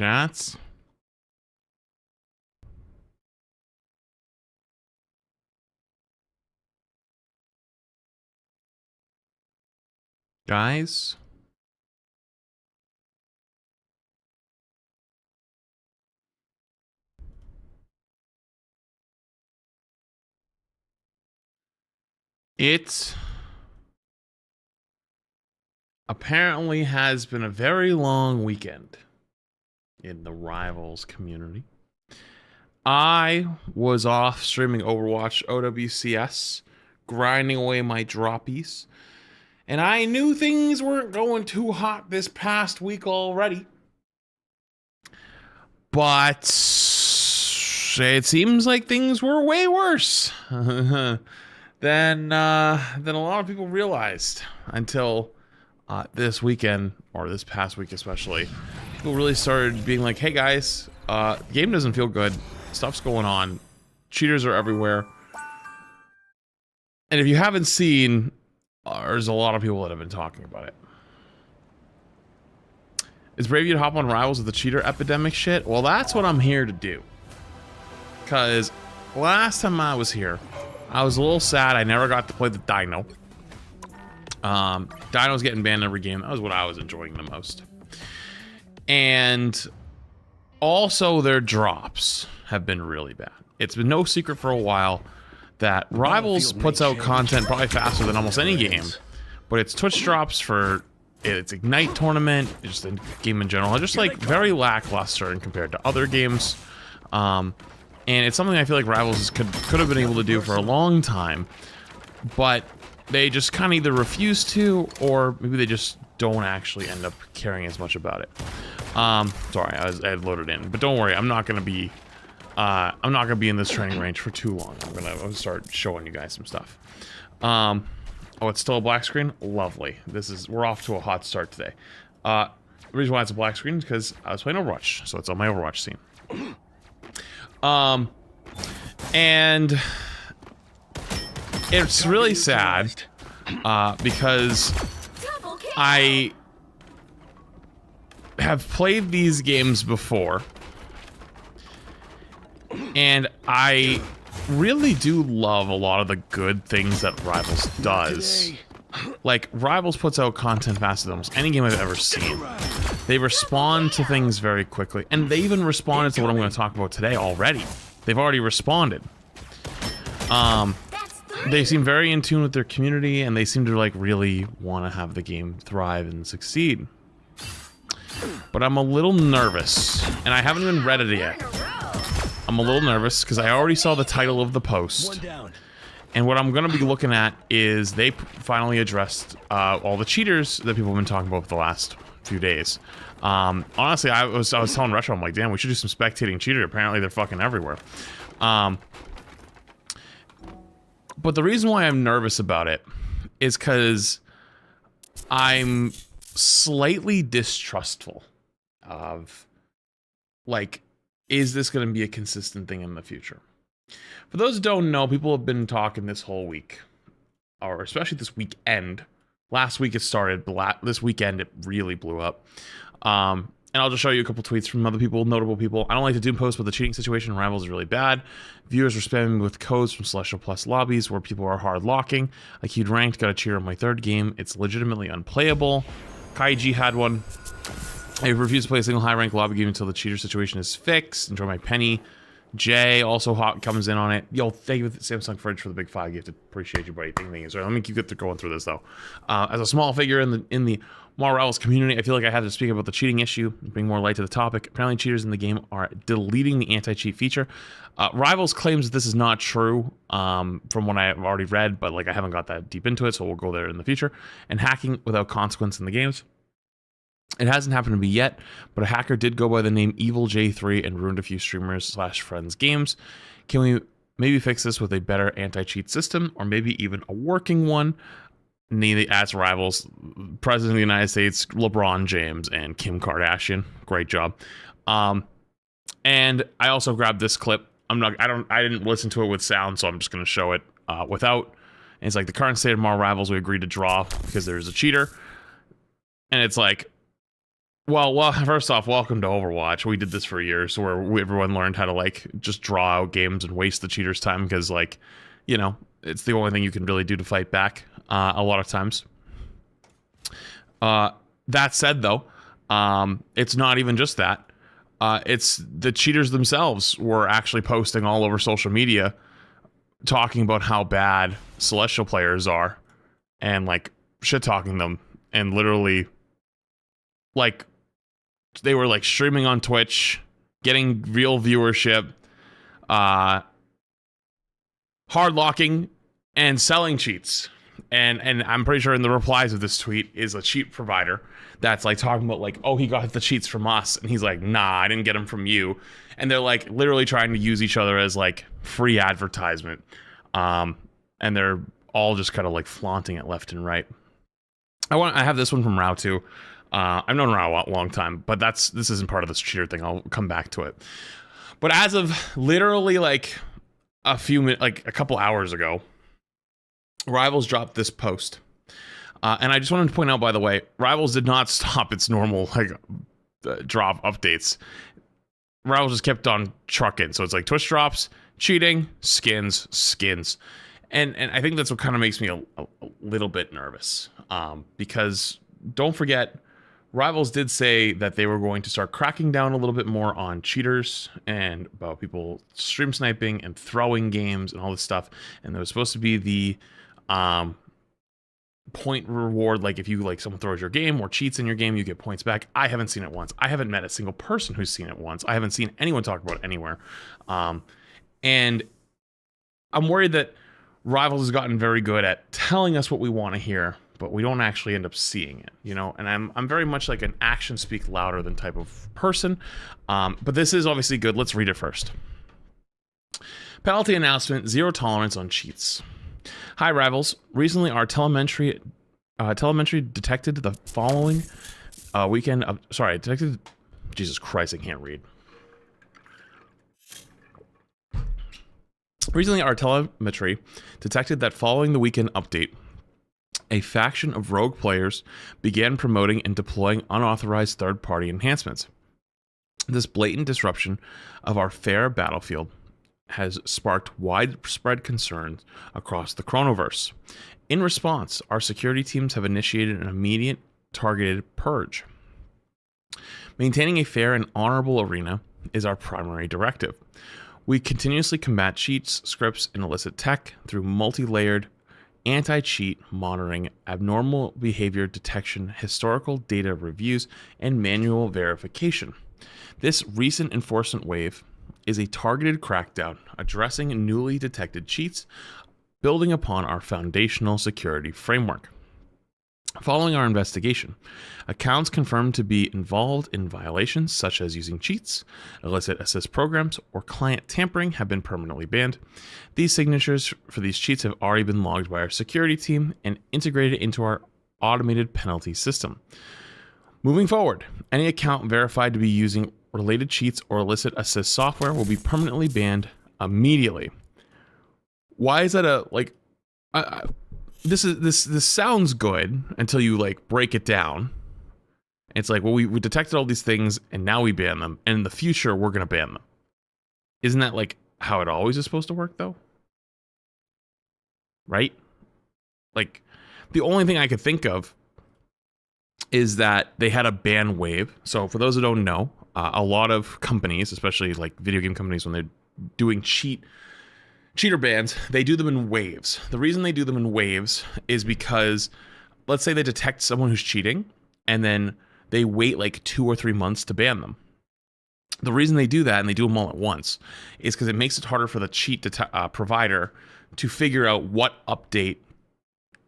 chats. Guys. It apparently has been a very long weekend in the Rivals community. I was off streaming Overwatch OWCS, grinding away my droppies, and I knew things weren't going too hot this past week already. But it seems like things were way worse than a lot of people realized until this weekend, or this past week especially. People really started being like, hey guys, the game doesn't feel good. Stuff's going on. Cheaters are everywhere. And if you haven't seen, there's a lot of people that have been talking about it. Is brave you to hop on Rivals with the cheater epidemic shit? Well, that's what I'm here to do. Because last time I was here, I was a little sad I never got to play the Dino. Dino's getting banned every game. That was what I was enjoying the most. And also their drops have been really bad. It's been no secret for a while that Rivals puts out content probably faster than almost any game, but it's Twitch drops for its Ignite tournament, just the game in general, just like very lackluster and compared to other games. And it's something I feel like Rivals could have been able to do for a long time, but they just kind of either refuse to, or maybe they just don't actually end up caring as much about it. Sorry, I had loaded in, but don't worry, I'm not gonna be in this training range for too long. I'm gonna start showing you guys some stuff. Oh, it's still a black screen? Lovely. We're off to a hot start today. The reason why it's a black screen is because I was playing Overwatch, so it's on my Overwatch scene. And it's really sad, because I have played these games before, and I really do love a lot of the good things that Rivals does. Like, Rivals puts out content faster than almost any game I've ever seen. They respond to things very quickly, and they even responded to what I'm going to talk about today already. They've already responded. They seem very in tune with their community, and they seem to like really want to have the game thrive and succeed. But I'm a little nervous, and I haven't even read it yet. I'm a little nervous because I already saw the title of the post, and what I'm going to be looking at is they finally addressed all the cheaters that people have been talking about for the last few days. Honestly, I was telling Retro, I'm like, damn, we should do some spectating cheater. Apparently, they're fucking everywhere. But the reason why I'm nervous about it is because I'm slightly distrustful of, like, is this going to be a consistent thing in the future? For those who don't know, people have been talking this whole week, or especially this weekend. Last week it started, but this weekend it really blew up. And I'll just show you a couple tweets from other people, notable people. I don't like to do posts, but the cheating situation in Rivals is really bad. Viewers are spamming with codes from Celestial Plus lobbies where people are hard locking. I queued ranked, got a cheer on my third game. It's legitimately unplayable. Kaiji had one. I refuse to play a single high rank lobby game until the cheater situation is fixed. Enjoy my penny. Jay also comes in on it. Yo, thank you, Samsung Fridge, for the big 5 gift. Appreciate you, buddy. Thank you. So let me keep going through this though. As a small figure in the Rivals community, I feel like I have to speak about the cheating issue, bring more light to the topic. Apparently, cheaters in the game are deleting the anti-cheat feature. Rivals claims that this is not true, from what I have already read, but like I haven't got that deep into it, so we'll go there in the future. And hacking without consequence in the games. It hasn't happened to me yet, but a hacker did go by the name Evil J3 and ruined a few streamers/friends' games. Can we maybe fix this with a better anti-cheat system, or maybe even a working one? Namely, as Rivals, President of the United States, LeBron James, and Kim Kardashian. Great job. And I also grabbed this clip. I didn't listen to it with sound, so I'm just going to show it without. And it's like, the current state of Rivals, we agreed to draw because there's a cheater. And it's like, Well, first off, welcome to Overwatch. We did this for years where everyone learned how to like just draw out games and waste the cheaters' time because like, you know, it's the only thing you can really do to fight back a lot of times. That said, though, it's not even just that. It's the cheaters themselves were actually posting all over social media talking about how bad Celestial players are and like shit talking them and literally like they were like streaming on Twitch, getting real viewership, hard locking and selling cheats. And I'm pretty sure in the replies of this tweet is a cheat provider that's like talking about like, oh, he got the cheats from us. And he's like, nah, I didn't get them from you. And they're like literally trying to use each other as like free advertisement. And they're all just kind of like flaunting it left and right. I have this one from Rao too. I've known Rao a long time, but this isn't part of this cheater thing. I'll come back to it. But as of literally like a couple hours ago, Rivals dropped this post. And I just wanted to point out, by the way, Rivals did not stop its normal like drop updates. Rivals just kept on trucking. So it's like Twitch drops, cheating, skins. And I think that's what kind of makes me a little bit nervous. Because don't forget, Rivals did say that they were going to start cracking down a little bit more on cheaters and about people stream sniping and throwing games and all this stuff. And there was supposed to be the point reward, like if you like someone throws your game or cheats in your game, you get points back. I haven't seen it once. I haven't met a single person who's seen it once. I haven't seen anyone talk about it anywhere. And I'm worried that Rivals has gotten very good at telling us what we want to hear, but we don't actually end up seeing it, you know? And I'm very much like an action speak louder than type of person. But this is obviously good. Let's read it first. Penalty announcement, 0 tolerance on cheats. Hi, Rivals. Recently, our telemetry detected the following detected... Jesus Christ, I can't read. Recently, our telemetry detected that following the weekend update, a faction of rogue players began promoting and deploying unauthorized third-party enhancements. This blatant disruption of our fair battlefield has sparked widespread concerns across the Chronoverse. In response, our security teams have initiated an immediate targeted purge. Maintaining a fair and honorable arena is our primary directive. We continuously combat cheats, scripts, and illicit tech through multi-layered anti-cheat monitoring, abnormal behavior detection, historical data reviews, and manual verification. This recent enforcement wave is a targeted crackdown addressing newly detected cheats, building upon our foundational security framework. Following our investigation, accounts confirmed to be involved in violations such as using cheats, illicit assist programs, or client tampering have been permanently banned. These signatures for these cheats have already been logged by our security team and integrated into our automated penalty system. Moving forward, any account verified to be using related cheats or illicit assist software will be permanently banned immediately. Why is that this sounds good until you like break it down. It's like, well, we detected all these things and now we ban them, and in the future we're gonna ban them. Isn't that like how it always is supposed to work though? Right? Like, the only thing I could think of is that they had a ban wave. So for those who don't know, a lot of companies, especially like video game companies, when they're doing cheater bans, they do them in waves. The reason they do them in waves is because, let's say they detect someone who's cheating, and then they wait like 2 or 3 months to ban them. The reason they do that, and they do them all at once, is because it makes it harder for the cheat provider to figure out what update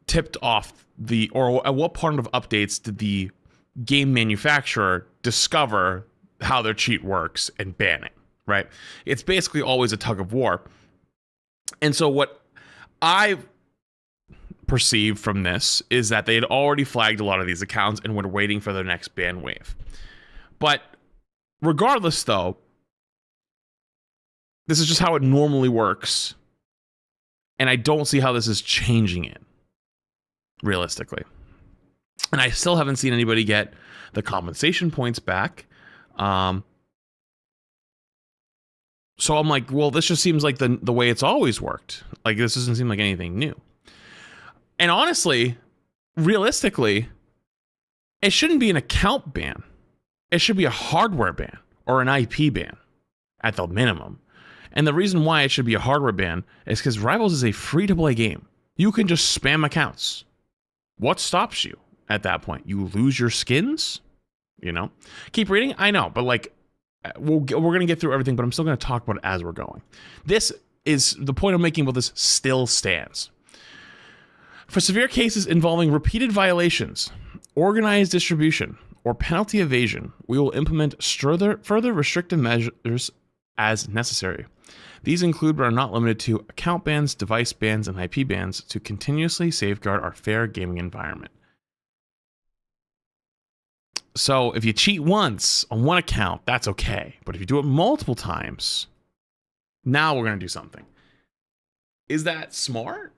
tipped off or at what part of updates did the game manufacturer discover how their cheat works and ban it, right? It's basically always a tug of war. And so what I perceive from this is that they had already flagged a lot of these accounts and were waiting for their next ban wave. But regardless, though, this is just how it normally works. And I don't see how this is changing it, realistically. And I still haven't seen anybody get the compensation points back. So I'm like, well, this just seems like the way it's always worked. Like, this doesn't seem like anything new. And honestly, realistically, it shouldn't be an account ban. It should be a hardware ban or an IP ban at the minimum. And the reason why it should be a hardware ban is because Rivals is a free-to-play game. You can just spam accounts. What stops you at that point? You lose your skins? You know? Keep reading? I know, but like, we're going to get through everything, but I'm still going to talk about it as we're going. This is the point I'm making about this still stands. For severe cases involving repeated violations, organized distribution, or penalty evasion, we will implement further restrictive measures as necessary. These include but are not limited to account bans, device bans, and IP bans to continuously safeguard our fair gaming environment. So if you cheat once on one account, that's okay. But if you do it multiple times, now we're going to do something. Is that smart?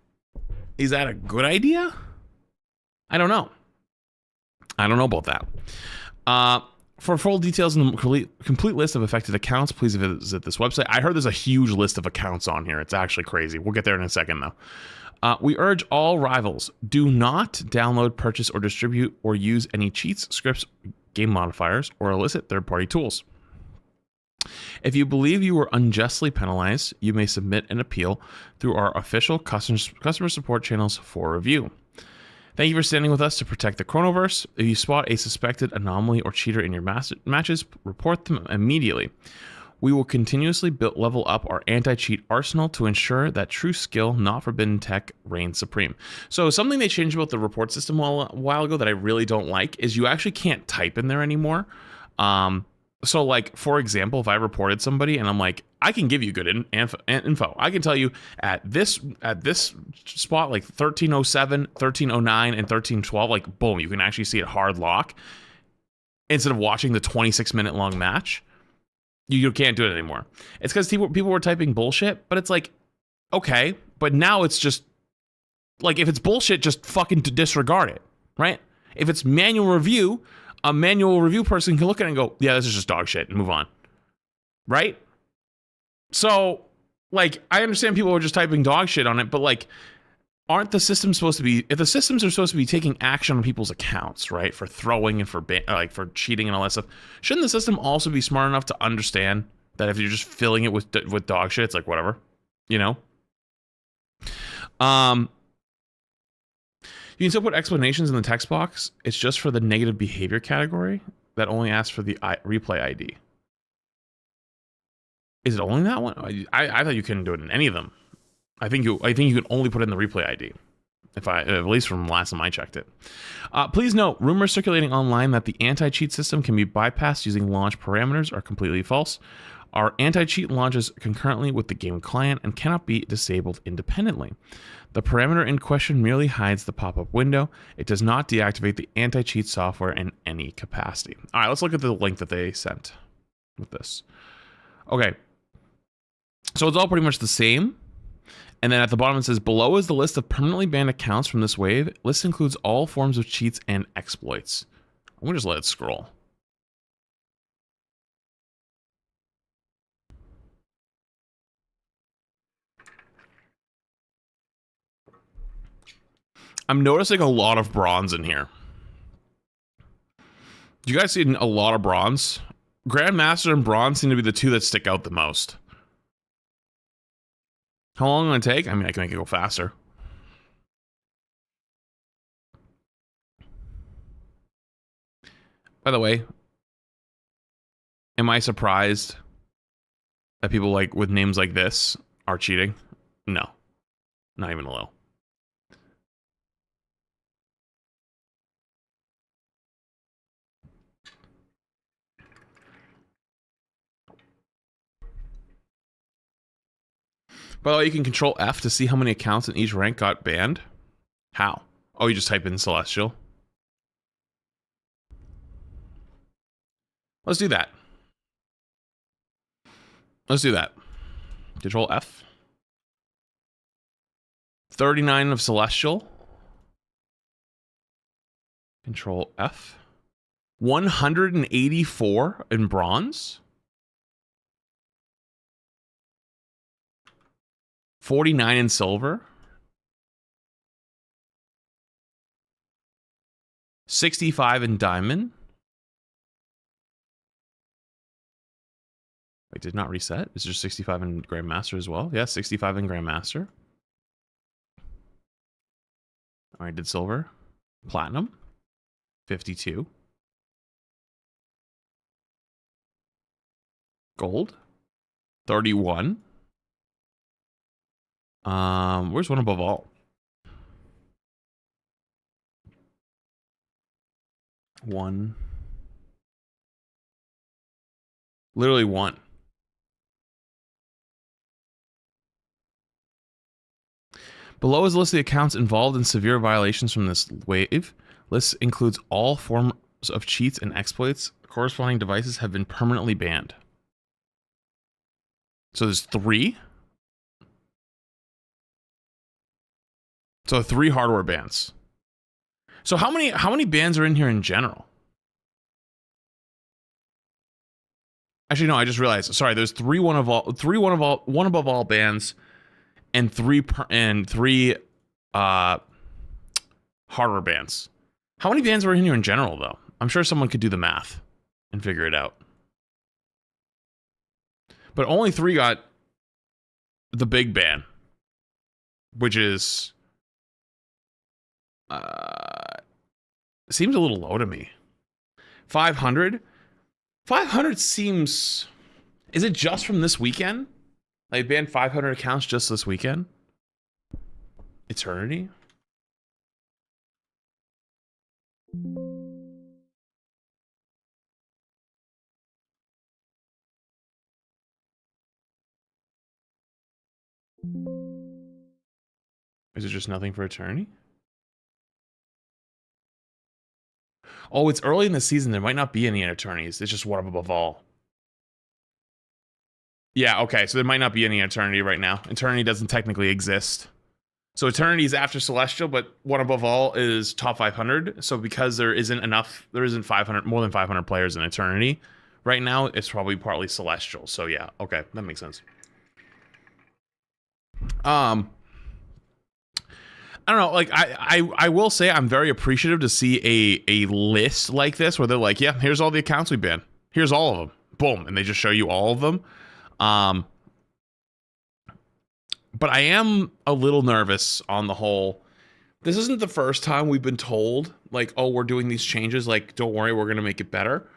Is that a good idea? I don't know. I don't know about that. For full details and the complete list of affected accounts, please visit this website. I heard there's a huge list of accounts on here. It's actually crazy. We'll get there in a second, though. We urge all Rivals, do not download, purchase, or distribute or use any cheats, scripts, game modifiers, or illicit third-party tools. If you believe you were unjustly penalized, you may submit an appeal through our official customer support channels for review. Thank you for standing with us to protect the Chronoverse. If you spot a suspected anomaly or cheater in your matches, report them immediately. We will continuously level up our anti-cheat arsenal to ensure that true skill, not forbidden tech, reigns supreme. So something they changed about the report system a while ago that I really don't like is you actually can't type in there anymore. So like, for example, if I reported somebody and I'm like, I can give you good info. I can tell you at this spot, like 1307, 1309, and 1312, like boom, you can actually see it hard lock instead of watching the 26-minute long match. You can't do it anymore. It's because people were typing bullshit, but it's like, okay, but now it's just like, if it's bullshit, just fucking disregard it, right? If it's manual review, a manual review person can look at it and go, yeah, this is just dog shit, and move on, right? So, like, I understand people are just typing dog shit on it, but like, aren't the systems supposed to be, if the systems are supposed to be taking action on people's accounts, right, for throwing and for for cheating and all that stuff, shouldn't the system also be smart enough to understand that if you're just filling it with dog shit, it's like whatever, you know? You can still put explanations in the text box. It's just for the negative behavior category that only asks for the replay ID. Is it only that one? I thought you couldn't do it in any of them. I think you can only put in the replay ID, at least from last time I checked it. Please note, rumors circulating online that the anti-cheat system can be bypassed using launch parameters are completely false. Our anti-cheat launches concurrently with the game client and cannot be disabled independently. The parameter in question merely hides the pop-up window. It does not deactivate the anti-cheat software in any capacity. All right, let's look at the link that they sent with this. Okay, so it's all pretty much the same. And then at the bottom it says, below is the list of permanently banned accounts from this wave. List includes all forms of cheats and exploits. I'm gonna just let it scroll. I'm noticing a lot of bronze in here. Do you guys see a lot of bronze? Grandmaster and bronze seem to be the two that stick out the most. How long will it take? I mean, I can make it go faster. By the way, am I surprised that people like with names like this are cheating? No, not even a little. By the way, you can control F to see how many accounts in each rank got banned. How? Oh, you just type in Celestial. Let's do that. Let's do that. Control F. 39 of Celestial. Control F. 184 in bronze. 49 in silver. 65 in diamond. Wait, did not reset? Is there 65 in Grandmaster as well? Yeah, 65 in Grandmaster. All right, did silver. Platinum. 52. Gold. 31. Where's one above all? One. Literally one. Below is a list of the accounts involved in severe violations from this wave. List includes all forms of cheats and exploits. Corresponding devices have been permanently banned. So there's 3. So 3 hardware bans. So how many bans are in here in general? Actually, no, I just realized. Sorry, there's 3 one above all bans, and 3 hardware bans. How many bans were in here in general, though? I'm sure someone could do the math and figure it out. But only 3 got the big ban, which is seems a little low to me. 500. 500 seems... Is it just from this weekend? They banned 500 accounts just this weekend? Eternity? Is it just nothing for Eternity? Oh, it's early in the season. There might not be any Eternities. It's just one above all. Yeah, okay. So there might not be any Eternity right now. Eternity doesn't technically exist. So Eternity is after Celestial, but one above all is top 500. So because there isn't 500, more than 500 players in Eternity right now, it's probably partly Celestial. So yeah, okay, that makes sense. I don't know, like I will say I'm very appreciative to see a list like this where they're like, yeah, here's all the accounts we banned. Here's all of them. Boom, and they just show you all of them. But I am a little nervous on the whole. This isn't the first time we've been told, like, oh, we're doing these changes, like, don't worry, we're going to make it better.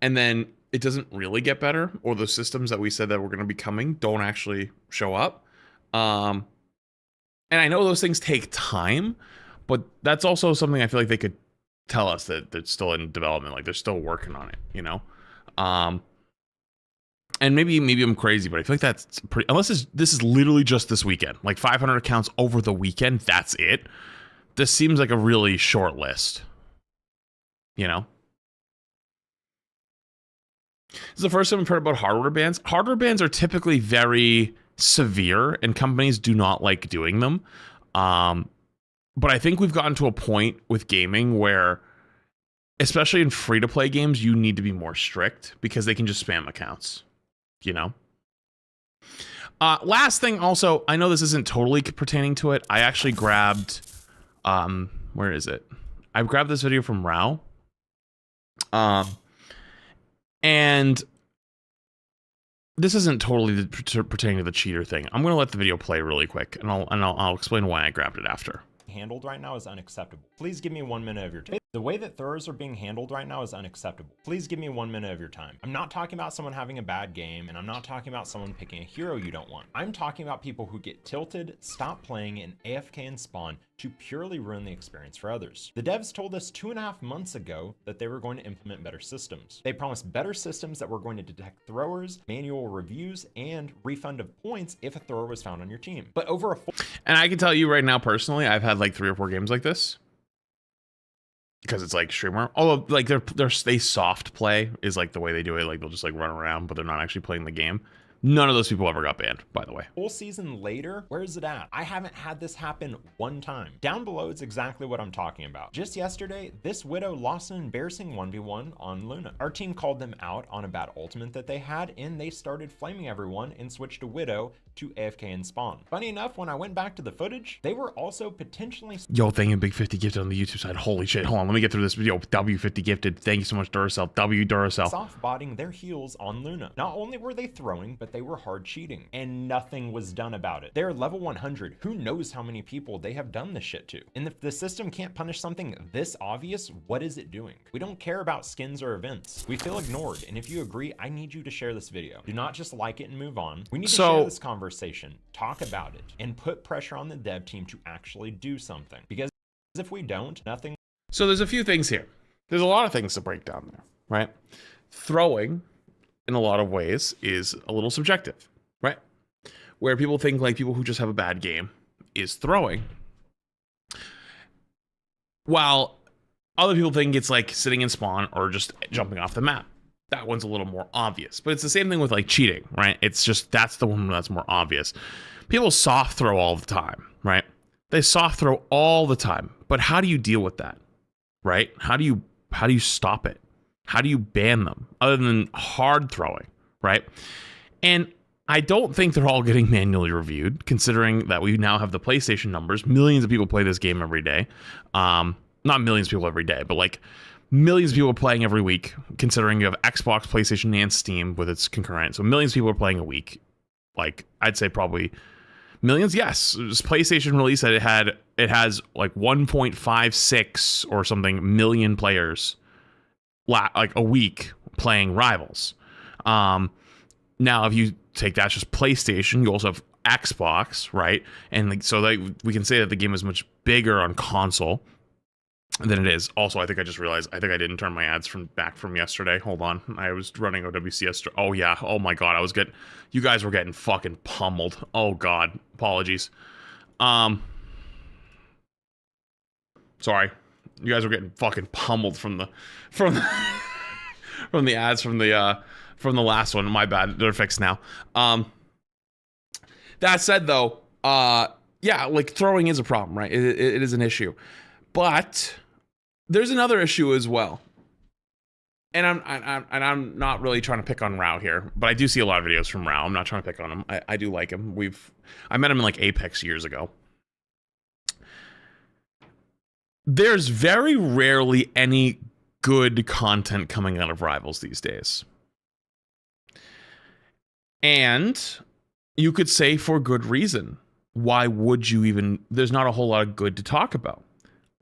And then it doesn't really get better, or the systems that we said that were going to be coming don't actually show up. And I know those things take time, but that's also something I feel like they could tell us that they're still in development, like they're still working on it, you know? And maybe I'm crazy, but I feel like that's pretty, unless this is literally just this weekend, like 500 accounts over the weekend, that's it. This seems like a really short list, you know? This is the first time we've heard about hardware bans. Hardware bans are typically very severe, and companies do not like doing them. But I think we've gotten to a point with gaming where, especially in free-to-play games, you need to be more strict because they can just spam accounts, you know? Last thing also, I know this isn't totally pertaining to it. I actually grabbed, where is it? I grabbed this video from Rao. And this isn't totally pertaining to the cheater thing. I'm going to let the video play really quick, and I'll explain why I grabbed it after. Handled right now is unacceptable. Please give me 1 minute of your time. The way that throwers are being handled right now is unacceptable. Please give me 1 minute of your time. I'm not talking about someone having a bad game, and I'm not talking about someone picking a hero you don't want. I'm talking about people who get tilted, stop playing, and AFK and spawn to purely ruin the experience for others. The devs told us 2.5 months ago that they were going to implement better systems. They promised better systems that were going to detect throwers, manual reviews, and refund of points if a thrower was found on your team. But over a And I can tell you right now, personally, I've had like 3 or 4 games like this. Because it's like streamer, although like they soft play is like the way they do it. Like they'll just like run around, but they're not actually playing the game. None of those people ever got banned, by the way. Full season later, where's it at? I haven't had this happen one time. Down below is exactly what I'm talking about. Just yesterday, this Widow lost an embarrassing 1v1 on Luna. Our team called them out on a bad ultimate that they had, and they started flaming everyone and switched to Widow to AFK and spawn. Funny enough, when I went back to the footage, they were also potentially... Yo, thank you, Big 50 gifted on the YouTube side. Holy shit, hold on, let me get through this video. W50 gifted. Thank you so much, Duracell. W Duracell. Soft-botting their heals on Luna. Not only were they throwing, but they were hard cheating, and nothing was done about it. They're level 100. Who knows how many people they have done this shit to? And if the system can't punish something this obvious, what is it doing? We don't care about skins or events. We feel ignored, and if you agree, I need you to share this video. Do not just like it and move on. We need to share this conversation, talk about it, and put pressure on the dev team to actually do something. Because if we don't, nothing. So there's a few things here. There's a lot of things to break down there, right? Throwing, in a lot of ways, is a little subjective, right? Where people think like people who just have a bad game is throwing, while other people think it's like sitting in spawn or just jumping off the map. That one's a little more obvious, but it's the same thing with like cheating, right? It's just, that's the one that's more obvious. People soft throw all the time, right? They soft throw all the time, but how do you deal with that, right? How do you stop it? How do you ban them other than hard throwing, right? And I don't think they're all getting manually reviewed, considering that we now have the PlayStation numbers. Millions of people play this game every day. Not millions of people every day, but like millions of people playing every week, considering you have Xbox, PlayStation, and Steam with its concurrent. So millions of people are playing a week. Like, I'd say probably millions. Yes, this PlayStation release that it has like 1.56 or something million players like a week playing Rivals. Now, if you take that just PlayStation, you also have Xbox, right? And like, so we can say that the game is much bigger on console than it is. Also, I think I just realized, I think I didn't turn my ads back from yesterday. Hold on. I was running OWC yesterday. Oh yeah. Oh my God. You guys were getting fucking pummeled. Oh God. Apologies. Sorry. You guys were getting fucking pummeled from the ads from the last one. My bad. They're fixed now. That said though, yeah, like throwing is a problem, right? It is an issue. But there's another issue as well, and I'm not really trying to pick on Rao here, but I do see a lot of videos from Rao. I'm not trying to pick on him. I do like him. I met him in like Apex years ago. There's very rarely any good content coming out of Rivals these days, and you could say for good reason. Why would you even? There's not a whole lot of good to talk about.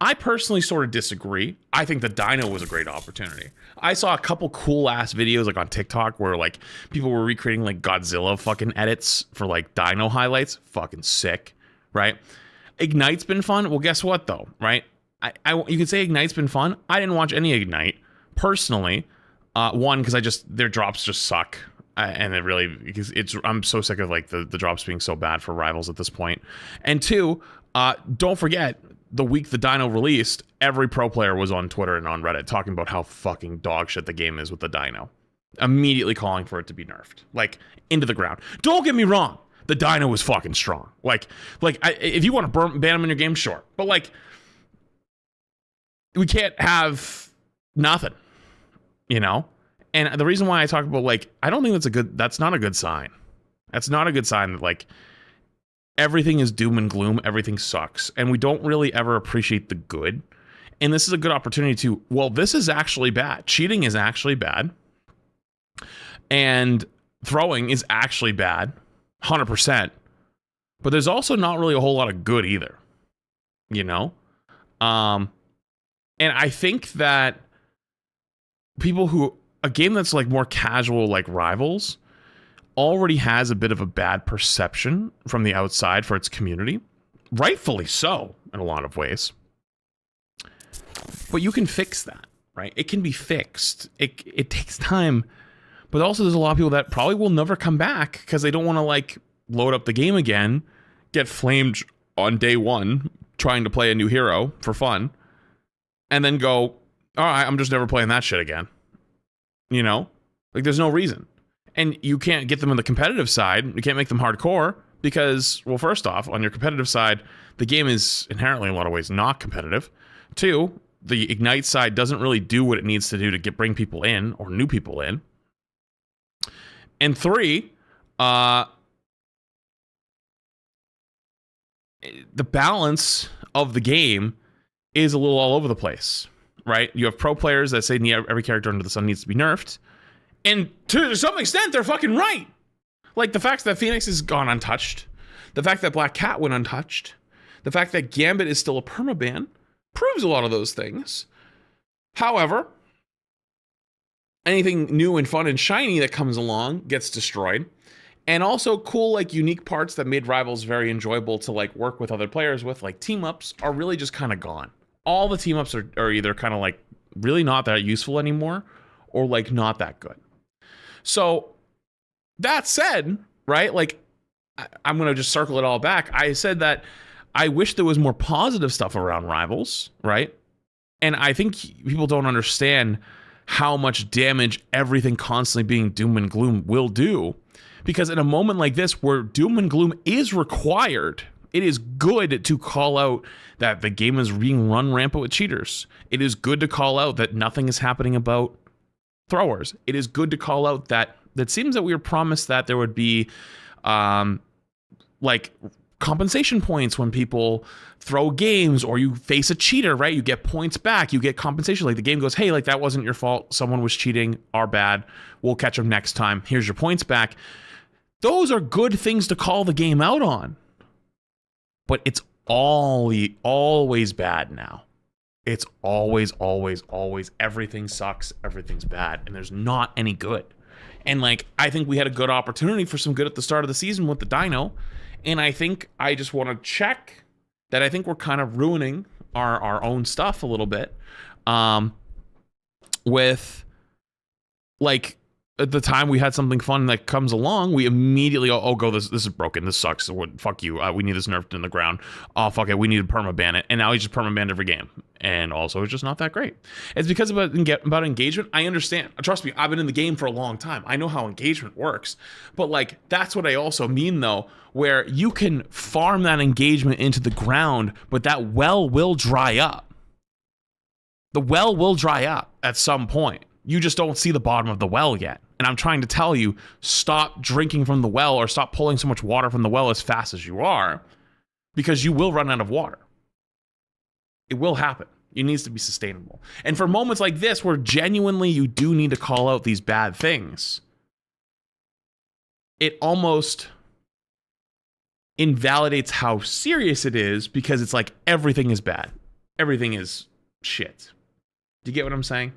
I personally sort of disagree. I think the Dino was a great opportunity. I saw a couple cool ass videos like on TikTok where like people were recreating like Godzilla fucking edits for like Dino highlights. Fucking sick, right? Ignite's been fun. Well, guess what though, right? You could say Ignite's been fun. I didn't watch any Ignite personally. One, because their drops just suck. And it really, because I'm so sick of like the drops being so bad for Rivals at this point. And two, don't forget, the week the Dino released, every pro player was on Twitter and on Reddit talking about how fucking dog shit the game is with the Dino. Immediately calling for it to be nerfed. Like, into the ground. Don't get me wrong. The Dino was fucking strong. If you want to ban him in your game, sure. But like, we can't have nothing, you know? And the reason why I talk about, like, I don't think that's not a good sign. That's not a good sign that, like, everything is doom and gloom, everything sucks, and we don't really ever appreciate the good. And this is a good opportunity to, well, this is actually bad. Cheating is actually bad. And throwing is actually bad, 100%. But there's also not really a whole lot of good either, you know? And I think that a game that's like more casual, like Rivals, already has a bit of a bad perception from the outside for its community. Rightfully so, in a lot of ways. But you can fix that, right? It can be fixed. It takes time. But also there's a lot of people that probably will never come back because they don't want to like load up the game again, get flamed on day one, trying to play a new hero for fun, and then go, all right, I'm just never playing that shit again. You know? Like, there's no reason. And you can't get them on the competitive side. You can't make them hardcore because, well, first off, on your competitive side, the game is inherently in a lot of ways not competitive. 2, the Ignite side doesn't really do what it needs to do to bring people in or new people in. And 3, the balance of the game is a little all over the place, right? You have pro players that say every character under the sun needs to be nerfed. And to some extent, they're fucking right. Like the fact that Phoenix has gone untouched, the fact that Black Cat went untouched, the fact that Gambit is still a permaban proves a lot of those things. However, anything new and fun and shiny that comes along gets destroyed. And also cool, like, unique parts that made Rivals very enjoyable to, like, work with other players with, like team-ups, are really just kind of gone. All the team-ups are either kind of, like, really not that useful anymore or, like, not that good. So, that said, right, like, I'm going to just circle it all back. I said that I wish there was more positive stuff around Rivals, right? And I think people don't understand how much damage everything constantly being doom and gloom will do. Because in a moment like this where doom and gloom is required, it is good to call out that the game is being run rampant with cheaters. It is good to call out that nothing is happening about throwers. It is good to call out that it seems that we were promised that there would be like compensation points when people throw games or you face a cheater, right? You get points back, you get compensation. Like the game goes, hey, like that wasn't your fault. Someone was cheating, our bad. We'll catch them next time. Here's your points back. Those are good things to call the game out on. But it's always bad now. It's always, everything sucks, everything's bad, and there's not any good. And like, I think we had a good opportunity for some good at the start of the season with the Dino. And I think I just want to check that I think we're kind of ruining our own stuff a little bit. With like at the time we had something fun that comes along, we immediately go, this is broken, this sucks, fuck you, we need this nerfed in the ground, oh fuck it, we need to permaban it, and now he's just permaban every game, and also it's just not that great. It's because about engagement. I understand, trust me, I've been in the game for a long time, I know how engagement works, but like that's what I also mean though, where you can farm that engagement into the ground, but that well will dry up. The well will dry up at some point. You just don't see the bottom of the well yet. And I'm trying to tell you, stop drinking from the well or stop pulling so much water from the well as fast as you are, because you will run out of water. It will happen. It needs to be sustainable. And for moments like this, where genuinely you do need to call out these bad things, it almost invalidates how serious it is, because it's like everything is bad. Everything is shit. Do you get what I'm saying?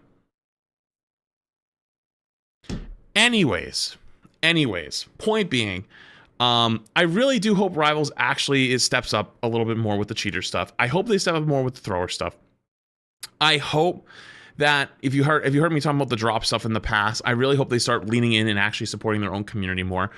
Anyways, point being, I really do hope Rivals actually steps up a little bit more with the cheater stuff. I hope they step up more with the thrower stuff. I hope that if you heard me talking about the drop stuff in the past, I really hope they start leaning in and actually supporting their own community more,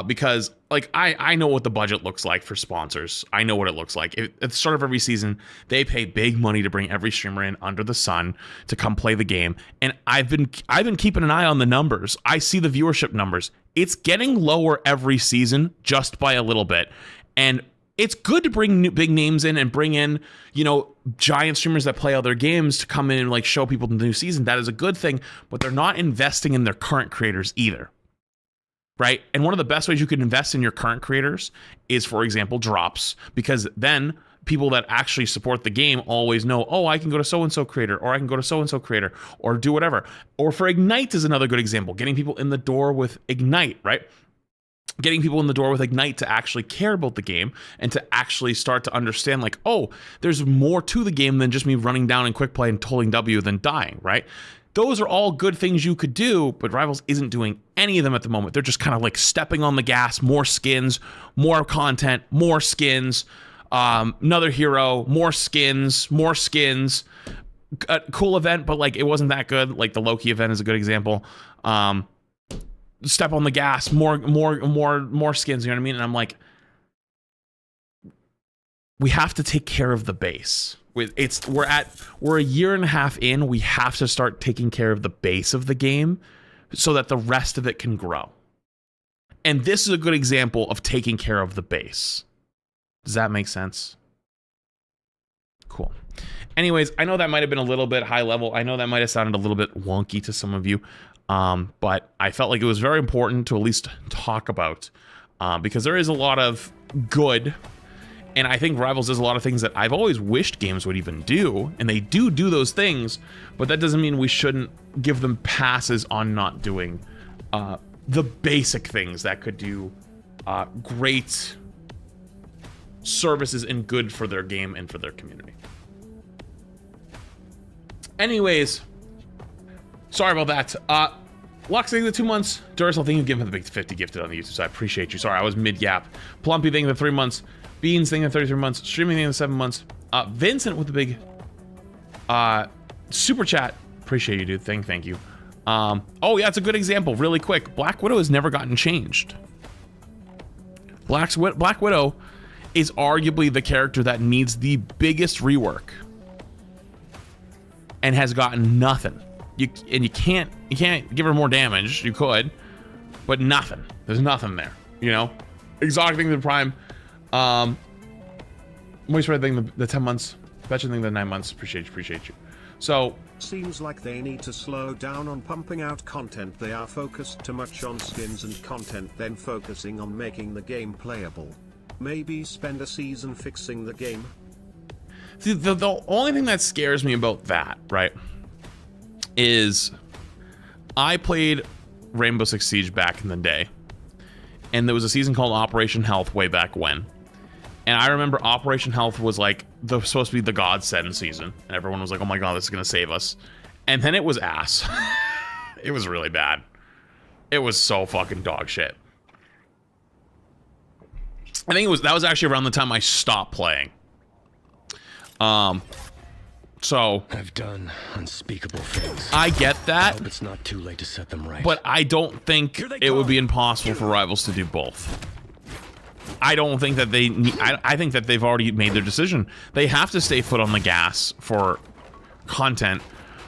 because like I know what the budget looks like for sponsors. I know what it looks like. At the start of every season, they pay big money to bring every streamer in under the sun to come play the game, and I've been keeping an eye on the numbers. I see the viewership numbers. It's getting lower every season, just by a little bit, and it's good to bring new big names in and bring in, you know, giant streamers that play other games to come in and like show people the new season. That is a good thing, but they're not investing in their current creators either, right? And one of the best ways you can invest in your current creators is, for example, drops, because then people that actually support the game always know, oh, I can go to so-and-so creator, or I can go to so-and-so creator, or do whatever. Or for Ignite is another good example, getting people in the door with Ignite, right? Getting people in the door with Ignite to actually care about the game and to actually start to understand, like, oh, there's more to the game than just me running down in quick play and tolling W than dying, right? Those are all good things you could do, but Rivals isn't doing any of them at the moment. They're just kind of like stepping on the gas, more skins, more content, more skins, another hero, more skins, a cool event, but like it wasn't that good. Like the Loki event is a good example. Step on the gas, more skins, you know what I mean? And I'm like, we have to take care of the base. We're a year and a half in, we have to start taking care of the base of the game so that the rest of it can grow. And this is a good example of taking care of the base. Does that make sense? Cool. Anyways, I know that might have been a little bit high level. I know that might have sounded a little bit wonky to some of you, but I felt like it was very important to at least talk about, because there is a lot of good, and I think Rivals does a lot of things that I've always wished games would even do, and they do those things, but that doesn't mean we shouldn't give them passes on not doing the basic things that could do great services and good for their game and for their community. Anyways, sorry about that. Lux, thank you for the 2 months. Duracell, thank you again for the big 50 gifted on the YouTube, so I appreciate you. Sorry, I was mid-yap. Plumpy, thank you for the 3 months. Beans, thank you for 33 months. Streaming, thank you for 7 months. Vincent with the big super chat. Appreciate you, dude. Thank you. Oh, yeah, it's a good example. Really quick. Black Widow has never gotten changed. Black Widow is arguably the character that needs the biggest rework and has gotten nothing. You can't give her more damage. You could, but nothing. There's nothing there. You know, exotic thing the prime. Moist red thing the 10 months. Veteran thing the 9 months. Appreciate you. So seems like they need to slow down on pumping out content. They are focused too much on skins and content, then focusing on making the game playable. Maybe spend a season fixing the game. See, the only thing that scares me about that, right, is I played Rainbow Six Siege back in the day, and there was a season called Operation Health way back when. And I remember Operation Health was like supposed to be the godsend season, and everyone was like, "Oh my god, this is gonna save us." And then it was ass. It was really bad. It was so fucking dog shit. I think that was actually around the time I stopped playing. So I've done unspeakable things. I get that. I hope it's not too late to set them right. But I don't think it would be impossible for Rivals to do both. I don't think that they need, I think that they've already made their decision. They have to stay foot on the gas for content.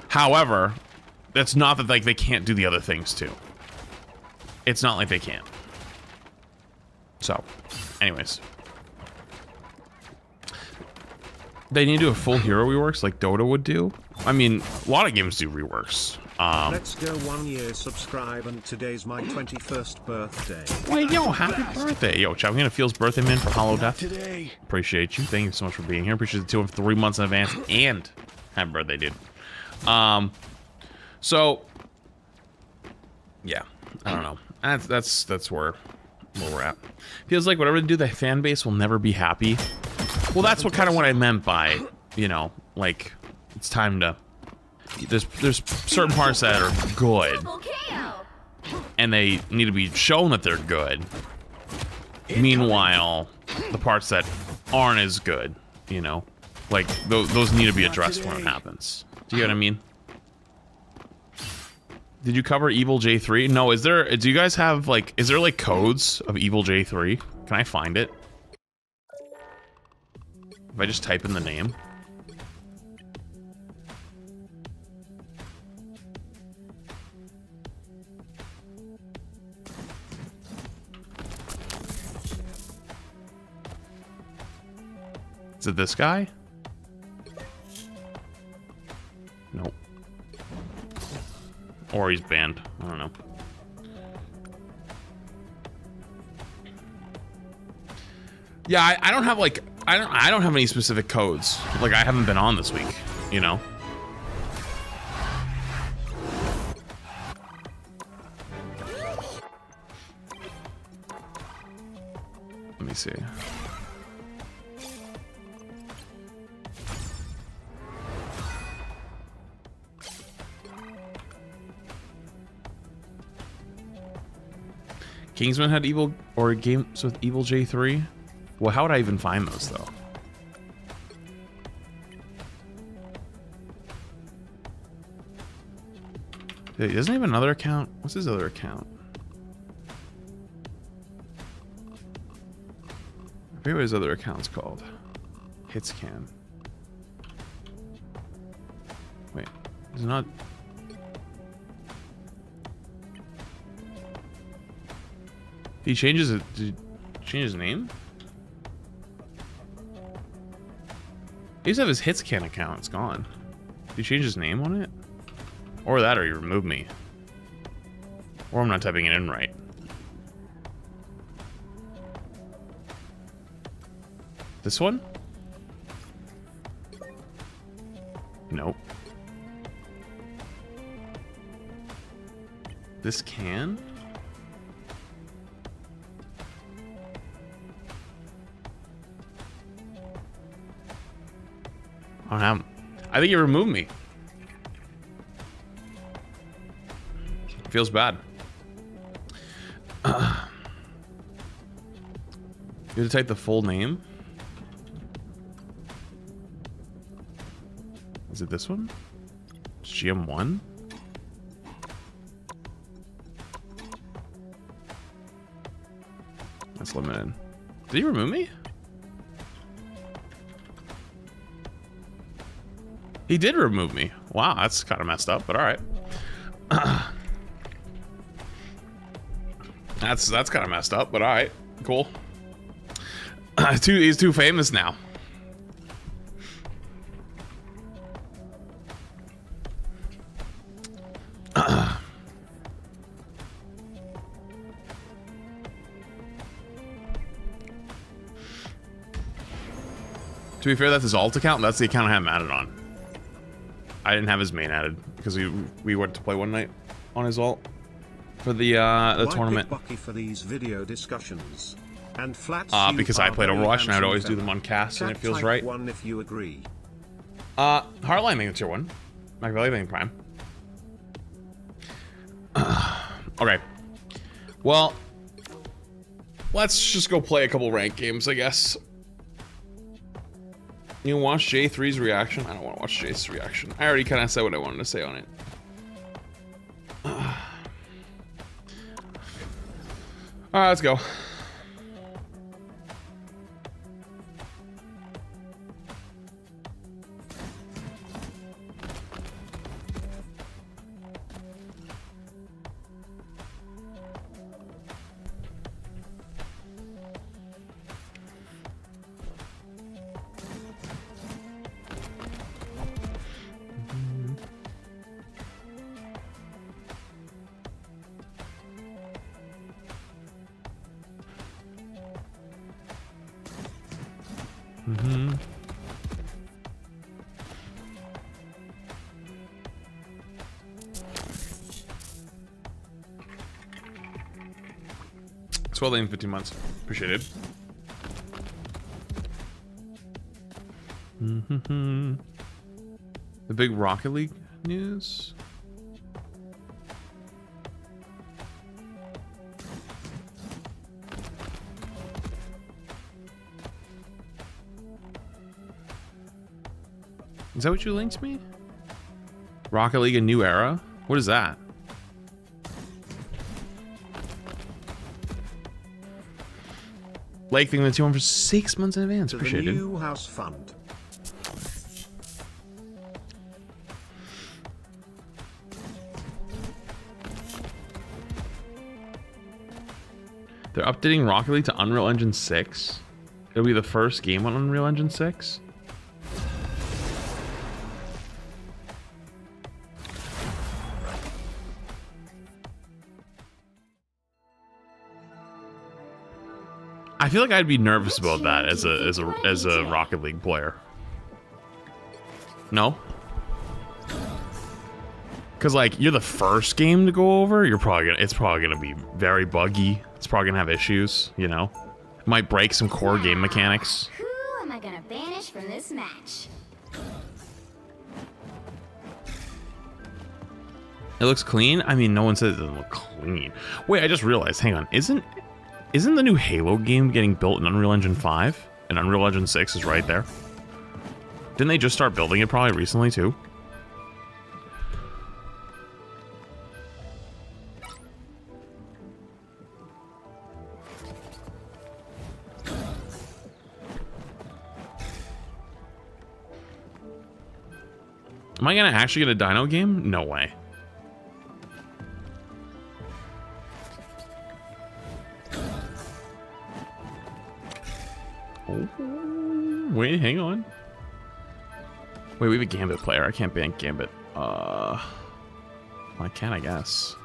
However, that's not that like they can't do the other things too. It's not like they can't. So, anyways. They need to do a full hero reworks like Dota would do. I mean, a lot of games do reworks. Let's go 1 year subscribe, and today's my 21st birthday. Wait, yo, happy birthday. Yo, Chow, gonna feels birthday man for Hollow Death. Today. Appreciate you. Thank you so much for being here. Appreciate the 2 and 3 months in advance and happy birthday, dude. So yeah, I don't know. That's where we're at. Feels like whatever they do, the fan base will never be happy. Well, that's what I meant by, you know, like it's time to. There's certain parts that are good, and they need to be shown that they're good. Meanwhile, the parts that aren't as good, you know, like those need to be addressed when it happens. Do you get what I mean? Did you cover Evil J3? No, do you guys have like, is there like codes of Evil J3? Can I find it? If I just type in the name. Is it this guy? Nope. Or he's banned. I don't know. Yeah, I don't have like I don't have any specific codes. Like I haven't been on this week, you know. Let me see. Kingsman had evil or games with Evil J3. Well, how would I even find those though? He doesn't he have another account? What's his other account? I forget what his other account's called. Hitscan. Wait, is it not? He changes it. Did he change his name? He used to have his Hitscan account. It's gone. Did he change his name on it? Or that, or he removed me. Or I'm not typing it in right. This one? Nope. This can? I don't have him. I think he removed me. Feels bad. You have to type the full name. Is it this one? It's GM1? That's limited. Did he remove me? He did remove me. Wow, that's kind of messed up, but all right. That's kind of messed up, but all right, cool. He's too famous now. To be fair, that's his alt account. That's the account I have him added on. I didn't have his main added because we went to play one night on his alt for the tournament. Bucky for these video discussions. And because I played Overwatch and I'd always do them on cast and it feels right. One if you agree. Heartline making tier 1. Machiavelli making prime. Okay. Well, let's just go play a couple ranked games, I guess. You watch J3's reaction? I don't want to watch J3's reaction. I already kind of said what I wanted to say on it. Alright, let's go. It's well in 15 months. Appreciate it. The big Rocket League news. Is that what you linked me? Rocket League, a new era? What is that? Lake thinking the 2-1 for 6 months in advance. Appreciate it. New house fund. They're updating Rocket League to Unreal Engine 6. It'll be the first game on Unreal Engine 6. I feel like I'd be nervous about that as a Rocket League player. No? Cause like you're the first game to go over, it's probably gonna be very buggy. It's probably gonna have issues, you know? It might break some core game mechanics. Who am I gonna banish from this match? It looks clean? I mean, no one says it doesn't look clean. Wait, I just realized, hang on, isn't the new Halo game getting built in Unreal Engine 5? And Unreal Engine 6 is right there? Didn't they just start building it probably recently too? Am I gonna actually get a Dino game? No way. Oh, wait, hang on. Wait, we have a Gambit player. I can't ban Gambit. I can, I guess.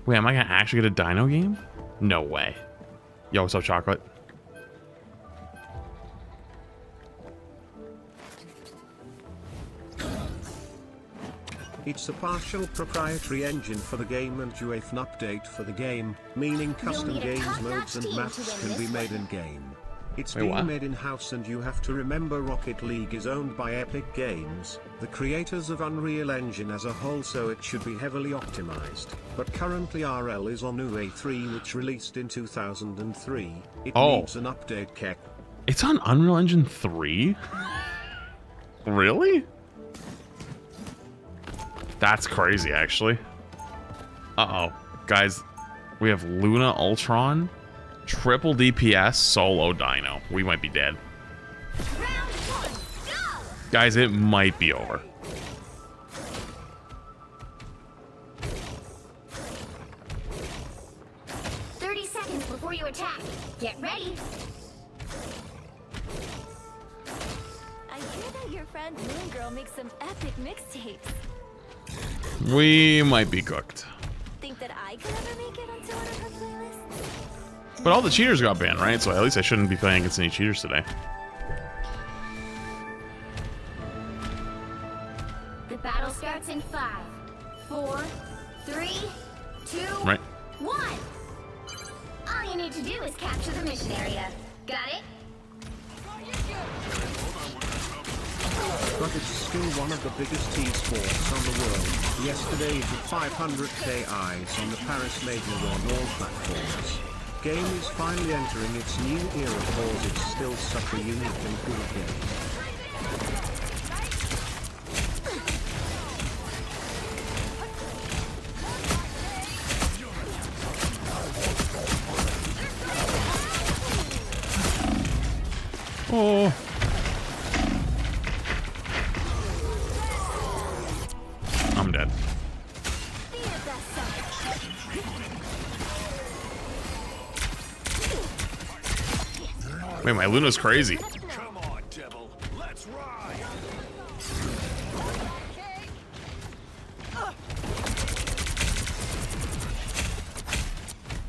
Wait, am I gonna actually get a Dino game? No way. Yo, what's up, Chocolate? It's a partial proprietary engine for the game and UEFA an update for the game, meaning custom need a games, top-notch modes and team to maps win can be this made one. in-game. It's Wait, being what? made in-house, and you have to remember Rocket League is owned by Epic Games, the creators of Unreal Engine as a whole, so it should be heavily optimized. But currently RL is on UE3, which released in 2003. It needs an update kek. It's on Unreal Engine 3? Really? That's crazy, actually. Uh-oh. Guys, we have Luna Ultron, triple DPS, solo Dino. We might be dead. Round one, go! Guys, it might be over. Seconds before you attack. Get ready. I hear that your friend Moon Girl makes some epic mixtapes. We might be cooked. Think that I could ever make it onto one of her playlists? But all the cheaters got banned, right? So at least I shouldn't be playing against any cheaters today. The battle starts in 5, 4, 3, 2, Right. 1. All you need to do is capture the mission area. Got it? But it's still one of the biggest esports on the world. Yesterday it hit 500k eyes on the Paris Major on all platforms. Game is finally entering its new era because it's still such a unique and cool game. Oh. I'm dead. Wait, my Luna's crazy. Come on, devil. Let's ride.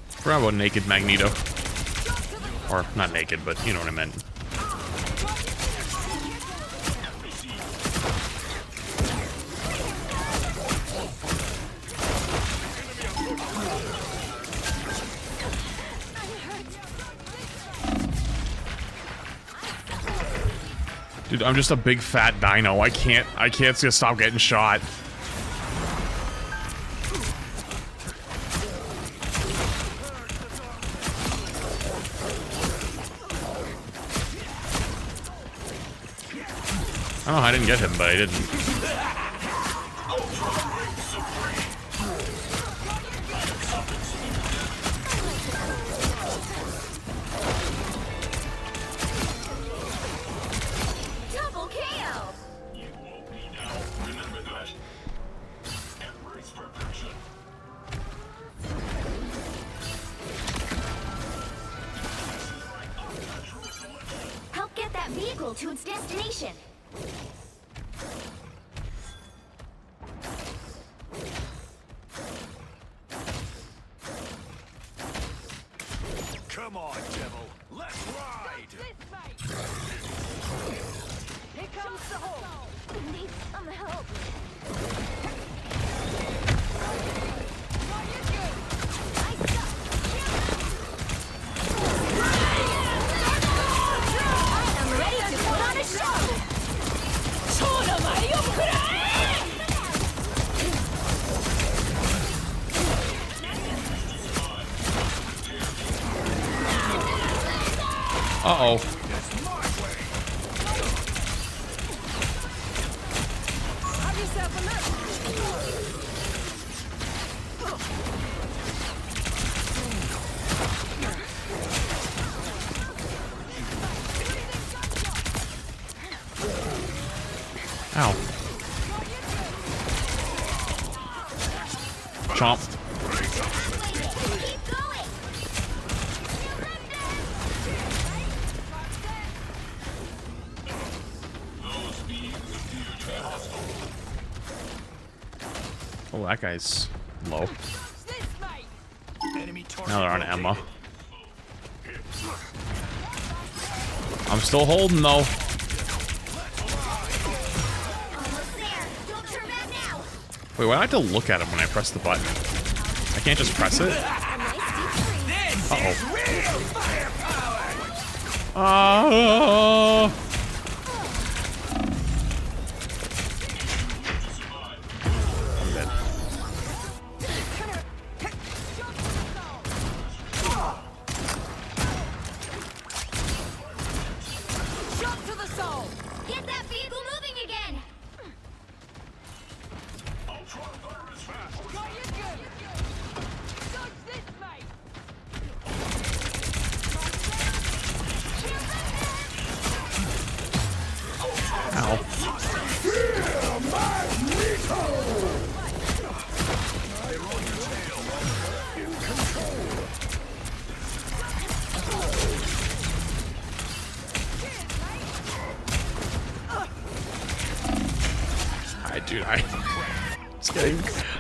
Forgot about naked Magneto. Or not naked, but you know what I meant. Dude, I'm just a big fat dino. I can't just stop getting shot. I don't know how I didn't get him, but I didn't. Double KO! Help get that vehicle to its destination. Come on, devil. Let's ride. Here comes the hole. Need some help. I'm ready to put on a show! Uh-oh. Have yourself a look. Ow. Chomp. Keep going! Oh, that guy's low. Enemy target Now they're on Emma. located. I'm still holding though. Almost there. Don't turn back now. Wait, why do I have to look at him when I press the button? I can't just press it? Uh-oh. I'm dead. Shot to the soul. Get that vehicle moving again. Got you good. Dodge this, mate. Ow. Dude,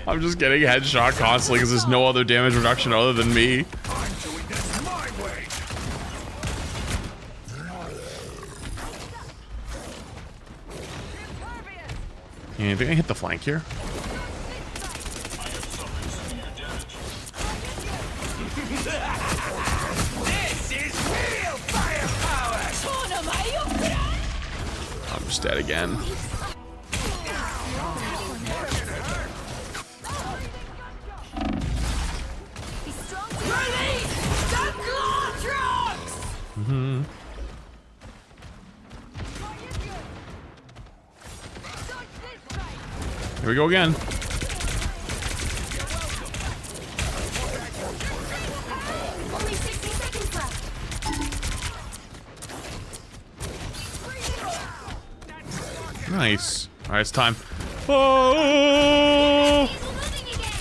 I'm just getting headshot constantly because there's no other damage reduction other than me. I'm doing this my way. Yeah, you think I hit the flank here? This is real firepower. I'm just dead again. Here we go again. Only 60 seconds left. Nice. All right, it's time. Oh! Vehicle moving again.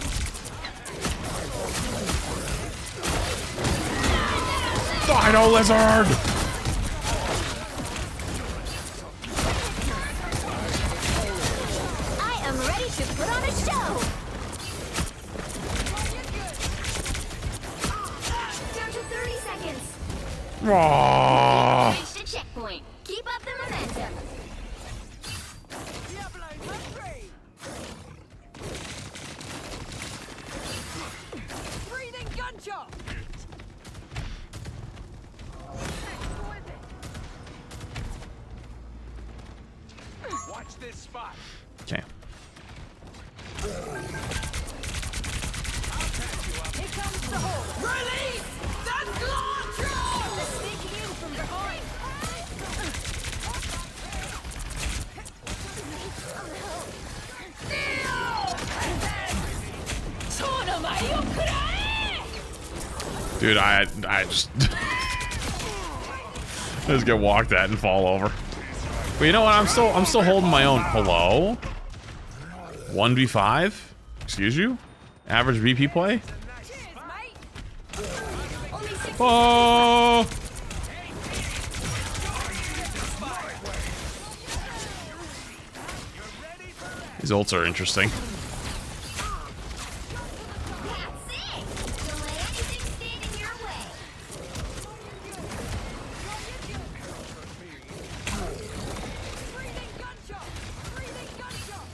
Dino lizard! I am ready to put on a show. Down to 30 seconds. Aww. Reached a checkpoint. Keep up the momentum. Breathing gunshot. Watch this spot. Okay. Here comes the hole. Release the Glotron! They're sneaking in from behind. Dude, I just I just get walked at and fall over. But you know what? I'm still holding my own. Hello? 1v5? Excuse you? Average BP play? Oh! These ults are interesting. That's it. Don't let anything stand in your way. Breathing gunshot. Breathing gunshot.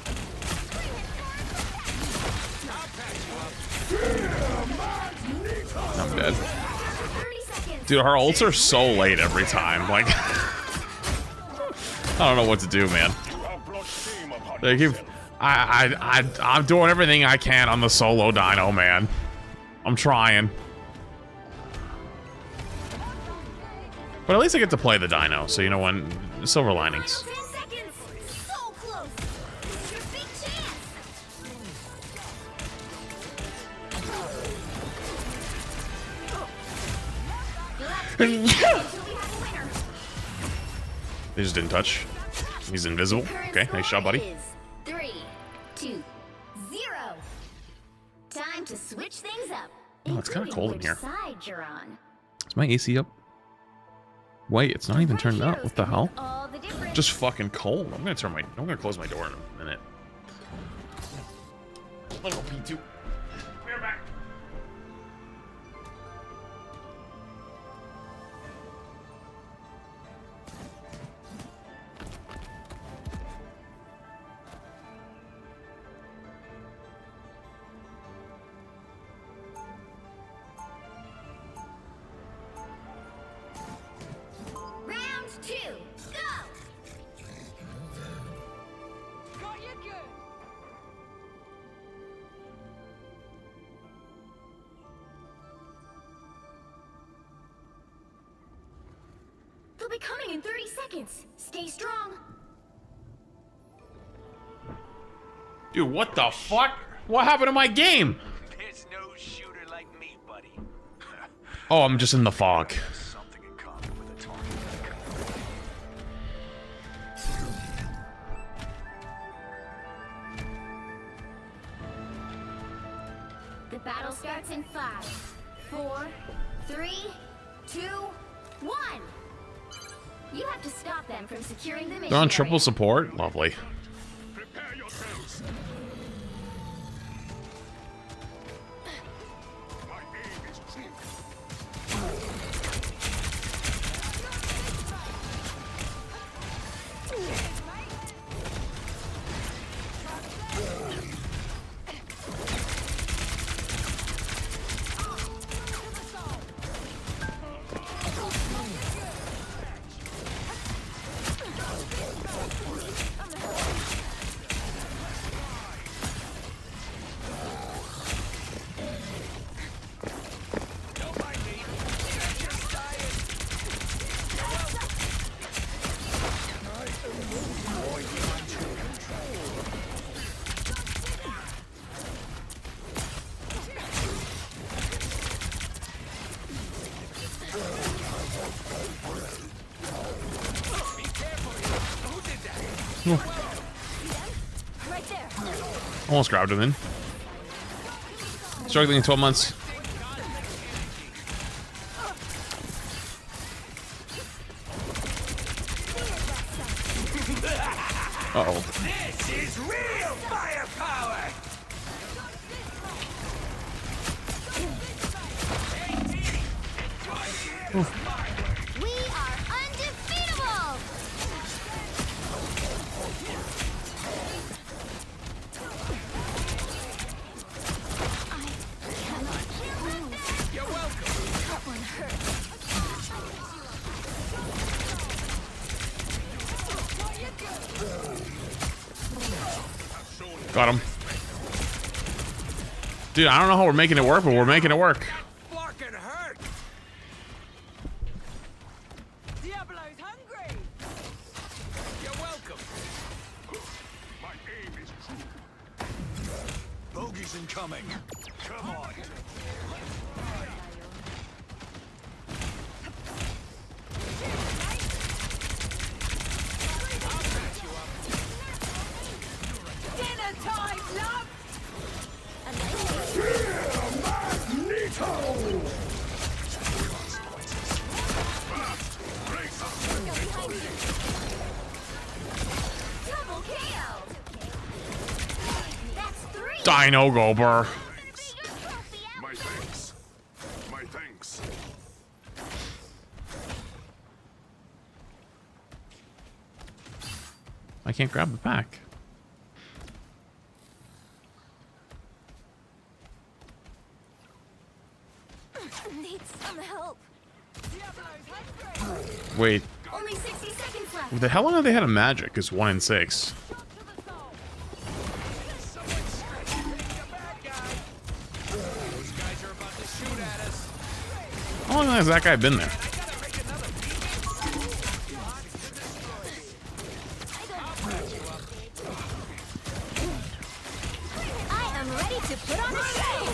I'm dead. 30 seconds. Dude, our ults are so late every time. Like, I don't know what to do, man. They keep, I'm doing everything I can on the solo dino, man. I'm trying. But at least I get to play the dino, so you know when, silver linings. Final 10 seconds. So close. This is your big chance. Until we have a winner. They just didn't touch. He's invisible. Okay, nice shot, buddy. Is 3, 2, 0. Time to switch things up. Oh, it's kinda including cold in which here. Side you're on. Is my AC up? Wait, it's not even turned up. What the hell? All the different Just fucking cold. I'm gonna close my door in a minute. Let's go P2. We're back. Round 2, go! Got you good. They'll be coming in 30 seconds. Stay strong. Dude, what the fuck? What happened to my game? There's no shooter like me, buddy. Oh, I'm just in the fog. Something in common with a talking icon. The battle starts in 5, 4, 3, 2, 1. You have to stop them from securing the mission. They're on triple area. support? Lovely. Prepare yourselves. My aim is true. Right there. Almost grabbed him in. Struggling in 12 months. Uh-oh. This is real firepower. We are undefeatable! You're welcome. That one hurt. Got him. Dude, I don't know how we're making it work, but we're making it work. Fucking hurt. Diablo's hungry. You're welcome. My aim is true. Bogey's incoming. Come on. Dinner time, love. Double KO! That's 3! Dino Gober. My thanks. My thanks. I can't grab the pack. Need some help. Diablo's hungry. Wait, Only 60 seconds left. the hell long have they had a magic? It's 1 in 6. To the soul. Someone stretching the bad guy. Those guys are about to shoot at us. How long has that guy been there? I gotta make another I am ready to put on a show!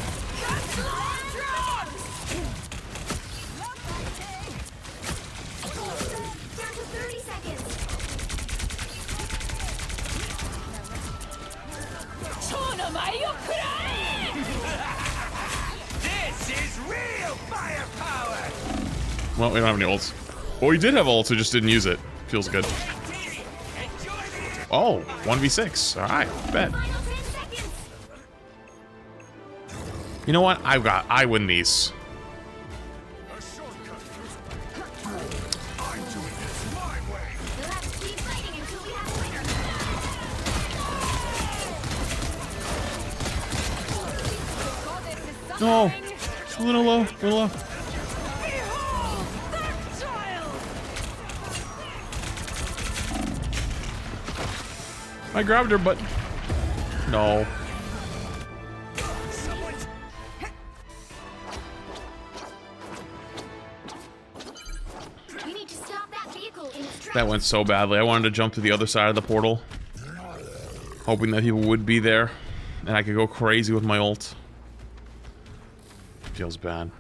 Down to 30 seconds. This is real firepower. Well, we don't have any ults. Well, we did have ults, we just didn't use it. Feels good. Enjoy the Oh, 1v6. Alright, bet. Final 10 seconds. You know what? I win these. A shortcut. I'm doing this my way. You'll have to keep fighting until we have a winner. No. A little low. A little low. Behold, that child! I grabbed her, but no. We need to stop that vehicle in its tracks. That went so badly. I wanted to jump to the other side of the portal, hoping that people would be there, and I could go crazy with my ult. Feels bad.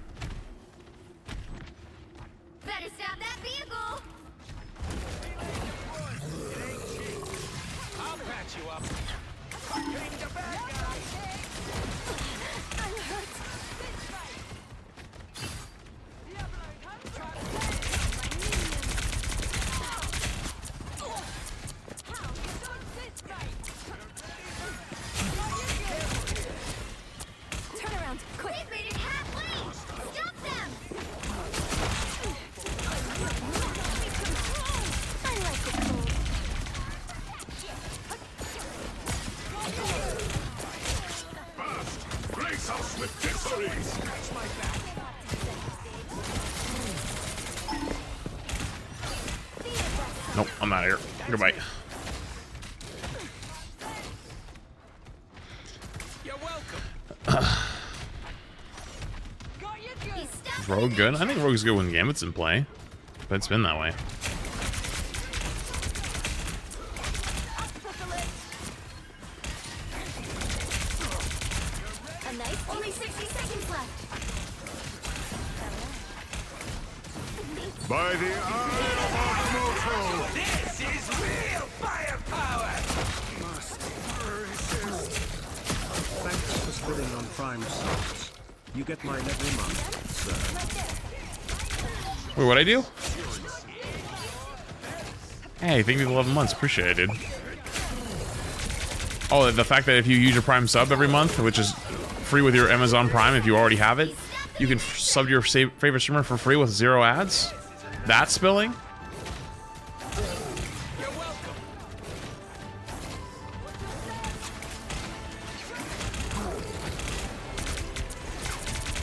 Better stop that vehicle. I'll patch you up. Getting the bad guy. I'm hurt. Turn around, quick. They've made it halfway. Stop them. I like it cold. Race us with victory. Scratch my back. Nope, I'm out of here. Goodbye. You're welcome. He's stuck. Is Rogue good? I think Rogue's good when Gambit's in play, but it's been that way. A nice. Only 60 seconds left. By the eye This is real firepower. thanks for spinning on Prime subs. You get mine every month, sir. Wait, what'd I do? Hey, thank you for 11 months. Appreciate it, dude. Oh, the fact that if you use your Prime sub every month, which is free with your Amazon Prime if you already have it, you can sub your favorite streamer for free with 0 ads? That's spilling? You're welcome.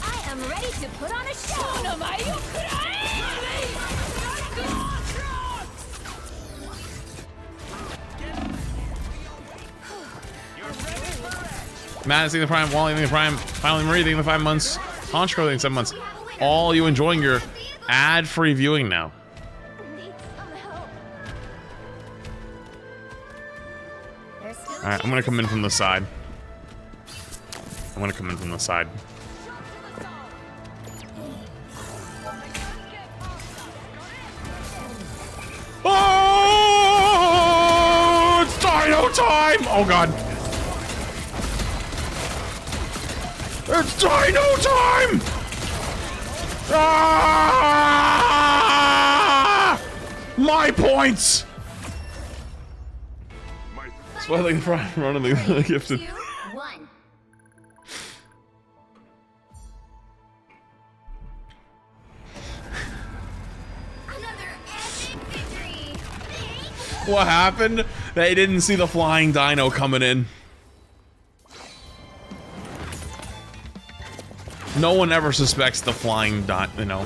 I am ready to put on a show. Matt, thank the Prime. Wally, thank the Prime. Finally, Marie, thank the 5 months. Honchko, thank the 7 months. All you enjoying your ad-free viewing now. Need some help. There's still a Alright, I'm chance. gonna come in from the side. I'm gonna come in from the side. Oh! It's Dino time! Oh god. It's Dino time! Ah! My points! That's why I like the Prime running the gifted. 2, 1. Another epic victory. What happened? They didn't see the flying dino coming in. No one ever suspects the flying dino, you know.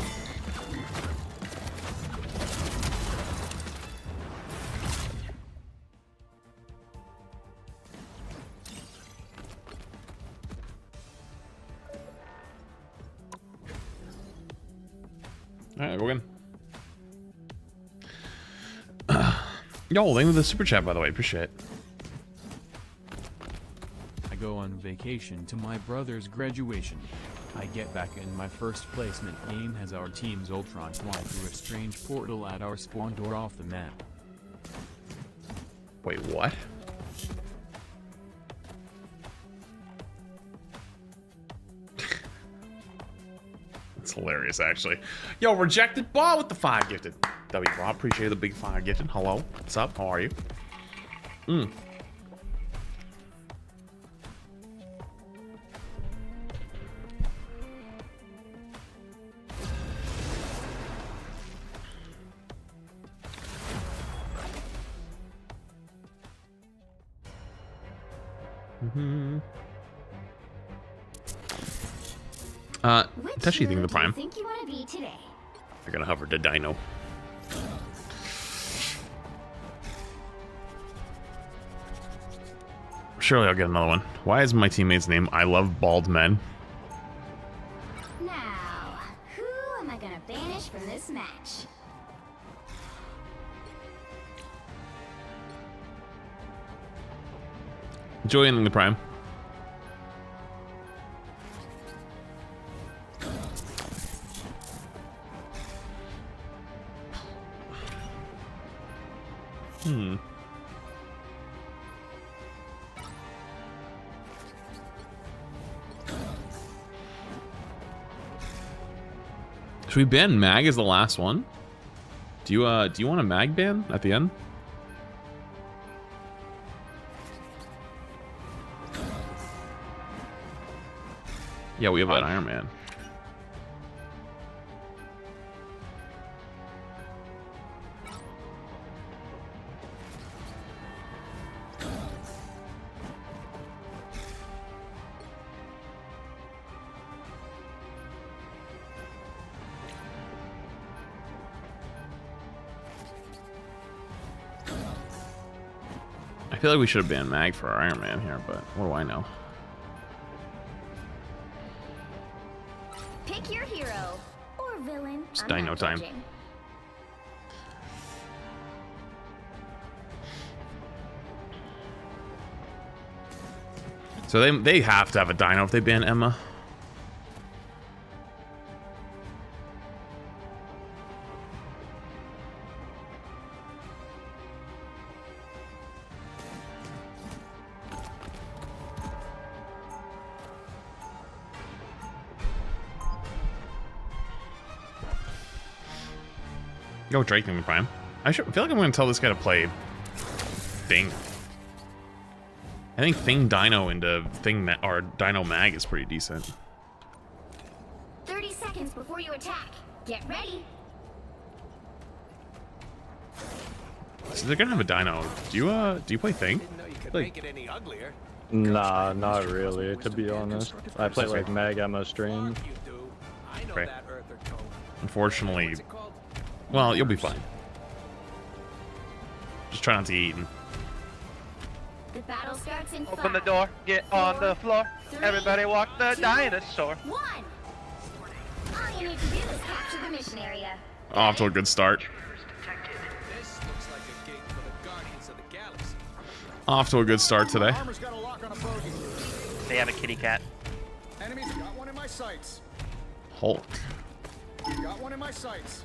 Alright, go in. Yo, thank you for the super chat, by the way. Appreciate it. I go on vacation to my brother's graduation. I get back in my first placement game as our team's Ultron fly through a strange portal at our spawn door off the map. Wait, what? That's hilarious, actually. Yo, rejected ball with the 5 gifted. W, Rob, appreciate the big 5 gifted. Hello, what's up? How are you? Which Touchy thing, the hero do you Prime. think you want to be today? They're gonna hover to Dino. Surely I'll get another one. Why is my teammate's name I Love Bald Men? Now, who am I gonna banish from this match? Joining the Prime. Should we ban Mag as the last one? Do you want a Mag ban at the end? Yeah, we have an Iron Man. I feel like we should have banned Mag for our Iron Man here, but what do I know? Pick your hero or villain. It's I'm Dino not time. judging. So they have to have a Dino if they ban Emma. Go Drake in the Prime. I feel like I'm going to tell this guy to play Thing. I think Thing Dino into or Dino Mag is pretty decent. 30 seconds before you attack. Get ready. So they're gonna have a Dino. Do you play Thing? Didn't know you could Like- make it any uglier. Nah, not really, to be honest. I play like Mag Emma stream. You do. I know Right. that Earther code. Unfortunately, What's it called? well, you'll be fine. Just try not to get eaten. The battle starts in Open the 5, door, get on the floor. 3, Everybody walk the 2, dinosaur. 1. All you need to do is capture the mission area. Off to a good start. This looks like a gig for the Guardians of the Galaxy. Off to a good start today. Armor's got a lock on a bogey. They have a kitty cat. Enemies got one in my sights. Hulk. Got one in my sights.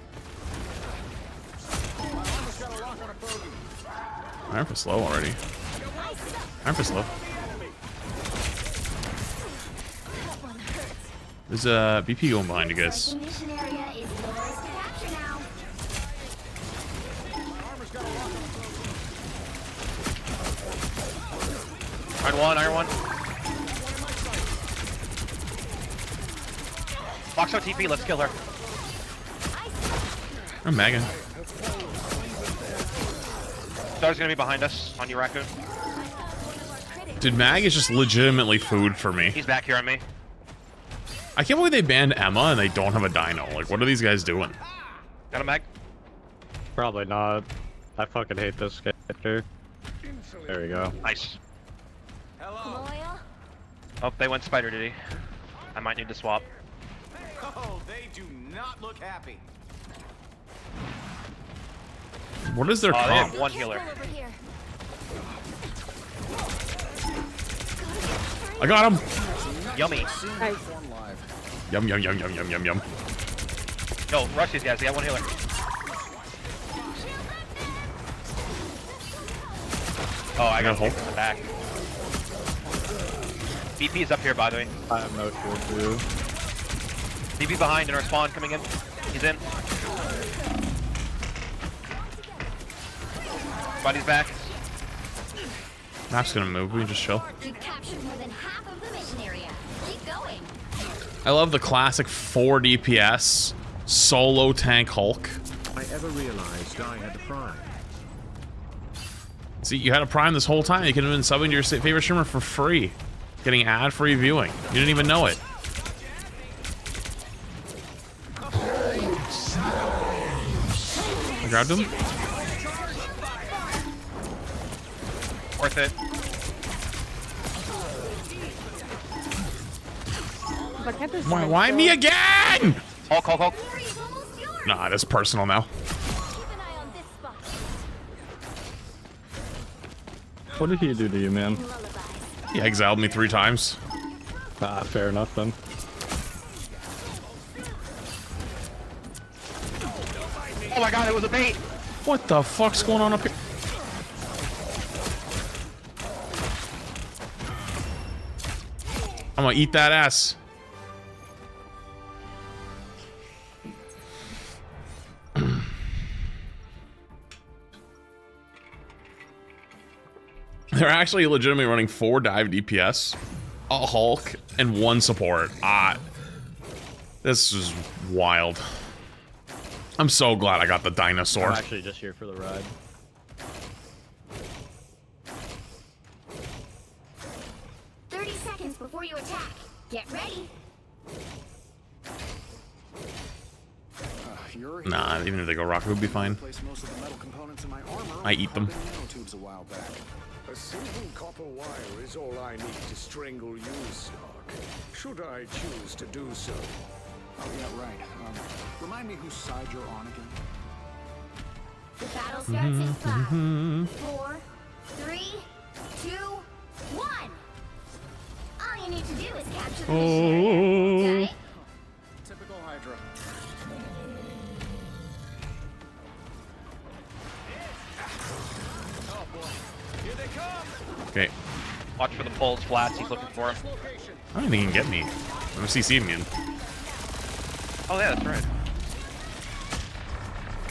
My armor's got a lock on a bogey. Iron for slow already. Iron for slow. There's a BP going behind you guys. The mission area is yours to capture now. My armor's got a lock on a bogey. Iron one, iron one. Box out TP, let's kill her. I'm Megan. Star's gonna be behind us on you, Raccoon. Dude, Mag is just legitimately food for me. He's back here on me. I can't believe they banned Emma and they don't have a Dino. Like, what are these guys doing? Got a mag. Probably not. I fucking hate this character. There we go. Nice. Hello. Loyal. Oh, they went Spider, did he? I might need to swap. Oh, they do not look happy. What is their Oh, they have comp? one healer. Over here. I got him. Yummy. Yum, yum, yum, yum, yum, yum, yum. Yo, rush these guys. They got one healer. Oh, I got Hulk. Hulk in the back. BP is up here, by the way. I have no shield too. BP behind in our spawn coming in. He's in. Buddy's back. Map's gonna move. We can just chill. You captured more than half of the mission area. Keep going. I love the classic 4 DPS solo tank Hulk. I ever realized I had a prime. See, you had a Prime this whole time. You could have been subbing to your favorite streamer for free. Getting ad-free viewing. You didn't even know it. I grabbed him. Worth it. Why me again? Hulk. Nah, that's personal now. What did he do to you, man? He exiled me 3 times. Ah, fair enough then. Oh my god, it was a bait! What the fuck's going on up here? I'm gonna eat that ass. They're actually legitimately running 4 dive DPS, a Hulk, and 1 support. This is wild. I'm so glad I got the dinosaur. I'm actually just here for the ride. Before you attack, get ready. Nah, even if they go rocket, it would be fine. I eat them. A single copper wire is all I need to strangle you, Stark. Should I choose to do so? Oh yeah, right. Remind me whose side you're on again. The battle starts in 5, 4, 3, 2, 1. All you need to do is capture the mission. Typical Hydra. Oh boy. Here they come. Okay. Watch for the pulse flats. He's looking for him. I don't think he can get me. I'm CC'ing him. Oh yeah, that's right.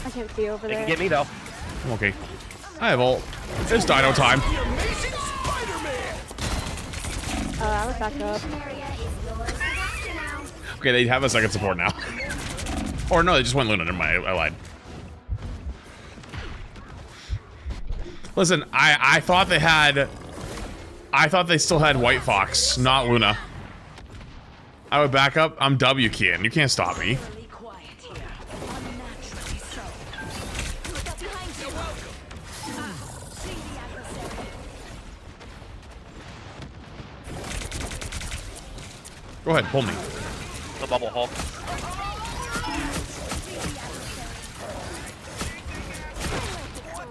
I can't see over They there. can get me though. I'm okay. I have ult. It's dino time. I was back up. Okay, they have a second support now. Or no, they just went Luna. Never mind, I lied. Listen, I thought they had... I thought they still had White Fox, not Luna. I would back up. I'm W keying. You can't stop me. Go ahead, pull me. The bubble Hulk.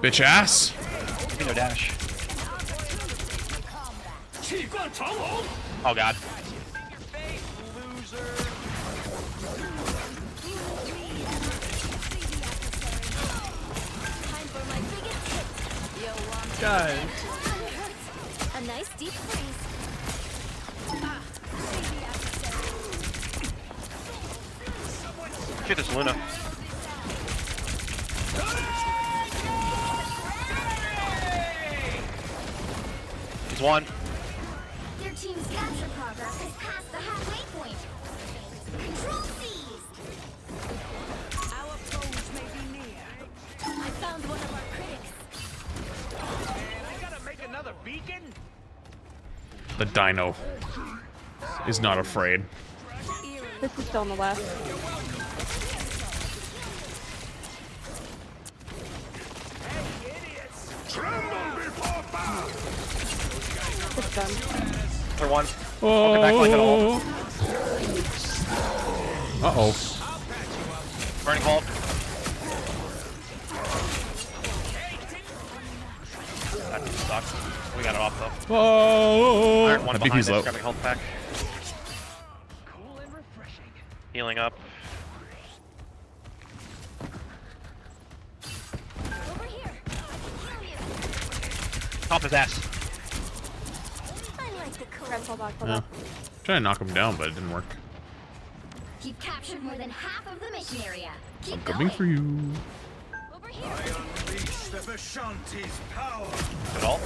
Bitch ass. No dash. Oh god. Guys. A nice deep freeze. Shit, this Luna. He's one. Their team's capture progress has passed the halfway point. Control seized. Our foes may be near. I found one of our critics. Man, I gotta make another beacon. The dino is not afraid. This is still on the left. It's done. For one. Oh. Back like at all. Uh-oh. Burning Hulk. That sucks. We got it off though. Oh. Iron one My behind BP's us, low. grabbing health pack. Healing up. Over here. Top his ass. Unlike the cool. Yeah. Trying to knock him down, but it didn't work. You've captured more than half of the mission area. Keep I'm coming for you. Over here. I unleash the Vishanti's power. At all?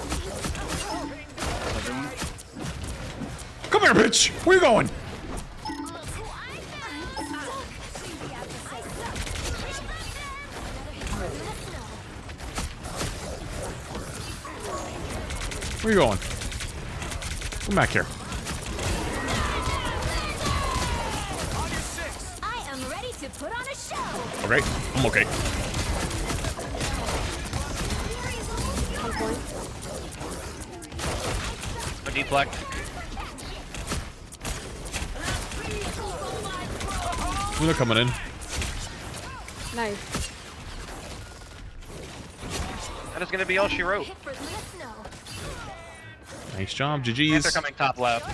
Come here, bitch! Where you going? Where you going? Come back here. I am ready to put on a show. Okay, I'm okay. No deflect. They're coming in. Nice. That is gonna be all she wrote. Nice job, They're GG's. coming top left.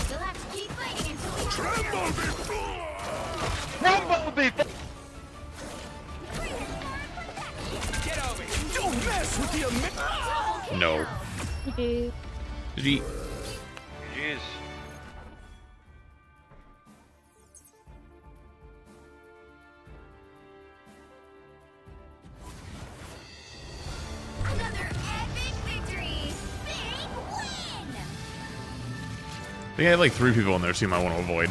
You'll have to keep fighting until we Tremble before! Rumble before! Get over here! Don't mess with the No. GG. GG. Jeez. another epic victory. Big win. I think I had like 3 people in there, so you might want to avoid.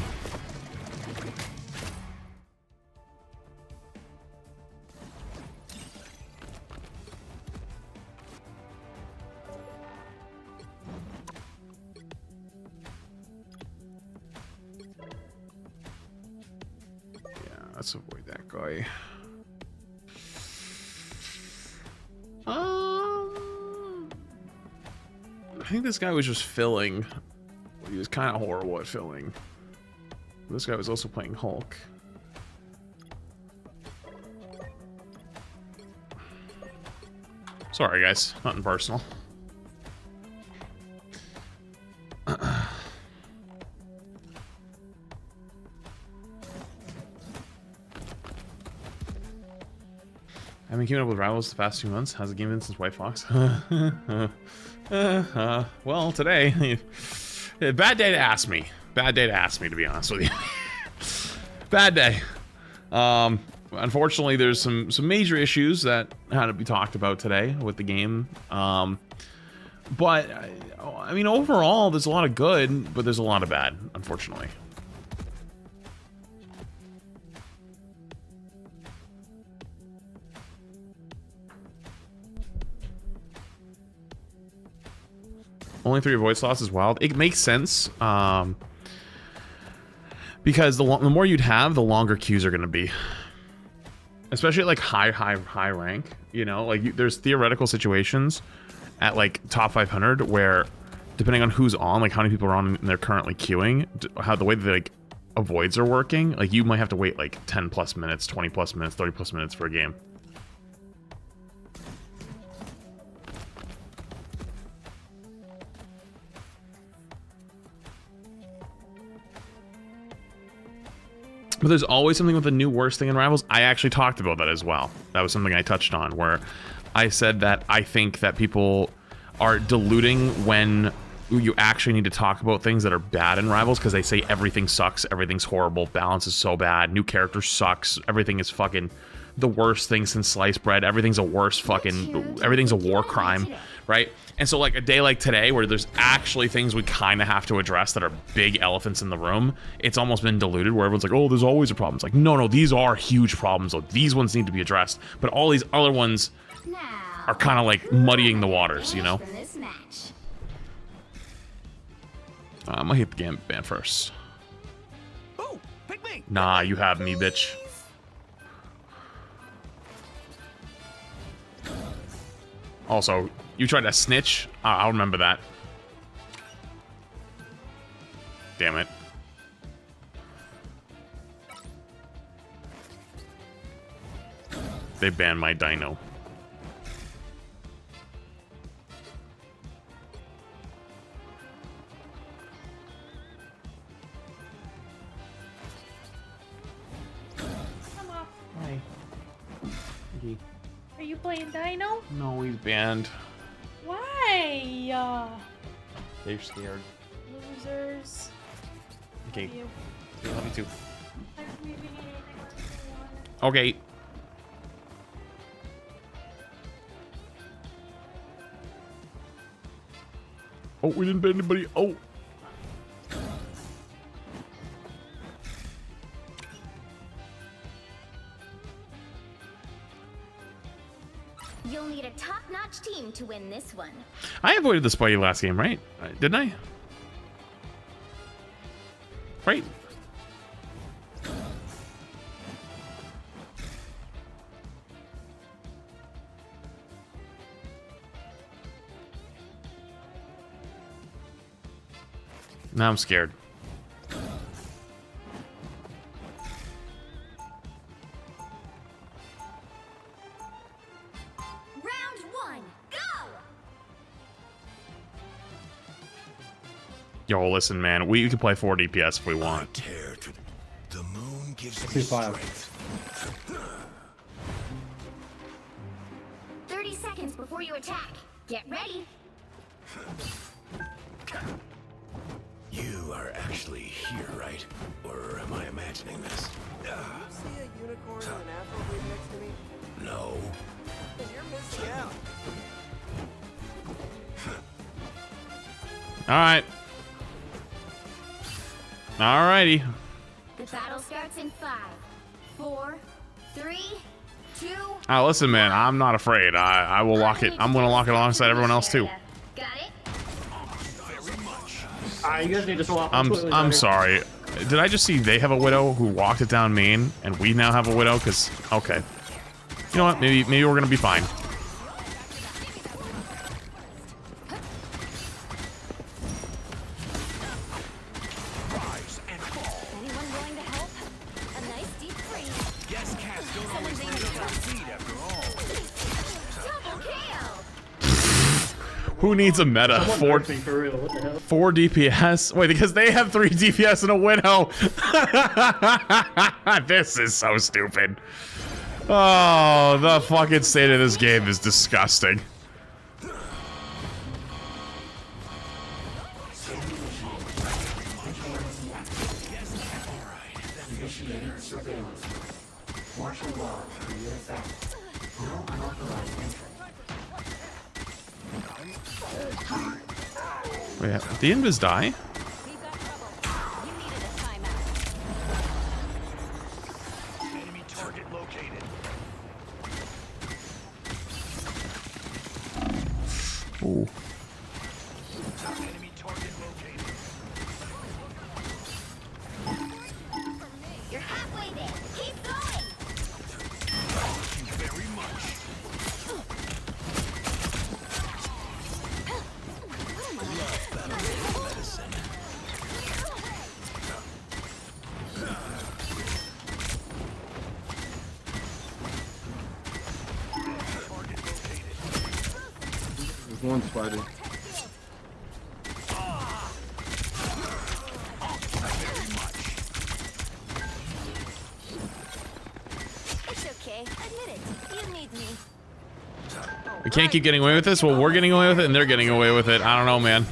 Yeah, let's avoid that guy. I think this guy was just filling. He was kind of horrible at filling. This guy was also playing Hulk. Sorry, guys. Nothing personal. I've been keeping up with Rivals the past 2 months. How's the game been since White Fox? Well, today... Bad day to ask me. Bad day to ask me, to be honest with you. Bad day. Unfortunately, there's some major issues that had to be talked about today with the game. But, I mean, overall, there's a lot of good, but there's a lot of bad, unfortunately. Only 3 avoid slots is wild. It makes sense, because the more you'd have, the longer queues are going to be. Especially at like high rank, you know, like there's theoretical situations at like top 500 where, depending on who's on, like how many people are on and they're currently queuing, how the way that like avoids are working, like you might have to wait like 10 plus minutes, 20 plus minutes, 30 plus minutes for a game. But there's always something with the new worst thing in Rivals. I actually talked about that as well. That was something I touched on, where I said that I think that people are diluting when you actually need to talk about things that are bad in Rivals, because they say everything sucks, everything's horrible, balance is so bad, new character sucks, everything is fucking the worst thing since sliced bread, everything's a worse fucking, everything's a war crime, right? And so like a day like today where there's actually things we kind of have to address that are big elephants in the room, it's almost been diluted where everyone's like, oh, there's always a problem. It's like, no, these are huge problems. These ones need to be addressed. But all these other ones are kind of like muddying the waters, you know? I'm gonna hit the Gambit ban first. Nah, you have me, bitch. Also, you tried to snitch? I'll remember that. Damn it. They banned my dino. Hi. Okay. Are you playing Dino? No, he's banned. Why? They're scared. Losers. Okay. Love you. Okay, love you too. I'm leaving it next to one. Okay. Oh, we didn't ban anybody. Oh. You'll need a top-notch team to win this one. I avoided the Spidey last game, right? Didn't I? Right? Now I'm scared. Yo, listen, man. We can play 4 DPS if we want. The moon gives me strength. 30 seconds before you attack. Get ready. You are actually here, right? Or am I imagining this? You see a unicorn and an afro wig next to me? No. Then you're missing out. Alright. Alrighty. The battle starts in 5, 4, 3, 2. Listen, man. I'm not afraid. I will lock it. I'm gonna lock it alongside everyone else too. Got it? You guys need to swap. I'm sorry. Did I just see they have a widow who walked it down main, and we now have a widow? Cause okay. You know what? Maybe we're gonna be fine. Who needs a meta? 4 DPS? Wait, because they have 3 DPS and a widow. This is so stupid. Oh, the fucking state of this game is disgusting. Wait, did the invis die? Enemy target located. Ooh. Enemy target located. You're halfway there. Keep going. Thank you very much. There's one spider. It's okay. Admit it. You need me. We can't keep getting away with this. Well, we're getting away with it, and they're getting away with it. I don't know, man.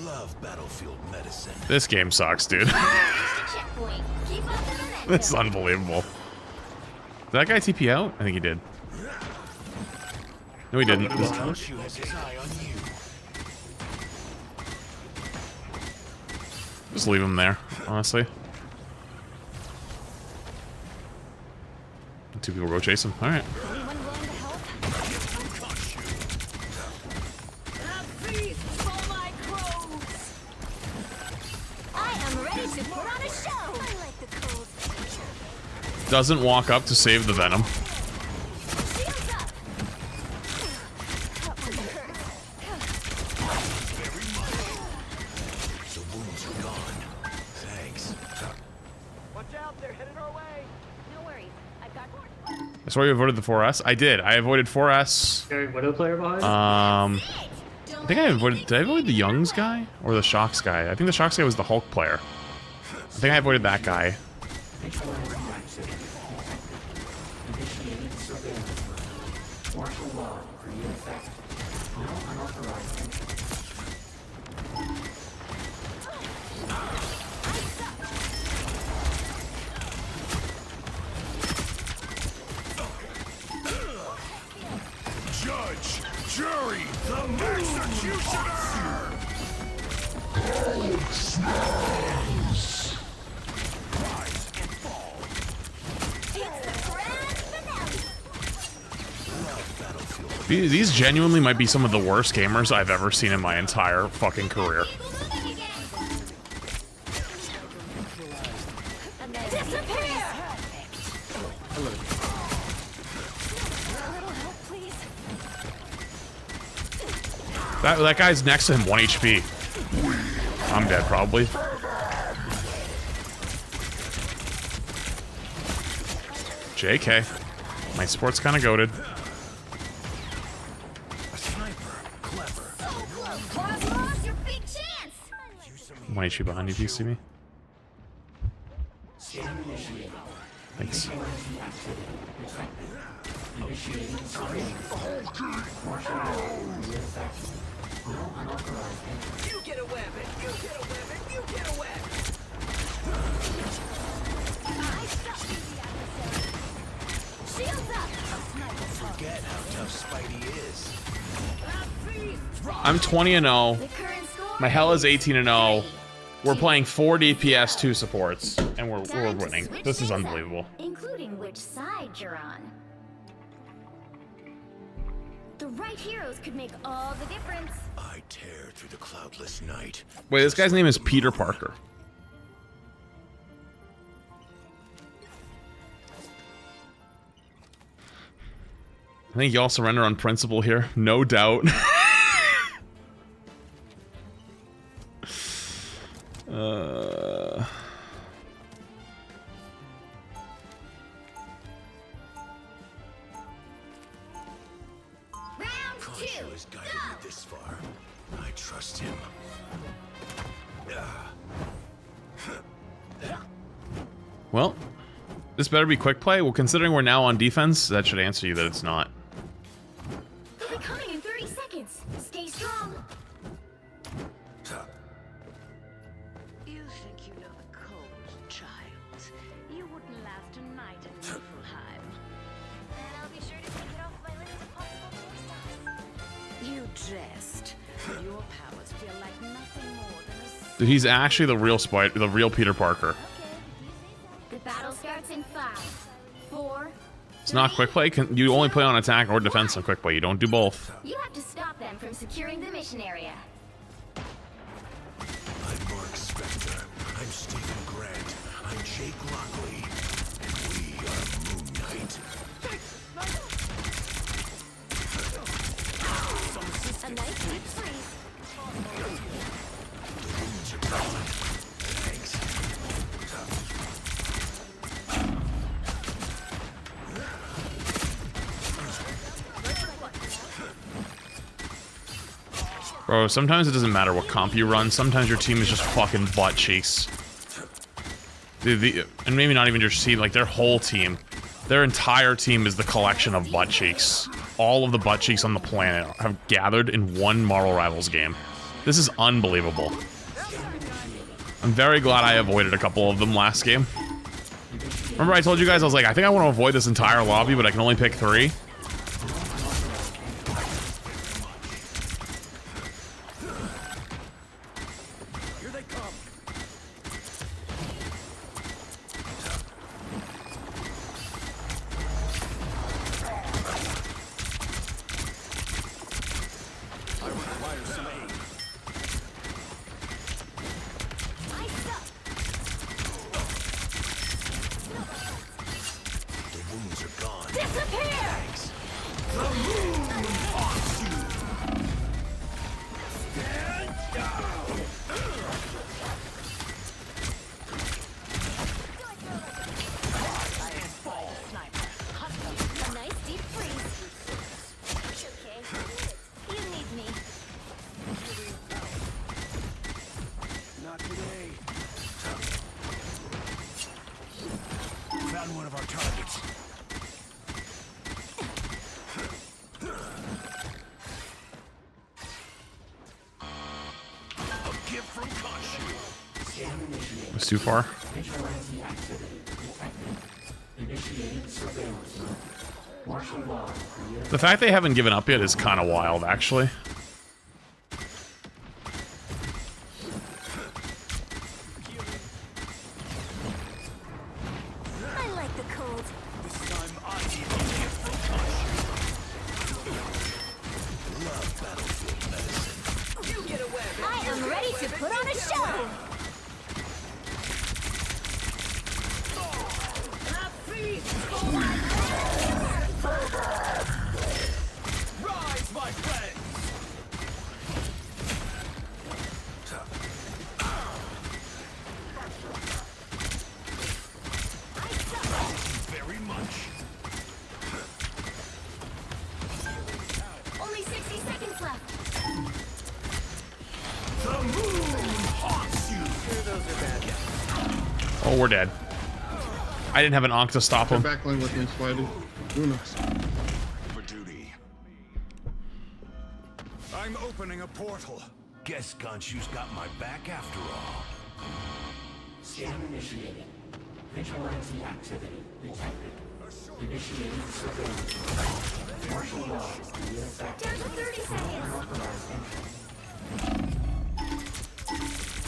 Love battlefield medicine. This game sucks, dude. Checkpoint. Keep up the momentum. This is unbelievable. Did that guy TP out? I think he did. No, he didn't. Khonshu has his eye on you. Just leave him there, honestly. 2 people go chase him. All right. Doesn't walk up to save the venom. The wounds are gone. Thanks. Watch out, they're headed our way. No worries. I've got That's why you avoided the 4S. I did. I avoided 4S. Widow player behind? I think I avoided. Did I avoid the Youngs guy or the Shocks guy? I think the Shocks guy was the Hulk player. I think I avoided that guy. These genuinely might be some of the worst gamers I've ever seen in my entire fucking career. That guy's next to him, 1 HP. I'm dead, probably. JK. My sport's kind of goated. 1 HP behind you if you see me. Thanks. You get a weapon! You get a weapon! You get a weapon! Shields up! Forget how tough Spidey is. I'm 20-0. My hell is 18-0. We're playing 4 DPS, 2 supports, and we're winning. This is unbelievable. Including which side you're on. The right heroes could make all the difference. I tear through the cloudless night. Wait, this guy's name is Peter Parker. I think y'all surrender on principle here. No doubt. Khonshu has guided me this far. I trust him. Well, this better be quick play. Well, considering we're now on defense, that should answer you that it's not. They'll be coming in 30 seconds. Stay strong. You think you know the code, child. You wouldn't last a night in Niflheim. And I'll be sure to take it off my list of possible tour stops. You jest. Your powers feel like nothing more than a... Dude, he's actually the real Peter Parker. The battle starts in 5, 4. It's not quick play. You only play on attack or defense on quick play. You don't do both. You have to stop them from securing the mission area. I'm Mark Spector. I'm Stephen Grant. I'm Jake Lockley. And we are Moon Knight. A nice deep freeze. The wounds are gone. Thanks. Bro, sometimes it doesn't matter what comp you run. Sometimes your team is just fucking butt cheeks. And maybe not even just team, like their whole team. Their entire team is the collection of butt cheeks. All of the butt cheeks on the planet have gathered in one Marvel Rivals game. This is unbelievable. I'm very glad I avoided a couple of them last game. Remember I told you guys, I was like, I think I want to avoid this entire lobby, but I can only pick 3? A nice deep freeze. It's okay. You need me. Not today. Found one of our targets. A gift from Khonshu. It's too far. The fact they haven't given up yet is kind of wild, actually. I like the cold. This time I need a gift from Khonshu. Oh, we're dead. I didn't have an Ankh to stop him. Backline with me, Spidey. Uno. For duty. I'm opening a portal. Guess Khonshu's got my back after all. Scan initiated. Vigilante activity detected. Initiating surveillance. Martial law. Down to 30 seconds.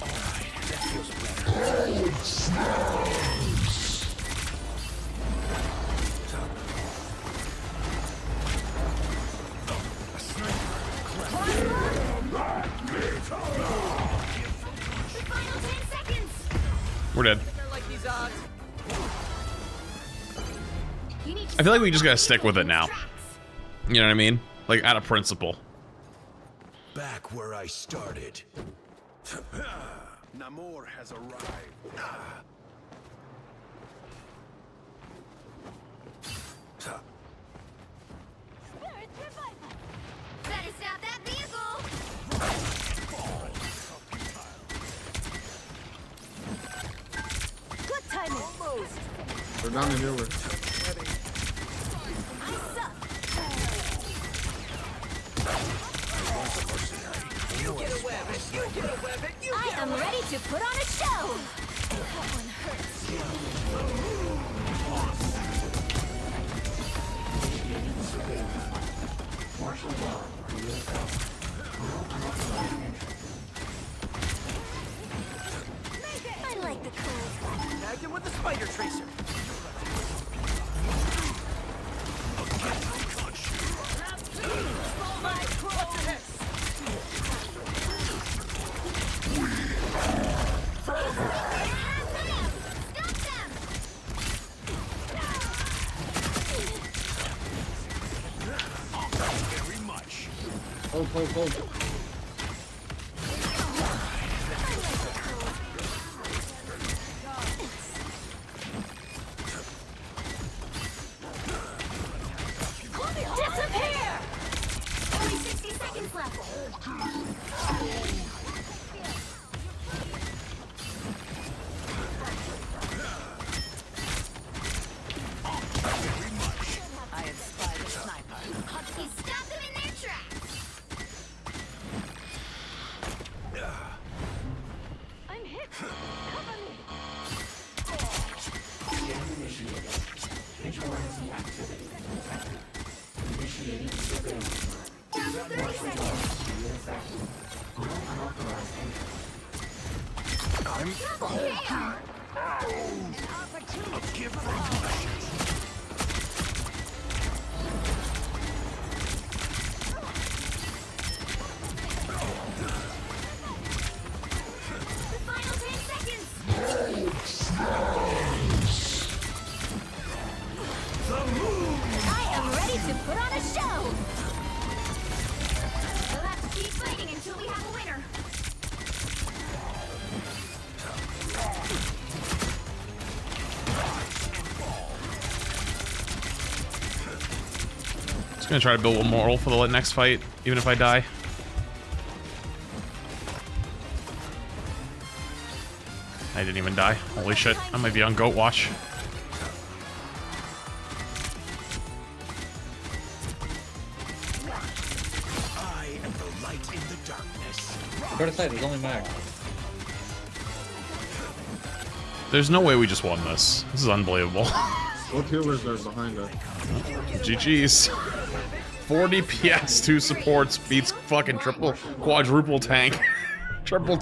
Alright, that feels better. We're dead. I feel like we just gotta stick with it now. You know what I mean? Like, out of principle. Back where I started. Namor has arrived. Better stop that vehicle. Good timing. Almost. They're down in here with. I am ready to put on a show. That one hurts. I like the cold. Tagged him with the spider tracer. Hold. Disappear! Only 60 seconds left. I had spied a sniper. He stopped them in their tracks. I'm hit. Cover me. Scan initiated. Vigilante activity detected. Initiating surveillance. Down to 30 seconds. Unauthorized entry. Double kill. The final 10 seconds. I am ready to put on a show. We'll have to keep fighting until we have a winner. Just gonna try to build one moral for the next fight, even if I die. I didn't even die. Holy shit, I might be on goat watch. I am the light in the darkness. Go to side, there's only mag. There's no way we just won this. This is unbelievable. What healers are behind us? GG's. 40 PS, 2 supports, beats fucking triple, quadruple tank. Triple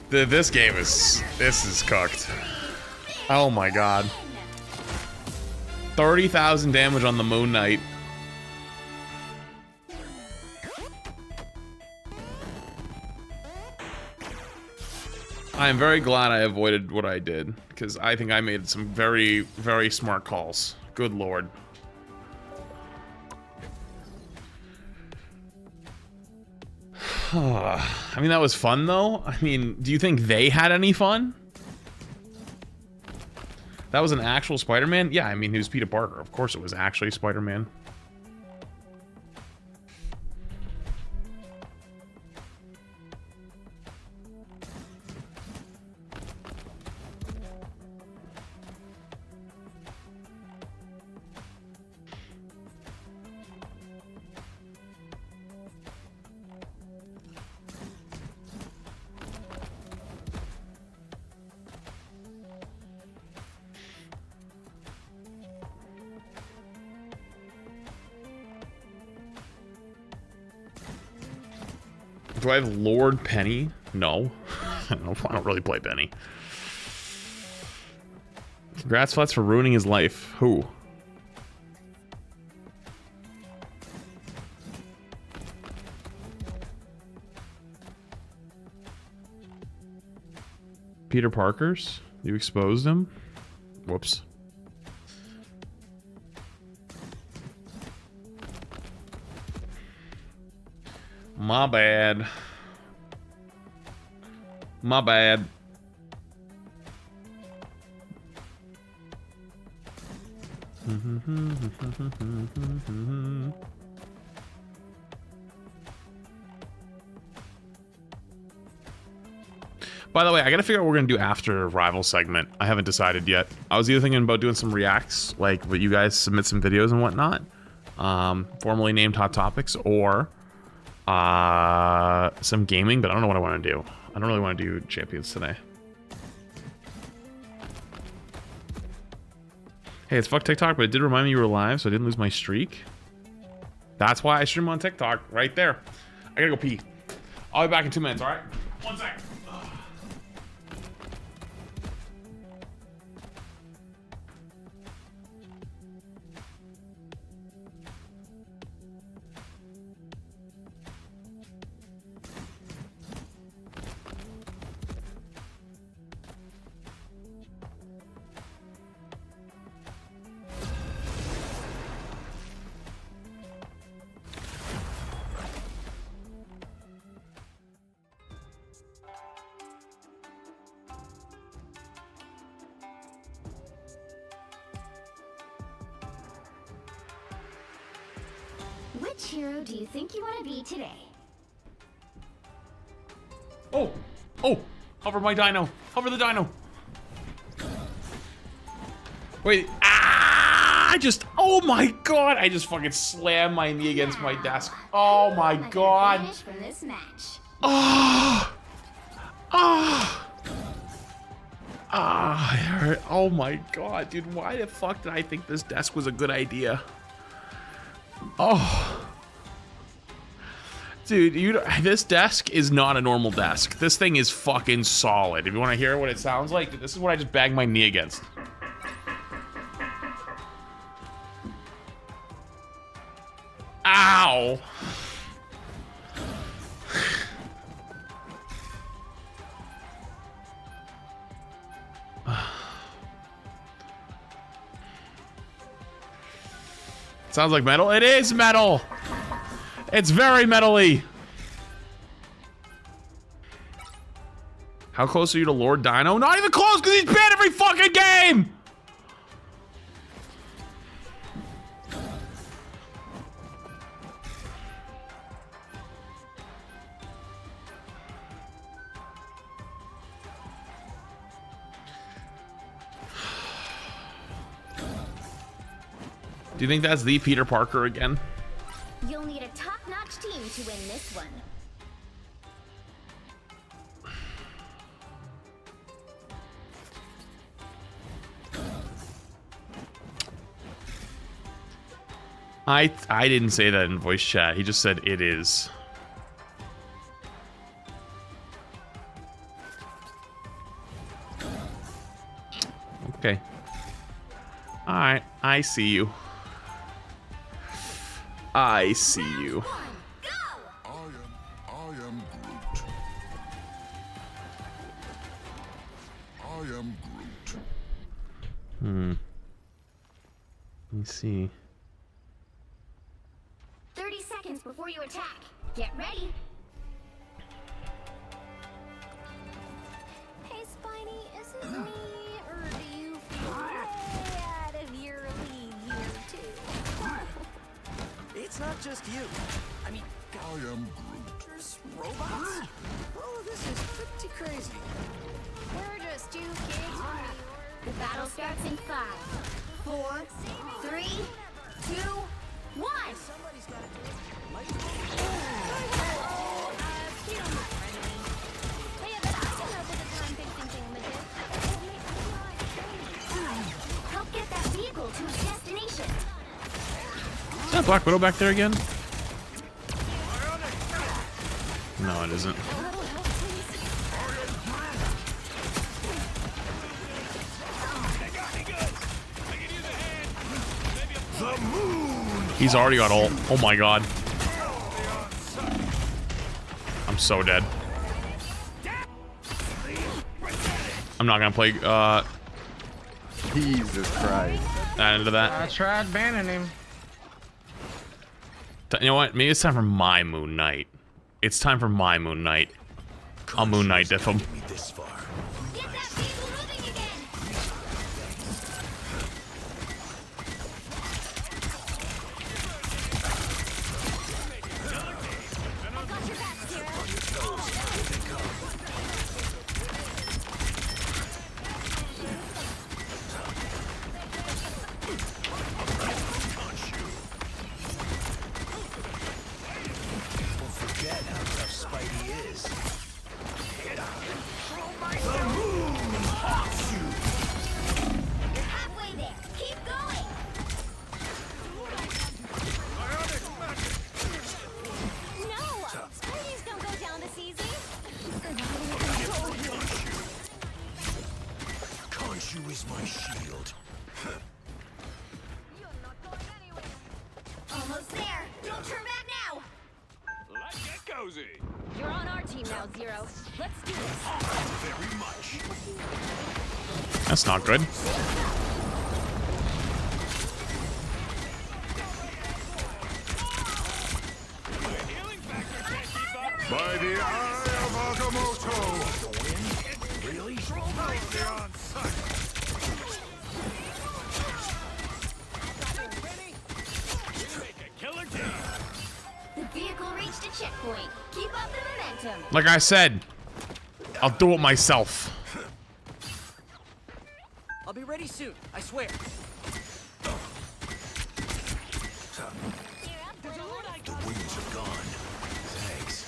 this game is, this is cooked. Oh my god. 30,000 damage on the Moon Knight. I am very glad I avoided what I did, because I think I made some very, very smart calls. Good lord. I mean, that was fun, though. I mean, do you think they had any fun? That was an actual Spider-Man? Yeah, I mean, he was Peter Parker. Of course it was actually Spider-Man. Do I have Lord Penny? No. I don't really play Penny. Congrats, Flats, for ruining his life. Who? Peter Parker's? You exposed him? Whoops. My bad. My bad. By the way, I gotta figure out what we're gonna do after rival segment. I haven't decided yet. I was either thinking about doing some reacts, like what you guys submit some videos and whatnot, formerly named Hot Topics, or some gaming, but I don't know what I want to do. I don't really want to do champions today. Hey, it's fuck TikTok, but it did remind me you were live, so I didn't lose my streak. That's why I stream on TikTok, right there. I gotta go pee. I'll be back in 2 minutes, alright? 1 sec. Which hero do you think you want to be today? Oh! Oh! Hover my dino! Hover the dino! Wait, ah! Oh my god! I just fucking slammed my knee against my desk. Oh my god! Finish from this match. Ah! Ah! Ah! It hurt. Oh my god, dude! Why the fuck did I think this desk was a good idea? Oh, dude, this desk is not a normal desk. This thing is fucking solid. If you want to hear what it sounds like, this is what I just banged my knee against. Ow! Sounds like metal. It is metal. It's very metally. How close are you to Lord Dino? Not even close, because he's banned every fucking game. Do you think that's the Peter Parker again? You'll need a top-notch team to win this one. I didn't say that in voice chat. He just said it is. Okay. All right, I see you. I see you. I am Groot. I am Groot. Let me see. 30 seconds before you attack. Get ready. Hey, Spiny, is it me, or do you feel way out of your league here, too? It's not just you. I mean, I am Groot. there's robots. Oh, this is pretty crazy. We're just two kids from New York. The battle starts in 5, 4, 3, 2, 1. Somebody's got to do it. Help get that vehicle to its destination. Is that Black Widow back there again? No, it isn't. He's already got ult. Oh my god. I'm so dead. I'm not gonna play Jesus Christ. that into that. I tried banning him. You know what? Maybe it's time for my Moon Knight. It's time for my Moon Knight. I'll Moon Knight diff him. Is my shield. Almost there. Don't turn back now. Let's get cozy. You're on our team now, Zero. Let's do this. Very much. That's not good. By the eye of Agamotto. Really? On sight. Killer team. The vehicle reached a checkpoint. Keep up the momentum. Like I said, I'll do it myself. I'll be ready soon, I swear. The wings are gone. Thanks.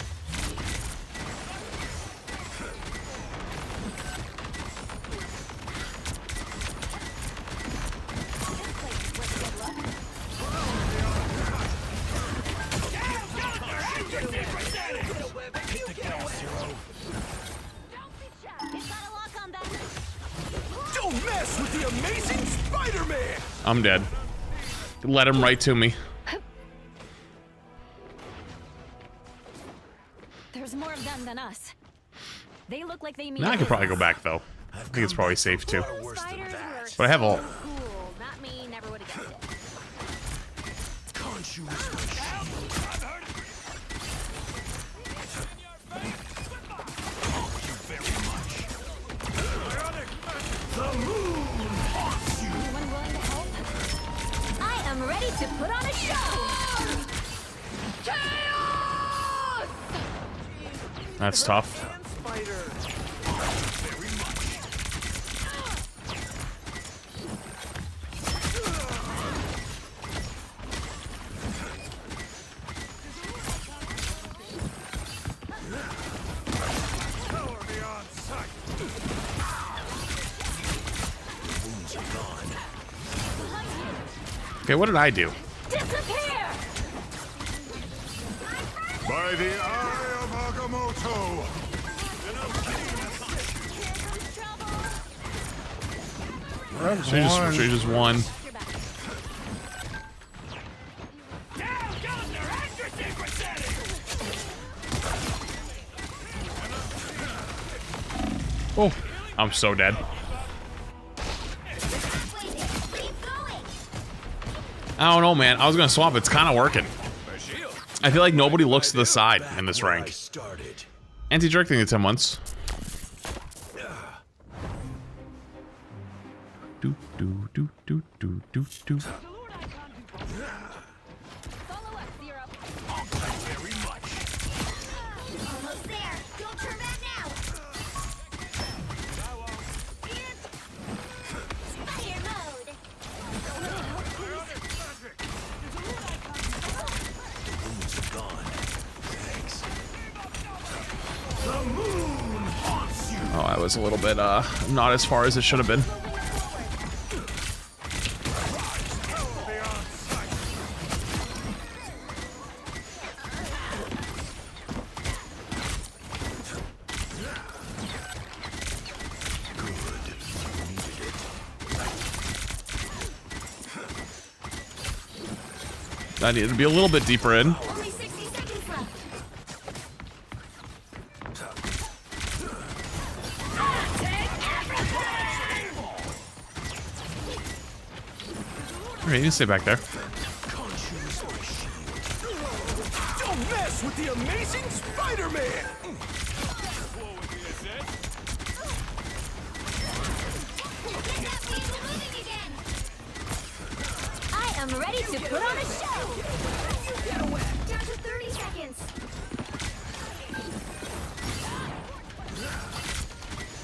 Don't mess with the amazing Spider-Man! I'm dead. Let him right to me. There's more of them than us. They look like they mean Now I could probably go back though. I think it's probably safe too. But I have ult. Cool. Not me. Never would have guessed it. Khonshu is my shield. The moon haunts you. Anyone willing to help? I am ready to put on a show. Chaos! That's tough. Okay, what did I do? Disappear! By the eye of Agamotto. She just won. Oh, I'm so dead. I don't know, man. I was gonna swap. It's kind of working. I feel like nobody looks to the side in this rank. Anti-directing the 10 months. Do do do do do do do. Almost there. Don't turn back now. Fire mode. Oh, I was a little bit not as far as it should have been. I need to be a little bit deeper in. Only 60 seconds left. Alright, you can stay back there. Don't mess with the amazing Spider-Man! I am ready to put on a show. Down to 30 seconds.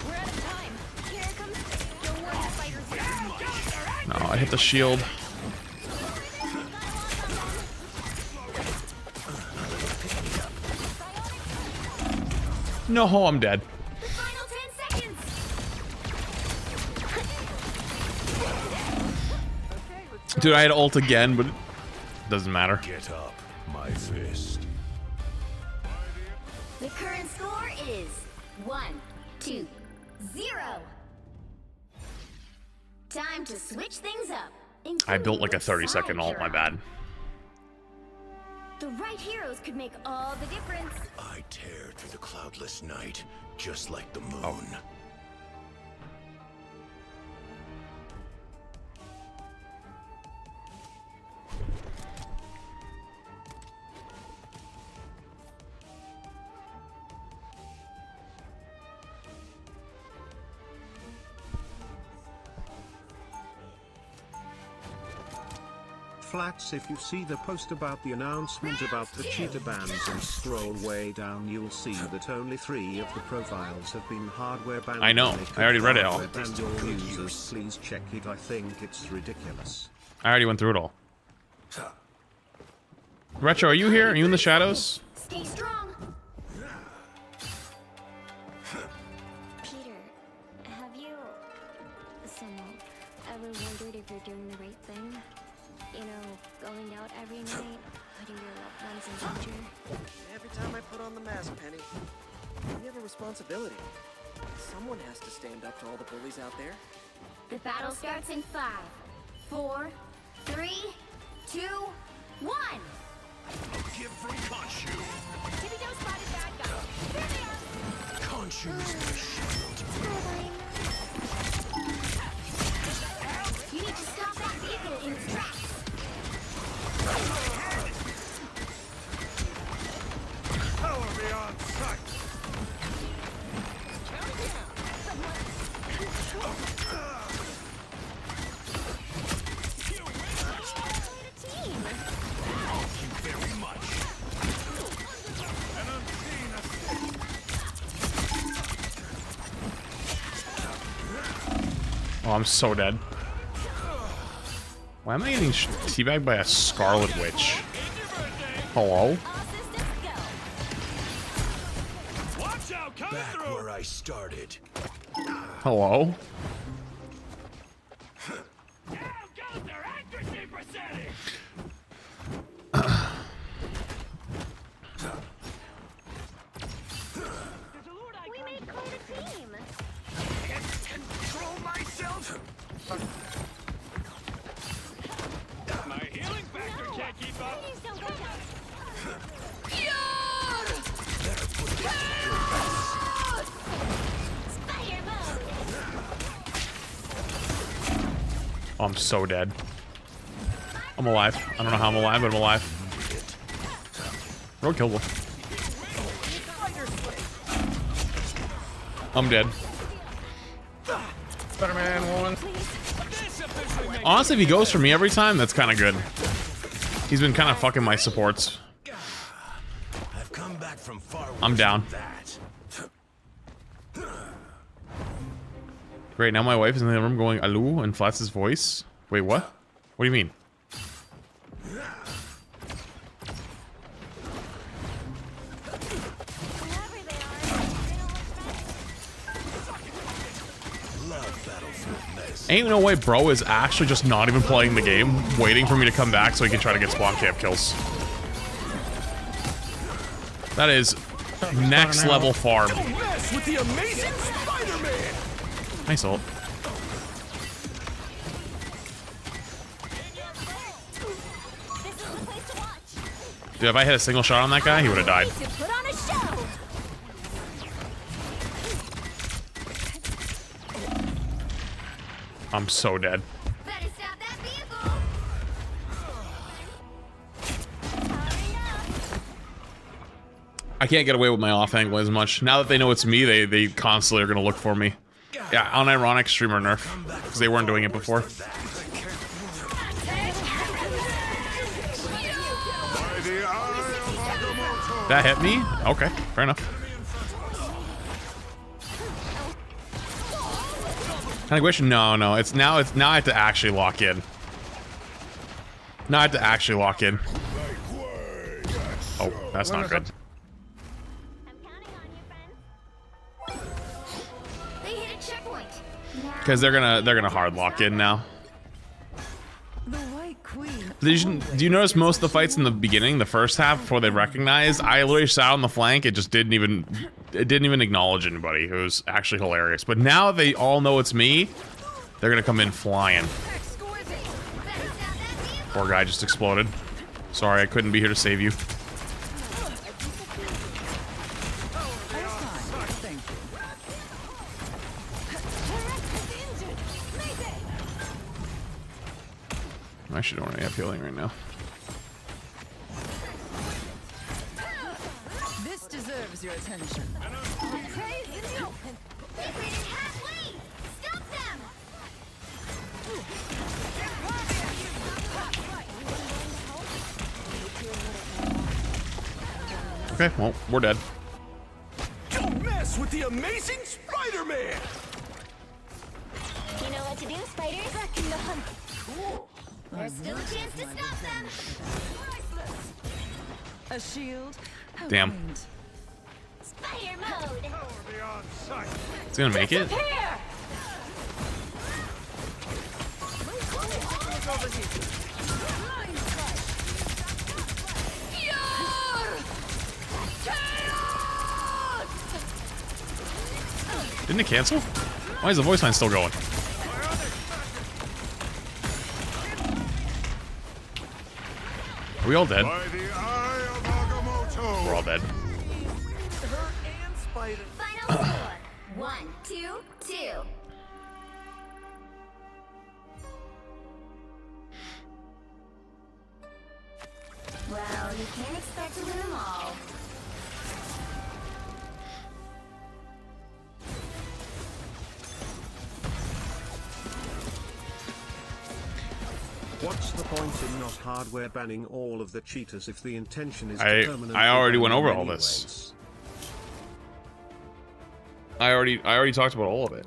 We're out of time. Here it comes. Don't worry, the fighter's here. No, I hit the shield. No, I'm dead. The final 10 seconds. Dude, I had ult again, but it doesn't matter. Get up, my fist. The current score is 1-2-0. Time to switch things up. I built like a 30-second ult, my bad. The right heroes could make all the difference. I tear through the cloudless night, just like the moon. Flats, if you see the post about the announcement about the cheetah bans and scroll way down, you'll see that only 3 of the profiles have been hardware banned. I know. I already read it all. And your users, please check it. I think it's ridiculous. I already went through it all. Retro, are you here? Are you in the shadows? Stay strong. Peter, have you ever wondered if you're doing the right thing? You know, going out every night, putting your loved ones in danger. Every time I put on the mask, Penny, we have a responsibility. Someone has to stand up to all the bullies out there. The battle starts in 5, 4, 3, 2, 1. A gift from Khonshu. Tippy Toe spotted bad guys. There they are. Khonshu's my shield. You need to stop that vehicle in its tracks. Power beyond sight. Thank you very much. An unseen assist. Oh, I'm so dead. Why am I getting teabagged by a Scarlet Witch? Hello? Watch out, back where I started. Hello? We made quite a team. Can't control myself. My healing factor can't keep up. Please don't go down. Better put this Spider mode. Oh, I'm so dead. I'm alive. I don't know how I'm alive, but I'm alive. Road kill wolf. I'm dead. Spider-Man 1. Honestly, if he goes for me every time, that's kind of good. He's been kind of fucking my supports. I've come back from far. I'm down. Great, now my wife is in the room going Aloo in Flats' voice. Wait, what? What do you mean? Ain't no way bro is actually just not even playing the game, waiting for me to come back so he can try to get spawn camp kills. That is next level farm. Don't mess with the amazing Spider-Man. Nice ult. This is the place to Dude, if I hit a single shot on that guy, he would have died. To put on a show. I'm so dead. Better stop that vehicle. I can't get away with my off angle as much. Now that they know it's me, they constantly are gonna look for me. Yeah, unironic streamer nerf. Because they weren't doing it before. That hit me? Okay, fair enough. Question? No. It's now I have to actually lock in. Now I have to actually lock in. Oh, that's not good. They hit a checkpoint. Because they're gonna hard lock in now. Do you notice most of the fights in the beginning, the first half, before they recognized, I literally sat on the flank, it just didn't even acknowledge anybody. It was actually hilarious. But now they all know it's me, they're gonna come in flying. Poor guy just exploded. Sorry, I couldn't be here to save you. I actually don't really have healing right now. This deserves your attention. Okay, well, we're dead. Don't mess with the amazing Spider-Man! You know what to do, spiders? Back in the hunt. There's still a chance to stop them. A shield. Damn. Spider mode. It's gonna make it? Didn't it cancel? Why is the voice line still going? Are we all dead? We're all dead. Final score. 1, 2, 2. Well, you can't expect to win them all. What's the point in not hardware banning all of the cheaters if the intention is to permanently I already went ban over them all this. anyways? I already talked about all of it.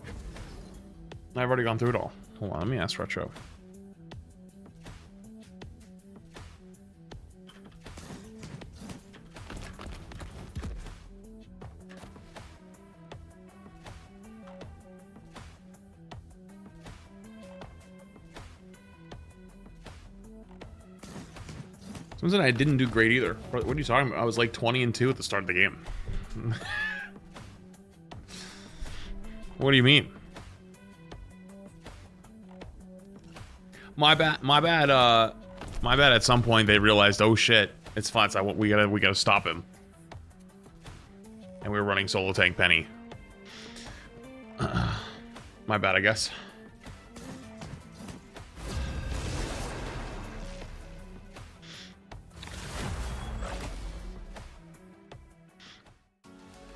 I've already gone through it all. Hold on, let me ask Retro. Someone said I didn't do great either. What are you talking about? I was like 20-2 at the start of the game. What do you mean? My bad. At some point they realized, oh shit, it's fine. So we gotta stop him. And we were running solo tank Penny. My bad, I guess.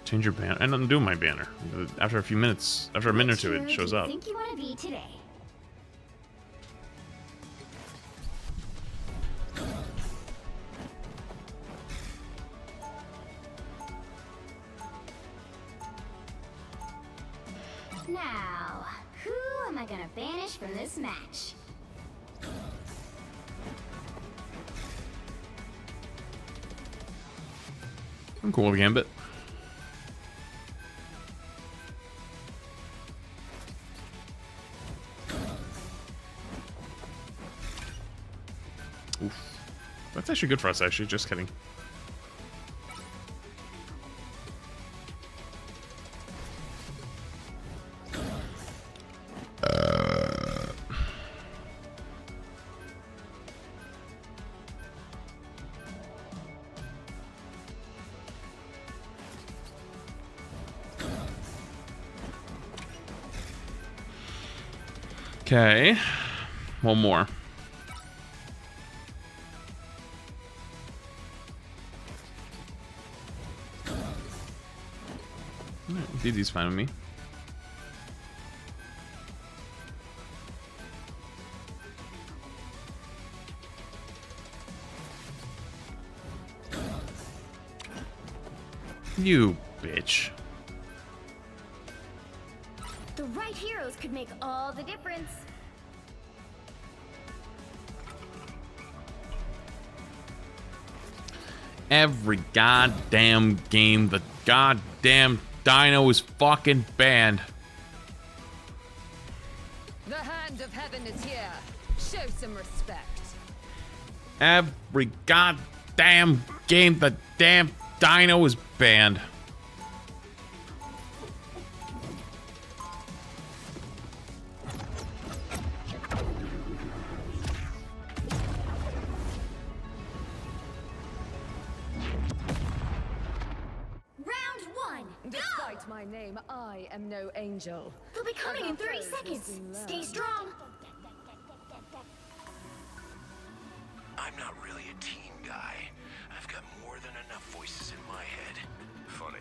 Change your banner. And undo my banner. After a few minutes, after a minute or two, it shows up. Think you want to be today? Now, who am I gonna banish from this match? I'm cool with Gambit. Oof. That's actually good for us, actually. Just kidding. Okay. One more. DD's fine with me. You bitch. The right heroes could make all the difference. Every goddamn game, the goddamn Dino is fucking banned. The hand of heaven is here. Show some respect. Every goddamn game, the damn Dino is banned. Round one. Despite my name, I am no angel. They'll be coming in 30 seconds. Stay strong. I'm not really a team guy. I've got more than enough voices in my head. Funny.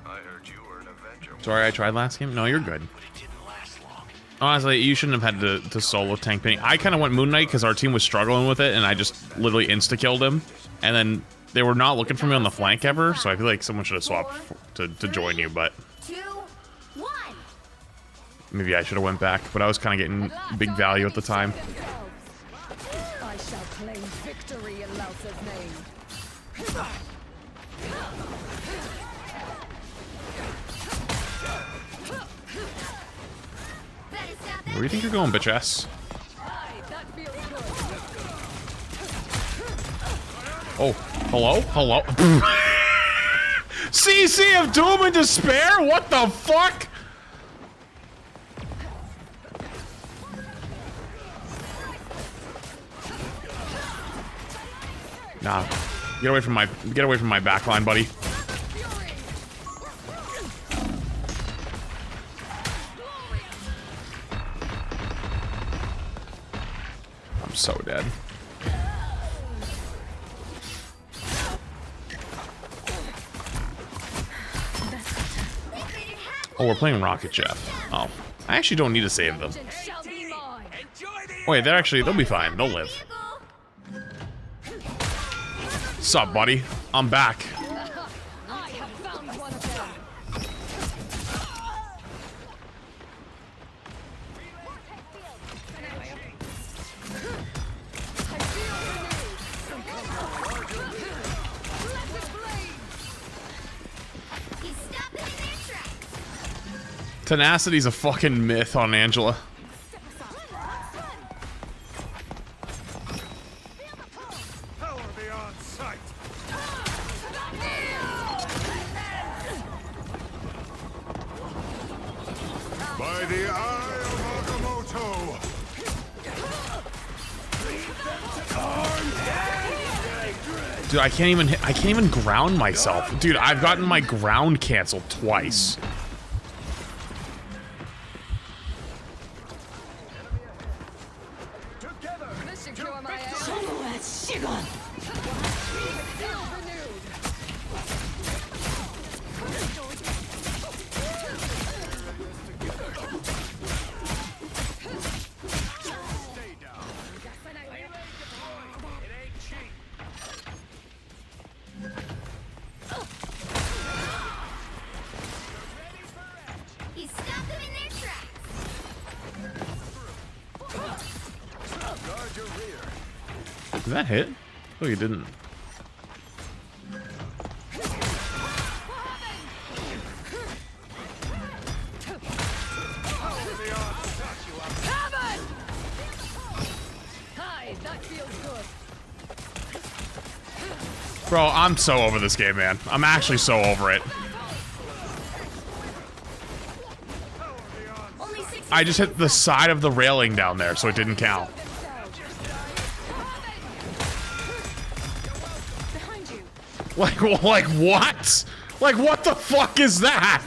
I heard you were an Avenger. Sorry, I tried last game. No, you're good. Honestly, you shouldn't have had to solo tank Penny. I kind of went Moon Knight because our team was struggling with it, and I just literally insta-killed him. And then they were not looking for me on the flank ever, so I feel like someone should have swapped to join you, but... 2, 1. Maybe I should have went back, but I was kind of getting big value at the time. I shall claim victory in Lausa's name. Where do you think you're going, bitch ass? Oh, hello? Hello? CC of Doom and Despair? What the fuck? Nah. Get away from my backline, buddy. I'm so dead. Oh, we're playing Rocket Jeff. Oh. I actually don't need to save them. Wait, they'll be fine. They'll live. Sup, buddy? I'm back. I have found one of them. Tenacity's a fucking myth on Angela. By the eye of Agamotto. Dude, I can't even ground myself. Dude, I've gotten my ground canceled twice. He stopped them in their tracks. Did that hit? Oh, you didn't. Hi, that feels good. Bro, I'm so over this game, man. I'm actually so over it. I just hit the side of the railing down there, so it didn't count. Like what? Like what the fuck is that?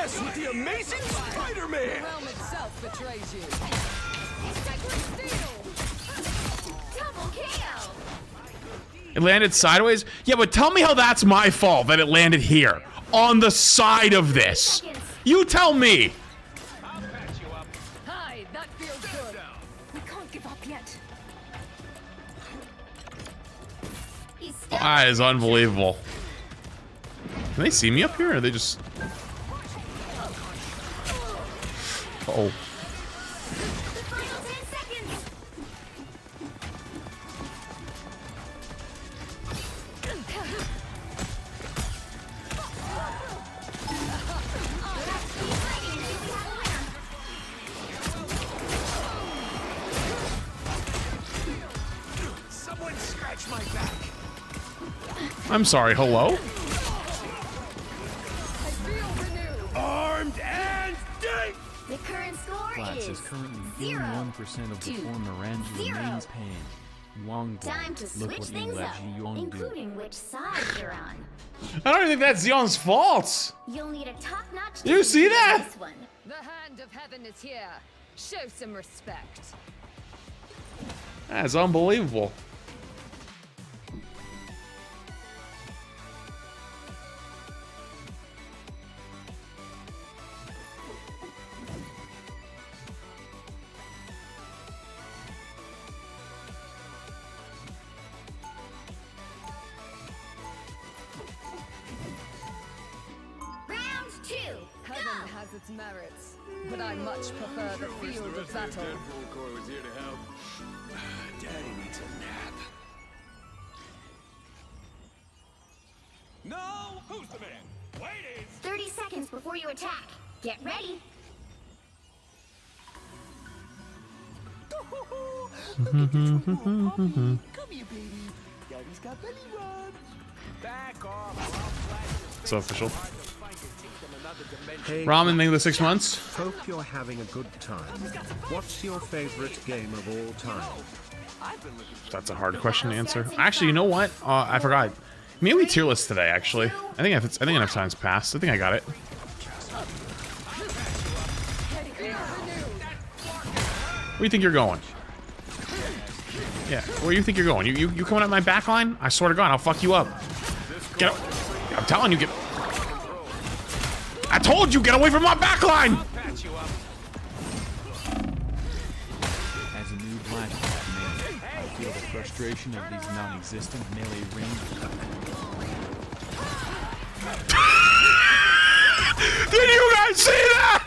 mess with the amazing Spider-Man! realm itself betrays you. Double KO. It landed sideways? Yeah, but tell me how that's my fault that it landed here. On the side of this. You tell me. Hi, that feels good. We can't give up yet. That is unbelievable. Can they see me up here, or are they just... Uh-oh. Someone scratch my back! I'm sorry, hello? Armed and dead! The current score Flats is is currently feeling 1% of the former Angela Main's pain. Long time to look switch what you things let up, Ji-Young do. including which side you're on. I don't even think that's Xion's fault. You'll need a top-notch. You see team for that? this one. The hand of heaven is here. Show some respect. That's unbelievable. Round 2. Heaven has its merits, but I much prefer the field of battle. was here to help. Daddy needs a nap. No! Who's the man? Ladies! 30 seconds before you attack. Get ready. Come here, baby. Daddy's got belly rub. Back off. It's official. Hey, Ramen, thank you for the 6 months. Hope you're having a good time. What's your favorite game of all time? That's a hard question to answer. Actually, you know what? I forgot. Maybe we tier list today. Actually, I think enough time's passed. I think I got it. Where do you think you're going? Yeah, where do you think you're going? You coming up my back line? I swear to God, I'll fuck you up. Get up. I'm telling you, get. I told you, get away from my back line! As a new black belt man, I feel the frustration of these non-existent melee range. Did you guys see that?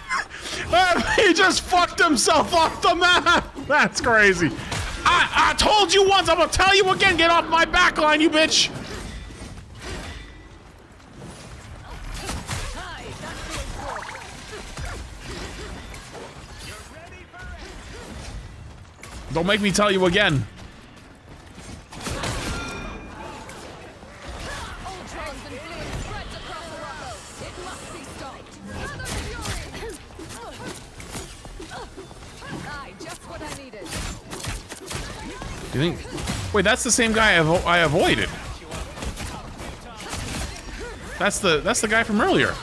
He just fucked himself off the map. That's crazy. I told you once, I'm gonna tell you again, get off my back line, you bitch. Don't make me tell you again. Do you think? Wait, that's the same guy I avoided. That's the guy from earlier.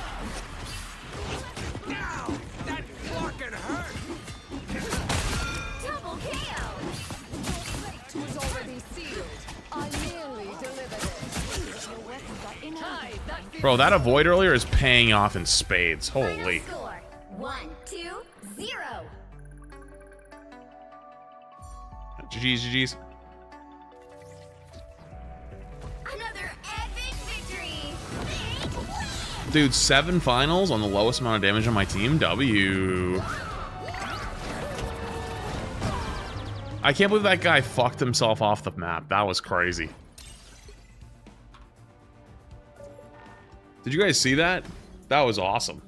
Bro, that avoid earlier is paying off in spades. Holy. Score 1, 2, 0. GG's, GG's. Another epic victory. Dude, 7 finals on the lowest amount of damage on my team. W. I can't believe that guy fucked himself off the map. That was crazy. Did you guys see that? That was awesome.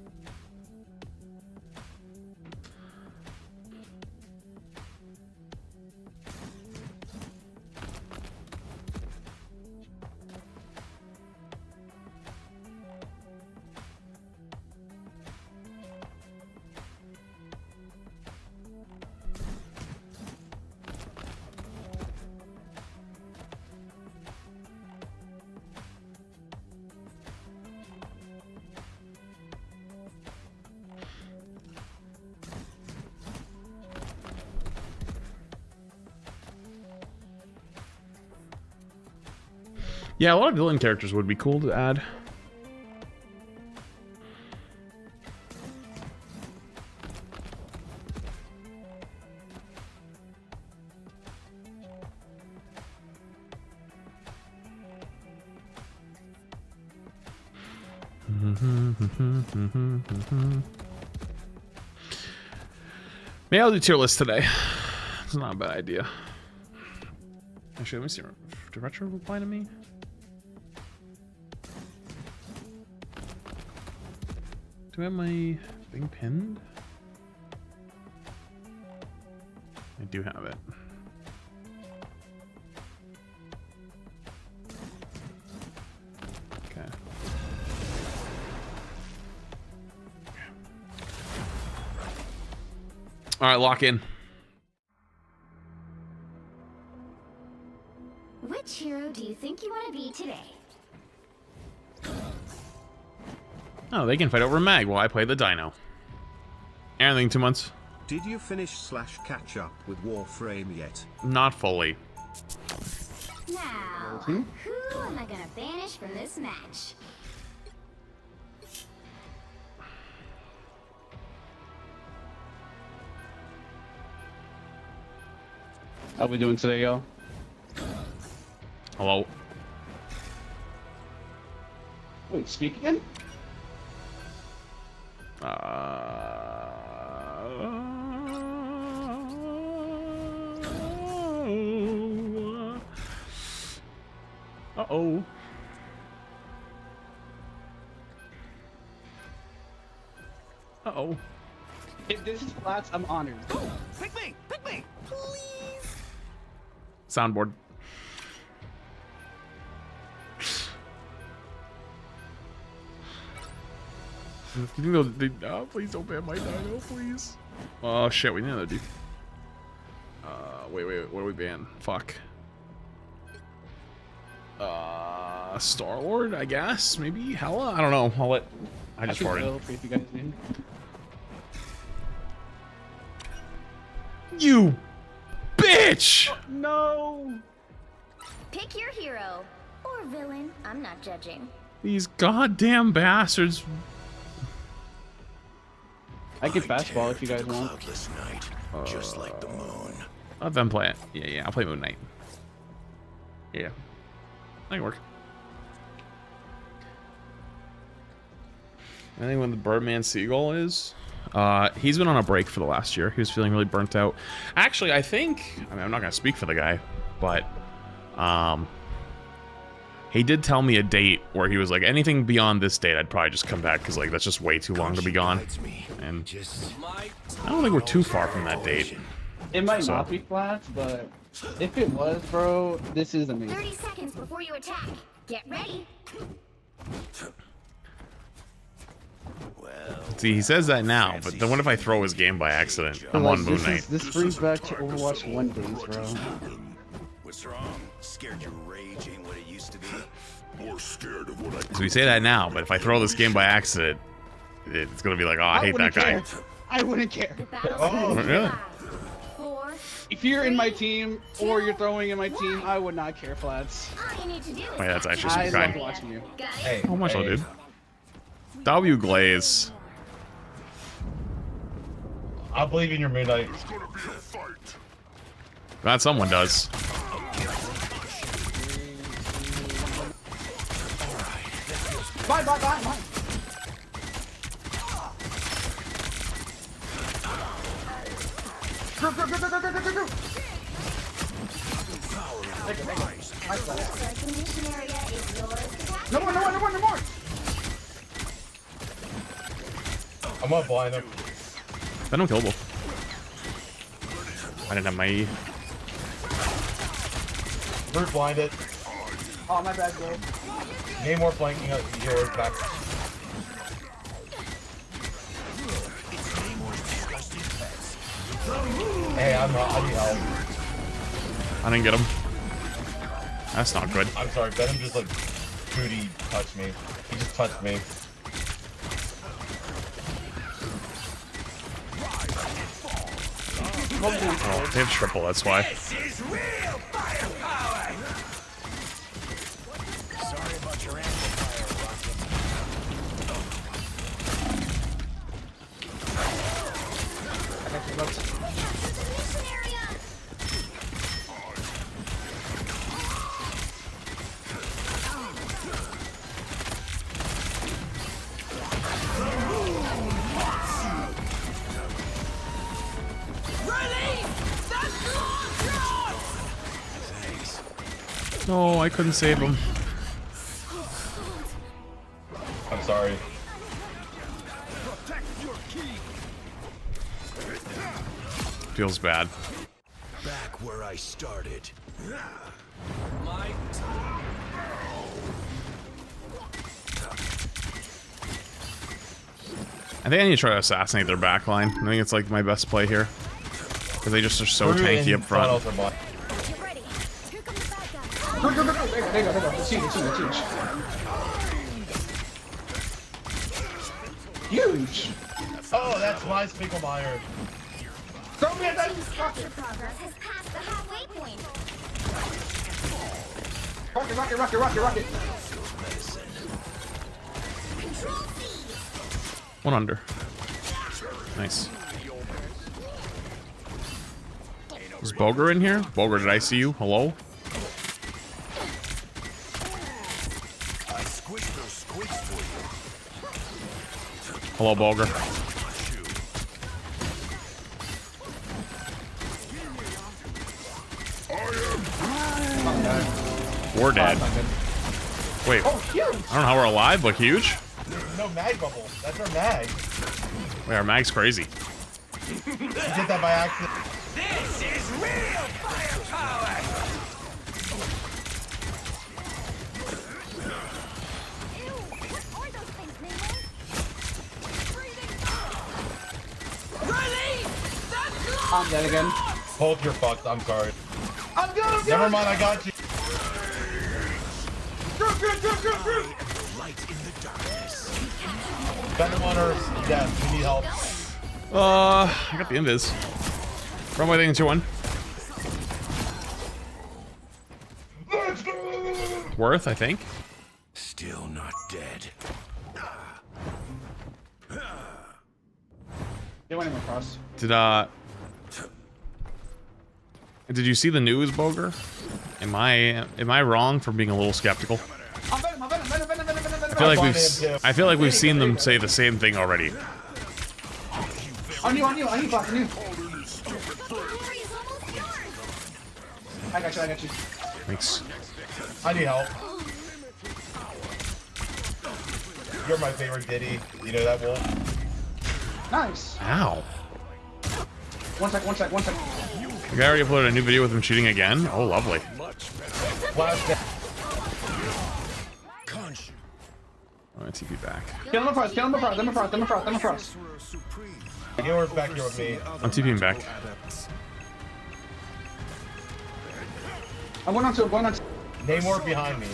Yeah, a lot of villain characters would be cool to add. Maybe I'll do tier list today. It's not a bad idea. Actually, let me see. Did Retro reply to me? Do I have my thing pinned? I do have it. Okay. All right, lock in. Which hero do you think you want to be today? Oh, they can fight over Mag while I play the Dino. Anything 2 months? Did you finish / catch up with Warframe yet? Not fully. Now, who am I gonna banish from this match? How we doing today, y'all? Hello. Wait, speak again? Uh-oh. Uh-oh. If this is flats, I'm honored. Pick me! Pick me! Please! Soundboard. Oh, please don't ban my Dino, please. Oh shit, we need another dude. Wait, what do we ban? Fuck. Star-Lord, I guess? Maybe? Hella? I don't know. I just farted. If you guys need. You bitch! No! Pick your hero. Or villain. I'm not judging. These goddamn bastards. I can fastball if you guys want. Cloudless night, just like the moon. Let them play it. Yeah, I'll play Moon Knight. Yeah. That can work. I think when the Birdman Seagull is, he's been on a break for the last year. He was feeling really burnt out. Actually, I mean, I'm not gonna speak for the guy, but he did tell me a date where he was like, anything beyond this date, I'd probably just come back because like that's just way too long to be gone. And I don't think we're too far from that date. It might not be flats, but if it was, bro, this is amazing. 30 seconds before you attack. Get ready. See, he says that now, but then what if I throw his game by accident? I'm on Moon Knight. This brings back to Overwatch 1 days, bro. What's wrong? Scared your rage ain't what it used to be? More scared of what I So we say that now, but if I throw this game by accident, it's gonna be like, oh, I hate that guy. I wouldn't care. Oh, really? If you're in my team or you're throwing in my team, I would not care, flats. Wait, that's actually I super love kind. watching you. Hey, How much, dude? W Glaze. I believe in your Moon Knight. Glad someone does. Bye. Go. No more. I'm gonna blind him. Venom killable. I didn't have my E. Bird blinded. Oh, my bad, bro. Need more flanking heroes back. Hey, I need help. I didn't get him. That's not good. I'm sorry, Venom just like booty touched me. He just touched me. Oh, they have triple, that's why. No, I couldn't save him. I'm sorry. Feels bad. Back where I started. I think I need to try to assassinate their backline. I think it's like my best play here. Because they just are so tanky up front. Go, go, go, go. There you go, there you go. It's huge, it's huge, it's huge. Huge! Oh, that's my Spiegelmeyer. Throw me a knife! Capture progress has passed the halfway point. Rocket, rocket, rocket, rocket, rocket! Control C. One under. Nice. Is Boger in here? Boger, did I see you? Hello? I squished those squids for you. Hello, Boger. We're dead. Wait, Oh, huge! I don't know how we're alive, but huge? No mag bubble. That's our mag. Wait, our mag's crazy. You did that by accident. This is real firepower! I'm dead again. Hold your fucks. I'm sorry. I'm good, I'm good! Never mind, I got you. Light in the darkness. Venom Hunter, yes, we need help. I got the invis. Run away, thing 2-1. Worth, I think. Still not dead. They went him across. Did you see the news, Boger? Am I wrong for being a little skeptical? I'm venom, I'm venom, venom, venom, venom, venom, I feel like we've seen them say the same thing already. On you, on you, on you, Block, on you. I got you, I got you. Thanks. I need help. You're my favorite Diddy. You know that, Wolf? Nice. Ow. One sec, one sec, one sec. The guy already uploaded a new video with him cheating again? Oh, lovely. I'm gonna TP back. Kill him across, kill him across, them across, them across, them across. Yours back here with me. I'm TPing back. I'm going on to, I'm going on to. Namor behind me.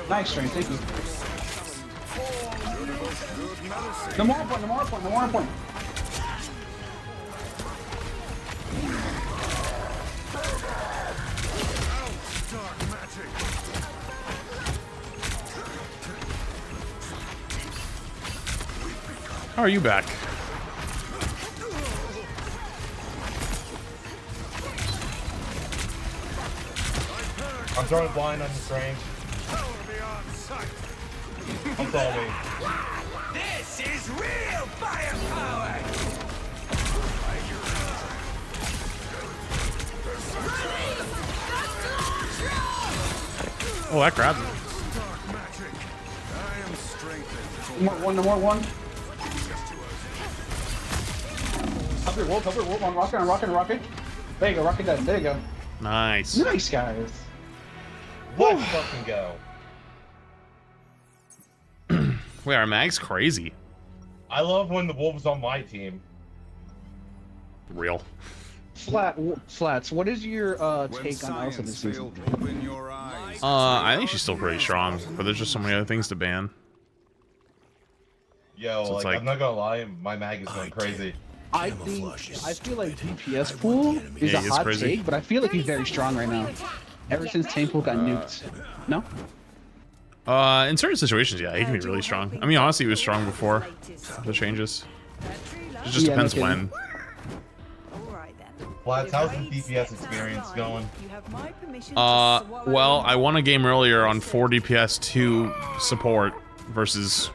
Nice, Strange, thank you. No more point, no more point, no more point. How are you back? I'm throwing blind on the Strange. I'm following. This is real firepower! Oh, that grabbed me. No more one. Help your wolf, on rocket, on rocket, on rocket. There you go, rocket dead, there you go. Nice. Nice, guys. Let's fucking go. Wait, our mag's crazy. I love when the Wolves on my team. Real. Flats, what is your take on Elsa this season? I think she's still pretty strong, but there's just so many other things to ban. Yo, So it's like, like- I'm not gonna lie, my mag is going crazy. I feel like DPS pool is Yeah, a he is hot crazy. take, but I feel like he's very strong right now. Ever since Tank Pool got nuked. No? In certain situations, yeah, he can be really strong. I mean, honestly, he was strong before the changes. It just Yeah, depends no when. kidding. Flats, how's the DPS experience going? Well, I won a game earlier on 4 DPS 2 support versus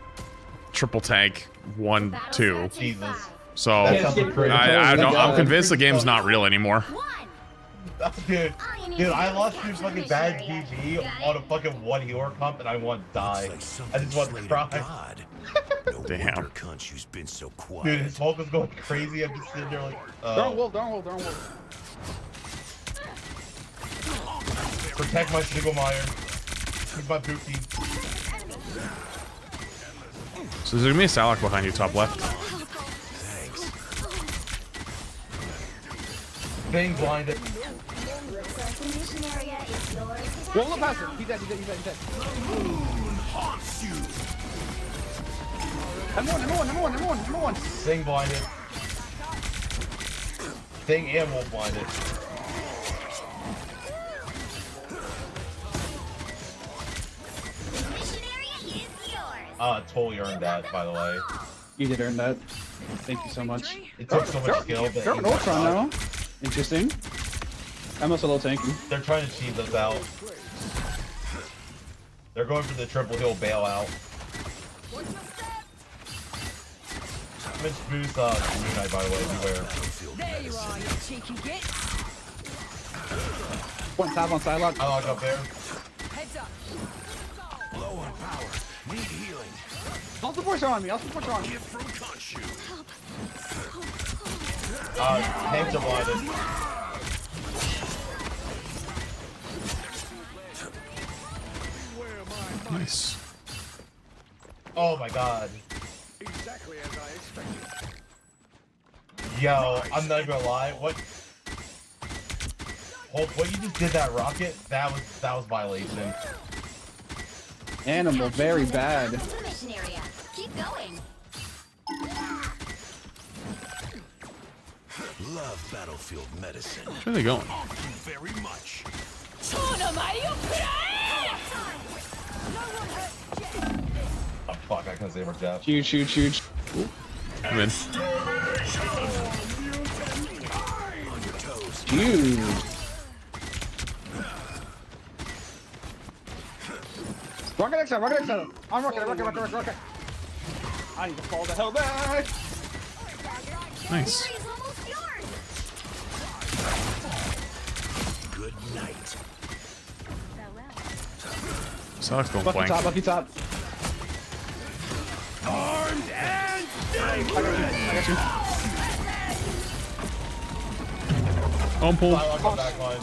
triple tank 1-2. Jesus. So I don't. I'm convinced the game's not real anymore. Dude, I lost to fucking bad GG on a fucking one healer comp and I want to die. I just want to cry. Damn. Conchu's been so quiet. Dude, his Hulk was going crazy. I'm just sitting there like, Darn wolf. Protect my Sigilmeyer. He's my booty. So there's gonna be a Salak behind you, top left. Thanks. Being blinded. Roll up past him. He's dead. Number one. Thing blinded. Thing and wolf blinded. Totally earned that, by the way. You did earn that. Thank you so much. It took so much skill. They're an Ultron now. Interesting. I'm also low tanky. They're trying to cheat us out. They're going for the triple heal bailout. Mitch boost Moon Knight, by the way, beware. There you are, you cheeky git. One tap on Psylocke. I lock up there. Heads up. Low on power. Need healing. I'll support you on me. Gift from Conchu. Tanks are blinded. Nice. Oh my god. Exactly as I expected. Yo, I'm not gonna lie. What you just did that rocket? That was violation. Animal, very bad. Mission area. Keep going. Love battlefield medicine. Where are they going? Thank you very much. Oh fuck, I couldn't save her Jeff. Huge. I'm in. Huge. Rocket X out. I'm rocket. I need to fall the hell back. Nice. Good night. Salak's going flank. Lucky top. Armed and I got you. Home pull. Back line.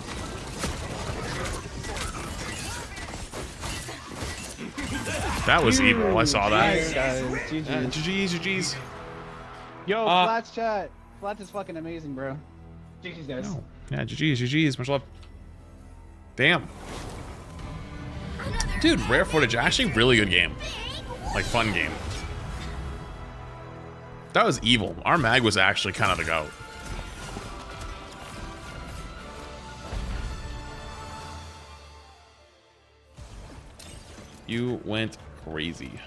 That was evil. I saw that. Nice, guys. GG's. Yo, Flat's chat. Flat is fucking amazing, bro. GG's, guys. No. Yeah, GG's. Much love. Damn. Dude, rare footage. Actually, really good game. Like, fun game. That was evil. Our mag was actually kind of the GOAT. You went crazy.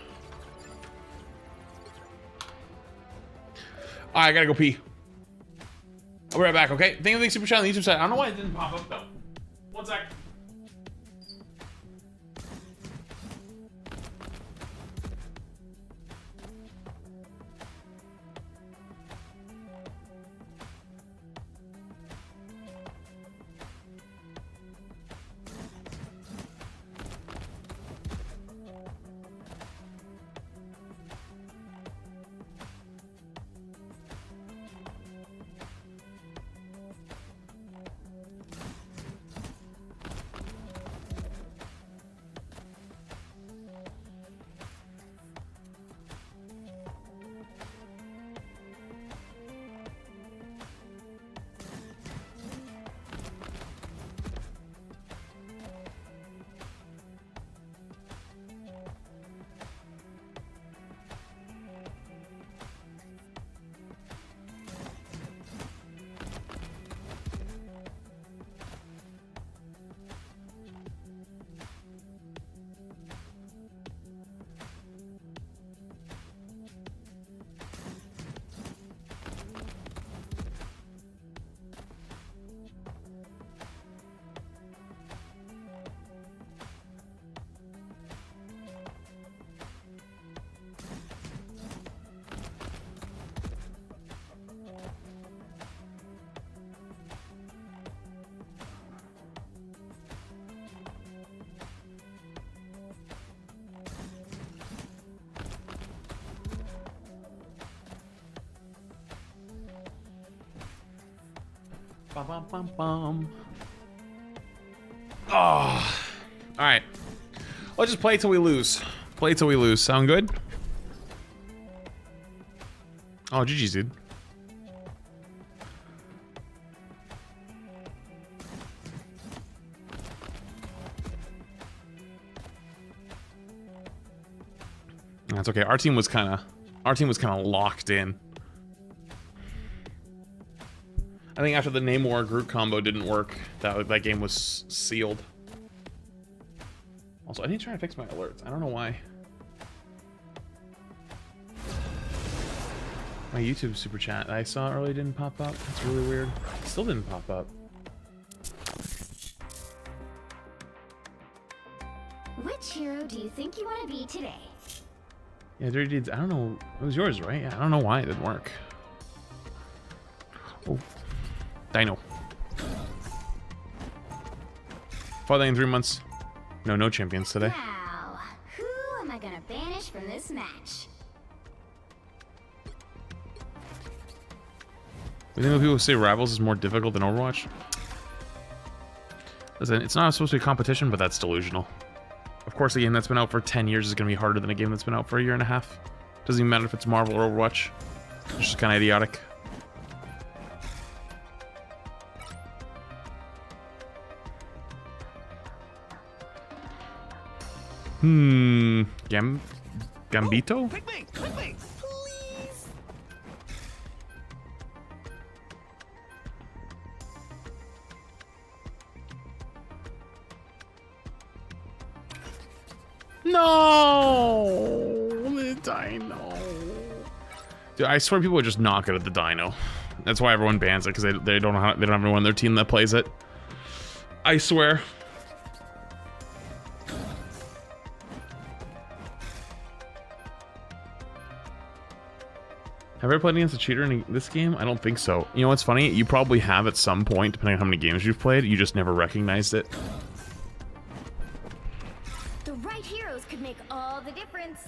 Alright, I gotta go pee. I'll be right back, okay? Thank you for the super chat on the YouTube side. I don't know why it didn't pop up though. One sec. Bum, bum, bum, bum. Oh. All right. Let's just play till we lose. Play till we lose. Sound good? Oh, GG's, dude. That's okay. Our team was kind of locked in. I think after the Namor group combo didn't work, that game was sealed. Also, I need to try to fix my alerts. I don't know why. My YouTube super chat that I saw earlier didn't pop up. That's really weird. It still didn't pop up. Which hero do you think you want to be today? Yeah, Dirty Deeds, I don't know. It was yours, right? Yeah, I don't know why it didn't work. Oh. Dino. Farther in 3 months. No champions today. Now, who am I gonna banish from this match? You think when people say Rivals is more difficult than Overwatch? Listen, it's not supposed to be a competition, but that's delusional. Of course, a game that's been out for 10 years is going to be harder than a game that's been out for a year and a half. Doesn't even matter if it's Marvel or Overwatch. It's just kind of idiotic. Gambito? Pick me, please. No, the Dino. Dude, I swear people are just not good at the Dino. That's why everyone bans it, because they don't know how, they don't have anyone on their team that plays it. I swear. Have I ever played against a cheater in this game? I don't think so. You know what's funny? You probably have at some point, depending on how many games you've played. You just never recognized it. The right heroes could make all the difference.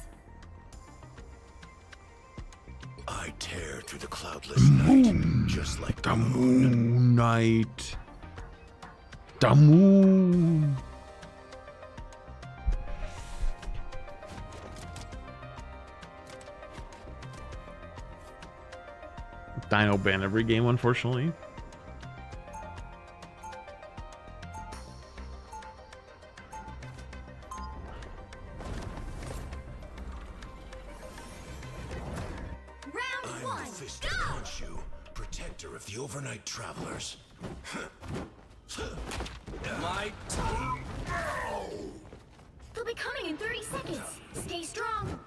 I tear through the cloudless night, just like the moon. Night. The moon. Dino ban every game, unfortunately. I'm the fist of Khonshu, protector of the overnight travelers. My team. They'll be coming in 30 seconds. Stay strong.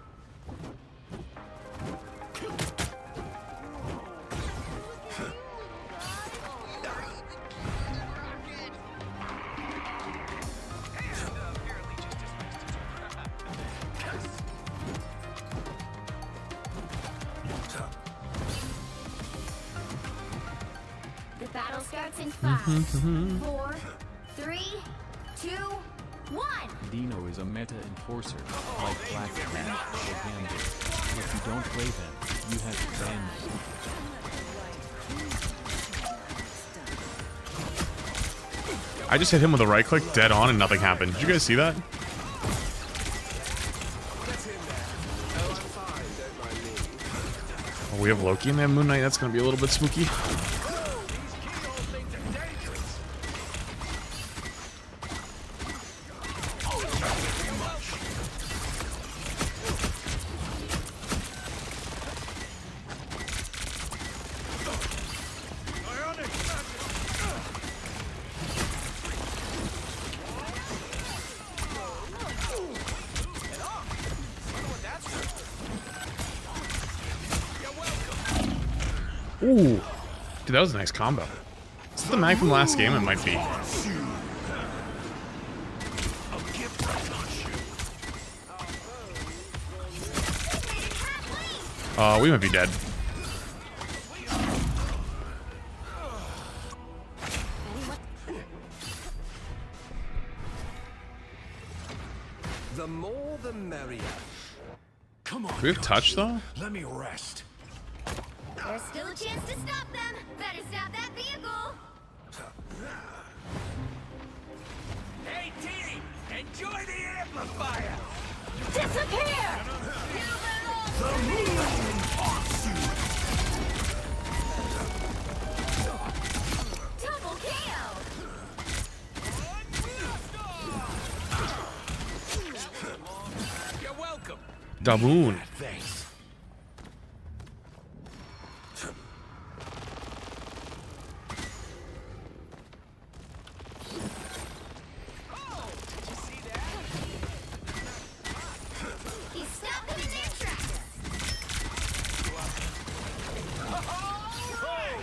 The battle starts in 5, 4, 3, 2, 1. Dino is a meta enforcer, like Black Cat or Gambit. If you don't play them, you have to ban them. I just hit him with a right click dead on and nothing happened. Did you guys see that? Oh, we have Loki and they have Moon Knight. That's going to be a little bit spooky. Ooh. Dude, that was a nice combo. Is this the mag from last game? It might be. We might be dead. The more the merrier. Come on. Do we have touch though? Let me rest. There's still a chance to stop them. Better stop that vehicle. Hey team, enjoy the amplifier. Disappear! The moon haunts you. Double kill! You're welcome. Daboon. Thanks. He stopped them in their tracks!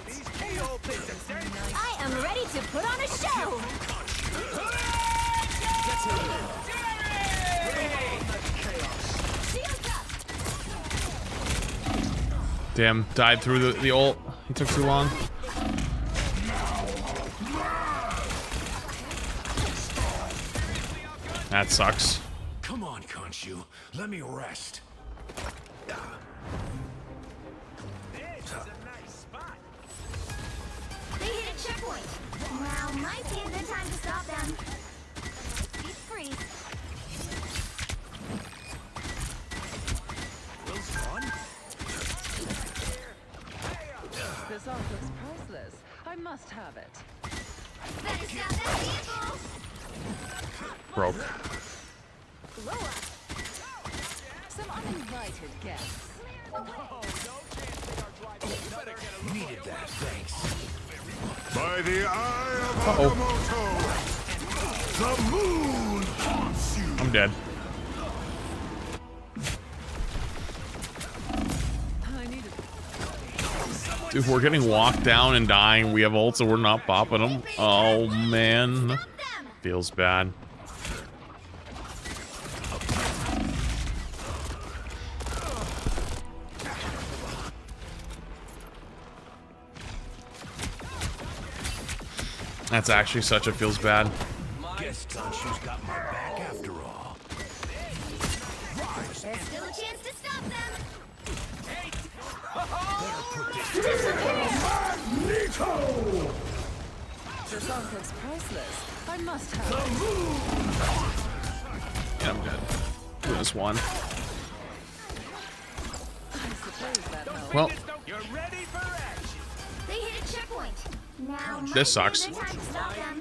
These keyhole things are very nice. I am ready to put on a show! Shields up! Damn, died through the ult. He took too long. That sucks. Come on, Khonshu. Let me rest. This is a nice spot. They hit a checkpoint! Now might be a good time to stop them. Deep freeze. Will's fun. This art looks priceless. I must have it. Better stop that vehicle! Broke. Blow up! Some uninvited guests. Needed that, thanks. By the eye of Uh-oh. the moon haunts you. I'm dead. Dude, we're getting walked down and dying. We have ults and we're not popping them. Oh, man. Feels bad. That's actually such a feels bad. Guess Khonshu's got my back after all. There's still a chance to stop them! This art looks priceless. I must have it. Yeah, I'm dead. Do this one. I suppose that helps. Well, You're ready for action. They hit a checkpoint! Now might This be a sucks. good time to stop them.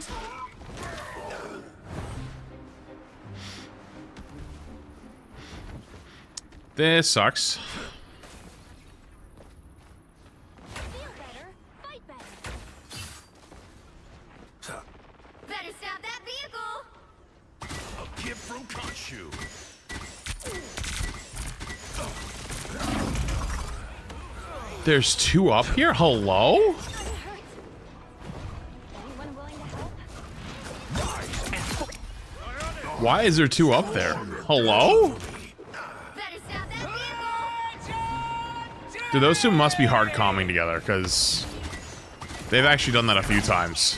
this sucks. Feel better, fight better. Better stop that vehicle! A gift from Khonshu. There's two up here? Hello? Anyone willing to help? Why is there two up there? Hello? Better stop that vehicle! Dude, those two must be hard calming together, because they've actually done that a few times.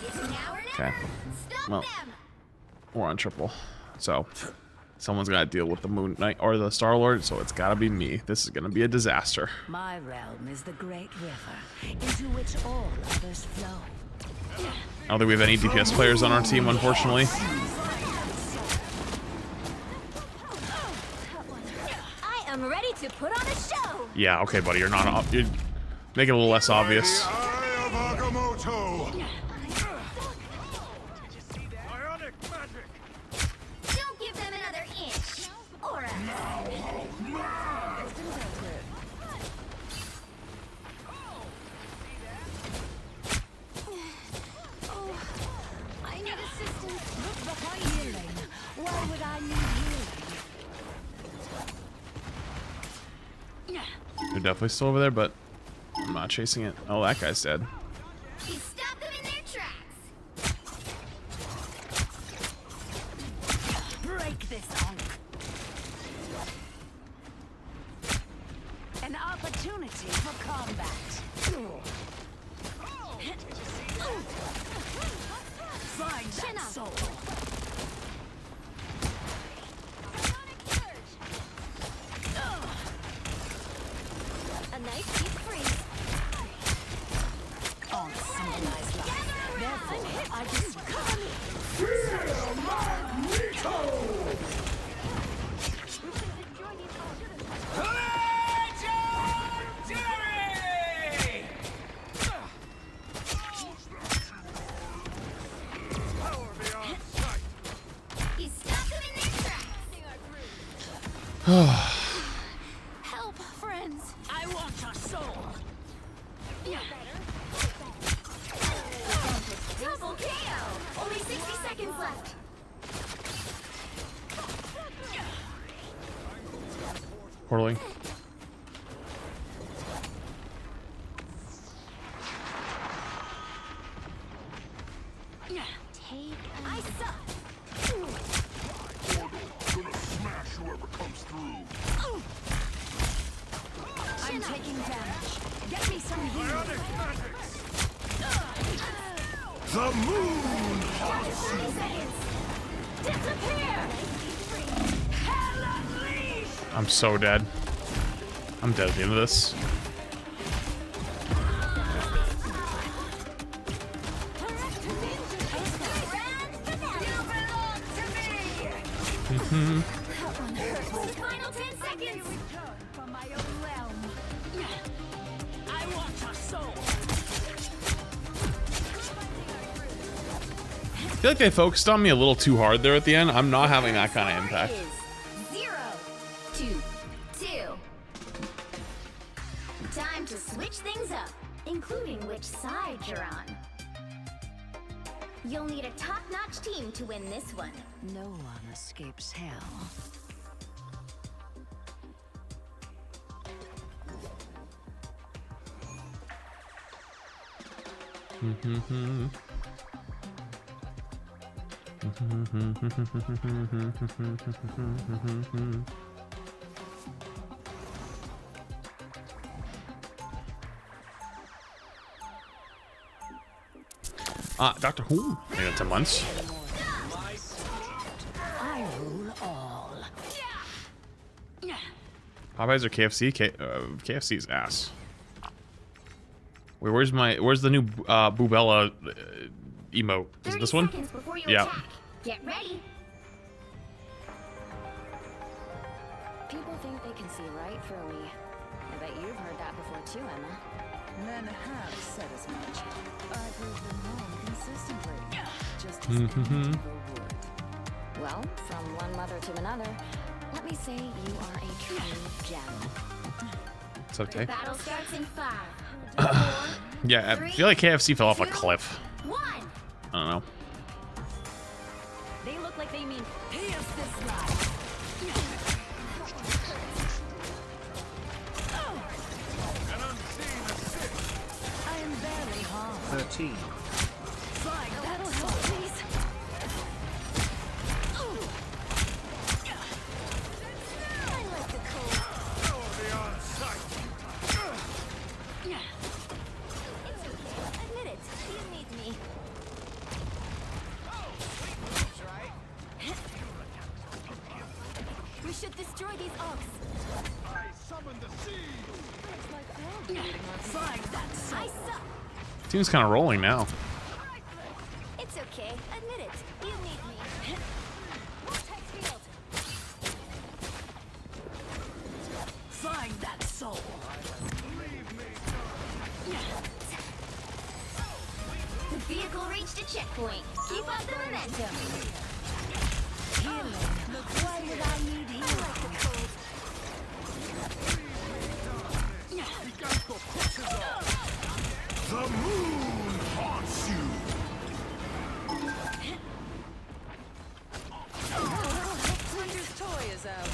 It's now or Okay. never! Stop Well, them! we're on triple. So, someone's got to deal with the Moon Knight or the Star Lord, so it's got to be me. This is going to be a disaster. My realm is the great river into which all others flow. I don't think we have any DPS players on our team, unfortunately. I am ready to put on a show! Yeah, okay, buddy, you're not up. You're make it a little less obvious. Eye of Agamotto. Don't give them another inch! Or a... Oh, I need assistance. Look behind you, Lane. Why would I need healing? They're definitely still over there, but I'm not chasing it. Oh, that guy's dead. He stopped them in their tracks! Break this unk. An opportunity for combat. Find that soul. A nice deep freeze. I just He stopped them in their tracks. help, friends. I want a soul. Double KO. Only 60 seconds left. Portaling. Take I suck. Gonna smash whoever comes through. I'm taking damage. Get me some healing. The moon! 30 seconds. Disappear. Hell unleashed! I'm so dead. I'm dead at the end of this. Final 10 seconds. From my own realm. I want a soul. I feel like they focused on me a little too hard there at the end. I'm not having that kind of impact. 0, 2, 2. Time to switch things up, including which side you're on. You'll need a top-notch team to win this one. No one escapes hell. Doctor Who? Maybe in 10 months. I rule all. Popeyes or KFC? KFC's ass. Wait, where's the new Boobella emote? Is it this one? Yeah. Attack. Get ready. People think they can see right through me. I bet you've heard that before too, Emma. Men have said as much. I prove them wrong consistently. Just as Mm-hmm. Well, from one mother to another, let me say you are a true gem. It's okay. Battle starts in 5. Yeah, I feel like KFC fell off a cliff. 1. I don't know. They look like they mean Here's this life. I am very hard. 13. Fine, that'll help, please. I like the cold. It's okay. Admit it. You need me. We should destroy these oaks. I summon the sea! Fine, that's I suck. Team's kind of rolling now. It's okay. Admit it. You need me. Vortex field. Find that soul. The vehicle reached a checkpoint. Keep up the momentum. Healing. Look, why would I need healing? I like the cold. The moon haunts you! Winter's toy is out.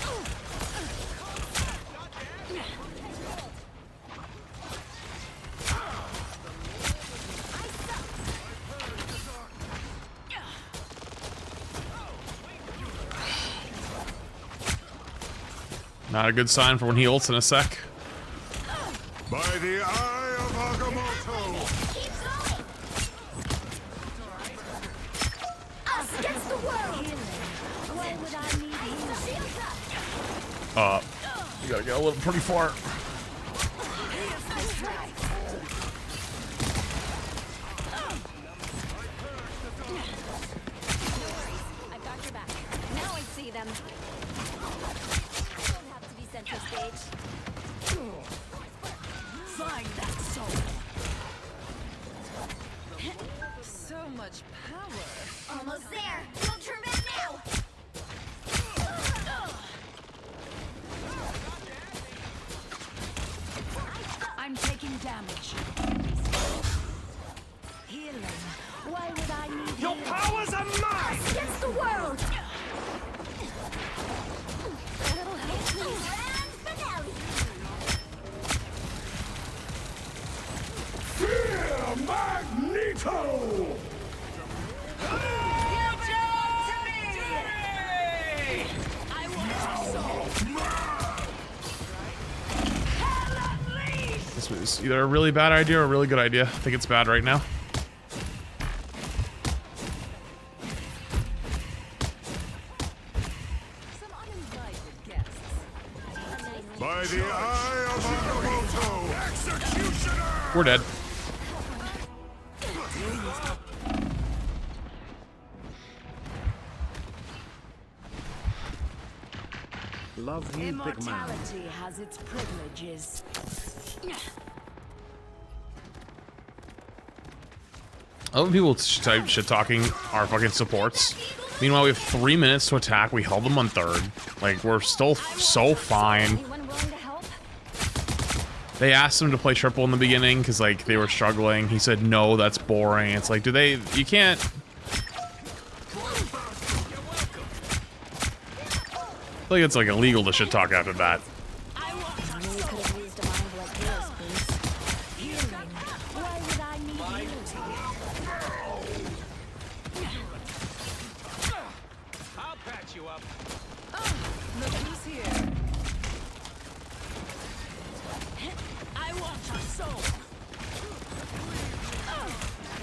Not a good sign for when he ults in a sec. By the eye of Agamotto! Keep going. Us against the world. Why would I need healing? Shields up. You gotta go a little pretty far. Here's this life. Almost there. Don't turn back now. I'm taking damage. Healing. Why would I need Your powers are mine! Against the world. Fear Magneto! This was either a really bad idea or a really good idea. I think it's bad right now. By the eye of Agamotto! Executioner! We're dead. Love you, big man. Immortality has its privileges. I love when people type shit talking our fucking supports. Meanwhile, we have 3 minutes to attack. We held them on third. Like, we're still so fine. They asked him to play triple in the beginning because, like, they were struggling. He said, no, that's boring. It's like, do they... You can't... I feel like it's, like, illegal to shit talk after that. I'll patch you up. Look who's here. I want your soul.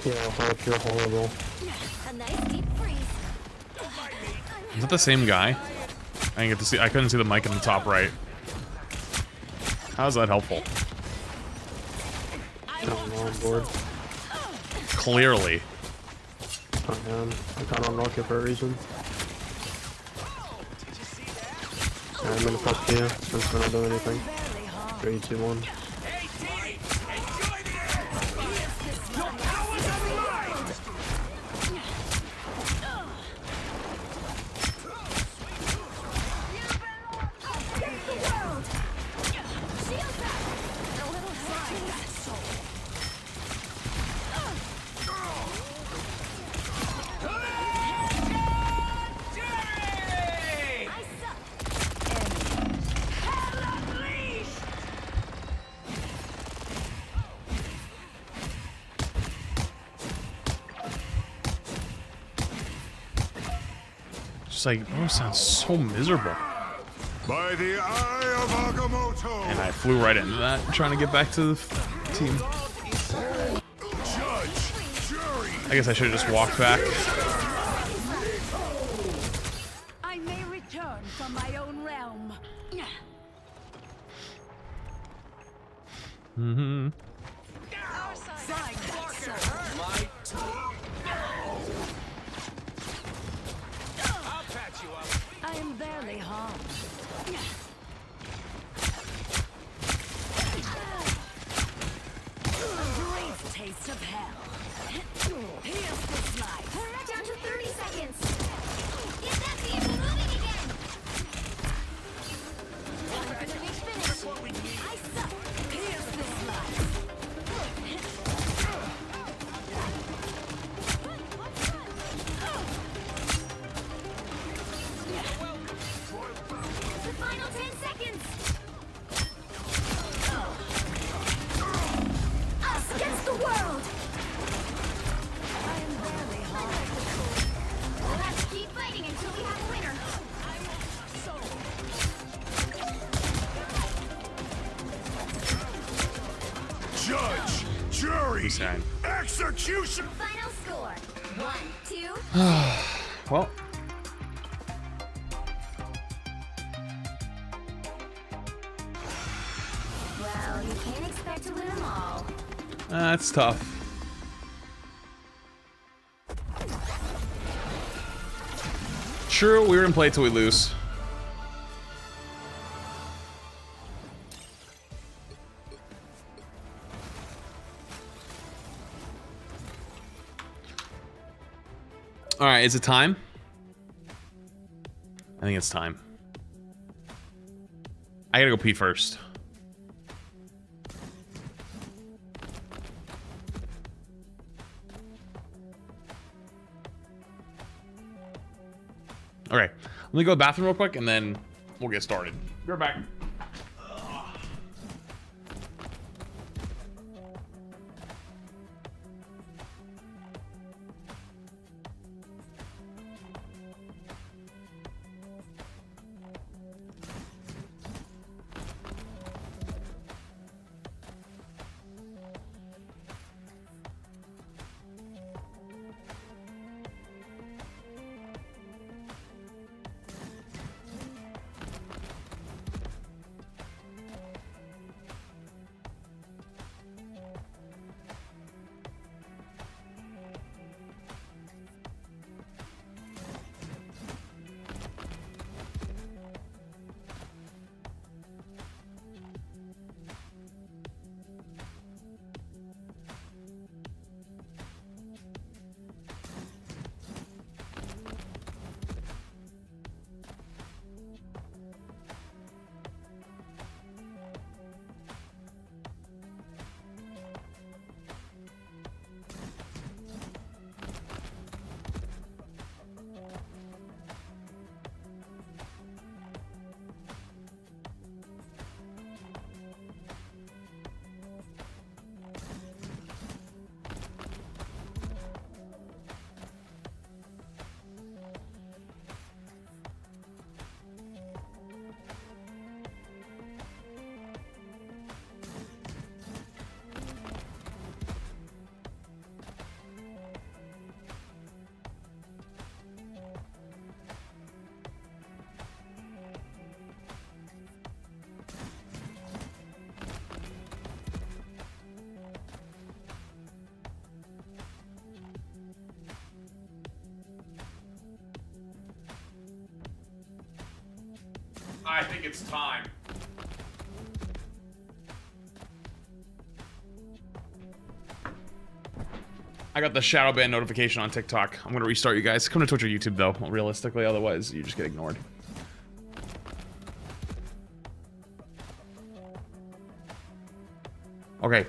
Yeah, Hulk, you're horrible. A nice deep freeze. Is that the same guy? I didn't get to see. I couldn't see the mic in the top right. How is that helpful? I'm on board. Clearly. I am. I got on rocket for a reason. I'm gonna fuck you since we're not doing anything. 3, 2, 1. Just like, oh, sounds so miserable. By the eye of Agamotto! And I flew right into that, trying to get back to the team. I guess I should have just walked back. I may return from my own realm. Mm-hmm. I'll patch you up. I am barely harmed. A brief taste of hell. Here's this life. Down to 30 seconds. Get that vehicle moving again. Finish. I suck. Here's this life. The final 10 seconds. Us against the world. I am barely harmed. We'll have to keep fighting until we have a winner. Judge, jury, Sad. execution! Final score. 1, 2. Well, Well, you can't expect to win them all. that's tough. True, we were in play till we lose. All right, is it time? I think it's time. I gotta go pee first. Okay, let me go to the bathroom real quick and then we'll get started. Be right back. I think it's time. I got the shadow ban notification on TikTok. I'm gonna restart you guys. Come to Twitch or YouTube though, realistically, otherwise you just get ignored. Okay.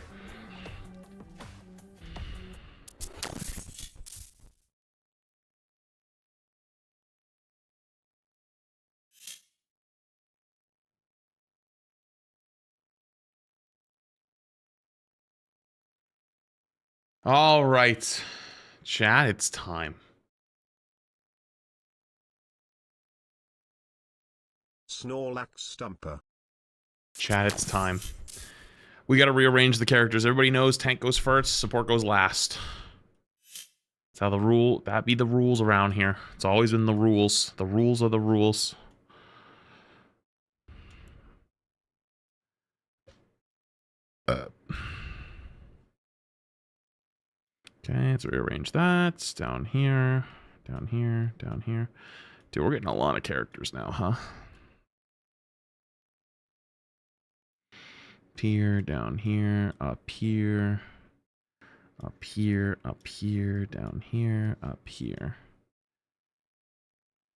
All right, chat, it's time. Snorlax Stumper. Chat, it's time. We gotta rearrange the characters. Everybody knows tank goes first, support goes last. That's how that be the rules around here. It's always been the rules. The rules are the rules. Okay, let's rearrange that. Down here, down here, down here. Dude, we're getting a lot of characters now, huh? Up here, down here, up here. Up here, up here, down here, up here.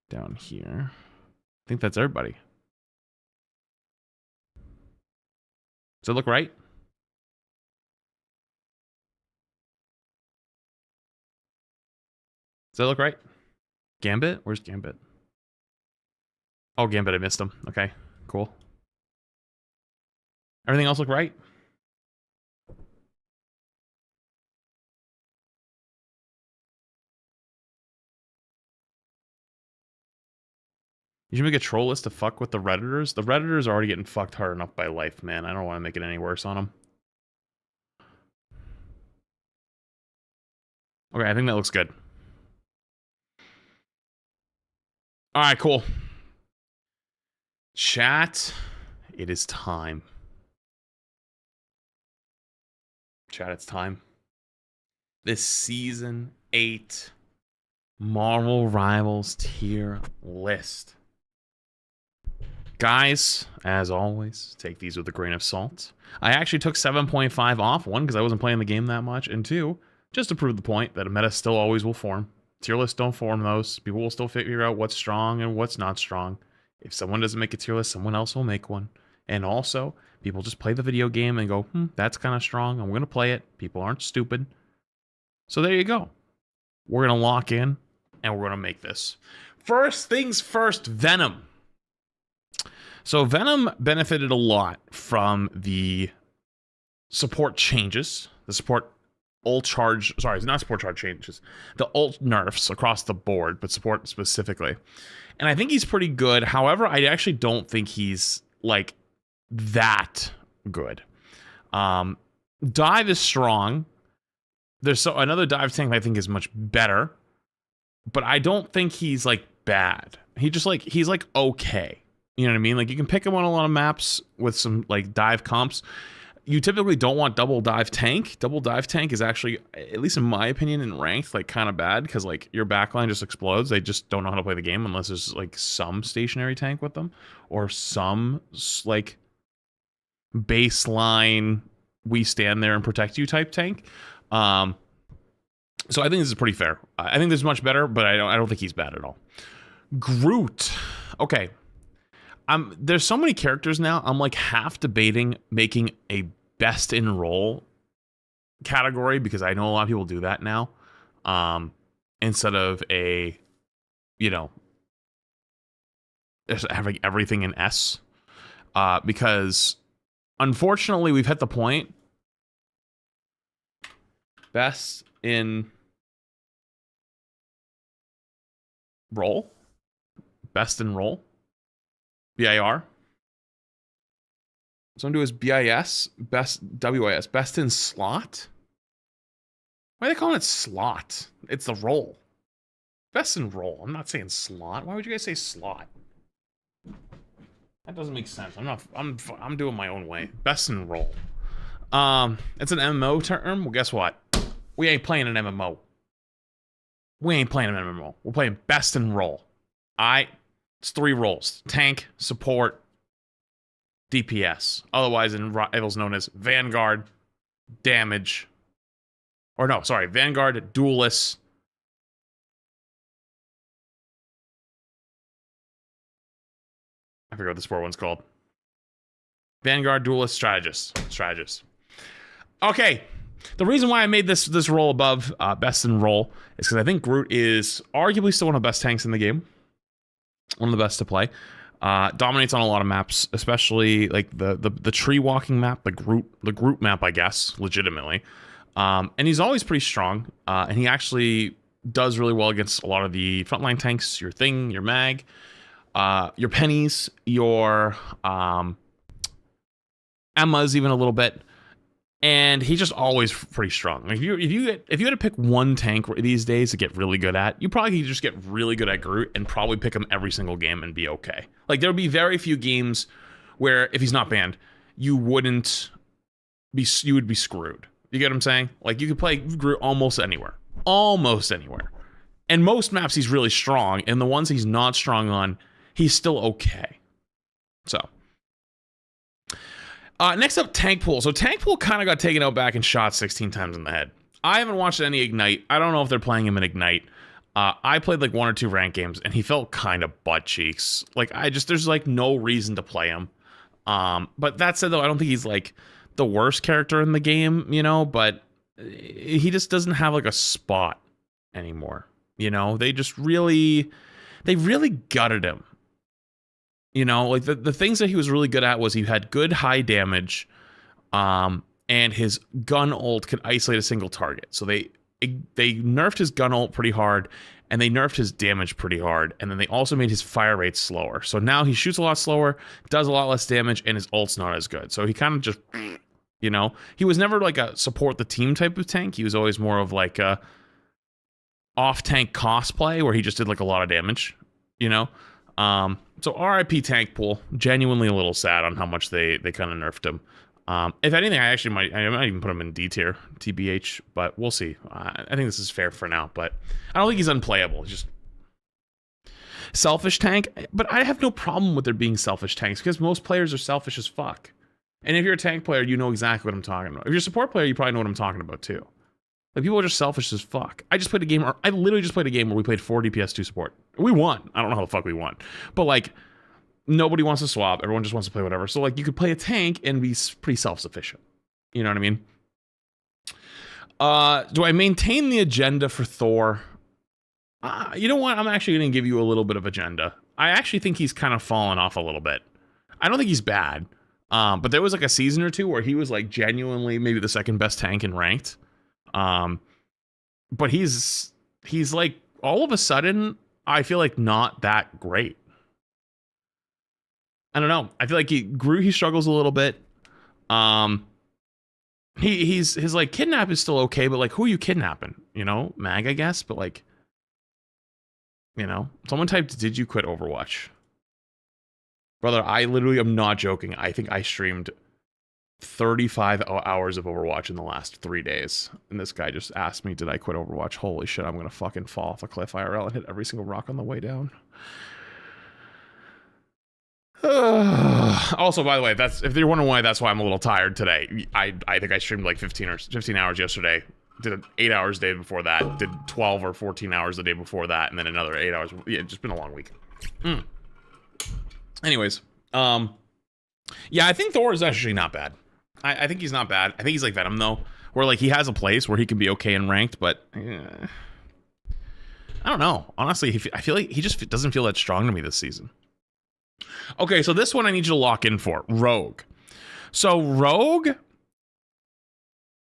Down here. I think that's everybody. Does that look right? Does that look right? Gambit? Where's Gambit? Oh, Gambit, I missed him. Okay, cool. Everything else look right? You should make a troll list to fuck with the Redditors. The Redditors are already getting fucked hard enough by life, man. I don't want to make it any worse on them. Okay, I think that looks good. All right, cool. Chat, it is time. Chat, it's time. This Season 8 Marvel Rivals tier list. Guys, as always, take these with a grain of salt. I actually took 7.5 off. One, because I wasn't playing the game that much. And two, just to prove the point that a meta still always will form. Tier lists don't form those. People will still figure out what's strong and what's not strong. If someone doesn't make a tier list, someone else will make one. And also, people just play the video game and go, that's kind of strong. I'm going to play it. People aren't stupid. So there you go. We're going to lock in and we're going to make this. First things first, Venom. So Venom benefited a lot from the support changes. The support ult charge, sorry, not support charge changes. The ult nerfs across the board, but support specifically. And I think he's pretty good. However, I actually don't think he's like that good. Dive is strong. There's another dive tank I think is much better, but I don't think he's like bad. He's like okay. You know what I mean? Like you can pick him on a lot of maps with some like dive comps. You typically don't want double dive tank. Double dive tank is actually, at least in my opinion, in ranked, like kind of bad because like your backline just explodes. They just don't know how to play the game unless there's like some stationary tank with them or some like baseline we stand there and protect you type tank. So I think this is pretty fair. I think this is much better, but I don't think he's bad at all. Groot. Okay. There's so many characters now. I'm like half debating making a best in role category because I know a lot of people do that now. Instead of a, you know, just having everything in S. Because unfortunately we've hit the point. Best in role. Best in role. BIR. Someone do his BIS, best WIS, best in slot. Why are they calling it slot? It's the role. Best in role. I'm not saying slot. Why would you guys say slot? That doesn't make sense. I'm doing my own way. Best in role. It's an MMO term. Well, guess what? We ain't playing an MMO. We ain't playing an MMO. We're playing best in role. It's 3 roles: tank, support, DPS. Otherwise, in Rivals known as Vanguard, damage. Or no, sorry, Vanguard, duelist. I forget what the support one's called. Vanguard, duelist, strategist. Okay, the reason why I made this role above best in role is because I think Groot is arguably still one of the best tanks in the game. One of the best to play. Dominates on a lot of maps, especially like the tree walking map, the Groot map, I guess, legitimately. And he's always pretty strong. And he actually does really well against a lot of the frontline tanks, your Thing, your Mag, your Pennies, your Emma's even a little bit. And he's just always pretty strong. Like if you had to pick one tank these days to get really good at, you probably could just get really good at Groot and probably pick him every single game and be okay. Like there would be very few games where if he's not banned, you would be screwed. You get what I'm saying? Like you could play Groot almost anywhere. And most maps he's really strong, and the ones he's not strong on, he's still okay. So next up, Tank Pool. So Tank Pool kind of got taken out back and shot 16 times in the head. I haven't watched any Ignite. I don't know if they're playing him in Ignite. I played like 1 or 2 ranked games, and he felt kind of butt cheeks. Like there's like no reason to play him. But that said, though, I don't think he's like the worst character in the game, you know. But he just doesn't have like a spot anymore. You know, they really gutted him. You know, like the things that he was really good at was he had good high damage, and his gun ult could isolate a single target. So they nerfed his gun ult pretty hard, and they nerfed his damage pretty hard, and then they also made his fire rate slower. So now he shoots a lot slower, does a lot less damage, and his ult's not as good. So he kind of just, you know, he was never like a support the team type of tank. He was always more of like a off tank cosplay where he just did like a lot of damage, you know. So RIP Tank Pool. Genuinely a little sad on how much they kind of nerfed him. If anything, I might even put him in D tier, TBH, but we'll see. I think this is fair for now, but I don't think he's unplayable. He's just selfish tank, but I have no problem with there being selfish tanks because most players are selfish as fuck. And if you're a tank player, you know exactly what I'm talking about. If you're a support player, you probably know what I'm talking about too. Like, people are just selfish as fuck. I literally just played a game where we played 4 DPS 2 support. We won. I don't know how the fuck we won. But, like, nobody wants to swap. Everyone just wants to play whatever. So, like, you could play a tank and be pretty self-sufficient. You know what I mean? Do I maintain the agenda for Thor? You know what? I'm actually going to give you a little bit of agenda. I actually think he's kind of fallen off a little bit. I don't think he's bad. But there was like a season or two where he was like genuinely maybe the second best tank in ranked. But he's like all of a sudden, I feel like not that great. I don't know. I feel like he struggles a little bit. His like kidnap is still okay, but like who are you kidnapping? You know, Mag, I guess, but like, you know, someone typed, "Did you quit Overwatch?" Brother, I literally am not joking. I think I streamed 35 hours of Overwatch in the last 3 days. And this guy just asked me, did I quit Overwatch? Holy shit, I'm gonna fucking fall off a cliff IRL and hit every single rock on the way down. Also, by the way, if you're wondering why, that's why I'm a little tired today. I think I streamed like 15 hours yesterday. Did 8 hours the day before that. Did 12 or 14 hours the day before that, and then another 8 hours. Yeah, it's just been a long week. Anyways, yeah, I think Thor is actually not bad. I think he's not bad. I think he's like Venom though, where like he has a place where he can be okay in ranked, but I don't know. Honestly, I feel like he just doesn't feel that strong to me this season. Okay, so this one I need you to lock in for Rogue. So Rogue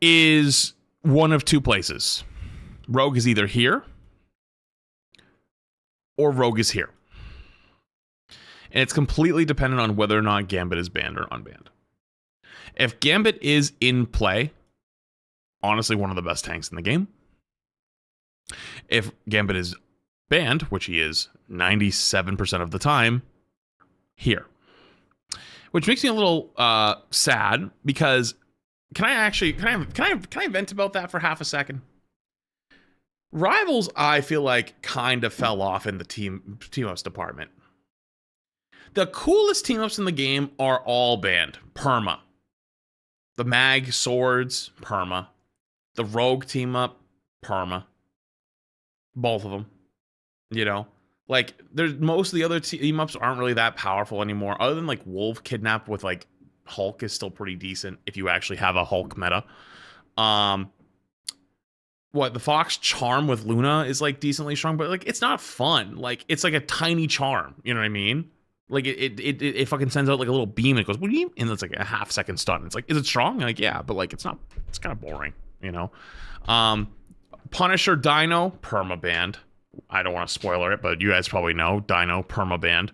is one of two places. Rogue is either here or Rogue is here. And it's completely dependent on whether or not Gambit is banned or unbanned. If Gambit is in play, honestly, one of the best tanks in the game. If Gambit is banned, which he is 97% of the time, here. Which makes me a little sad because can I vent about that for half a second? Rivals, I feel like, kind of fell off in the team-ups department. The coolest team-ups in the game are all banned. Perma. The Mag Swords, perma. The Rogue team-up, perma. Both of them. You know? Like, there's most of the other team-ups aren't really that powerful anymore. Other than, like, Wolf Kidnap with, like, Hulk is still pretty decent if you actually have a Hulk meta. The Fox Charm with Luna is, like, decently strong, but, like, it's not fun. Like, it's like a tiny charm. You know what I mean? Like, it fucking sends out, like, a little beam and it goes, and it's, like, a half-second stun. It's like, is it strong? Like, yeah, but, like, it's not, it's kind of boring, you know? Punisher Dino, perma-banned. I don't want to spoiler it, but you guys probably know. Dino, perma-banned.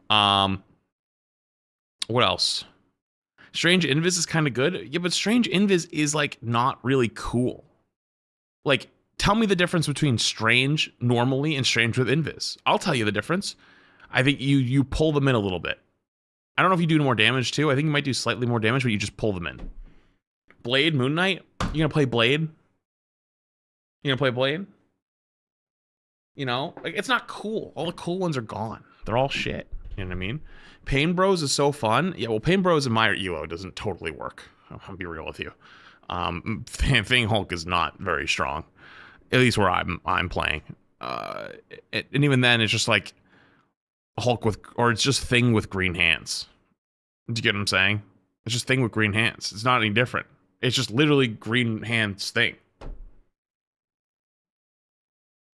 What else? Strange Invis is kind of good. Yeah, but Strange Invis is, like, not really cool. Like, tell me the difference between Strange normally and Strange with Invis. I'll tell you the difference. I think you pull them in a little bit. I don't know if you do more damage too. I think you might do slightly more damage, but you just pull them in. Blade, Moon Knight. You gonna play Blade? You gonna play Blade? You know, like, it's not cool. All the cool ones are gone. They're all shit. You know what I mean? Pain Bros is so fun. Yeah, well, Pain Bros in my ELO doesn't totally work. I'll be real with you. Fang Hulk is not very strong, at least where I'm playing. And even then, it's just like Hulk it's just Thing with green hands. Do you get what I'm saying? It's just Thing with green hands. It's not any different. It's just literally green hands Thing.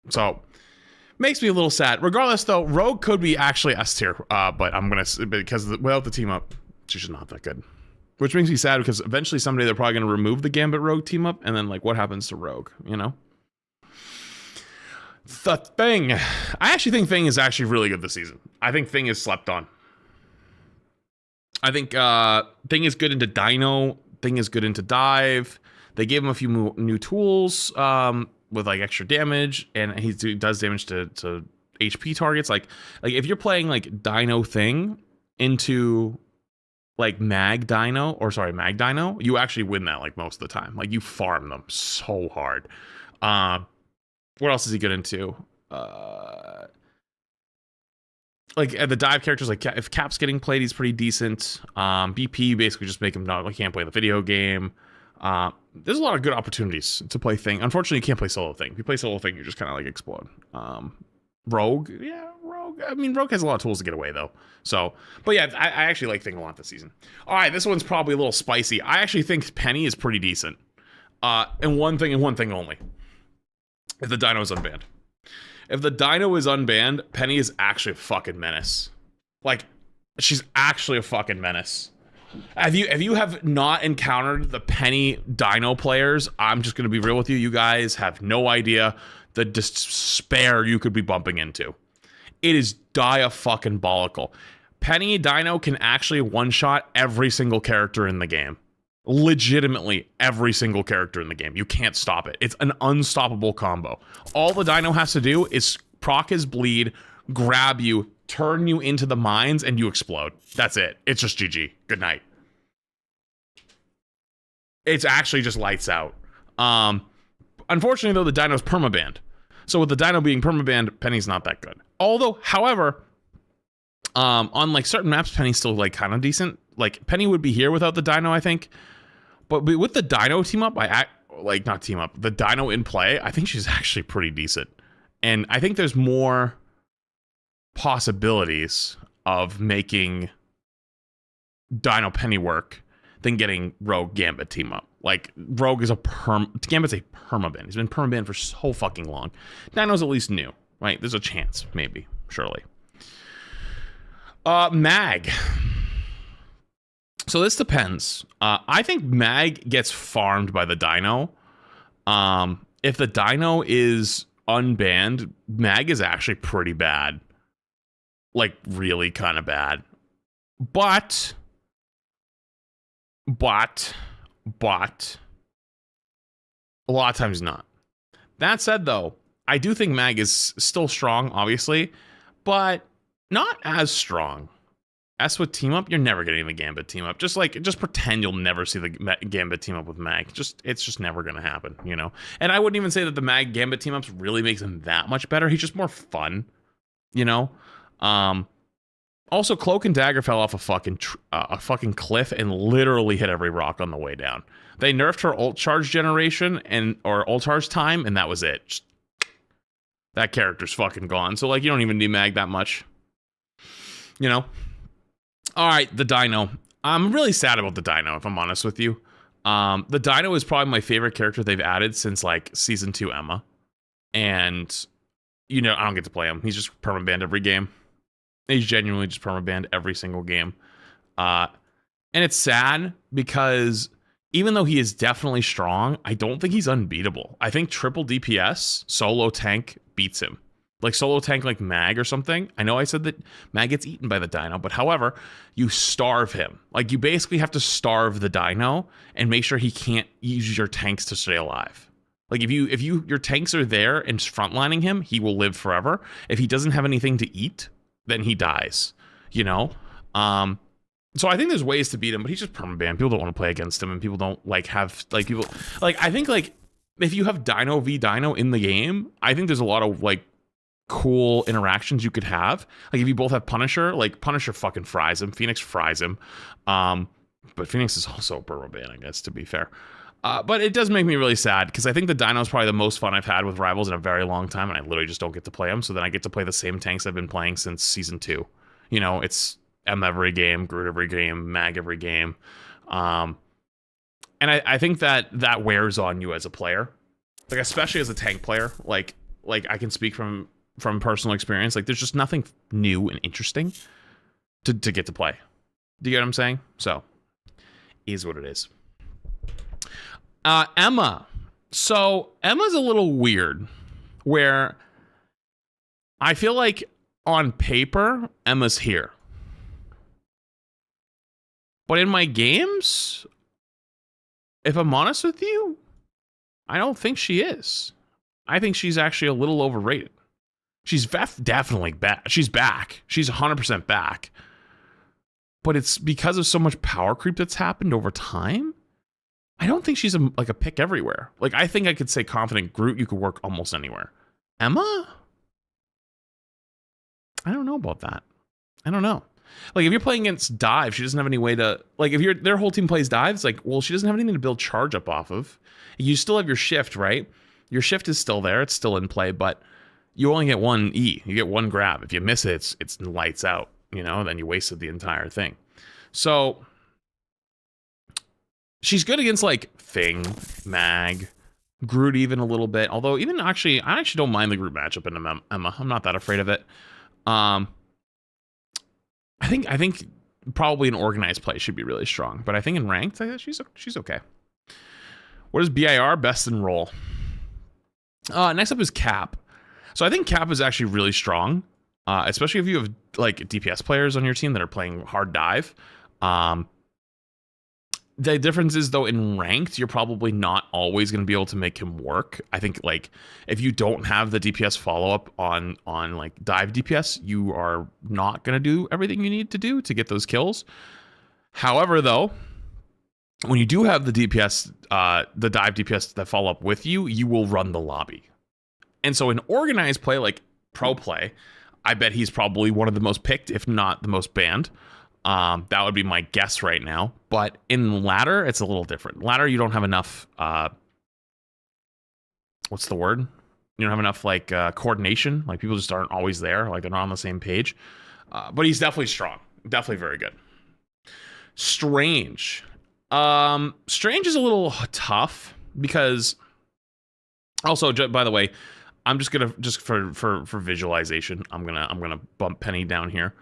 So, makes me a little sad. Regardless, though, Rogue could be actually S tier, but I'm gonna, because without the team up, she's just not that good. Which makes me sad because eventually someday they're probably gonna remove the Gambit Rogue team up, and then, like, what happens to Rogue? You know. The Thing. I actually think Thing is actually really good this season. I think Thing is slept on. I think Thing is good into Dino. Thing is good into Dive. They gave him a few new tools with, like, extra damage, and he does damage to HP targets. Like if you're playing, like, Dino Thing into, like, Mag Dino, you actually win that, like, most of the time. Like, you farm them so hard. What else is he good into? Like, the dive characters, like, if Cap's getting played, he's pretty decent. BP, basically just make him not, like, can't play the video game. There's a lot of good opportunities to play Thing. Unfortunately, you can't play solo Thing. If you play solo Thing, you just kind of like explode. Rogue, yeah, Rogue. I mean, Rogue has a lot of tools to get away though. So, but yeah, I actually like Thing a lot this season. All right, this one's probably a little spicy. I actually think Penny is pretty decent. And one thing only. If the Dino is unbanned. If the Dino is unbanned, Penny is actually a fucking menace. Like, she's actually a fucking menace. If you have not encountered the Penny Dino players, I'm just gonna be real with you. You guys have no idea the despair you could be bumping into. It is diafucking-bolical. Penny Dino can actually one-shot every single character in the game. Legitimately every single character in the game. You can't stop it. It's an unstoppable combo. All the Dino has to do is proc his bleed, grab you, turn you into the mines, and you explode. That's it. It's just GG. Good night. It's actually just lights out. Unfortunately, though, the Dino's permabanned. So with the Dino being permabanned, Penny's not that good. Although, however, on like certain maps, Penny's still like kind of decent. Like Penny would be here without the Dino, I think. But with the Dino team up, the Dino in play, I think she's actually pretty decent. And I think there's more possibilities of making Dino Penny work than getting Rogue Gambit team up. Like, Rogue is Gambit's a permaban. He's been permaban for so fucking long. Dino's at least new, right? There's a chance, maybe, surely. Mag. So this depends. I think Mag gets farmed by the Dino. If the Dino is unbanned, Mag is actually pretty bad. Like, really kind of bad. But a lot of times not. That said, though, I do think Mag is still strong, obviously, but not as strong. As with team up, you're never getting the Gambit team up. Just pretend you'll never see the Gambit team up with Mag. It's just never gonna happen, you know. And I wouldn't even say that the Mag Gambit team ups really makes him that much better. He's just more fun, you know. Also, Cloak and Dagger fell off a fucking cliff and literally hit every rock on the way down. They nerfed her ult charge generation or ult charge time, and that was it. Just, that character's fucking gone. So like, you don't even need Mag that much, you know. All right, the Dino. I'm really sad about the Dino, if I'm honest with you. The Dino is probably my favorite character they've added since like season 2 Emma, and you know I don't get to play him. He's just permabanned every game. He's genuinely just permabanned every single game. And it's sad because even though he is definitely strong, I don't think he's unbeatable. I think triple DPS solo tank beats him. Like solo tank like Mag or something. I know I said that Mag gets eaten by the Dino, but however, you starve him. Like you basically have to starve the Dino and make sure he can't use your tanks to stay alive. Like if your tanks are there and frontlining him, he will live forever. If he doesn't have anything to eat, then he dies, you know? So I think there's ways to beat him, but he's just permabanned. People don't want to play against him, and people don't like have like people like I think like if you have Dino v Dino in the game, I think there's a lot of like cool interactions you could have. Like if you both have Punisher, like Punisher fucking fries him, Phoenix fries him. But Phoenix is also permaban, I guess, to be fair. But it does make me really sad because I think the Dino is probably the most fun I've had with Rivals in a very long time, and I literally just don't get to play them. So then I get to play the same tanks I've been playing since season 2. You know, it's M every game, Groot every game, Mag every game. And I think that wears on you as a player, like especially as a tank player. Like I can speak from personal experience. Like there's just nothing new and interesting to get to play. Do you get what I'm saying? So is what it is. Emma. So Emma's a little weird where I feel like on paper, Emma's here. But in my games, if I'm honest with you, I don't think she is. I think she's actually a little overrated. She's definitely back. She's back. She's 100% back. But it's because of so much power creep that's happened over time. I don't think she's a pick everywhere. Like, I think I could say confident Groot, you could work almost anywhere. Emma? I don't know about that. I don't know. Like if you're playing against dive, she doesn't have any way to, like if their whole team plays dive, it's like, well, she doesn't have anything to build charge up off of. You still have your shift, right? Your shift is still there, it's still in play, but you only get one E, you get one grab. If you miss it, it's lights out, you know, then you wasted the entire thing. So she's good against like Thing, Mag, Groot even a little bit. Although even actually, I actually don't mind the Groot matchup in Emma. I'm not that afraid of it. I think probably an organized play should be really strong, but I think in ranked, she's okay. What is BIR? Best in role. Next up is Cap. So I think Cap is actually really strong, especially if you have like DPS players on your team that are playing hard dive. The difference is though in ranked, you're probably not always going to be able to make him work. I think like if you don't have the DPS follow up on like dive DPS, you are not going to do everything you need to do to get those kills. However, though, when you do have the DPS, the dive DPS that follow up with you, you will run the lobby. And so in organized play, like pro play, I bet he's probably one of the most picked, if not the most banned. That would be my guess right now. But in ladder, it's a little different. Ladder, you don't have enough, what's the word? You don't have enough like coordination. Like people just aren't always there. Like they're not on the same page. But he's definitely strong. Definitely very good. Strange. Strange is a little tough because also, by the way, I'm just gonna for visualization, I'm gonna bump Penny down here.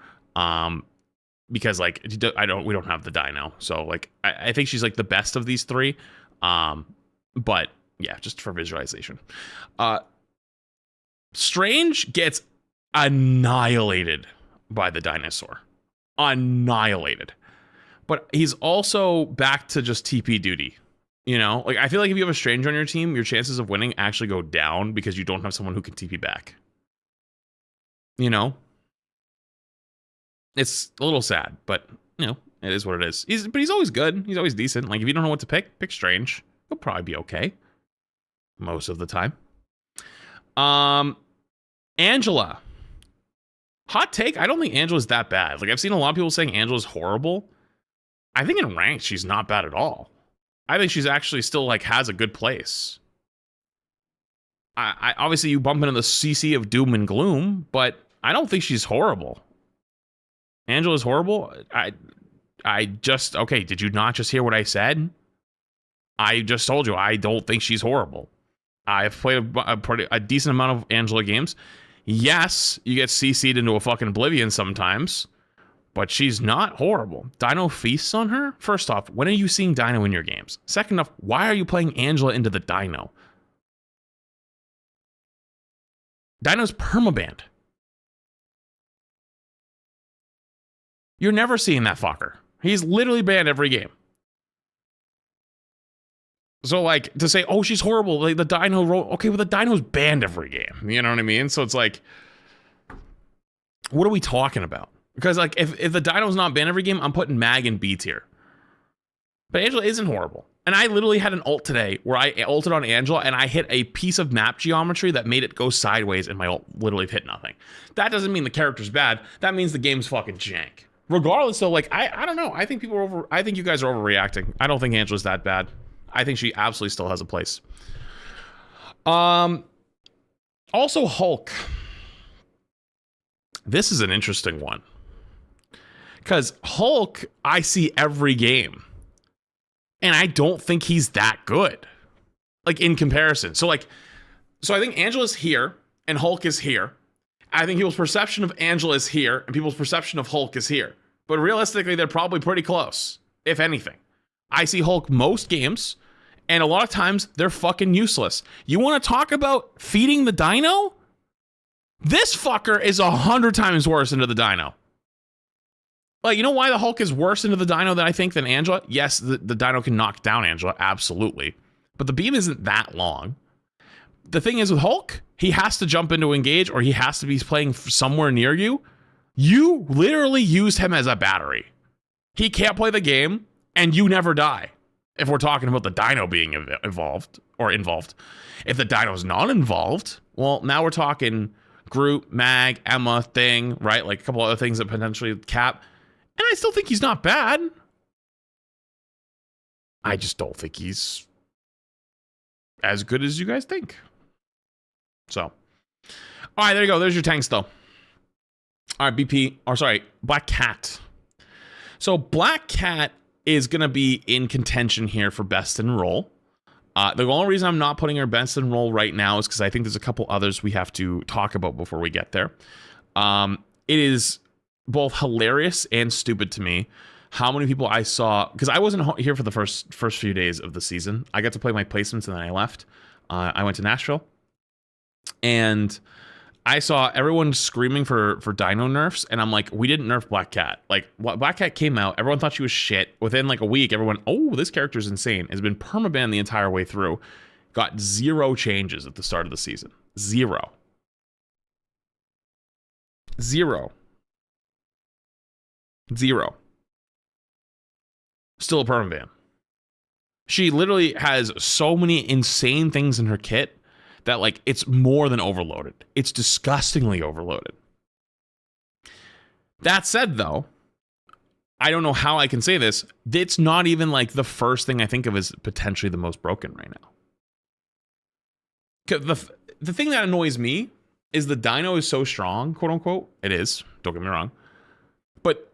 Because like we don't have the Dino, so like I think she's like the best of these three. But yeah, just for visualization. Strange gets annihilated by the dinosaur. Annihilated. But he's also back to just TP duty. You know, like I feel like if you have a Strange on your team, your chances of winning actually go down because you don't have someone who can TP back. You know? It's a little sad, but you know, it is what it is. But he's always good. He's always decent. Like if you don't know what to pick Strange. He'll probably be okay. Most of the time. Angela. Hot take, I don't think Angela's that bad. Like I've seen a lot of people saying Angela's horrible. I think in ranked she's not bad at all. I think she's actually still like has a good place. I obviously you bump into the CC of doom and gloom, but I don't think she's horrible. Angela's horrible? I just, okay, did you not just hear what I said? I just told you, I don't think she's horrible. I've played a decent amount of Angela games. Yes, you get CC'd into a fucking oblivion sometimes, but she's not horrible. Dino feasts on her? First off, when are you seeing Dino in your games? Second off, why are you playing Angela into the Dino? Dino's permabanned. You're never seeing that fucker. He's literally banned every game. So, like, to say, oh, she's horrible, like, the Dino roll. Okay, well, the Dino's banned every game. You know what I mean? So it's like, what are we talking about? Because, like, if the Dino's not banned every game, I'm putting Mag in B tier. But Angela isn't horrible. And I literally had an ult today where I ulted on Angela and I hit a piece of map geometry that made it go sideways and my ult literally hit nothing. That doesn't mean the character's bad. That means the game's fucking jank. Regardless, though, like, I don't know. I think I think you guys are overreacting. I don't think Angela's that bad. I think she absolutely still has a place. Also, Hulk. This is an interesting one. Because Hulk, I see every game. And I don't think he's that good. Like, in comparison. So I think Angela's here, and Hulk is here. I think people's perception of Angela is here, and people's perception of Hulk is here. But realistically, they're probably pretty close, if anything. I see Hulk most games, and a lot of times, they're fucking useless. You want to talk about feeding the Dino? This fucker is 100 times worse into the Dino. Like, you know why the Hulk is worse into the Dino than I think than Angela? Yes, the Dino can knock down Angela, absolutely. But the beam isn't that long. The thing is with Hulk, he has to jump into engage or he has to be playing somewhere near you. You literally used him as a battery. He can't play the game and you never die. If we're talking about the Dino being involved. If the Dino's not involved, well, now we're talking Groot, Mag, Emma, Thing, right? Like a couple other things that potentially Cap. still think he's not bad. I just don't think he's as good as you guys think. So, all right, there you go. There's your tanks, though. All right, BP, or sorry, Black Cat. So Black Cat is going to be in contention here for best in role. The only reason I'm not putting her best in role right now is because I think there's a couple others we have to talk about before we get there. It is both hilarious and stupid to me how many people I saw, because I wasn't here for the first few days of the season. I got to play my placements and then I left. I went to Nashville, and I saw everyone screaming for dino nerfs, and I'm like, we didn't nerf Black Cat. Like, Black Cat came out, everyone thought she was shit. Within like a week, everyone, oh, this character's insane. Has been permabanned the entire way through. Got 0 changes at the start of the season. 0. 0. 0. Still a permaban. She literally has so many insane things in her kit that, like, it's more than overloaded. It's disgustingly overloaded. That said, though, I don't know how I can say this. It's not even, like, the first thing I think of as potentially the most broken right now. The thing that annoys me is the dino is so strong, quote unquote. It is. Don't get me wrong. But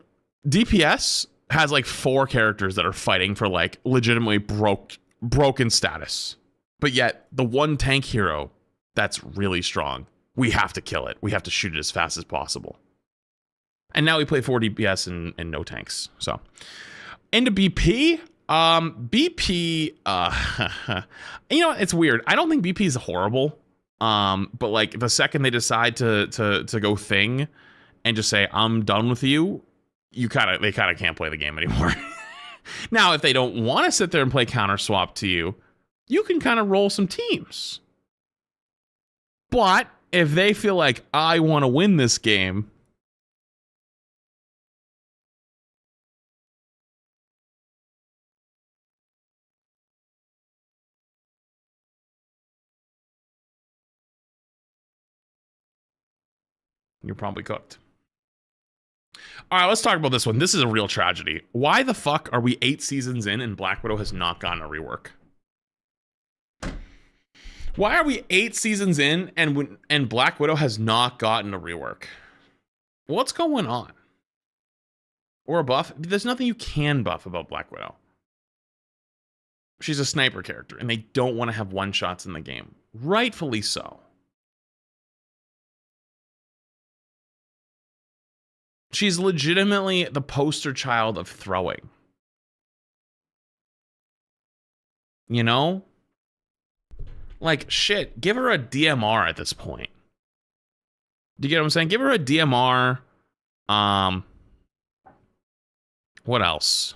DPS has like 4 characters that are fighting for like legitimately broken status. But yet the one tank hero that's really strong, we have to kill it. We have to shoot it as fast as possible. And now we play 4 DPS and no tanks. So into BP. BP, you know, it's weird. I don't think BP is horrible. But like the second they decide to go thing and just say, I'm done with you, they kind of can't play the game anymore. Now, if they don't want to sit there and play counter swap to you, you can kind of roll some teams. But if they feel like, I want to win this game, you're probably cooked. All right, let's talk about this one. This is a real tragedy. Why the fuck are we 8 seasons in and Black Widow has not gotten a rework? Why are we 8 seasons in and Black Widow has not gotten a rework? What's going on? Or a buff? There's nothing you can buff about Black Widow. She's a sniper character, and they don't want to have one-shots in the game. Rightfully so. She's legitimately the poster child of throwing. You know? Like, shit, give her a DMR at this point. Do you get what I'm saying? Give her a DMR. What else?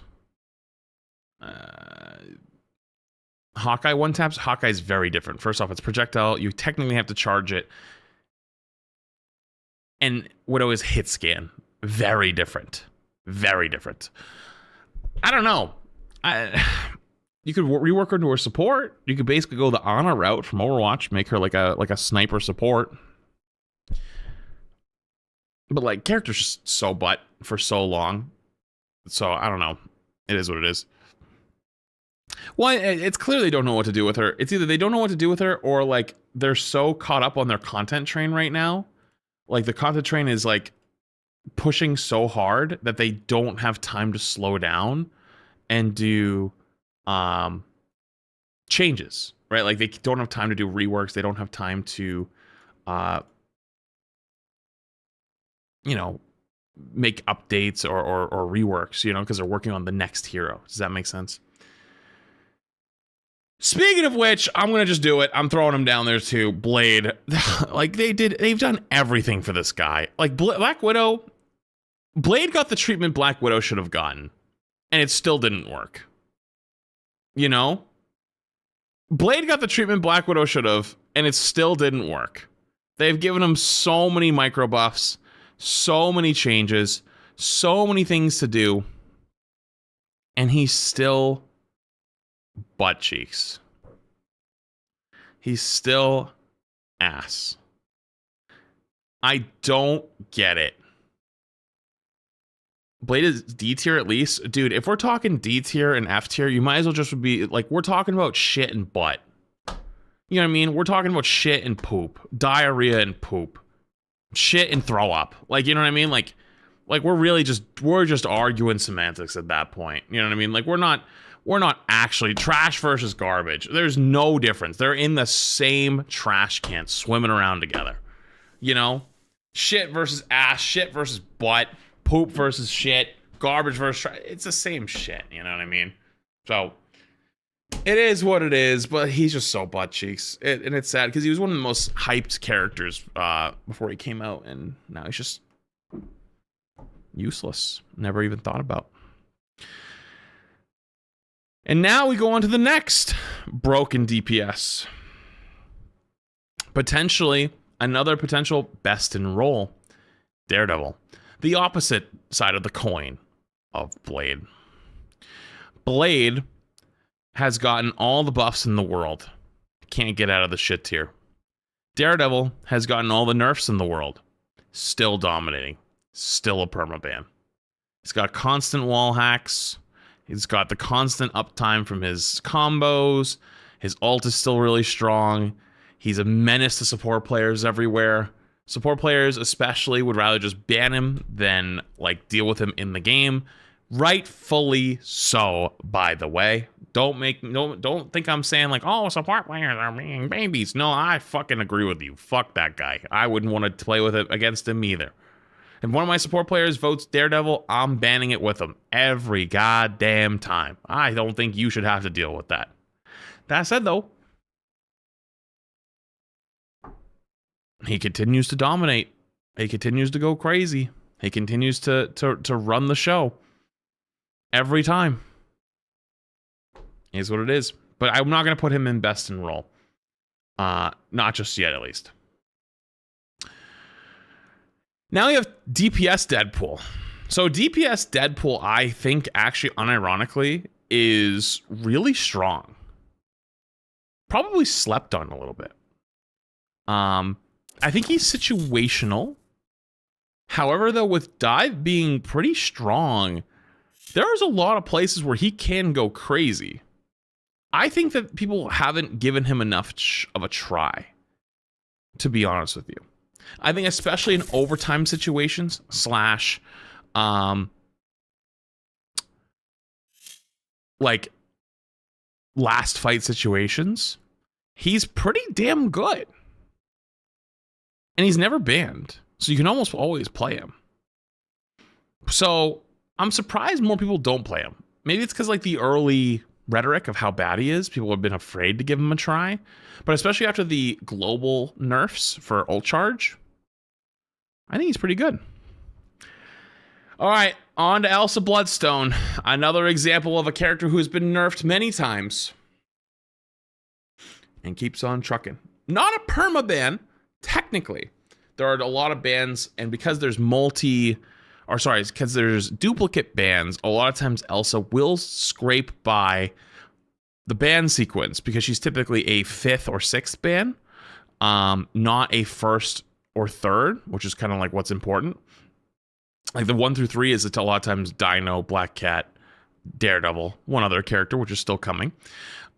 Hawkeye one taps. Hawkeye's very different. First off, it's projectile. You technically have to charge it. And Widow is hit scan. Very different. Very different. I don't know. You could rework her into her support. You could basically go the Ana route from Overwatch, make her like a sniper support. But like, character's just so butt for so long. So I don't know. It is what it is. Well, it's clear they don't know what to do with her. It's either they don't know what to do with her, or like they're so caught up on their content train right now. Like the content train is like pushing so hard that they don't have time to slow down and do changes, right? Like they don't have time to do reworks. They don't have time to you know, make updates or reworks, you know, because they're working on the next hero. Does that make sense? Speaking of which, I'm gonna just do it. I'm throwing him down there too. Blade. Like they've done everything for this guy. Like Black Widow, Blade got the treatment Black Widow should have gotten, and it still didn't work. You know? Blade got the treatment Black Widow should have, and it still didn't work. They've given him so many micro buffs, so many changes, so many things to do, and he's still butt cheeks. He's still ass. I don't get it. Blade is D tier at least. Dude, if we're talking D tier and F tier, you might as well just be like, we're talking about shit and butt. You know what I mean? We're talking about shit and poop. Diarrhea and poop. Shit and throw up. Like, you know what I mean? Like we're just arguing semantics at that point. You know what I mean? Like we're not actually trash versus garbage. There's no difference. They're in the same trash can swimming around together. You know? Shit versus ass, shit versus butt, poop versus shit, garbage versus trash. It's the same shit, you know what I mean? So it is what it is, but he's just so butt cheeks. And it's sad because he was one of the most hyped characters before he came out, and now he's just useless. Never even thought about. And now we go on to the next broken DPS. Potentially another potential best in role, Daredevil. The opposite side of the coin of Blade. Blade has gotten all the buffs in the world. Can't get out of the shit tier. Daredevil has gotten all the nerfs in the world. Still dominating. Still a permaban. He's got constant wall hacks. He's got the constant uptime from his combos. His ult is still really strong. He's a menace to support players everywhere. Support players especially would rather just ban him than like deal with him in the game. Rightfully so, by the way. Don't think I'm saying like, oh, support players are being babies. No, I fucking agree with you. Fuck that guy. I wouldn't want to play with it against him either. If one of my support players votes Daredevil, I'm banning it with them every goddamn time. I don't think you should have to deal with that. That said, though, he continues to dominate. He continues to go crazy. He continues to run the show every time. Is what it is. But I'm not going to put him in best in role. Not just yet, at least. Now we have DPS Deadpool. So DPS Deadpool, I think, actually, unironically, is really strong. Probably slept on a little bit. I think he's situational. However, though, with Dive being pretty strong, there's a lot of places where he can go crazy. I think that people haven't given him enough of a try, to be honest with you. I think especially in overtime situations / like last fight situations, he's pretty damn good. And he's never banned, so you can almost always play him. So I'm surprised more people don't play him. Maybe it's because like the early rhetoric of how bad he is, people have been afraid to give him a try. But especially after the global nerfs for ult charge, I think he's pretty good. All right, on to Elsa Bloodstone. Another example of a character who's been nerfed many times and keeps on trucking. Not a permaban, technically. There are a lot of bans, and because there's because there's duplicate bans, a lot of times Elsa will scrape by the ban sequence because she's typically a 5th or 6th ban, not a 1st or 3rd, which is kind of like what's important. Like the 1 through 3 is a lot of times Dino, Black Cat, Daredevil, one other character, which is still coming.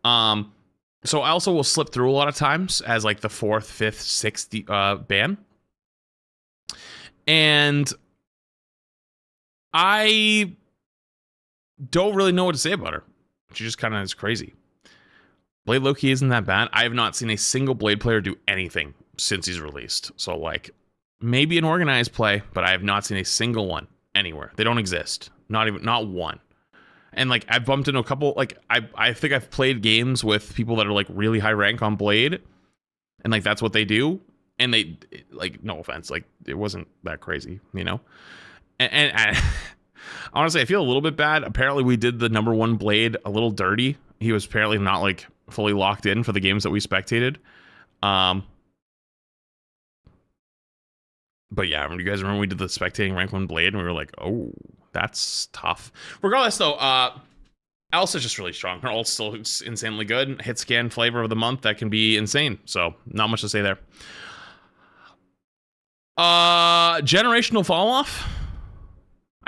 So Elsa will slip through a lot of times as like the 4th, 5th, 6th ban. And I don't really know what to say about her. She just kind of is crazy. Blade Loki isn't that bad. I have not seen a single Blade player do anything since he's released. So like maybe an organized play, but I have not seen a single one anywhere. They don't exist. Not one. And like I've bumped into a couple, like I think I've played games with people that are like really high rank on Blade, and like that's what they do. And they like, no offense, like it wasn't that crazy, you know? And honestly, I feel a little bit bad. Apparently we did the number 1 Blade a little dirty. He was apparently not like fully locked in for the games that we spectated. But yeah, you guys remember we did the spectating rank 1 Blade and we were like, oh, that's tough. Regardless though, Elsa's just really strong. Her ult's still insanely good. Hit scan flavor of the month, that can be insane. So not much to say there. Generational fall off.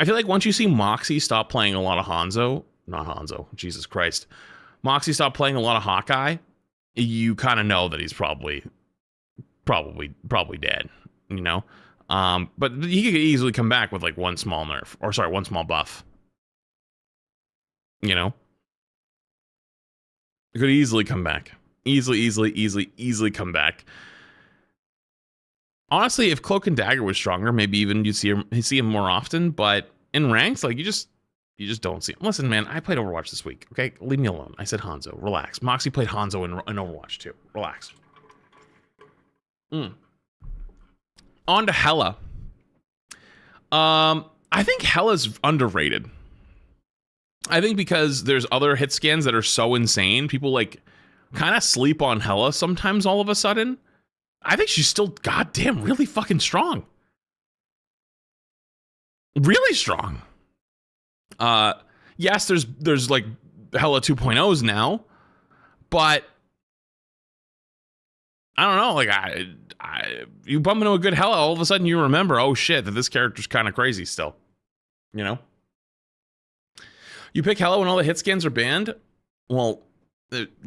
I feel like once you see Moxie stop playing a lot of not Hanzo, Jesus Christ. Moxie stop playing a lot of Hawkeye, you kind of know that he's probably dead, you know? But he could easily come back with like one small nerf, or sorry, one small buff. You know? He could easily come back. Easily come back. Honestly, if Cloak and Dagger was stronger, maybe even you'd see him more often, but in ranks, like you just don't see him. Listen, man, I played Overwatch this week, okay? Leave me alone. I said Hanzo. Relax. Moxie played Hanzo in Overwatch too. Relax. On to Hela. I think Hela's underrated. I think because there's other hit scans that are so insane, people like kind of sleep on Hela sometimes all of a sudden. I think she's still goddamn really fucking strong. Really strong. Yes, there's like Hela 2.0s now, but I don't know, like you bump into a good Hela, all of a sudden you remember, oh shit, that this character's kind of crazy still. You know? You pick Hela when all the hit scans are banned? Well,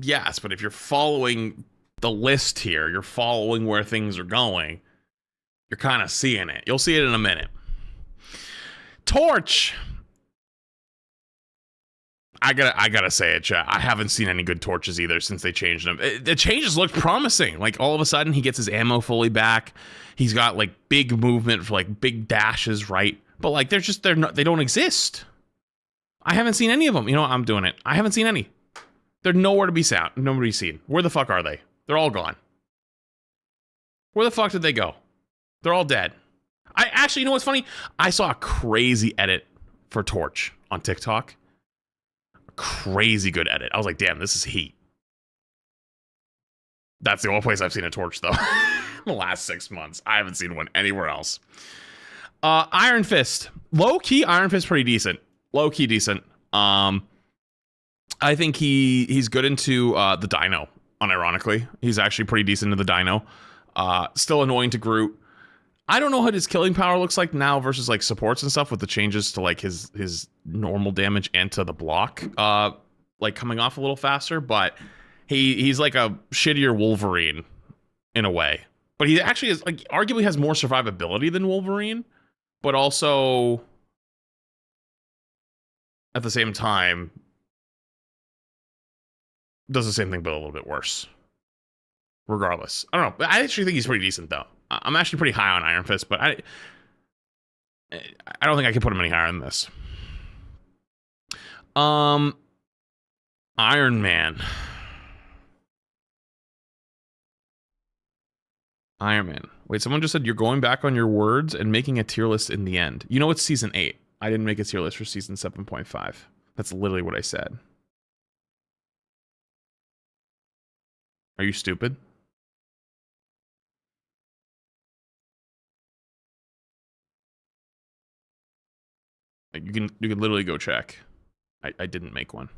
yes, but if you're following the list here, you're following where things are going, you're kind of seeing it. You'll see it in a minute. Torch. I gotta say it, chat. I haven't seen any good torches either since they changed them. The changes look promising. Like all of a sudden he gets his ammo fully back. He's got like big movement for like big dashes, right? But like they don't exist. I haven't seen any of them. You know what? I'm doing it. I haven't seen any. They're nowhere to be found. Nobody's seen. Where the fuck are they? They're all gone. Where the fuck did they go? They're all dead. I actually, you know what's funny? I saw a crazy edit for Torch on TikTok. A crazy good edit. I was like, damn, this is heat. That's the only place I've seen a Torch, though. In the last 6 months. I haven't seen one anywhere else. Iron Fist. Low-key, Iron Fist pretty decent. Low-key decent. I think he's good into the Dino, unironically. He's actually pretty decent into the Dino. Still annoying to Groot. I don't know what his killing power looks like now versus like supports and stuff with the changes to like his normal damage and to the block like coming off a little faster, but he's like a shittier Wolverine in a way. But he actually is like arguably has more survivability than Wolverine, but also at the same time does the same thing but a little bit worse. Regardless. I don't know. I actually think he's pretty decent though. I'm actually pretty high on Iron Fist, but I don't think I can put him any higher than this. Iron Man. Iron Man. Wait, someone just said you're going back on your words and making a tier list in the end. You know it's season 8. I didn't make a tier list for season 7.5. That's literally what I said. Are you stupid? You can literally go check. I didn't make one.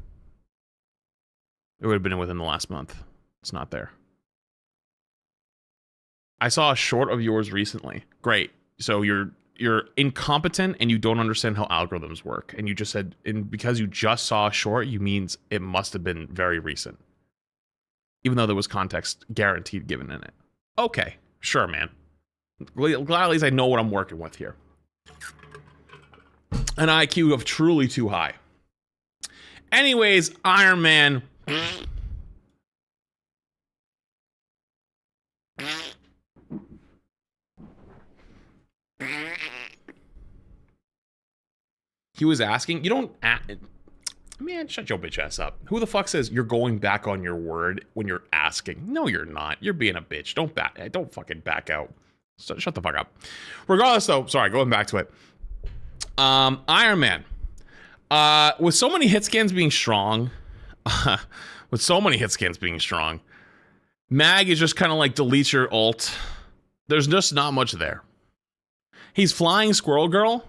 It would have been within the last month. It's not there. I saw a short of yours recently. Great. So you're incompetent and you don't understand how algorithms work. And you just said, and because you just saw a short, you means it must have been very recent. Even though there was context guaranteed given in it. Okay, sure, man. Glad at least I know what I'm working with here. An IQ of truly too high. Anyways, Iron Man. He was asking, you don't... Man, shut your bitch ass up. Who the fuck says you're going back on your word when you're asking? No, you're not. You're being a bitch. Don't fucking back out. Shut the fuck up. Regardless, though, sorry, going back to it. Iron Man. With so many hit scans being strong, Mag is just kind of like deletes your ult. There's just not much there. He's flying Squirrel Girl.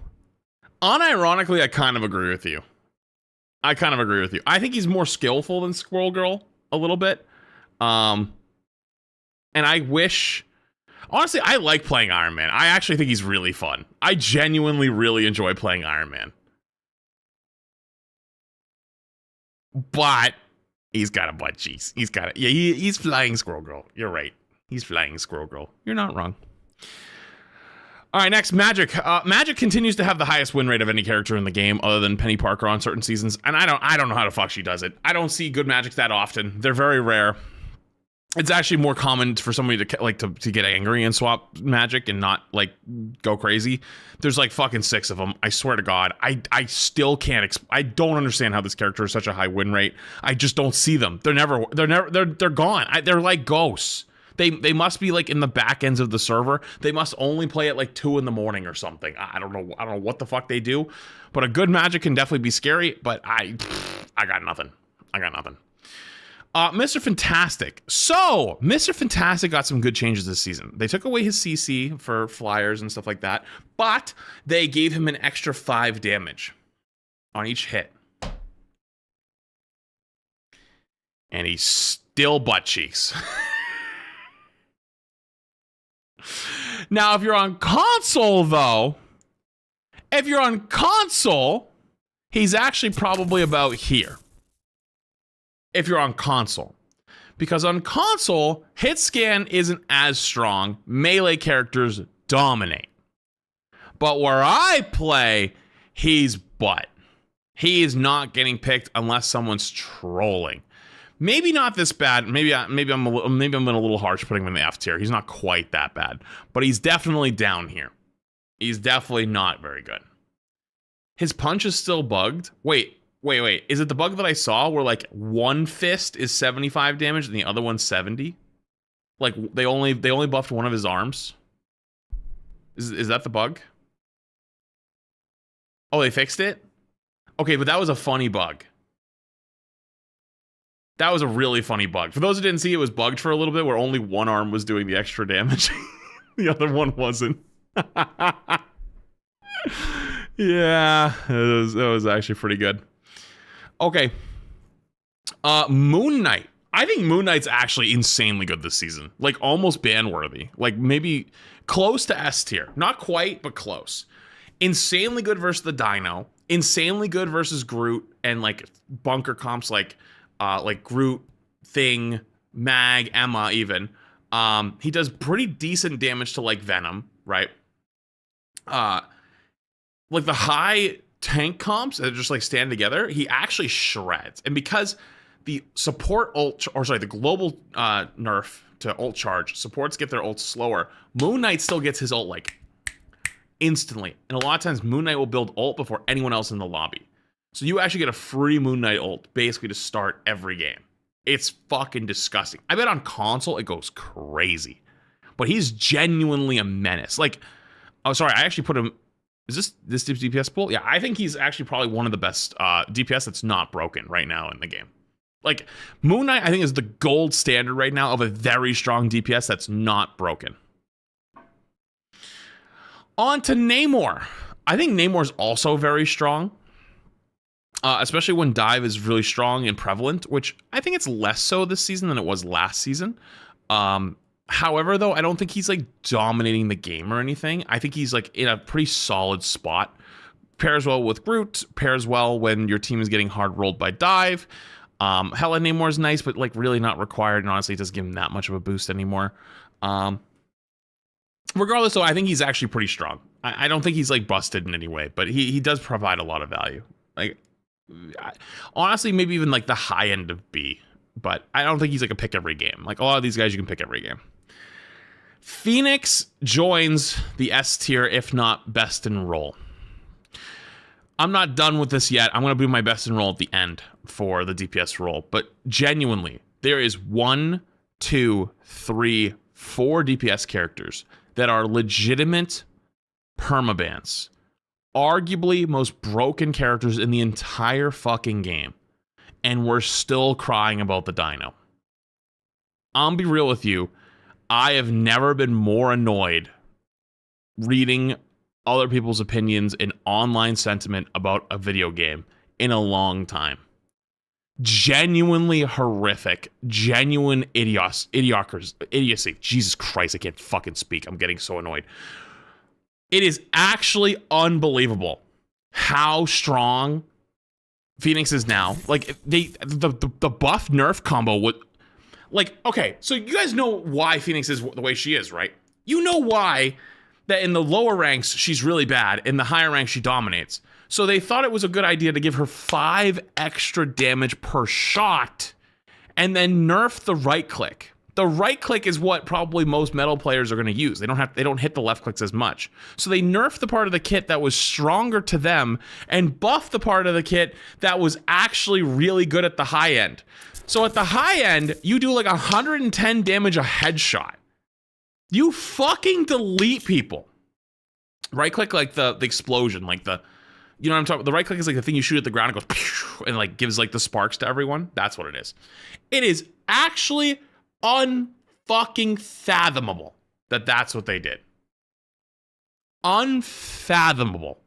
Unironically, I kind of agree with you. I think he's more skillful than Squirrel Girl a little bit. And I wish Honestly, I like playing Iron Man. I actually think he's really fun. I genuinely really enjoy playing Iron Man. But he's got a butt cheeks. He's got it. Yeah, he's Flying Squirrel Girl. You're right. He's Flying Squirrel Girl. You're not wrong. All right, next, Magic. Magic continues to have the highest win rate of any character in the game, other than Penny Parker on certain seasons. And I don't know how the fuck she does it. I don't see good Magic that often. They're very rare. It's actually more common for somebody to get angry and swap Magic and not like go crazy. There's like fucking 6 of them. I swear to God, I still can't. I don't understand how this character has such a high win rate. I just don't see them. They're gone. They're like ghosts. They must be like in the back ends of the server. They must only play at like 2 in the morning or something. I don't know. I don't know what the fuck they do. But a good Magic can definitely be scary. But I got nothing. I got nothing. Mr. Fantastic. So, Mr. Fantastic got some good changes this season. They took away his CC for flyers and stuff like that, but they gave him an extra 5 damage on each hit. And he's still butt cheeks. Now, if you're on console, though, he's actually probably about here. If you're on console. Because on console, hit scan isn't as strong. Melee characters dominate. But where I play, he's butt. He is not getting picked unless someone's trolling. Maybe not this bad. Maybe I'm a little harsh putting him in the F tier. He's not quite that bad, but he's definitely down here. He's definitely not very good. His punch is still bugged. Wait. Is it the bug that I saw where like one fist is 75 damage and the other one's 70? Like they only buffed one of his arms? Is that the bug? Oh, they fixed it? Okay, but that was a funny bug. That was a really funny bug. For those who didn't see, it was bugged for a little bit where only one arm was doing the extra damage. The other one wasn't. Yeah, it was actually pretty good. Okay. Moon Knight. I think Moon Knight's actually insanely good this season. Like almost ban worthy. Like maybe close to S tier. Not quite, but close. Insanely good versus the Dino. Insanely good versus Groot and like bunker comps like Groot, Thing, Mag, Emma even. He does pretty decent damage to like Venom, right? Like the high tank comps that just like stand together, he actually shreds. And because the support the global nerf to ult charge, supports get their ult slower, Moon Knight still gets his ult like instantly. And a lot of times Moon Knight will build ult before anyone else in the lobby. So you actually get a free Moon Knight ult basically to start every game. It's fucking disgusting. I bet on console it goes crazy. But he's genuinely a menace. Like, oh sorry, I actually put him. Is this DPS pool? Yeah, I think he's actually probably one of the best DPS that's not broken right now in the game. Like, Moon Knight, I think, is the gold standard right now of a very strong DPS that's not broken. On to Namor. I think Namor's also very strong. Especially when dive is really strong and prevalent, which I think it's less so this season than it was last season. However, though, I don't think he's like dominating the game or anything. I think he's like in a pretty solid spot. Pairs well with Groot, pairs well when your team is getting hard rolled by dive. Hella Namor's nice, but like really not required. And honestly, it doesn't give him that much of a boost anymore. Regardless, though, I think he's actually pretty strong. I don't think he's like busted in any way, but he does provide a lot of value. Like, honestly, maybe even like the high end of B, but I don't think he's like a pick every game. Like a lot of these guys, you can pick every game. Phoenix joins the S tier, if not best in role. I'm not done with this yet. I'm going to do my best in role at the end for the DPS role, but genuinely, there is 1, 2, 3, 4 DPS characters that are legitimate permabans. Arguably most broken characters in the entire fucking game. And we're still crying about the Dino. I'll be real with you. I have never been more annoyed reading other people's opinions and online sentiment about a video game in a long time. Genuinely horrific. Genuine idiocy. Jesus Christ, I can't fucking speak. I'm getting so annoyed. It is actually unbelievable how strong Phoenix is now. Like, the buff nerf combo would... Like, okay, so you guys know why Phoenix is the way she is, right? You know why that in the lower ranks, she's really bad. In the higher ranks, she dominates. So they thought it was a good idea to give her 5 extra damage per shot and then nerf the right click. The right click is what probably most metal players are going to use. They don't hit the left clicks as much. So they nerfed the part of the kit that was stronger to them and buffed the part of the kit that was actually really good at the high end. So at the high end, you do like 110 damage a headshot. You fucking delete people. Right click like the explosion, like the... You know what I'm talking about? The right click is like the thing you shoot at the ground and goes and like gives like the sparks to everyone. That's what it is. It is actually unfucking fathomable that that's what they did. Unfathomable.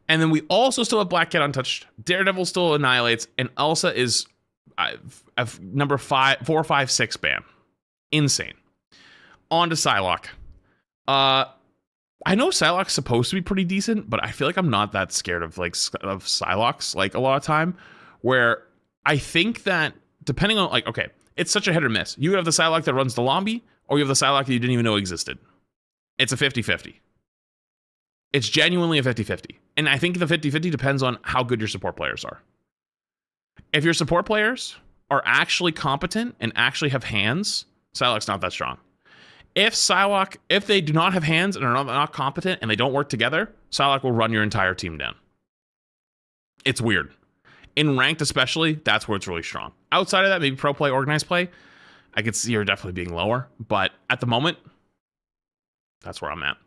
And then we also still have Black Cat untouched. Daredevil still annihilates, and Elsa is number 4, 5, 6 ban. Insane. On to Psylocke. I know Psylocke's supposed to be pretty decent, but I feel like I'm not that scared of Psylocke's like a lot of time, where I think that depending on like, okay, it's such a hit or miss. You have the Psylocke that runs the lobby, or you have the Psylocke that you didn't even know existed. It's a 50-50. It's genuinely a 50-50. And I think the 50-50 depends on how good your support players are. If your support players are actually competent and actually have hands, Psylocke's not that strong. If Psylocke, if they do not have hands and are not competent and they don't work together, Psylocke will run your entire team down. It's weird. In ranked especially, that's where it's really strong. Outside of that, maybe pro play, organized play, I could see her definitely being lower. But at the moment, that's where I'm at.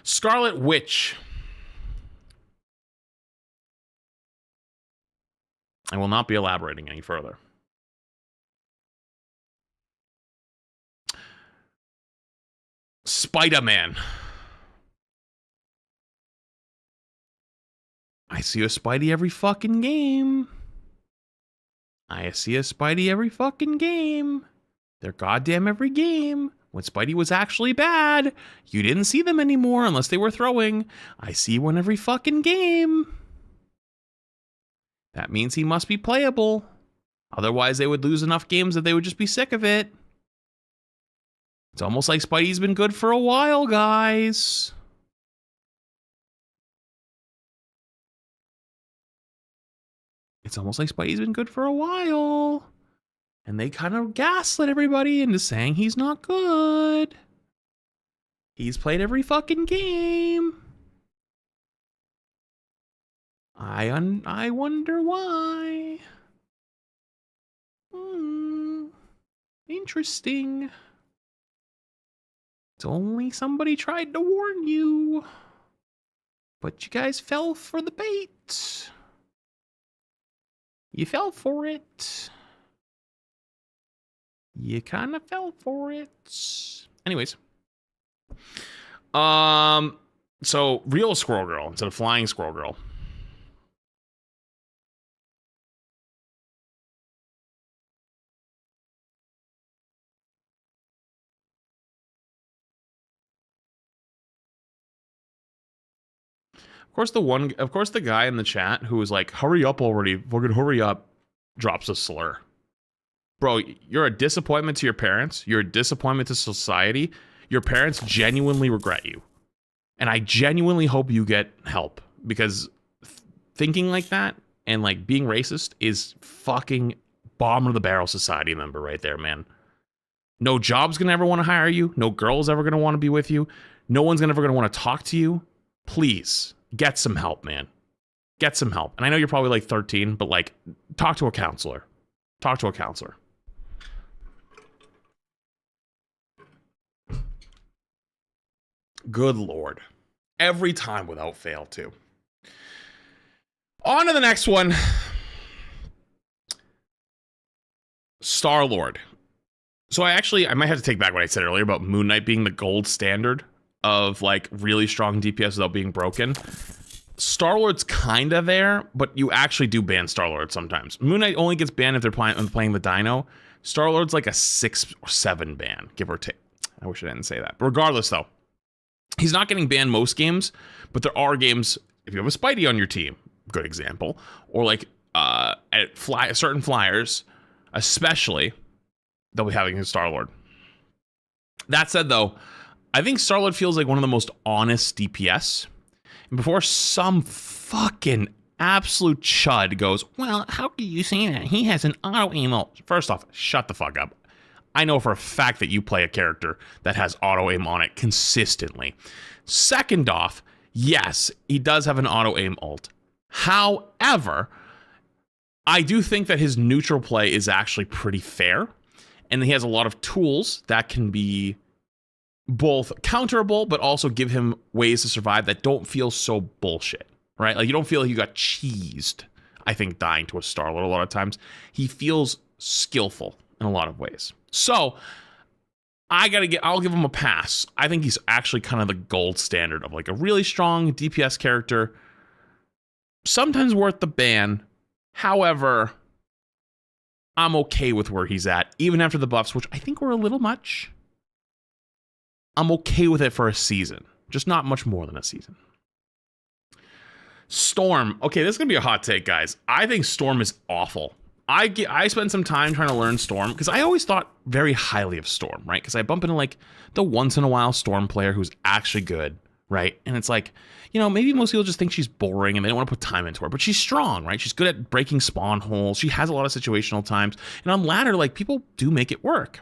Scarlet Witch. I will not be elaborating any further. Spider-Man. I see a Spidey every fucking game. I see a Spidey every fucking game. They're goddamn every game. When Spidey was actually bad, you didn't see them anymore unless they were throwing. I see one every fucking game. That means he must be playable. Otherwise, they would lose enough games that they would just be sick of it. It's almost like Spidey's been good for a while, guys. It's almost like Spidey's been good for a while. And they kind of gaslit everybody into saying he's not good. He's played every fucking game. I wonder why. Interesting. It's only somebody tried to warn you. But you guys fell for the bait. You fell for it. You kind of fell for it. Anyways. So real Squirrel Girl instead of flying Squirrel Girl. Of course, the guy in the chat who was like, hurry up already, fucking hurry up, drops a slur. Bro, you're a disappointment to your parents. You're a disappointment to society. Your parents genuinely regret you. And I genuinely hope you get help, because thinking like that and like being racist is fucking bottom of the barrel society member right there, man. No job's gonna ever want to hire you. No girl's ever gonna want to be with you. No one's ever gonna want to talk to you. Please. Get some help, man. Get some help. And I know you're probably like 13, but like, talk to a counselor. Talk to a counselor. Good Lord. Every time without fail, too. On to the next one. Star-Lord. So I might have to take back what I said earlier about Moon Knight being the gold standard of like really strong DPS without being broken. Star-Lord's kind of there, but you actually do ban Star-Lord sometimes. Moon Knight only gets banned if they're playing the Dino. Star-Lord's like a 6 or 7 ban, give or take. I wish I didn't say that. But regardless, though, he's not getting banned most games, but there are games, if you have a Spidey on your team, good example, or like at certain flyers, especially, they'll be having his Star-Lord. That said, though, I think Star-Lord feels like one of the most honest DPS. And before some fucking absolute chud goes, well, how can you say that? He has an auto-aim ult. First off, shut the fuck up. I know for a fact that you play a character that has auto-aim on it consistently. Second off, yes, he does have an auto-aim ult. However, I do think that his neutral play is actually pretty fair. And he has a lot of tools that can be both counterable, but also give him ways to survive that don't feel so bullshit, right? Like, you don't feel like you got cheesed, I think, dying to a Star-Lord a lot of times. He feels skillful in a lot of ways. So, I'll give him a pass. I think he's actually kind of the gold standard of like a really strong DPS character. Sometimes worth the ban. However, I'm okay with where he's at, even after the buffs, which I think were a little much. I'm okay with it for a season, just not much more than a season. Storm. Okay, this is going to be a hot take, guys. I think Storm is awful. I spent some time trying to learn Storm because I always thought very highly of Storm, right? Because I bump into like the once in a while Storm player who's actually good, right? And it's like, you know, maybe most people just think she's boring and they don't want to put time into her, but she's strong, right? She's good at breaking spawn holes. She has a lot of situational times. And on ladder, like, people do make it work.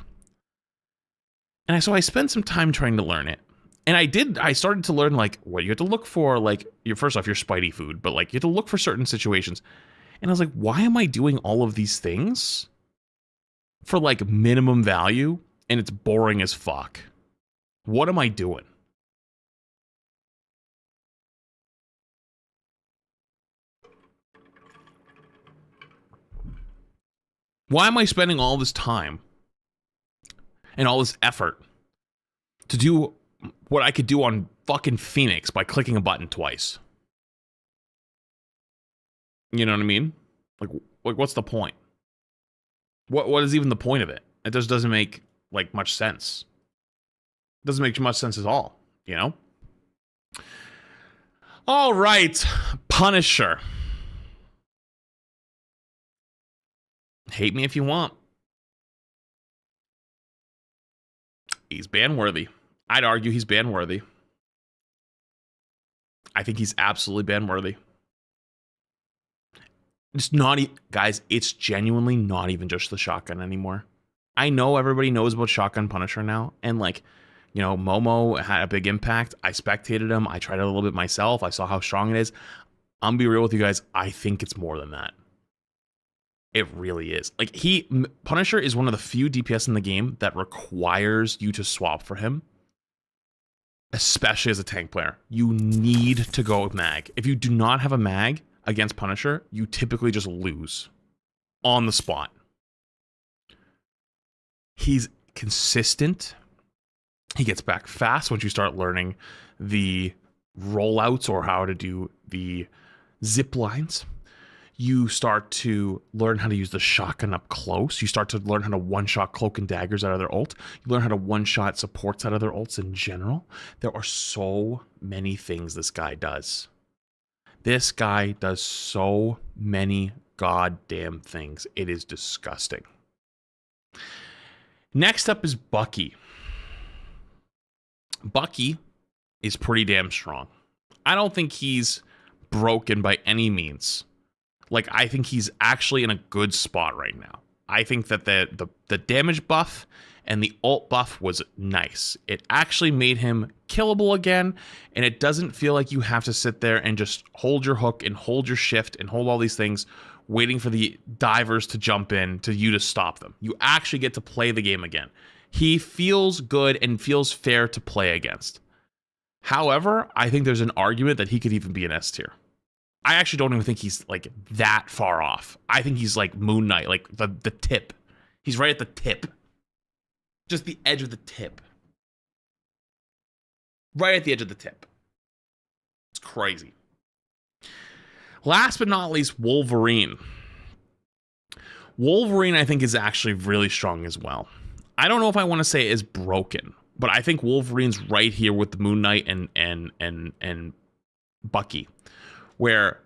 And so I spent some time trying to learn it. And I started to learn, like, what you have to look for, like, first off, your Spidey food, but, like, you have to look for certain situations. And I was like, why am I doing all of these things for, like, minimum value? And it's boring as fuck. What am I doing? Why am I spending all this time and all this effort to do what I could do on fucking Phoenix by clicking a button twice? You know what I mean? Like what's the point? What is even the point of it? It just doesn't make like much sense. It doesn't make much sense at all, you know? All right, Punisher. Hate me if you want. He's ban-worthy. I'd argue he's ban-worthy. I think he's absolutely ban-worthy. It's not, guys, it's genuinely not even just the shotgun anymore. I know everybody knows about Shotgun Punisher now, and like, you know, Momo had a big impact. I spectated him. I tried it a little bit myself. I saw how strong it is. I'm gonna be real with you guys. I think it's more than that. It really is. Like, Punisher is one of the few DPS in the game that requires you to swap for him, especially as a tank player. You need to go with mag. If you do not have a mag against Punisher, you typically just lose on the spot. He's consistent. He gets back fast once you start learning the rollouts or how to do the zip lines. You start to learn how to use the shotgun up close. You start to learn how to one-shot cloak and daggers out of their ult. You learn how to one-shot supports out of their ults in general. There are so many things this guy does. This guy does so many goddamn things. It is disgusting. Next up is Bucky. Bucky is pretty damn strong. I don't think he's broken by any means. Like, I think he's actually in a good spot right now. I think that the damage buff and the ult buff was nice. It actually made him killable again, and it doesn't feel like you have to sit there and just hold your hook and hold your shift and hold all these things, waiting for the divers to jump in to you to stop them. You actually get to play the game again. He feels good and feels fair to play against. However, I think there's an argument that he could even be an S tier. I actually don't even think he's like that far off. I think he's like Moon Knight, like the tip. He's right at the tip. Just the edge of the tip. Right at the edge of the tip. It's crazy. Last but not least, Wolverine. Wolverine, I think, is actually really strong as well. I don't know if I want to say it is broken, but I think Wolverine's right here with the Moon Knight and Bucky, where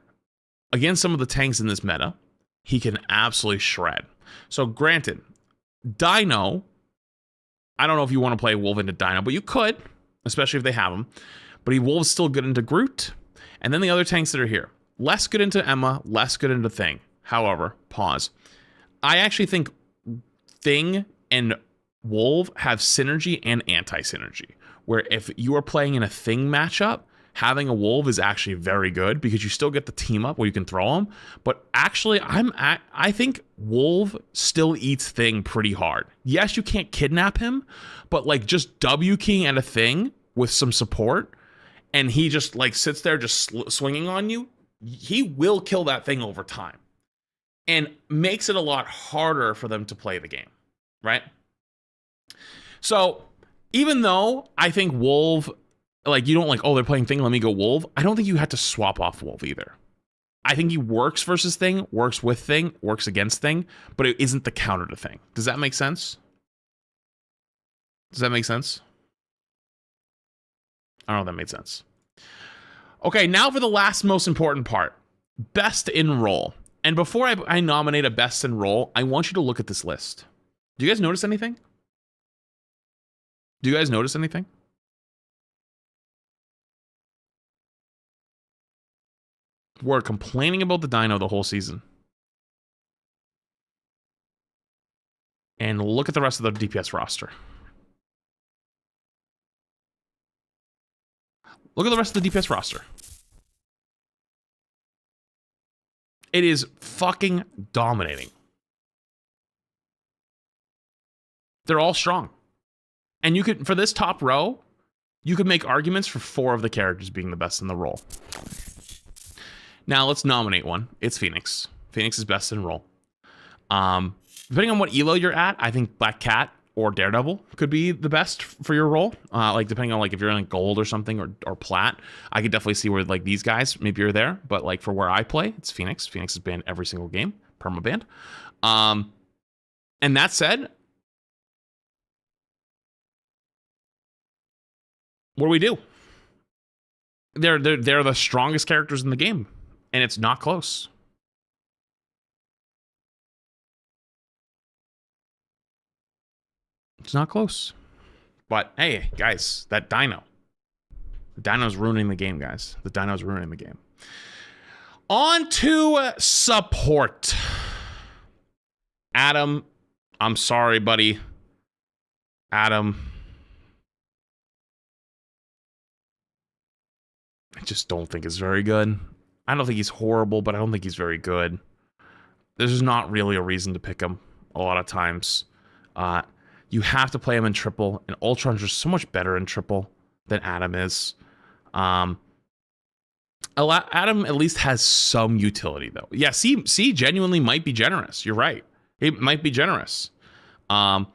against some of the tanks in this meta, he can absolutely shred. So granted, Dino, I don't know if you want to play Wolf into Dino, but you could, especially if they have him. But Wolf's still good into Groot. And then the other tanks that are here. Less good into Emma, less good into Thing. However, pause. I actually think Thing and Wolf have synergy and anti-synergy. Where if you are playing in a Thing matchup, having a Wolf is actually very good because you still get the team up where you can throw them. But actually, I think Wolf still eats Thing pretty hard. Yes, you can't kidnap him, but like just W keying at a Thing with some support, and he just like sits there just swinging on you, he will kill that Thing over time, and makes it a lot harder for them to play the game, right? So even though I think Wolf, like you don't like, oh, they're playing Thing, let me go Wolf. I don't think you had to swap off Wolf either. I think he works versus Thing, works with Thing, works against Thing, but it isn't the counter to Thing. Does that make sense? Does that make sense? I don't know if that made sense. Okay, now for the last most important part. Best in role. And before I nominate a best in role, I want you to look at this list. Do you guys notice anything? Do you guys notice anything? We're complaining about the Dino the whole season. And look at the rest of the DPS roster. Look at the rest of the DPS roster. It is fucking dominating. They're all strong. And you could, for this top row, you could make arguments for 4 of the characters being the best in the role. Now let's nominate one. It's Phoenix. Phoenix is best in role. Depending on what elo you're at, I think Black Cat or Daredevil could be the best for your role. Like depending on like if you're in like gold or something or plat, I could definitely see where like these guys, maybe you're there. But like for where I play, it's Phoenix. Phoenix is banned every single game, perma banned. And that said, what do we do? They're the strongest characters in the game, and it's not close. It's not close. But hey, guys, that Dino. The Dino's ruining the game, guys. The Dino's ruining the game. On to support. Adam, I'm sorry, buddy. Adam. I just don't think it's very good. I don't think he's horrible, but I don't think he's very good. There's just not really a reason to pick him a lot of times. You have to play him in triple, and Ultron's just so much better in triple than Adam is. Adam at least has some utility, though. Yeah, C genuinely might be generous. You're right. It might be generous. I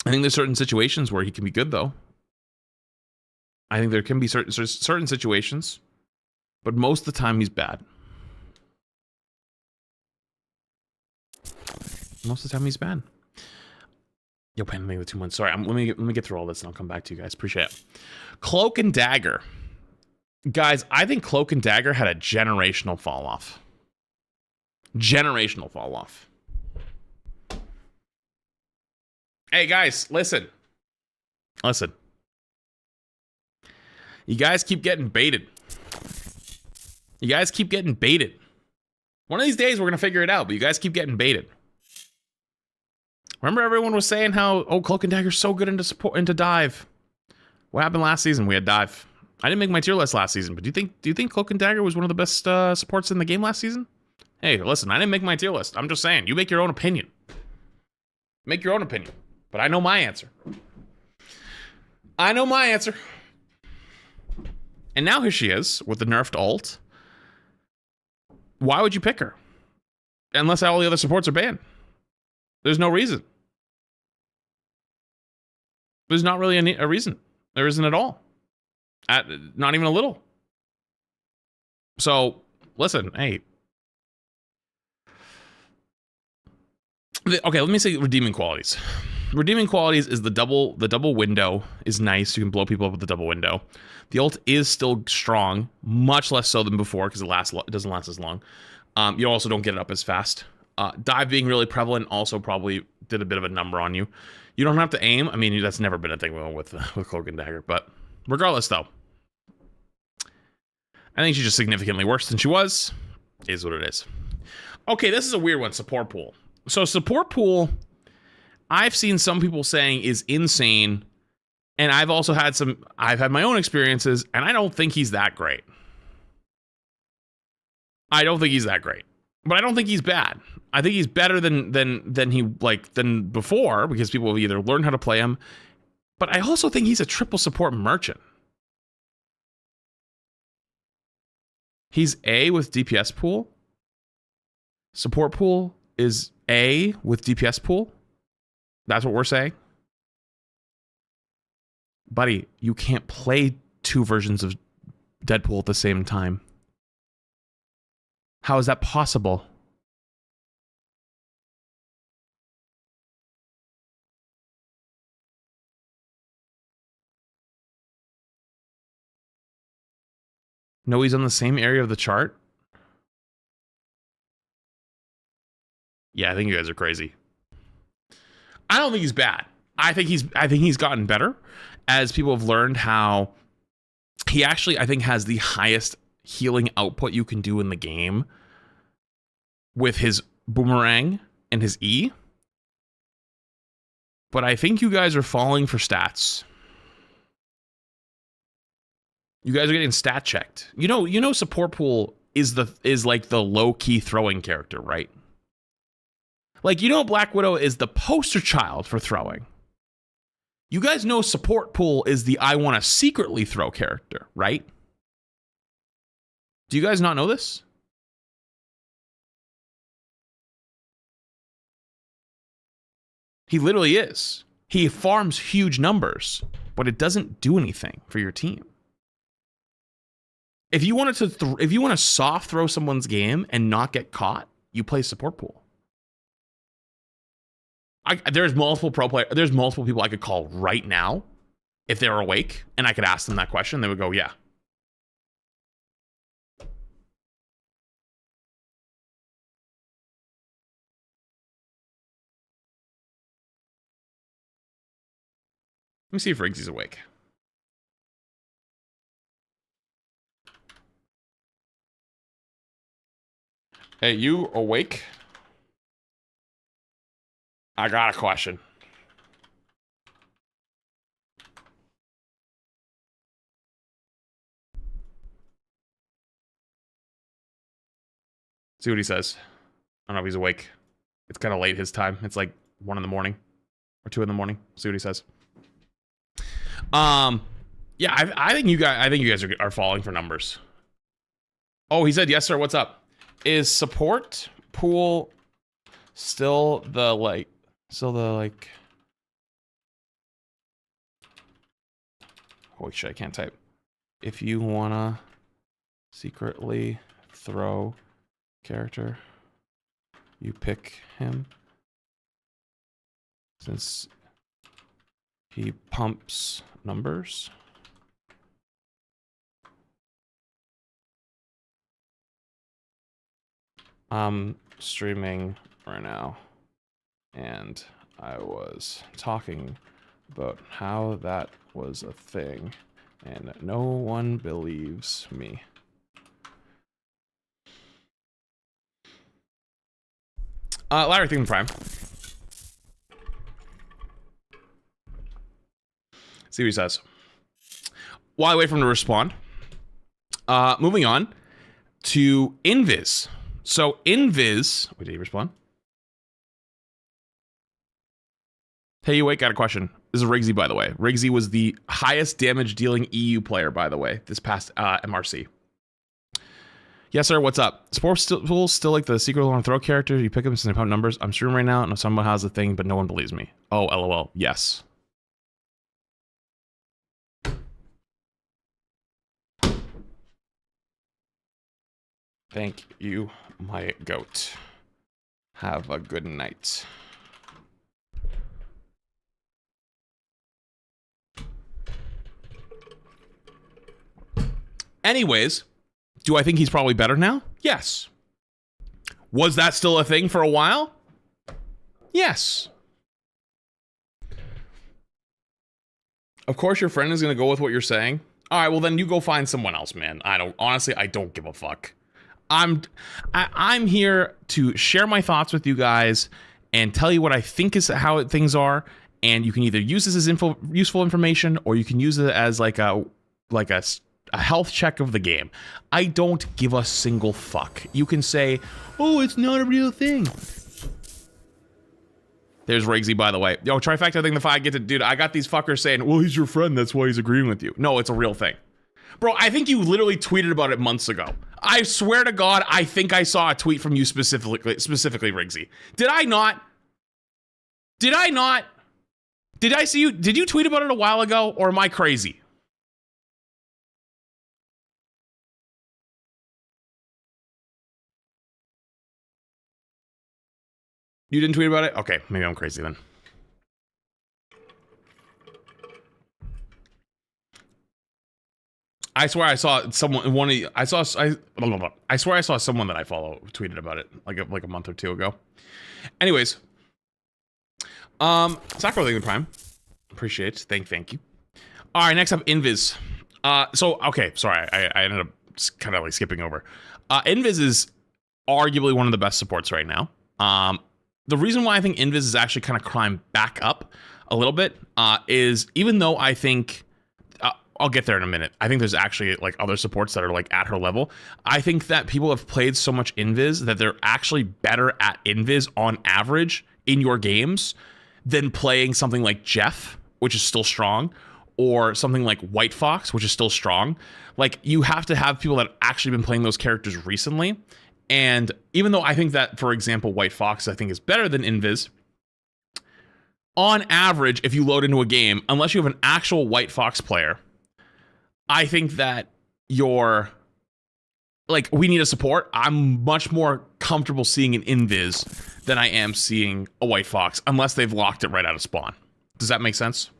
think there's certain situations where he can be good, though. I think there can be certain situations, but most of the time he's bad. Most of the time he's bad. Yo, pending the 2 months. Sorry, let me get through all this and I'll come back to you guys. Appreciate it. Cloak and Dagger. Guys, I think Cloak and Dagger had a generational fall off. Generational fall off. Hey guys, listen. Listen. You guys keep getting baited. You guys keep getting baited. One of these days we're gonna figure it out, but you guys keep getting baited. Remember everyone was saying how, oh, Cloak and Dagger's so good into dive. What happened last season? We had dive. I didn't make my tier list last season, but do you think Cloak and Dagger was one of the best supports in the game last season? Hey, listen, I didn't make my tier list. I'm just saying, you make your own opinion. Make your own opinion. But I know my answer. I know my answer. And now here she is with the nerfed ult. Why would you pick her? Unless all the other supports are banned. There's no reason. There's not really a reason. There isn't at all. Not even a little. So listen, hey. Okay, let me say redeeming qualities. Redeeming qualities is the double window is nice. You can blow people up with the double window. The ult is still strong, much less so than before because it doesn't last as long. You also don't get it up as fast. Dive being really prevalent also probably did a bit of a number on you. You don't have to aim. I mean, that's never been a thing with Cloak and Dagger. But regardless, though, I think she's just significantly worse than she was. Is what it is. Okay, this is a weird one. Support pool. So support pool, I've seen some people saying is insane. And I've also had my own experiences, and I don't think he's that great. I don't think he's that great. But I don't think he's bad. I think he's better than before because people have either learned how to play him. But I also think he's a triple support merchant. He's A with DPS pool. Support pool is A with DPS pool. That's what we're saying. Buddy, you can't play two versions of Deadpool at the same time. How is that possible? No, he's on the same area of the chart. Yeah, I think you guys are crazy. I don't think he's bad. I think he's gotten better as people have learned how he actually, I think, has the highest healing output you can do in the game with his boomerang and his E. But I think you guys are falling for stats. You guys are getting stat checked. You know support pool is like the low-key throwing character, right? Like, Black Widow is the poster child for throwing. You guys know support pool is the I want to secretly throw character, right? Do you guys not know this? He literally is. He farms huge numbers, but it doesn't do anything for your team. If you want to soft throw someone's game and not get caught, you play support pool. There's multiple people I could call right now if they're awake, and I could ask them that question. They would go, yeah. Let me see if Riggsy's awake. Hey, you awake? I got a question. See what he says. I don't know if he's awake. It's kind of late his time. It's like 1 in the morning or 2 in the morning. See what he says. Yeah, I think you guys are falling for numbers. Oh, he said yes, sir. What's up? Is support pool still the like? Holy shit! I can't type. If you wanna secretly throw character, you pick him since he pumps numbers. I'm streaming right now, and I was talking about how that was a thing, and no one believes me. Larry Thing Prime. See what he says. While I wait for him to respond, moving on to Invis. So Invis, wait, did he respond? Hey, you wait, got a question. This is Riggsy, by the way. Riggsy was the highest damage dealing EU player, by the way, this past MRC. Yes, sir, what's up? Sports tools still like the secret on throw character. You pick them since they pump numbers. I'm streaming right now, and someone has the thing, but no one believes me. Oh, LOL. Yes. Thank you, my goat. Have a good night. Anyways, do I think he's probably better now? Yes. Was that still a thing for a while? Yes. Of course your friend is going to go with what you're saying. All right, well then you go find someone else, man. Honestly, I don't give a fuck. I'm here to share my thoughts with you guys and tell you what I think is how things are, and you can either use this as useful information, or you can use it as like a health check of the game. I don't give a single fuck. You can say, oh, it's not a real thing. There's Riggsy, by the way. Yo, trifecta thing, the fight I get to, dude, I got these fuckers saying, well, he's your friend, that's why he's agreeing with you. No, it's a real thing. Bro, I think you literally tweeted about it months ago. I swear to God, I think I saw a tweet from you specifically, Riggsy. Did I not? Did I not? Did I see you? Did you tweet about it a while ago, or am I crazy? You didn't tweet about it? Okay, maybe I'm crazy then. I swear I saw someone. I swear I saw someone that I follow tweeted about it like a month or two ago. Anyways, Sakura League Prime, appreciate it. Thank you. All right, next up, Invis. Okay, sorry, I ended up kind of like skipping over. Invis is arguably one of the best supports right now. The reason why I think Invis is actually kind of climbed back up a little bit is even though I think. I'll get there in a minute. I think there's actually like other supports that are like at her level. I think that people have played so much Invis that they're actually better at Invis on average in your games than playing something like Jeff, which is still strong, or something like White Fox, which is still strong. Like, you have to have people that have actually been playing those characters recently. And even though I think that, for example, White Fox, I think is better than Invis, on average, if you load into a game, unless you have an actual White Fox player, I think that we need a support. I'm much more comfortable seeing an Invis than I am seeing a White Fox, unless they've locked it right out of spawn. Does that make sense?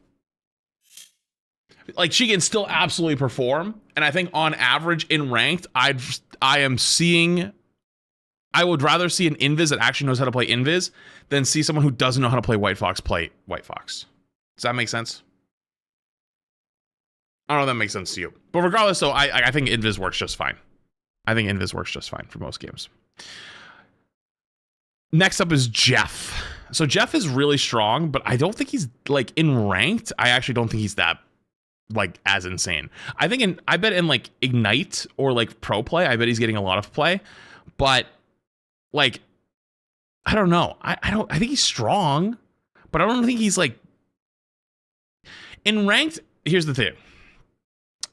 Like, she can still absolutely perform, and I think on average in ranked, I would rather see an Invis that actually knows how to play Invis than see someone who doesn't know how to play White Fox play White Fox. Does that make sense? I don't know if that makes sense to you. But regardless, though, I think Invis works just fine. I think Invis works just fine for most games. Next up is Jeff. So Jeff is really strong, but I don't think he's, like, in ranked. I actually don't think he's that, like, as insane. I bet in, like, Ignite or, like, Pro Play, I bet he's getting a lot of play. But, like, I don't know. I think he's strong, but I don't think he's, like... In ranked, here's the thing.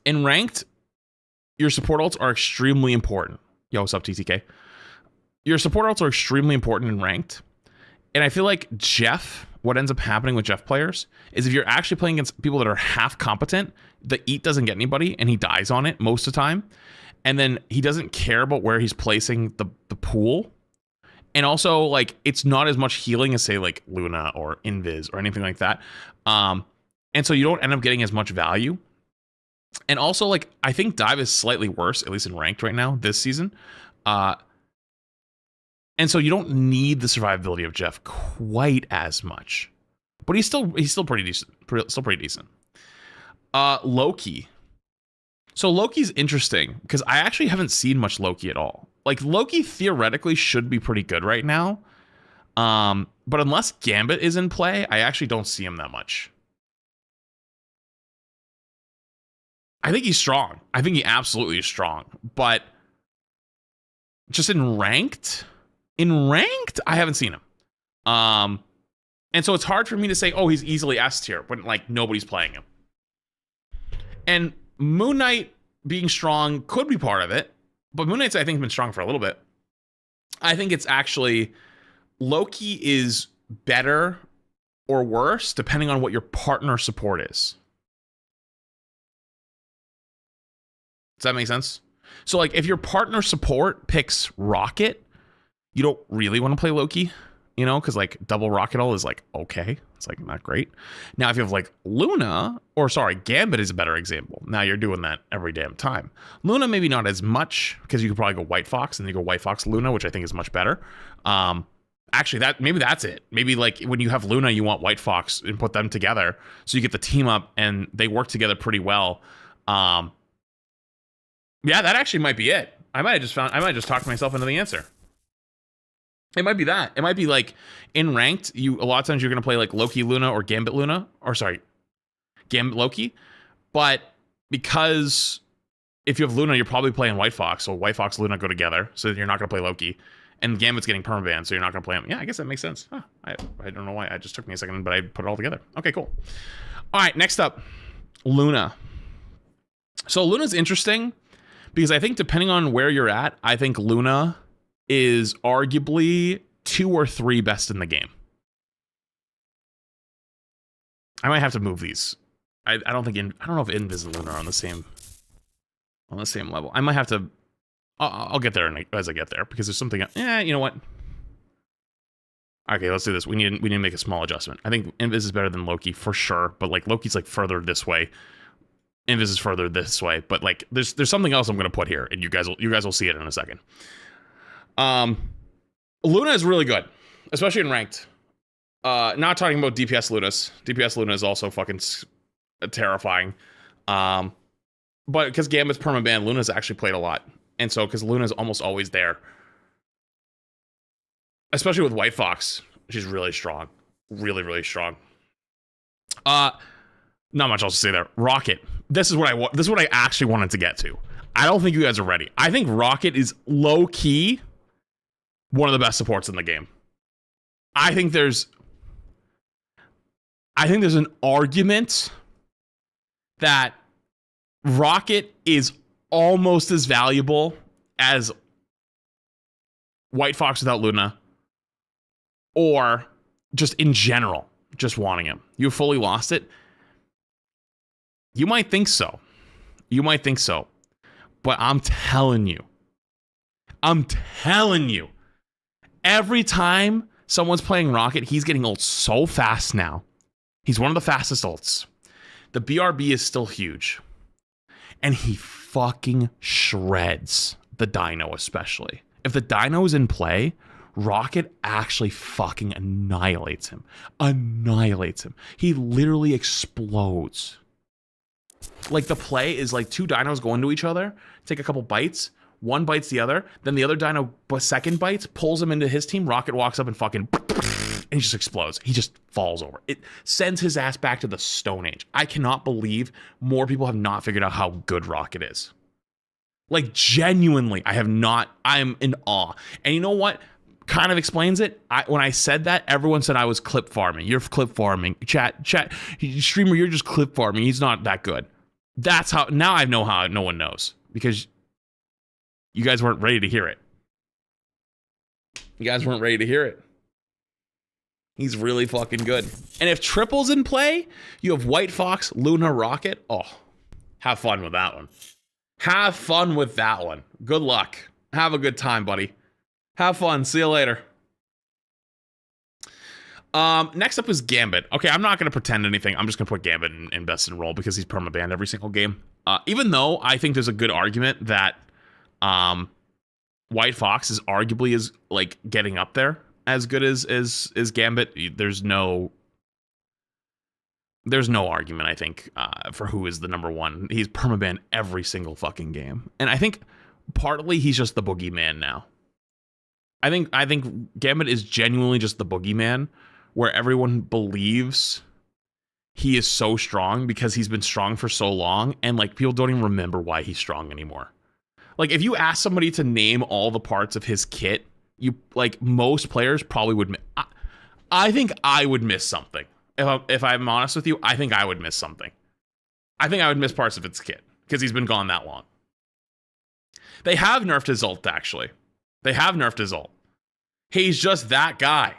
In ranked, your support ults are extremely important. Yo, what's up, TTK? Your support ults are extremely important in ranked. And I feel like Jeff, what ends up happening with Jeff players is if you're actually playing against people that are half competent, the eat doesn't get anybody and he dies on it most of the time. And then he doesn't care about where he's placing the pool. And also, like, it's not as much healing as, say, like Luna or Invis or anything like that. And so you don't end up getting as much value. And also, like, I think dive is slightly worse, at least in ranked right now this season. And so you don't need the survivability of Jeff quite as much, but he's still pretty decent. Still pretty decent. Loki. So Loki's interesting because I actually haven't seen much Loki at all. Like, Loki theoretically should be pretty good right now. But unless Gambit is in play, I actually don't see him that much. I think he's strong. I think he absolutely is strong. But just in ranked, I haven't seen him. And so it's hard for me to say, oh, he's easily S tier when, like, nobody's playing him. And Moon Knight being strong could be part of it. But Moon Knight's, I think, been strong for a little bit. I think it's actually Loki is better or worse depending on what your partner support is. Does that make sense? So like if your partner support picks Rocket, you don't really want to play Loki, you know, because like double Rocket All is like, okay, it's like not great. Now if you have like Luna, or sorry, Gambit is a better example. Now you're doing that every damn time. Luna maybe not as much, because you could probably go White Fox and then you go White Fox Luna, which I think is much better. Actually, maybe that's it. Maybe like when you have Luna, you want White Fox and put them together so you get the team up and they work together pretty well. Yeah, that actually might be it. I might have just talked myself into the answer. It might be that. It might be like in ranked, a lot of times you're gonna play like Loki Luna or Gambit Luna, or sorry, Gambit Loki. But because if you have Luna, you're probably playing White Fox, so White Fox Luna go together, so you're not gonna play Loki. And Gambit's getting permaban, so you're not gonna play him. Yeah, I guess that makes sense. Huh. I don't know why. It just took me a second, but I put it all together. Okay, cool. All right, next up, Luna. So Luna's interesting because I think depending on where you're at, I think Luna is arguably 2 or 3 best in the game. I might have to move these. I don't know if Invis and Luna are on the same level. I might have to. I'll get there as I get there because there's something. You know what? Okay, let's do this. We need to make a small adjustment. I think Invis is better than Loki for sure, but like Loki's like further this way. Invis is further this way, but like there's something else I'm gonna put here, and you guys will see it in a second. Luna is really good, especially in ranked. Not talking about DPS Lunas. DPS Luna is also fucking terrifying. But because Gambit's permaban, Luna's actually played a lot. And so, because Luna's almost always there. Especially with White Fox. She's really strong. Really, really strong. Not much else to say there. Rocket. This is what I actually wanted to get to. I don't think you guys are ready. I think Rocket is low-key one of the best supports in the game. I think there's an argument that Rocket is almost as valuable as White Fox without Luna, or just in general, just wanting him. You fully lost it. You might think so. But I'm telling you, every time someone's playing Rocket, he's getting ult so fast now. He's one of the fastest ults. The BRB is still huge. And he fucking shreds the Dino, especially. If the Dino is in play, Rocket actually fucking annihilates him. He literally explodes. Like the play is like 2 dinos go into each other, take a couple bites, one bites the other, then the other dino second bites, pulls him into his team, Rocket walks up and fucking and he just explodes. He just falls over. It sends his ass back to the Stone Age. I cannot believe more people have not figured out how good Rocket is. Like genuinely, I'm in awe. And you know what kind of explains it? When I said that, everyone said I was clip farming. You're clip farming. Chat, streamer, you're just clip farming. He's not that good. That's how, now I know how no one knows. Because you guys weren't ready to hear it. He's really fucking good. And if triple's in play, you have White Fox, Luna, Rocket. Oh, have fun with that one. Good luck. Have a good time, buddy. Have fun. See you later. Next up is Gambit. Okay, I'm not going to pretend anything. I'm just going to put Gambit in best in role because he's permabanned every single game. Even though I think there's a good argument that White Fox is arguably is like getting up there as good as Gambit. There's no argument, I think, for who is the number one. He's permabanned every single fucking game. And I think partly he's just the boogeyman now. I think Gambit is genuinely just the boogeyman where everyone believes he is so strong because he's been strong for so long, and like people don't even remember why he's strong anymore. Like if you ask somebody to name all the parts of his kit, you like most players probably would. I think I would miss something. If I'm honest with you, I think I would miss something. I think I would miss parts of its kit because he's been gone that long. They have nerfed his ult, actually. He's just that guy.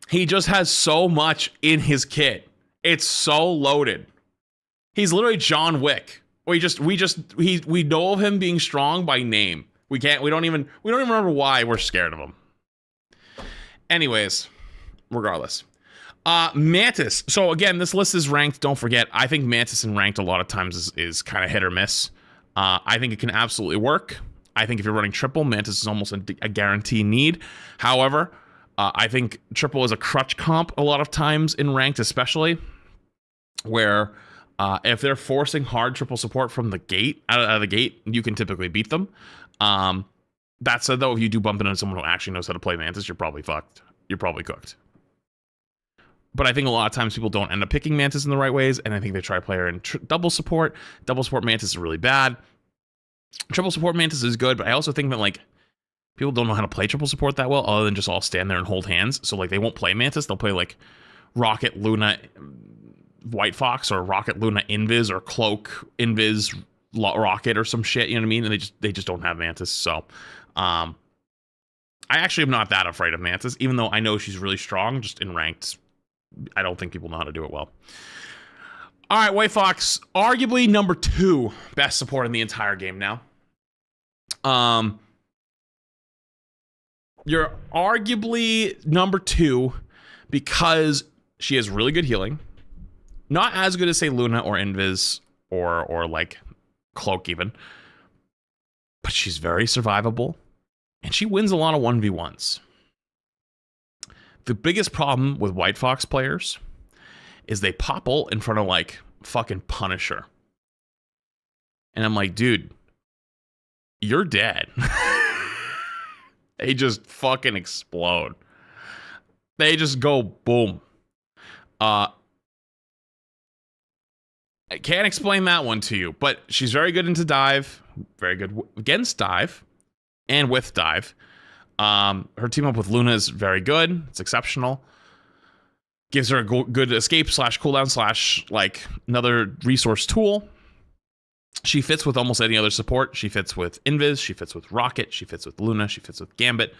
He just has so much in his kit. It's so loaded. He's literally John Wick We know of him being strong by name. We don't even remember why we're scared of him. Anyways, regardless. Mantis. So again, this list is ranked. Don't forget, I think Mantis in ranked a lot of times is kind of hit or miss. I think it can absolutely work. I think if you're running triple, Mantis is almost a guarantee need. However, I think triple is a crutch comp a lot of times in ranked, especially where if they're forcing hard triple support from the gate, out of the gate, you can typically beat them. That said, though, if you do bump into someone who actually knows how to play Mantis, you're probably fucked. You're probably cooked. But I think a lot of times people don't end up picking Mantis in the right ways, and I think they try to play her in double support. Double support Mantis is really bad. Triple support Mantis is good, but I also think that, like, people don't know how to play triple support that well, other than just all stand there and hold hands. So, like, they won't play Mantis. They'll play, like, Rocket, Luna, White Fox, or Rocket, Luna, Invis, or Cloak, Invis, Rocket, or some shit, you know what I mean? And they just don't have Mantis, so... I actually am not that afraid of Mantis, even though I know she's really strong, just in ranked... I don't think people know how to do it well. All right, White Fox, arguably number 2 best support in the entire game now. You're arguably number 2 because she has really good healing. Not as good as, say, Luna or Invis or like Cloak even. But she's very survivable. And she wins a lot of 1v1s. The biggest problem with White Fox players is they pop ult in front of, like, fucking Punisher. And I'm like, dude, you're dead. They just fucking explode. They just go boom. I can't explain that one to you, but she's very good into dive. Very good against dive and with dive. Her team up with Luna is very good. It's exceptional. Gives her a good escape / cooldown / like another resource tool. She fits with almost any other support. She fits with Invis. She fits with Rocket. She fits with Luna. She fits with Gambit.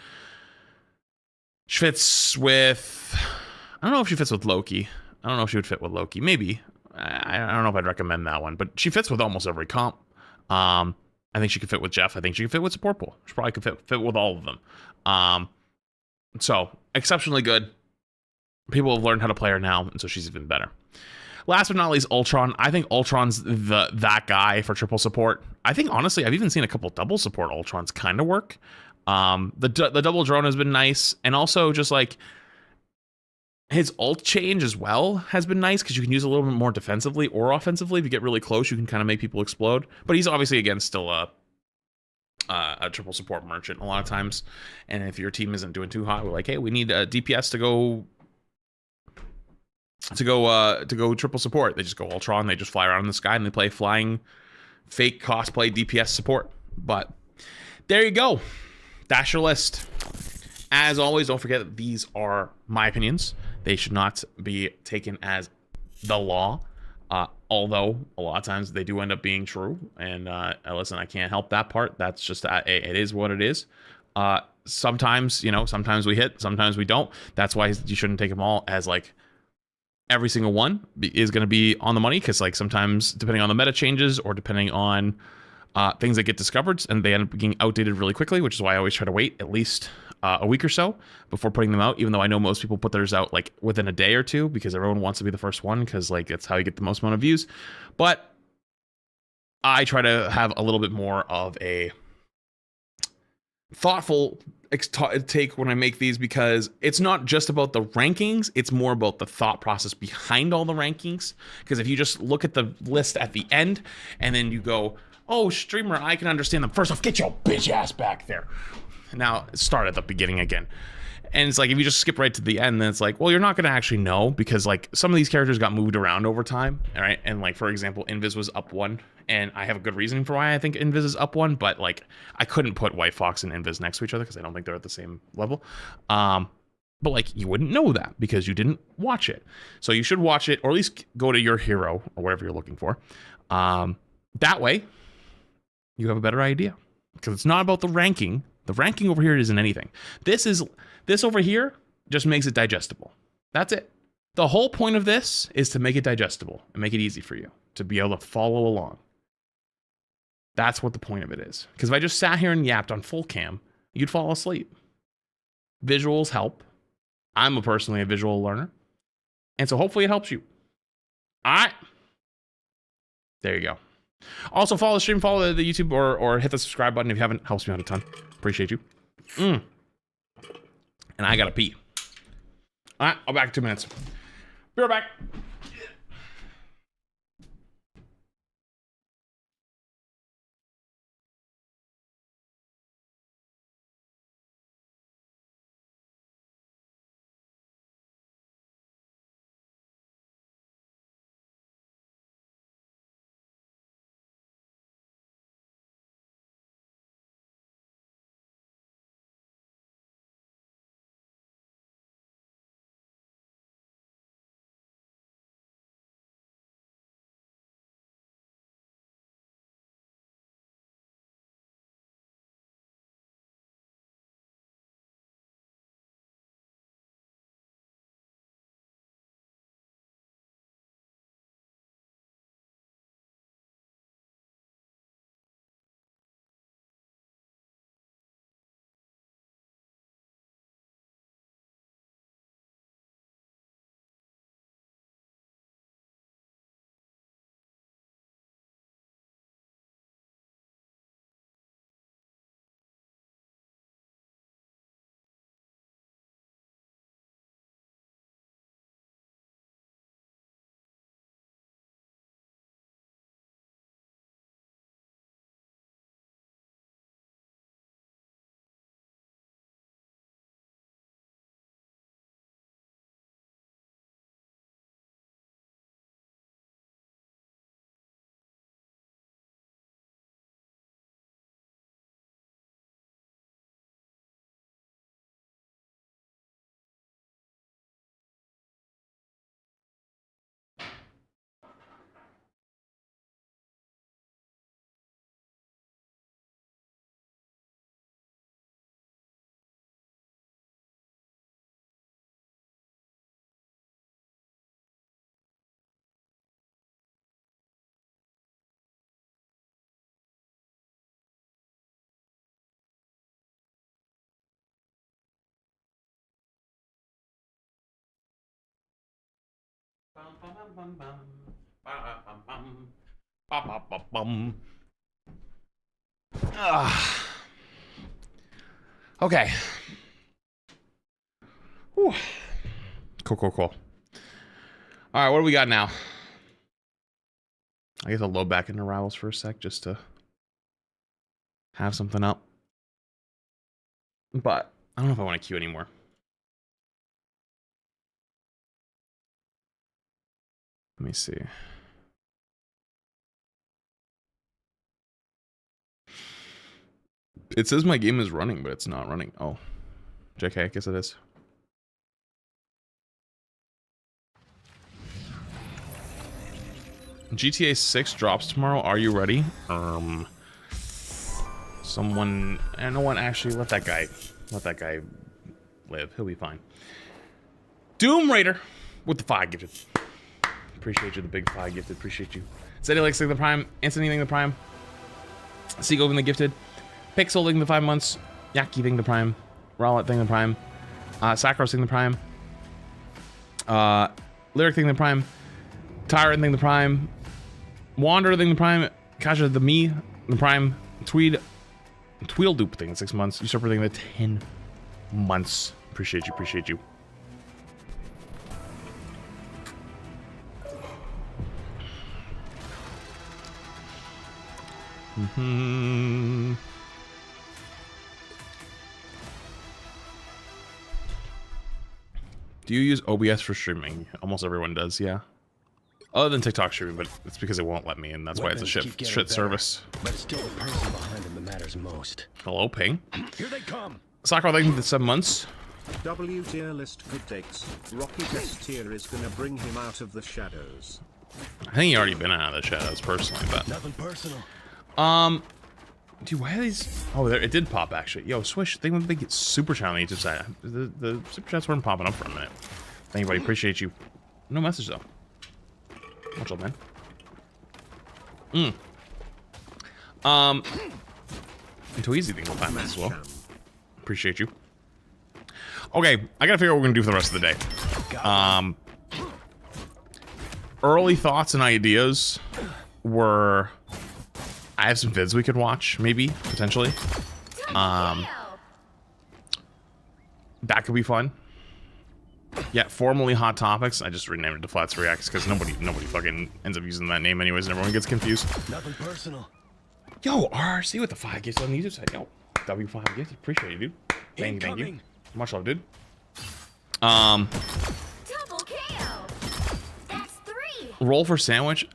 She fits with... I don't know if she fits with Loki. I don't know if she would fit with Loki. Maybe. I don't know if I'd recommend that one. But she fits with almost every comp. I think she could fit with Jeff. I think she could fit with support pool. She probably could fit with all of them. So, exceptionally good. People have learned how to play her now, and so she's even better. Last but not least, Ultron. I think Ultron's that guy for triple support. I think, honestly, I've even seen a couple double support Ultrons kind of work. The double drone has been nice, and also just, like, his ult change as well has been nice because you can use a little bit more defensively or offensively. If you get really close, you can kind of make people explode. But he's obviously, again, still a triple support merchant a lot of times. And if your team isn't doing too hot, we're like, hey, we need a DPS to go triple support. They just go Ultron. They just fly around in the sky and they play flying fake cosplay DPS support. But there you go. That's your list. As always, don't forget that these are my opinions. They should not be taken as the law, although a lot of times they do end up being true. And listen, I can't help that part. That's just, it is what it is. Sometimes, sometimes we hit, sometimes we don't. That's why you shouldn't take them all as, like, every single one is going to be on the money. Because, like, sometimes, depending on the meta changes or depending on things that get discovered, and they end up getting outdated really quickly, which is why I always try to wait at least a week or so before putting them out, even though I know most people put theirs out, like, within a day or two because everyone wants to be the first one because, like, that's how you get the most amount of views. But I try to have a little bit more of a thoughtful take when I make these, because it's not just about the rankings, it's more about the thought process behind all the rankings. Because if you just look at the list at the end and then you go, oh, streamer, I can understand them. First off, get your bitch ass back there. Now, start at the beginning again. And it's like, if you just skip right to the end, then it's like, well, you're not going to actually know, because, like, some of these characters got moved around over time, all right? And, like, for example, Invis was up 1, and I have a good reasoning for why I think Invis is up 1, but, like, I couldn't put White Fox and Invis next to each other because I don't think they're at the same level. But, like, you wouldn't know that because you didn't watch it. So you should watch it, or at least go to your hero or whatever you're looking for. That way, you have a better idea, because it's not about the ranking. The ranking over here isn't anything. This over here just makes it digestible. That's it. The whole point of this is to make it digestible and make it easy for you to be able to follow along. That's what the point of it is. Because if I just sat here and yapped on full cam, you'd fall asleep. Visuals help. I'm personally a visual learner. And so hopefully it helps you. All right. There you go. Also, follow the stream, follow the YouTube, or hit the subscribe button if you haven't. Helps me out a ton. Appreciate you. And I gotta pee. All right, I'll be back in 2 minutes. Be right back. Okay. Whew. Cool. All right, what do we got now? I guess I'll load back into Rivals for a sec just to have something up. But I don't know if I want to queue anymore. Let me see. It says my game is running, but it's not running. Oh, JK, I guess it is. GTA 6 drops tomorrow. Are you ready? Someone, I don't want actually let that guy live. He'll be fine. Doom Raider with the 5 gifted. Appreciate you, the big 5 gifted. Appreciate you. Zeddy likes the Prime. Anthony the Prime. Seagull the gifted. Pixel the 5 months. Yaki the Prime. Rowlet the Prime. Sacros the Prime. Lyric the Prime. Tyrant the Prime. Wanderer the Prime. Kasha the Me the Prime. Tweedledupe thing 6 months. Usurper thing the 10 months. Appreciate you. Do you use OBS for streaming? Almost everyone does, yeah. Other than TikTok streaming, but it's because it won't let me, and that's why it's a shit service. But it's still the person behind them that matters most. Hello, Ping. Here they come. Sakura, thank you for the 7 months. W tier list updates. Rocky S tier is gonna bring him out of the shadows. I think he already been out of the shadows personally, but nothing personal. Dude, why are these? Oh, there it did pop actually. Yo, Swish, think of the big super chat on the YouTube side. The super chats weren't popping up for a minute. Thank you, buddy. Appreciate you. No message though. Much love, man. Too easy thing with 5 minutes as well. Appreciate you. Okay, I gotta figure out what we're gonna do for the rest of the day. Early thoughts and ideas were I have some vids we could watch, maybe, potentially. That could be fun. Yeah, formerly Hot Topics. I just renamed it to Flats Reacts because nobody fucking ends up using that name anyways, and everyone gets confused. Nothing personal. Yo, RRC with the 5 gifts on the YouTube side. Yo, W5 gifts. Appreciate you, dude. Thank you. Much love, dude. Double KO. That's 3. Roll for sandwich.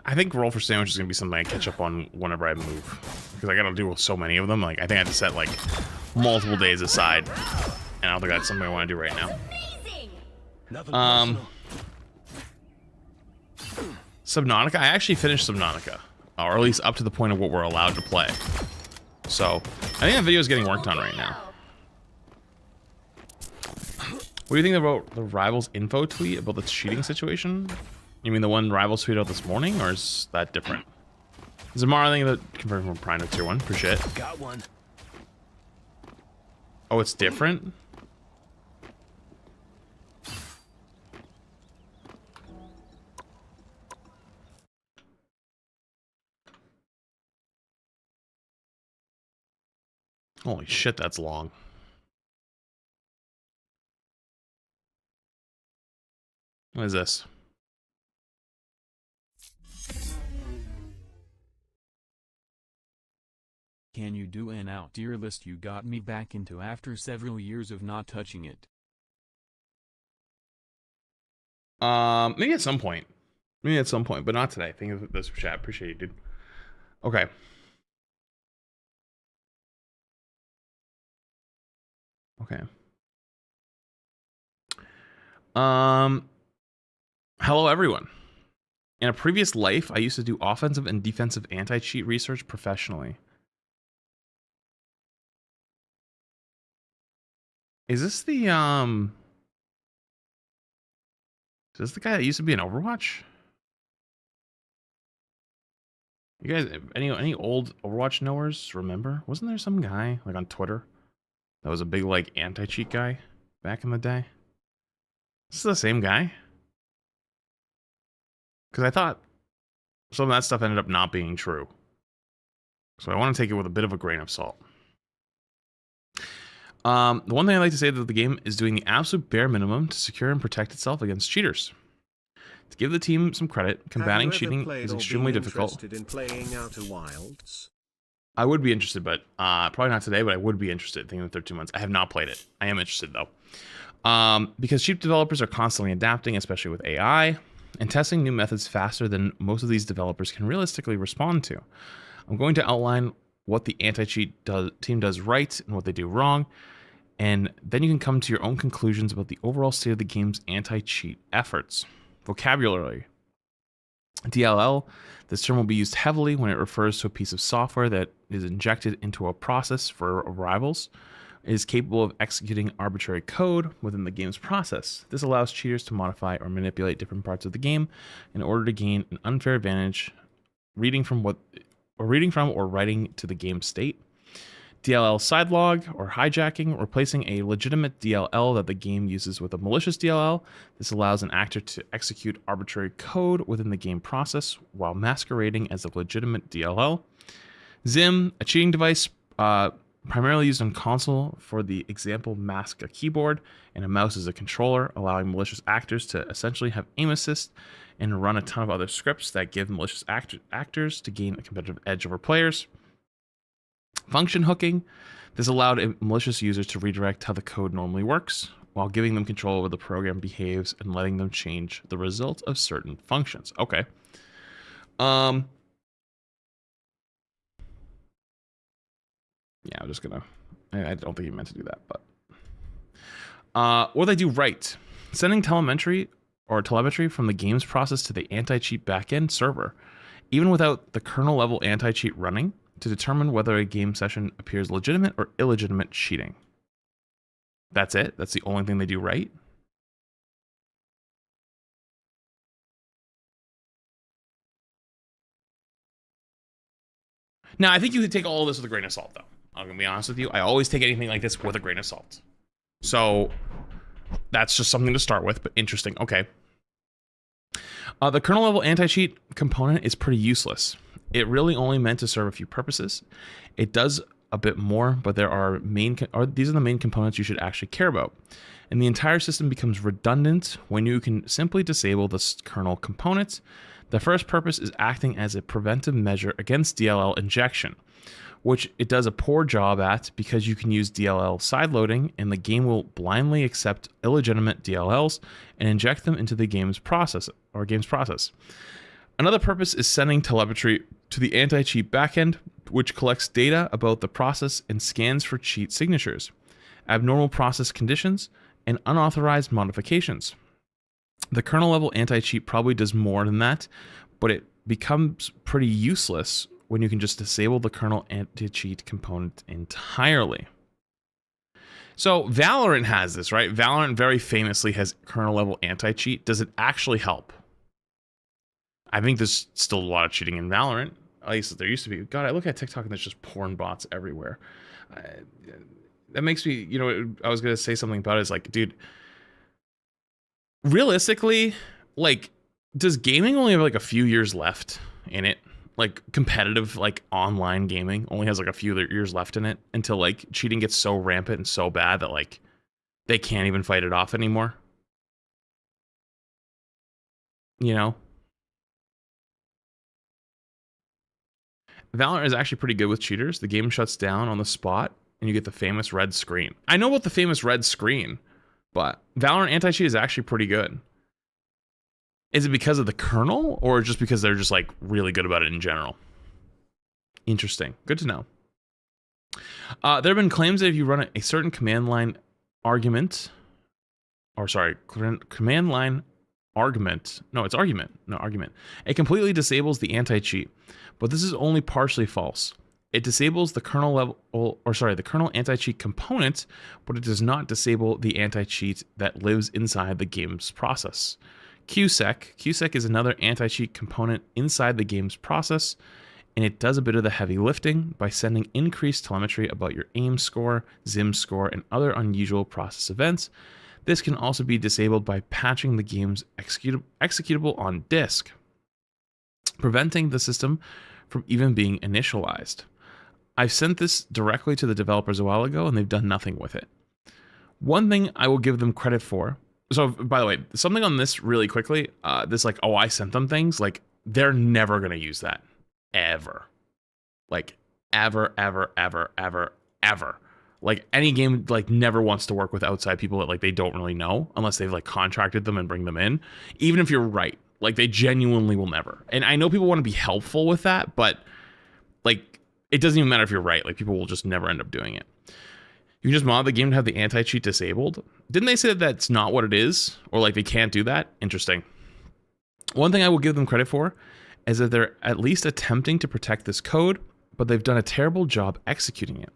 I think roll for sandwich is gonna be something I catch up on whenever I move, because I gotta do so many of them. Like, I think I have to set like multiple days aside, and I don't think that's something I want to do right now. Subnautica. I actually finished Subnautica, or at least up to the point of what we're allowed to play. So I think that video is getting worked on right now. What do you think about the Rivals info tweet about the cheating situation? You mean the one Rivals tweeted out this morning, or is that different? Zamara, I think that confirmed from Prime to Tier 1. Appreciate it. Got one. Oh, it's different? Holy shit, that's long. What is this? Can you do an out tier list? You got me back into after several years of not touching it. Maybe at some point. Maybe at some point, but not today. Thank you for this chat. Appreciate you, dude. Okay. Okay. Hello, everyone. In a previous life, I used to do offensive and defensive anti-cheat research professionally. Is this the guy that used to be in Overwatch? You guys, any old Overwatch knowers remember? Wasn't there some guy like on Twitter that was a big like anti-cheat guy back in the day? This is the same guy? Because I thought some of that stuff ended up not being true. So I want to take it with a bit of a grain of salt. The one thing I like to say is that the game is doing the absolute bare minimum to secure and protect itself against cheaters. To give the team some credit, combating cheating is extremely difficult. In playing Outer Wilds? I would be interested, but probably not today, but I would be interested. Thinking the 2 months. I have not played it. I am interested though. Because cheap developers are constantly adapting, especially with AI, and testing new methods faster than most of these developers can realistically respond to. I'm going to outline what the anti-cheat team does right and what they do wrong, and then you can come to your own conclusions about the overall state of the game's anti-cheat efforts. Vocabulary. DLL. This term will be used heavily when it refers to a piece of software that is injected into a process for Rivals. It is capable of executing arbitrary code within the game's process. This allows cheaters to modify or manipulate different parts of the game in order to gain an unfair advantage, reading from or writing to the game state. DLL sidelog or hijacking, replacing a legitimate DLL that the game uses with a malicious DLL. This allows an actor to execute arbitrary code within the game process while masquerading as a legitimate DLL. Zim, a cheating device primarily used on console. For the example, mask a keyboard and a mouse as a controller, allowing malicious actors to essentially have aim assist and run a ton of other scripts that give malicious actors to gain a competitive edge over players. Function hooking. This allowed malicious users to redirect how the code normally works, while giving them control over the program behaves and letting them change the result of certain functions. Okay. Yeah, I'm just gonna... I don't think he meant to do that, but... what they do right. Sending telemetry from the game's process to the anti-cheat backend server, even without the kernel level anti-cheat running, to determine whether a game session appears legitimate or illegitimate cheating. That's it? That's the only thing they do right? Now, I think you could take all this with a grain of salt, though. I'm going to be honest with you. I always take anything like this with a grain of salt. So that's just something to start with, but interesting. Okay. The kernel level anti-cheat component is pretty useless. It really only meant to serve a few purposes. It does a bit more, but these are the main components you should actually care about. And the entire system becomes redundant when you can simply disable the kernel component. The first purpose is acting as a preventive measure against DLL injection, which it does a poor job at because you can use DLL sideloading and the game will blindly accept illegitimate DLLs and inject them into the game's process. Another purpose is sending telemetry to the anti-cheat backend, which collects data about the process and scans for cheat signatures, abnormal process conditions, and unauthorized modifications. The kernel level anti-cheat probably does more than that, but it becomes pretty useless when you can just disable the kernel anti-cheat component entirely. So Valorant has this, right? Valorant very famously has kernel level anti-cheat. Does it actually help? I think there's still a lot of cheating in Valorant. At least there used to be. God, I look at TikTok and there's just porn bots everywhere. That makes me, you know, I was going to say something about it. It's like, dude, realistically, like, does gaming only have like a few years left in it? Like competitive, like online gaming only has like a few years left in it until like cheating gets so rampant and so bad that like they can't even fight it off anymore. You know? Valorant is actually pretty good with cheaters. The game shuts down on the spot and you get the famous red screen. I know about the famous red screen, but Valorant anti-cheat is actually pretty good. Is it because of the kernel or just because they're just like really good about it in general? Interesting. Good to know. There have been claims that if you run a certain command line argument, command line argument. No, it's argument. No, argument. It completely disables the anti-cheat, but this is only partially false. It disables the kernel level, the kernel anti-cheat component, but it does not disable the anti-cheat that lives inside the game's process. QSEC is another anti-cheat component inside the game's process, and it does a bit of the heavy lifting by sending increased telemetry about your aim score, zim score, and other unusual process events. This can also be disabled by patching the game's executable on disk, preventing the system from even being initialized. I've sent this directly to the developers a while ago, and they've done nothing with it. One thing I will give them credit for. So, by the way, something on this really quickly, this like, oh, I sent them things, like, they're never going to use that. Ever. Like, ever. Like, any game, like, never wants to work with outside people that, like, they don't really know, unless they've, like, contracted them and bring them in. Even if you're right. Like, they genuinely will never. And I know people want to be helpful with that, but, like, it doesn't even matter if you're right. Like, people will just never end up doing it. You can just mod the game to have the anti-cheat disabled. Didn't they say that that's not what it is? Or like they can't do that? Interesting. One thing I will give them credit for is that they're at least attempting to protect this code, but they've done a terrible job executing it.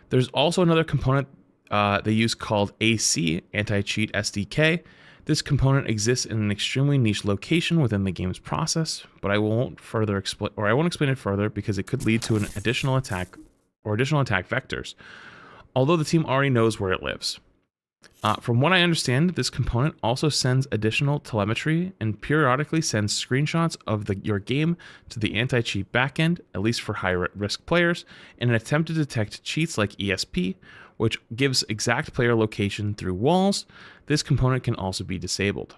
There's also another component they use called AC, Anti-Cheat SDK. This component exists in an extremely niche location within the game's process, but I won't explain it further because it could lead to an additional attack or additional attack vectors, although the team already knows where it lives. From what I understand, this component also sends additional telemetry and periodically sends screenshots of your game to the anti-cheat backend, at least for high-risk players, in an attempt to detect cheats like ESP, which gives exact player location through walls. This component can also be disabled.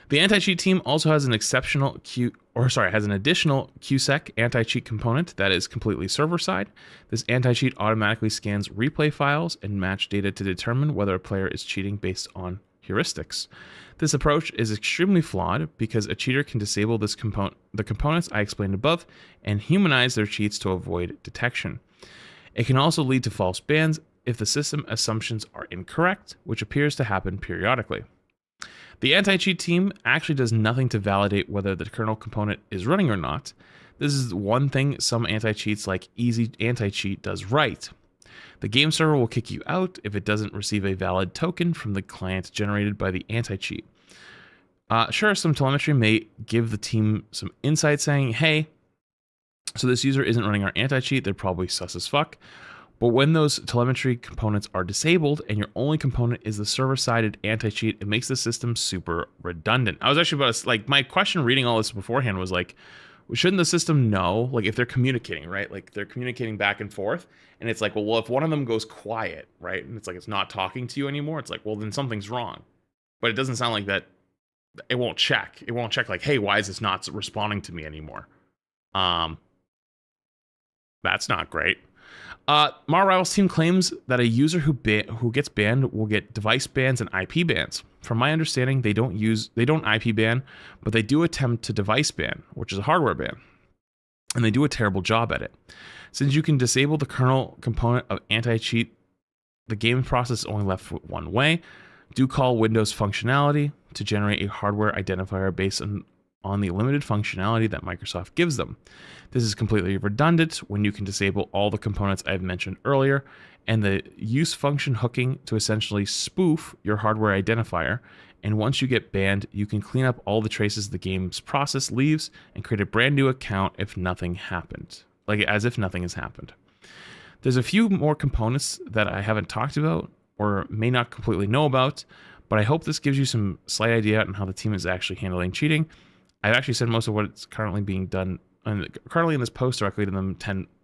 The anti-cheat team also has an additional QSEC anti-cheat component that is completely server-side. This anti-cheat automatically scans replay files and match data to determine whether a player is cheating based on heuristics. This approach is extremely flawed because a cheater can disable the components I explained above and humanize their cheats to avoid detection. It can also lead to false bans if the system assumptions are incorrect, which appears to happen periodically. The anti-cheat team actually does nothing to validate whether the kernel component is running or not. This is one thing some anti-cheats like Easy Anti-Cheat does right. The game server will kick you out if it doesn't receive a valid token from the client generated by the anti-cheat. Sure, some telemetry may give the team some insight saying, hey, So this user isn't running our anti-cheat. They're probably sus as fuck. But when those telemetry components are disabled and your only component is the server-sided anti-cheat, it makes the system super redundant. I was actually about to, like, my question reading all this beforehand was like, shouldn't the system know, like, if they're communicating, right? Like, they're communicating back and forth, and it's like, well, if one of them goes quiet, right, and it's like it's not talking to you anymore, it's like, well, then something's wrong. But it doesn't sound like that. It won't check. It won't check, like, hey, why is this not responding to me anymore? That's not great. Mar Rivals team claims that a user who gets banned will get device bans and IP bans. From my understanding, they don't IP ban, but they do attempt to device ban, which is a hardware ban. And they do a terrible job at it. Since you can disable the kernel component of anti-cheat, the game process is only left with one way. Do call Windows functionality to generate a hardware identifier based on the limited functionality that Microsoft gives them. This is completely redundant when you can disable all the components I've mentioned earlier, and the use function hooking to essentially spoof your hardware identifier. And once you get banned, you can clean up all the traces the game's process leaves and create a brand new account if nothing happened, like as if nothing has happened. There's a few more components that I haven't talked about or may not completely know about, but I hope this gives you some slight idea on how the team is actually handling cheating. I've actually said most of what's currently being done currently in this post directly to them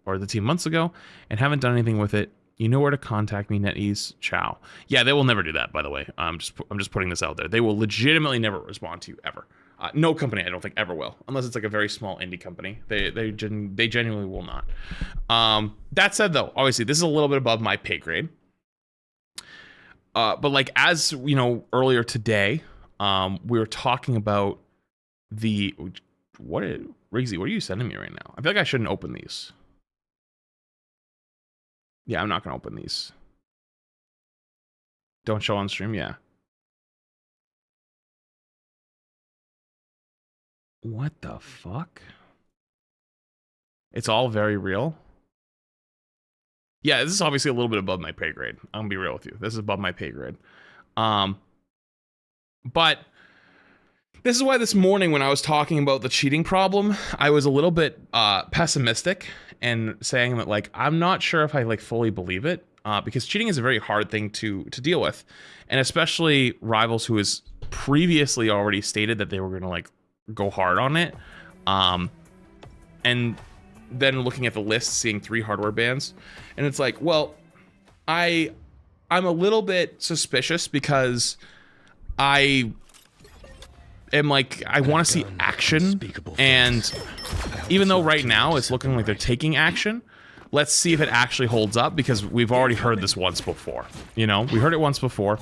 the team months ago, and haven't done anything with it. You know where to contact me, NetEase. Ciao. Yeah, they will never do that, by the way. I'm just putting this out there. They will legitimately never respond to you ever. No company, I don't think, ever will, unless it's like a very small indie company. They genuinely will not. That said, though, obviously this is a little bit above my pay grade. But like, as you know, earlier today, we were talking about Riggsy, what are you sending me right now? I feel like I shouldn't open these. Yeah, I'm not gonna open these. Don't show on stream, yeah. What the fuck? It's all very real. Yeah, this is obviously a little bit above my pay grade. I'm gonna be real with you. This is above my pay grade. But this is why this morning when I was talking about the cheating problem, I was a little bit pessimistic and saying that, like, I'm not sure if I like fully believe it, because cheating is a very hard thing to deal with, and especially Rivals, who has previously already stated that they were going to like go hard on it, and then looking at the list, seeing 3 hardware bans, and it's like, well, I'm a little bit suspicious because I want to see action, and even though right now it's looking like they're taking action, let's see if it actually holds up, because we've already heard this once before. You know, we heard it once before,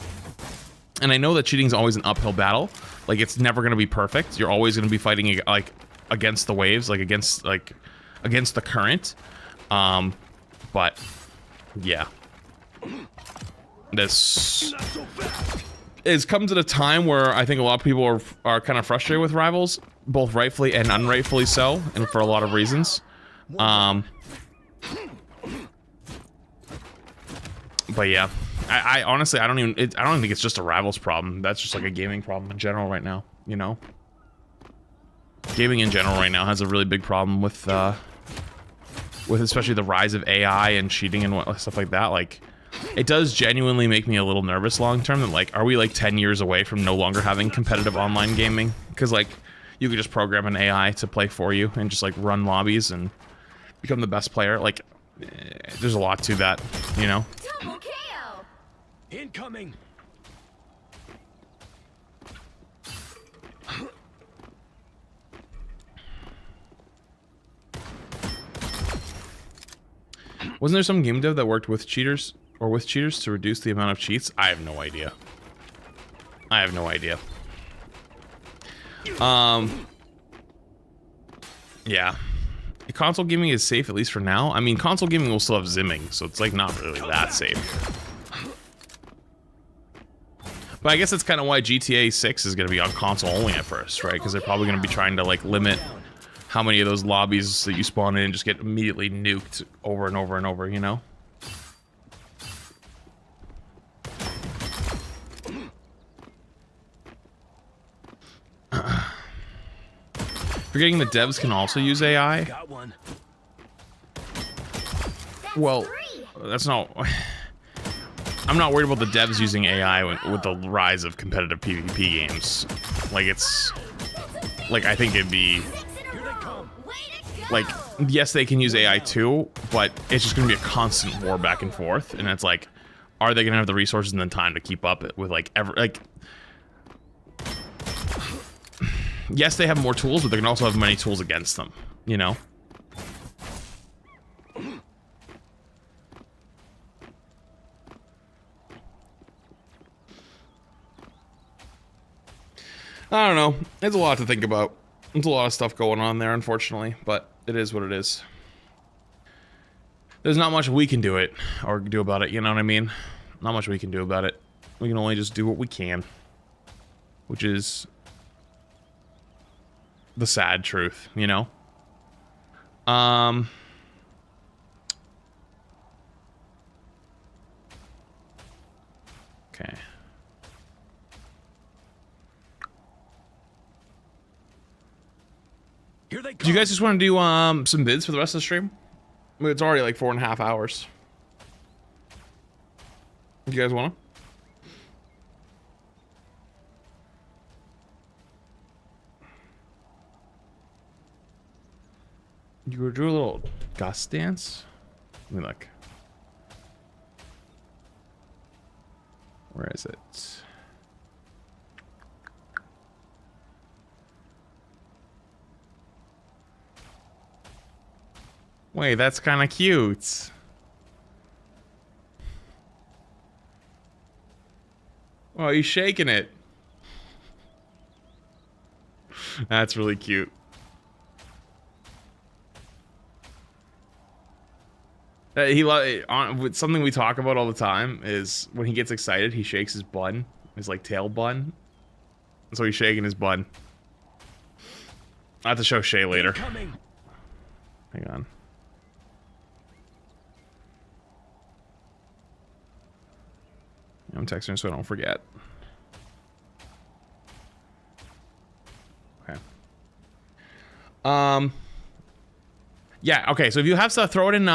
and I know that cheating is always an uphill battle. Like, it's never going to be perfect. You're always going to be fighting like against the waves, like against the current. But yeah, this is comes at a time where I think a lot of people are kind of frustrated with Rivals, both rightfully and unrightfully so, and for a lot of reasons. But yeah, I honestly, I don't even think it's just a Rivals problem. That's just like a gaming problem in general right now, you know? Gaming in general right now has a really big problem with especially the rise of AI and cheating and stuff like that. Like, it does genuinely make me a little nervous long term that, like, are we like 10 years away from no longer having competitive online gaming? Because, like, you could just program an AI to play for you and just like run lobbies and become the best player. Like, there's a lot to that, you know? Double KO! Incoming! Wasn't there some game dev that worked with cheaters to reduce the amount of cheats? I have no idea. Yeah. Console gaming is safe, at least for now. I mean, console gaming will still have zimming, so it's like not really that safe. But I guess that's kind of why GTA 6 is going to be on console only at first, right? Because they're probably going to be trying to like limit how many of those lobbies that you spawn in and just get immediately nuked over and over and over, you know? Forgetting the devs can also use AI. Got one. Well, that's not... I'm not worried about the devs using AI with the rise of competitive PvP games. Like, it's... Like, I think it'd be... Like, yes, they can use AI too, but it's just gonna be a constant war back and forth, and it's like, are they gonna have the resources and the time to keep up with, like, yes, they have more tools, but they can also have many tools against them, you know? I don't know. It's a lot to think about. There's a lot of stuff going on there, unfortunately, but it is what it is. There's not much we can do about it, you know what I mean? Not much we can do about it. We can only just do what we can, which is the sad truth, you know? Okay. Here they Do you guys just want to do some vids for the rest of the stream? I mean, it's already like 4.5 hours. Do you guys want to? You were do a little gust dance? Let me look. Where is it? Wait, that's kind of cute. Oh, he's shaking it. That's really cute. Something we talk about all the time is when he gets excited, he shakes his bun, his like tail bun. So he's shaking his bun. I'll have to show Shay later. Hang on. I'm texting her so I don't forget. Okay. Yeah, okay, so if you have stuff, throw it in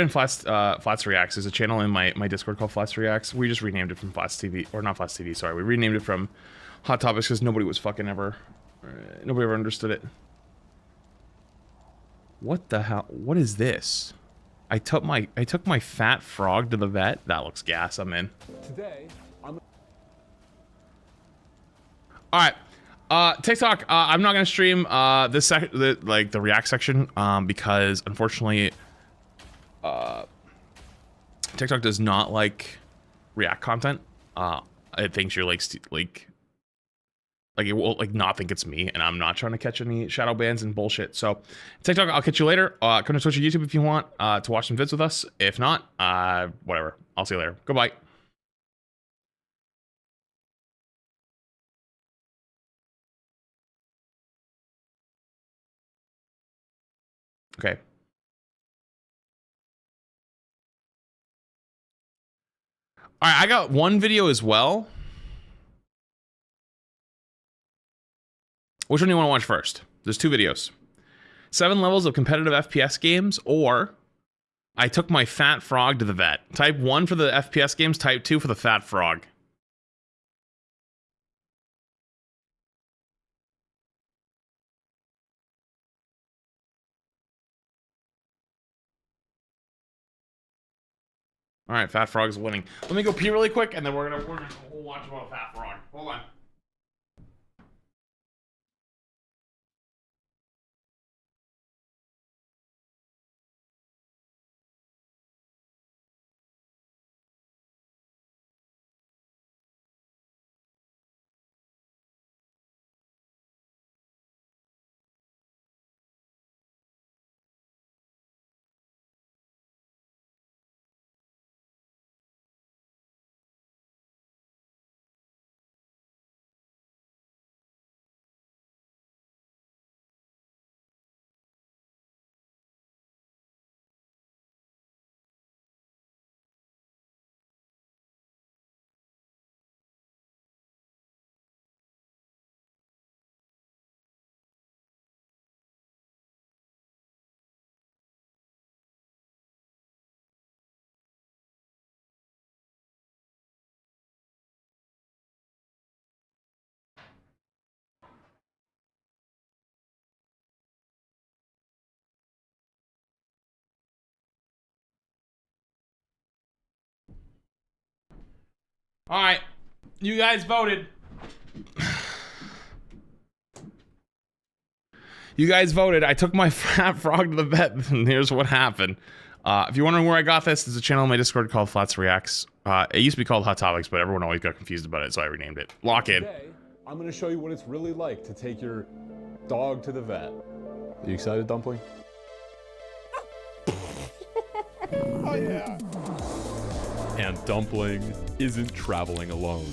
Flats Reacts. There's a channel in my Discord called Flats Reacts. We just renamed it from Flats TV, or not Flats TV, sorry. We renamed it from Hot Topics because nobody ever understood it. What the hell? What is this? I took my fat frog to the vet. That looks gas. I'm in. Today, I'm... All right. TikTok. I'm not gonna stream the React section because unfortunately, TikTok does not like React content. It thinks you're like it will like not think it's me, and I'm not trying to catch any shadow bans and bullshit. So TikTok, I'll catch you later. Come to Twitch or YouTube if you want to watch some vids with us. If not, whatever. I'll see you later. Goodbye. Okay. All right, I got one video as well. Which one do you want to watch first? There's two videos. 7 levels of competitive FPS games, or I took my fat frog to the vet. Type 1 for the FPS games, type 2 for the fat frog. All right, fat frog's winning. Let me go pee really quick, and then we're gonna watch about a fat frog. Hold on. All right, you guys voted. You guys voted. I took my fat frog to the vet, and here's what happened. If you're wondering where I got this, there's a channel on my Discord called Flats Reacts. It used to be called Hot Topics, but everyone always got confused about it, so I renamed it. Lock in. Today, I'm going to show you what it's really like to take your dog to the vet. You excited, Dumpling? Oh yeah. And Dumpling isn't traveling alone.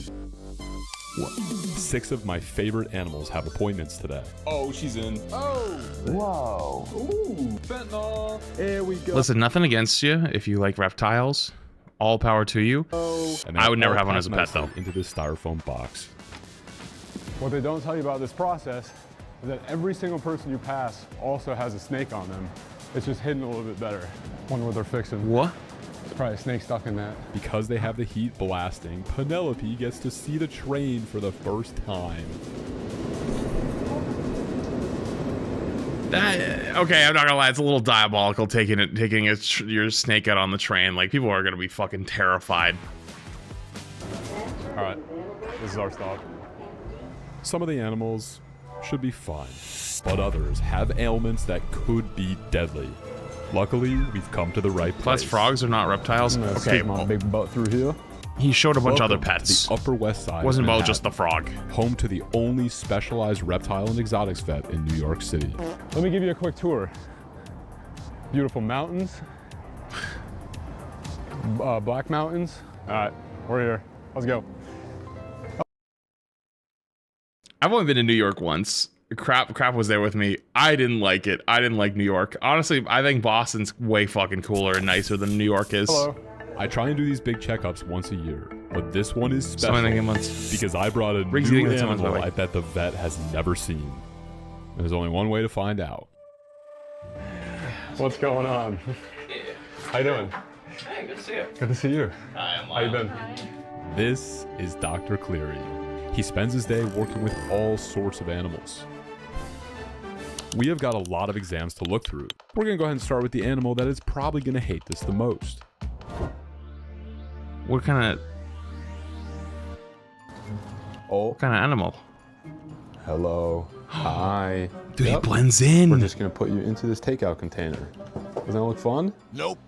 What? 6 of my favorite animals have appointments today. Oh, she's in. Oh! Whoa! Ooh, fentanyl! Here we go. Listen, nothing against you if you like reptiles. All power to you. Oh. And I would never have one as a pet, though. Into this styrofoam box. What they don't tell you about this process is that every single person you pass also has a snake on them. It's just hidden a little bit better. Wonder what they're fixing. What? There's probably a snake stuck in that. Because they have the heat blasting, Penelope gets to see the train for the first time. Okay, I'm not gonna lie, it's a little diabolical taking your snake out on the train. Like, people are gonna be fucking terrified. All right, this is our stop. Some of the animals should be fine, but others have ailments that could be deadly. Luckily, we've come to the right place. Plus, frogs are not reptiles. Okay, my big butt through here. He showed a bunch of other pets. The Upper West Side. Wasn't about just the frog. Home to the only specialized reptile and exotics vet in New York City. Let me give you a quick tour. Beautiful mountains. Black mountains. All right, we're here. Let's go. I've only been to New York once. Crap was there with me. I didn't like it. I didn't like New York. Honestly, I think Boston's way fucking cooler and nicer than New York is. Hello. I try and do these big checkups once a year, but this one is special because I brought a Riggs new animal I bet the vet has never seen. There's only one way to find out. What's going on? How you doing? Hey, good to see you. Good to see you. Hi, I'm How you been? This is Dr. Cleary. He spends his day working with all sorts of animals. We have got a lot of exams to look through. We're gonna go ahead and start with the animal that is probably gonna hate this the most. What kind of animal? Hello. Hi. Dude, he blends in. We're just gonna put you into this takeout container. Doesn't that look fun? Nope.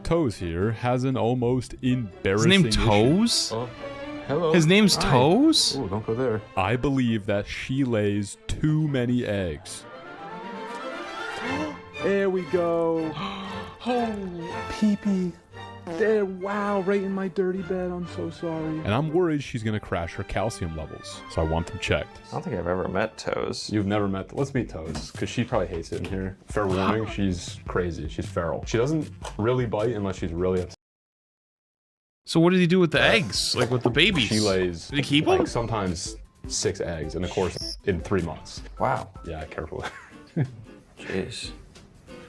Toes here has an almost embarrassing His name Toes? Oh, hello. His name's Hi. Toes? Oh, don't go there. I believe that she lays too many eggs. There we go. Oh, pee-pee. There, wow, right in my dirty bed. I'm so sorry. And I'm worried she's gonna crash her calcium levels, so I want them checked. I don't think I've ever met Toes. You've never met. Let's meet Toes, because she probably hates it in here. Fair warning, she's crazy. She's feral. She doesn't really bite unless she's really upset. So what did he do with the eggs? Like with the babies? She lays, Did he keep like, them? sometimes 6 eggs in the course in 3 months. Wow. Yeah, careful. Jeez.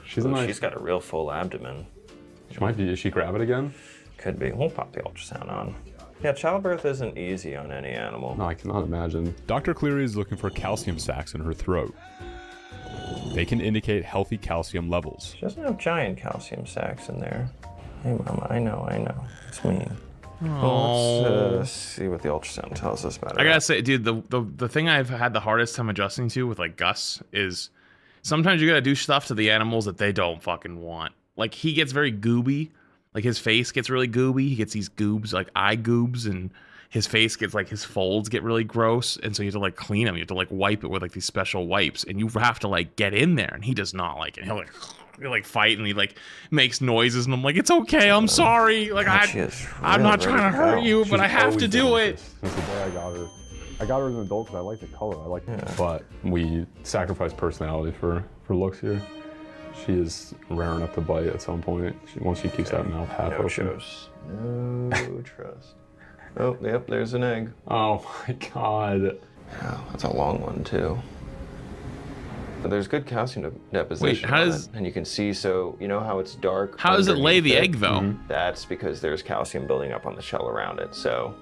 She's a Ooh, nice. she's got a real full abdomen. She might be. Is she grab it again? Could be. We'll pop the ultrasound on. Yeah, childbirth isn't easy on any animal. No, I cannot imagine. Dr. Cleary is looking for calcium sacs in her throat. They can indicate healthy calcium levels. She doesn't have giant calcium sacs in there. Hey, Mama, I know. It's mean. Well, let's see what the ultrasound tells us about it. I gotta say, dude, the thing I've had the hardest time adjusting to with like Gus is sometimes you gotta do stuff to the animals that they don't fucking want. Like, he gets very gooby. Like, his face gets really gooby. He gets these goobs, like eye goobs, and his face gets like, his folds get really gross. And so you have to like clean him. You have to like wipe it with like these special wipes. And you have to like get in there. And he does not like it. He'll like fight and he like makes noises. And I'm like, it's okay. I'm sorry. Like, I'm not trying to hurt you, but I have to do it. Since the day I got her as an adult because I like the color. I like it. But we sacrifice personality for looks here. She is raring up to bite at some point. Once she keeps that mouth half open. Shows. No trust. Oh, yep, there's an egg. Oh my god. Yeah, that's a long one too. But there's good calcium deposition. Wait, how does... And you can see, so you know how it's dark? How does it lay the egg though? Mm-hmm. That's because there's calcium building up on the shell around it. So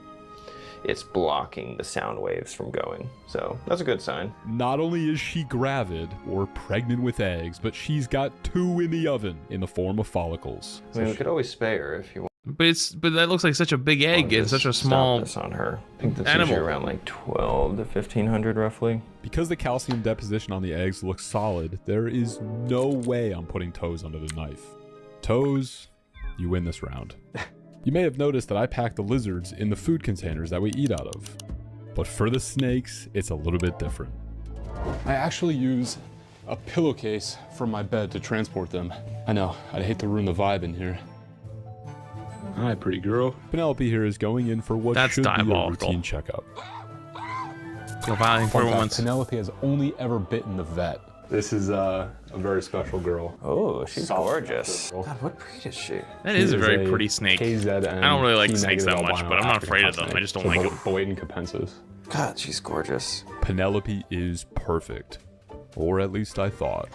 it's blocking the sound waves from going. So that's a good sign. Not only is she gravid or pregnant with eggs, but she's got 2 in the oven in the form of follicles. I mean, we could always spay her if you want. But that looks like such a big egg and such a small this on her. I think that's animal. usually around like 12 to 1500 roughly. Because the calcium deposition on the eggs looks solid, there is no way I'm putting Toes under the knife. Toes, you win this round. You may have noticed that I pack the lizards in the food containers that we eat out of. But for the snakes, it's a little bit different. I actually use a pillowcase from my bed to transport them. I know, I'd hate to ruin the vibe in here. Hi, pretty girl. Penelope here is going in for what should be a routine checkup. Fun fact, Penelope has only ever bitten the vet. This is a very special girl. Oh, she's gorgeous. God, what breed is she? That is a very pretty snake. KZN I don't really like T snakes that negative much, albino but I'm not African afraid of hot them. I just don't snake. like them. Boeing capensis. God, she's gorgeous. Penelope is perfect. Or at least I thought.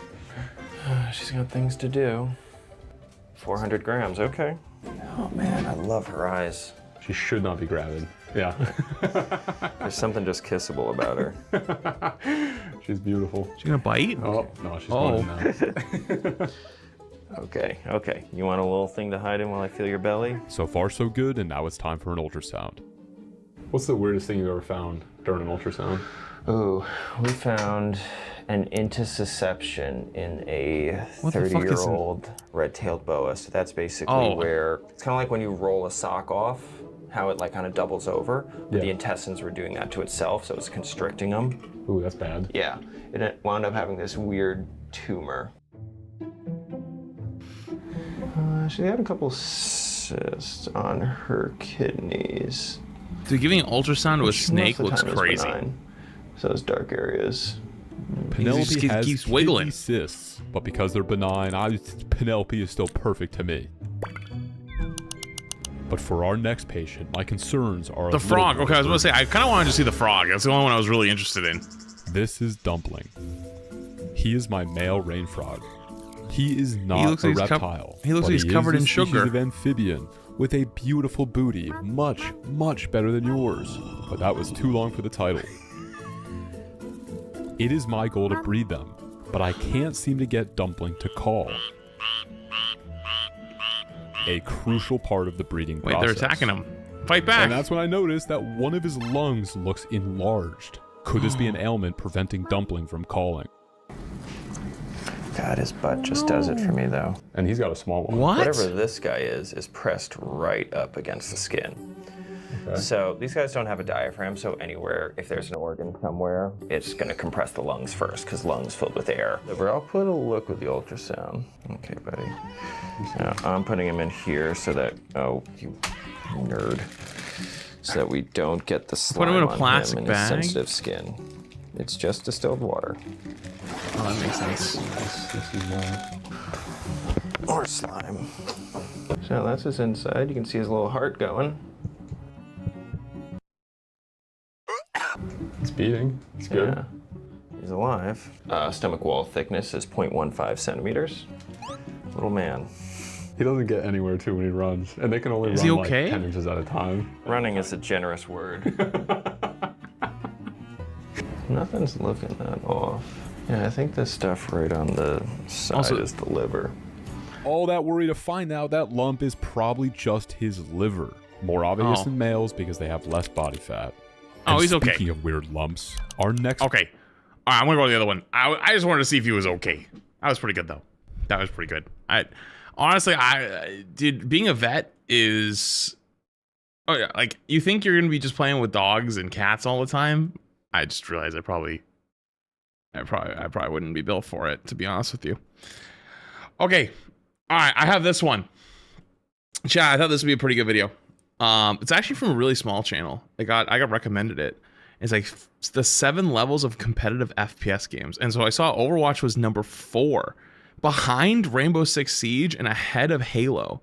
She's got things to do. 400 grams, okay. Oh man, I love her eyes. She should not be gravid. Yeah. There's something just kissable about her. She's beautiful. She gonna bite? Oh, no, she's going now. Okay, okay. You want a little thing to hide in while I feel your belly? So far so good, and now it's time for an ultrasound. What's the weirdest thing you've ever found during an ultrasound? Ooh, we found an intussusception in a 30-year-old red-tailed boa. So that's basically where, it's kind of like when you roll a sock off, how it like kind of doubles over. But the intestines were doing that to itself, so it's constricting them. Ooh, that's bad. Yeah, and it wound up having this weird tumor. She had a couple cysts on her kidneys. Dude, giving an ultrasound to a snake looks crazy. So those dark areas. Penelope has keeps wiggling. kidney cysts, but because they're benign, Penelope is still perfect to me. But for our next patient, my concerns are the frog. Okay, I was going to say, I kind of wanted to see the frog. That's the only one I was really interested in. This is Dumpling. He is my male rain frog. He is not a reptile. He looks like he's covered in sugar. Of amphibian with a beautiful booty, much, much better than yours. But that was too long for the title. It is my goal to breed them, but I can't seem to get Dumpling to call. A crucial part of the breeding process. Wait, they're attacking him. Fight back! And that's when I noticed that one of his lungs looks enlarged. Could this be an ailment preventing Dumpling from calling? God, his butt just does it for me, though. And he's got a small one. What? Whatever this guy is pressed right up against the skin. Okay. So these guys don't have a diaphragm, so anywhere, if there's an organ somewhere, it's gonna compress the lungs first, because lungs filled with air. I'll put a look with the ultrasound. Okay, buddy. Now, I'm putting him in here so that, oh, you nerd. So that we don't get the slime put him in a on plastic him and bag. his sensitive skin. It's just distilled water. Oh, that makes sense. This is Or slime. So that's his inside. You can see his little heart going. It's beating. It's good. Yeah. He's alive. Stomach wall thickness is 0.15 centimeters. Little man. He doesn't get anywhere too when he runs, and they can only run like 10 inches at a time. Running is a generous word. Nothing's looking that off. Yeah, I think this stuff right on the side is the liver. All that worry to find out that lump is probably just his liver. More obvious in males because they have less body fat. And he's okay. Speaking of weird lumps, our next... Okay. All right, I'm going to go to the other one. I just wanted to see if he was okay. That was pretty good, though. That was pretty good. Honestly, being a vet is... Oh, yeah, like, you think you're going to be just playing with dogs and cats all the time? I just realized I probably wouldn't be built for it, to be honest with you. Okay. All right, I have this one. Chat, I thought this would be a pretty good video. It's actually from a really small channel. I got recommended it. It's like the 7 levels of competitive FPS games. And so I saw Overwatch was number 4, behind Rainbow Six Siege and ahead of Halo.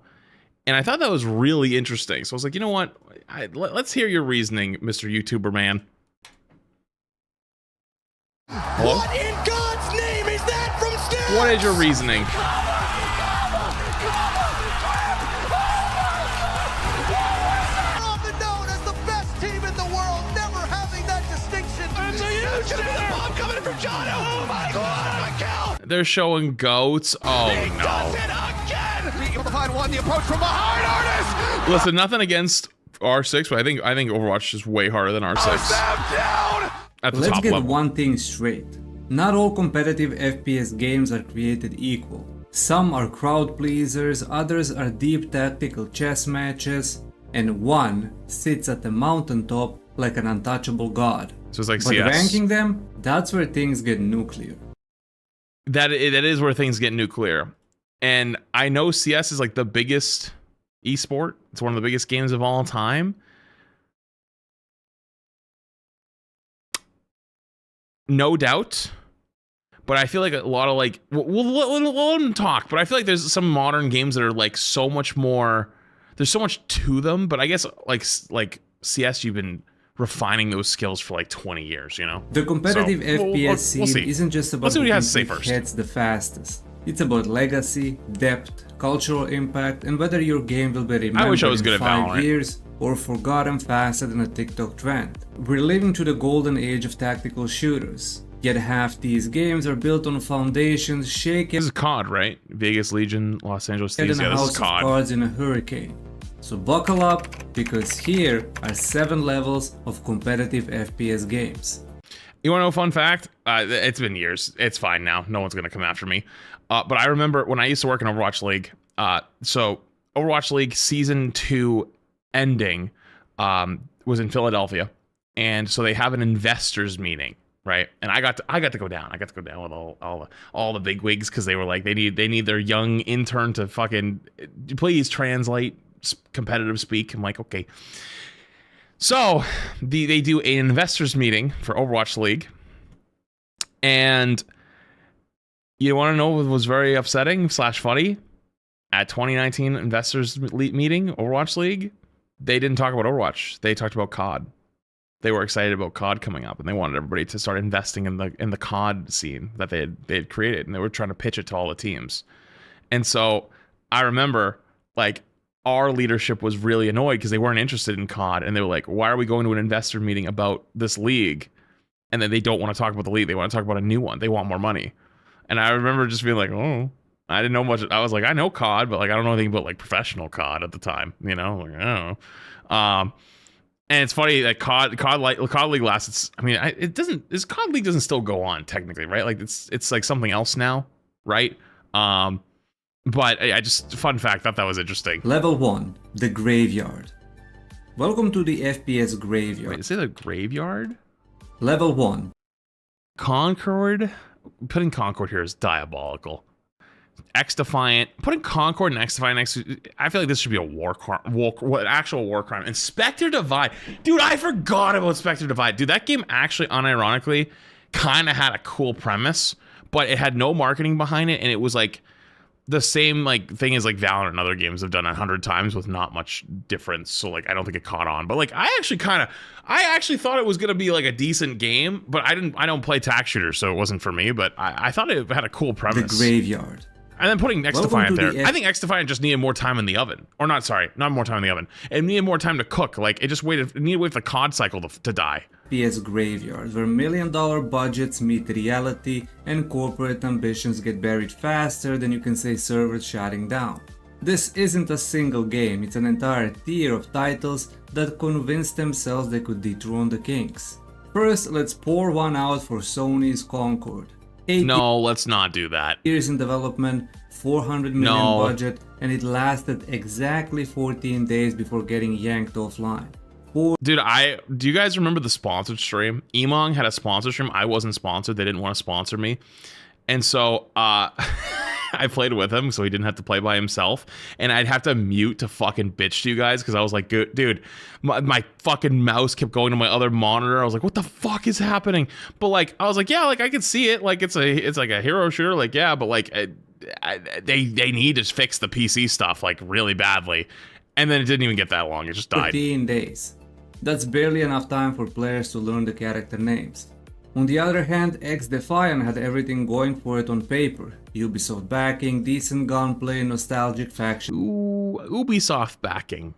And I thought that was really interesting. So I was like, you know what? Let's hear your reasoning, Mr. YouTuber man. Hello? What in God's name is that from Steve? What is your reasoning? Often known as the best team in the world, never having that distinction. It's a huge bomb coming from John. Oh my God! Miguel. They're showing goats. Oh no! Does it again? Being able to find one, the approach from behind, Artis. Listen, nothing against R6, but I think Overwatch is way harder than R6. At the Let's top get level. one thing straight. Not all competitive FPS games are created equal. Some are crowd pleasers, others are deep tactical chess matches, and one sits at the mountaintop like an untouchable god. So it's like but CS. ranking them, that's where things get nuclear. That is where things get nuclear. And I know CS is like the biggest esport. It's one of the biggest games of all time. No doubt. But I feel like a lot of like, we'll let them talk, but I feel like there's some modern games that are like so much more, there's so much to them, but I guess like CS, you've been refining those skills for like 20 years, you know? The competitive FPS scene isn't just about who who you can have to say pick first. heads the fastest. It's about legacy, depth, cultural impact, and whether your game will be remembered I wish I was good in at 5 Valorant. years or forgotten faster than a TikTok trend. We're living through the golden age of tactical shooters. Yet half these games are built on foundations shaken This is COD, right? Vegas, Legion, Los Angeles in Thieves. a Yeah, this house is of COD. cards in a hurricane. So buckle up, because here are 7 levels of competitive FPS games. You want to know a fun fact? It's been years. It's fine now. No one's going to come after me. But I remember when I used to work in Overwatch League. So Overwatch League Season 2 ending was in Philadelphia. And so they have an investors meeting, right? And I got to go down. I got to go down with all the big wigs because they were like, they need their young intern to fucking please translate competitive speak. I'm like, okay. So they do an investors meeting for Overwatch League, and you want to know what was very upsetting / funny? At 2019 investors meeting, Overwatch League, they didn't talk about Overwatch. They talked about COD. They were excited about COD coming up, and they wanted everybody to start investing in the COD scene that they had created, and they were trying to pitch it to all the teams. And so I remember, like, our leadership was really annoyed because they weren't interested in COD, and they were like, why are we going to an investor meeting about this league? And then they don't want to talk about the league. They want to talk about a new one. They want more money. And I remember just being like, oh, I didn't know much. I was like, I know COD, but like, I don't know anything about like professional COD at the time, you know? Like, I don't know. And it's funny that COD League lasts. I mean, COD League doesn't still go on technically, right? Like it's like something else now, right? But I just, fun fact, thought that was interesting. Level 1, the Graveyard. Welcome to the FPS Graveyard. Wait, is it a graveyard? Level 1. Concord? Putting Concord here is diabolical. X-Defiant. Putting Concord and X-Defiant next to... I feel like this should be a actual war crime. And Spectre Divide. Dude, I forgot about Spectre Divide. Dude, that game actually, unironically, kind of had a cool premise, but it had no marketing behind it, and it was like the same like thing as like Valorant and other games have done 100 times with not much difference. So like I don't think it caught on. But like I actually thought it was gonna be like a decent game, but I don't play tac shooters, so it wasn't for me. But I thought it had a cool premise. The Graveyard. And then putting X-Defiant there. I think X-Defiant just needed more time in the oven. Or not more time in the oven. It needed more time to cook. Like it needed to wait for the COD cycle to die. FPS Graveyard, where $1 million budgets meet reality and corporate ambitions get buried faster than you can say servers shutting down. This isn't a single game, it's an entire tier of titles that convinced themselves they could dethrone the kings. First, let's pour one out for Sony's Concord. No, let's not do that. Years in development, $400 million budget, and it lasted exactly 14 days before getting yanked offline. Dude, do you guys remember the sponsored stream? Emong had a sponsored stream. I wasn't sponsored. They didn't want to sponsor me. And so I played with him so he didn't have to play by himself. And I'd have to mute to fucking bitch to you guys because I was like, dude, my fucking mouse kept going to my other monitor. I was like, what the fuck is happening? But like, I was like, yeah, like I could see it. Like it's like a hero shooter. Like, yeah, but like they need to fix the PC stuff like really badly. And then it didn't even get that long. It just died. 15 days. That's barely enough time for players to learn the character names. On the other hand, X-Defiant had everything going for it on paper. Ubisoft backing, decent gunplay, nostalgic faction. Ooh, Ubisoft backing.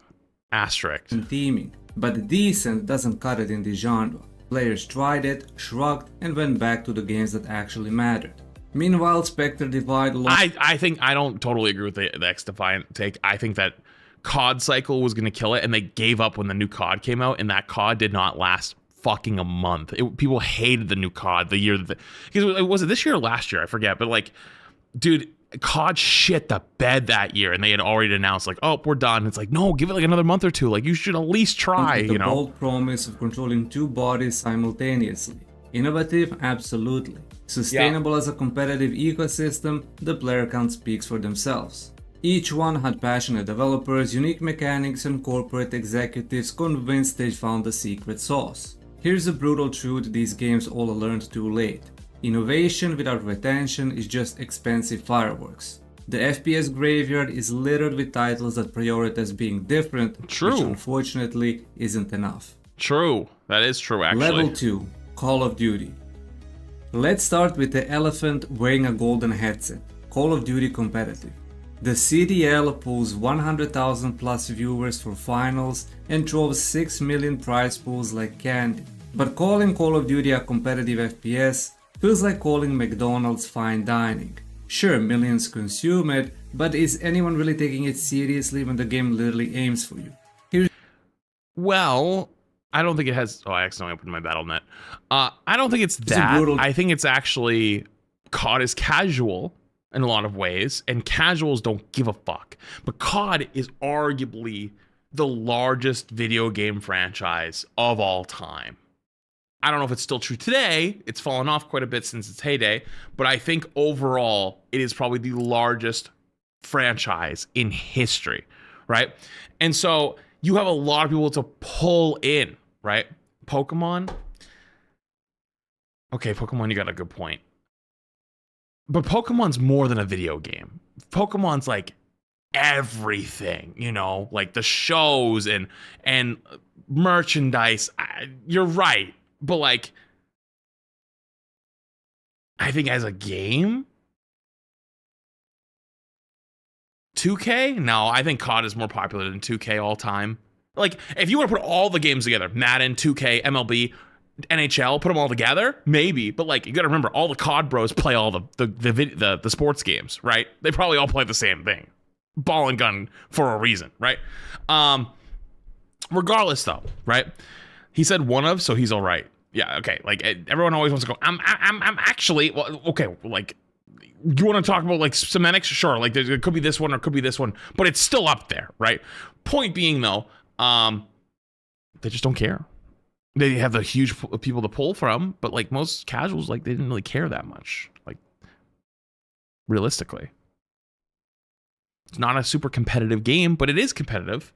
Asterisk. And theming. But decent doesn't cut it in the genre. Players tried it, shrugged, and went back to the games that actually mattered. Meanwhile, Spectre Divide... I think I don't totally agree with the X-Defiant take. I think that COD cycle was going to kill it, and they gave up when the new COD came out, and that COD did not last fucking a month. People hated the new COD the year that because was it this year or last year? I forget, but like, dude, COD shit the bed that year, and they had already announced like, oh, we're done. It's like, no, give it like another month or two. Like, you should at least try. The bold promise of controlling two bodies simultaneously. Innovative, absolutely. Sustainable as a competitive ecosystem, the player count speaks for themselves. Each one had passionate developers, unique mechanics, and corporate executives convinced they found the secret sauce. Here's the brutal truth these games all learned too late. Innovation without retention is just expensive fireworks. The FPS graveyard is littered with titles that prioritize being different, which unfortunately isn't enough. True. That is true, actually. Level 2. Call of Duty. Let's start with the elephant wearing a golden headset. Call of Duty competitive. The CDL pulls 100,000 plus viewers for finals and drove 6 million prize pools like candy. But calling Call of Duty a competitive FPS feels like calling McDonald's fine dining. Sure, millions consume it, but is anyone really taking it seriously when the game literally aims for you? Well, I don't think it has... Oh, I accidentally opened my Battle.net. I don't think it's that. I think it's actually... COD is casual in a lot of ways, and casuals don't give a fuck. But COD is arguably the largest video game franchise of all time. I don't know if it's still true today. It's fallen off quite a bit since its heyday, but I think overall it is probably the largest franchise in history, right? And so you have a lot of people to pull in, right? Pokemon. Okay, Pokemon, you got a good point. But Pokemon's more than a video game. Pokemon's like everything, you know, like the shows and merchandise. You're right. But like, I think as a game, 2K? No, I think COD is more popular than 2K all time. Like, if you want to put all the games together, Madden, 2K, MLB, NHL, put them all together, maybe. But like, you got to remember, all the COD bros play all the sports games, right? They probably all play the same thing, ball and gun for a reason, right? Regardless, though, right? He said one of, so he's all right. Yeah, okay. Like, everyone always wants to go, I'm actually, well, okay, like, you want to talk about like semantics? Sure, like there could be this one or it could be this one, but it's still up there, right? Point being though, they just don't care. They have the huge people to pull from, but like most casuals, like they didn't really care that much. Like realistically, it's not a super competitive game, but it is competitive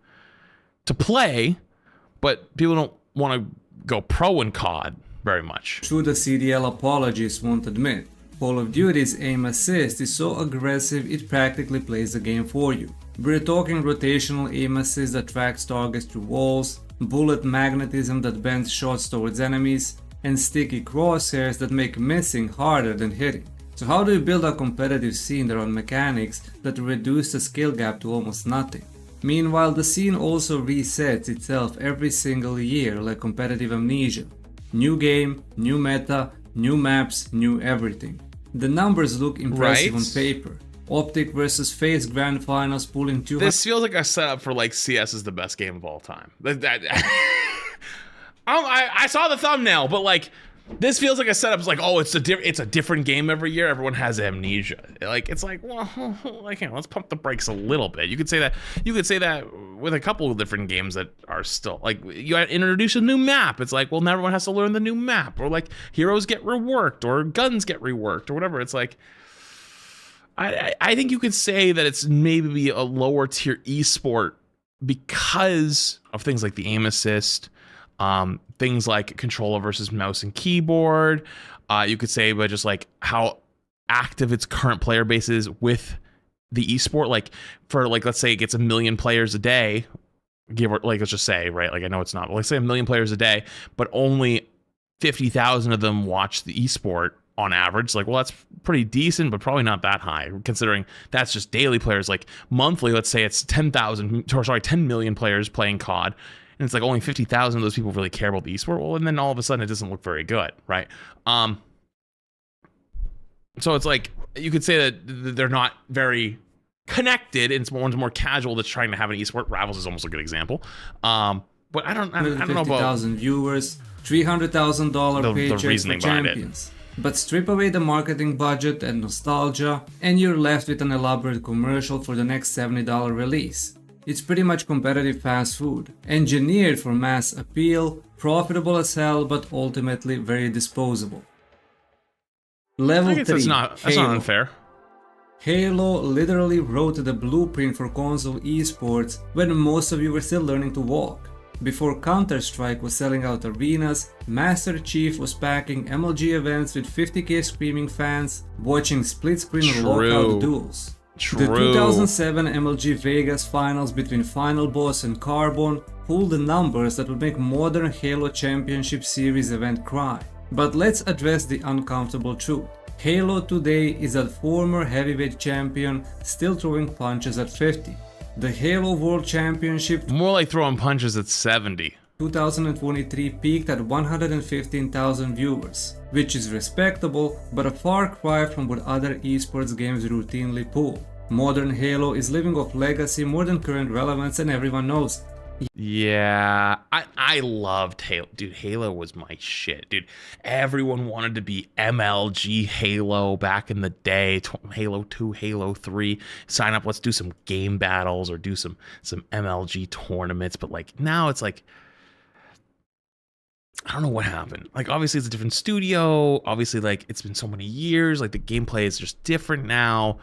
to play. But people don't want to go pro in COD very much. True, the CDL apologists won't admit. Call of Duty's aim assist is so aggressive it practically plays the game for you. We're talking rotational aim assist that tracks targets through walls, bullet magnetism that bends shots towards enemies, and sticky crosshairs that make missing harder than hitting. So how do you build a competitive scene around mechanics that reduce the skill gap to almost nothing? Meanwhile, the scene also resets itself every single year like competitive amnesia. New game, new meta, new maps, new everything. The numbers look impressive on paper. Optic versus FaZe Grand Finals pulling 200. This feels like a setup for like CS is the best game of all time. I saw the thumbnail, but like this feels like a setup. It's like, oh, it's a different game every year. Everyone has amnesia. Like it's like, well, like let's pump the brakes a little bit. You could say that. You could say that with a couple of different games that are still like you introduce a new map. It's like, well, now everyone has to learn the new map, or like heroes get reworked, or guns get reworked, or whatever. It's like. I think you could say that it's maybe a lower tier esport because of things like the aim assist, things like controller versus mouse and keyboard. You could say, but just like how active its current player base is with the esport. Like for like, let's say it gets 1 million players a day, give or like, let's just say, right? Like I know it's not, let's say 1 million players a day, but only 50,000 of them watch the esport. On average, like, well, that's pretty decent, but probably not that high, considering that's just daily players. Like monthly, let's say it's 10 million players playing COD, and it's like only 50,000 of those people really care about the esport. Well, and then all of a sudden, it doesn't look very good, right? So it's like you could say that they're not very connected and one's more casual that's trying to have an esport. Rivals is almost a good example. But I don't know about 150,000 viewers, $300,000 paychecks for champions. But strip away the marketing budget and nostalgia, and you're left with an elaborate commercial for the next $70 release. It's pretty much competitive fast food, engineered for mass appeal, profitable as hell, but ultimately very disposable. Level 3, that's not unfair. Halo literally wrote the blueprint for console esports when most of you were still learning to walk. Before Counter-Strike was selling out arenas, Master Chief was packing MLG events with 50k screaming fans, watching split-screen lockout duels. The 2007 MLG Vegas finals between Final Boss and Carbon pulled the numbers that would make modern Halo Championship Series event cry. But let's address the uncomfortable truth. Halo today is a former heavyweight champion still throwing punches at 50. The Halo World Championship, more like throwing punches at 70. 2023 peaked at 115,000 viewers, which is respectable, but a far cry from what other esports games routinely pull. Modern Halo is living off legacy more than current relevance, and everyone knows it. Yeah, I loved Halo. Dude, Halo was my shit. Dude, everyone wanted to be MLG Halo back in the day. Halo 2, Halo 3. Sign up, let's do some game battles or do some MLG tournaments. But like now it's like, I don't know what happened. Like obviously it's a different studio. Obviously like it's been so many years. Like the gameplay is just different now.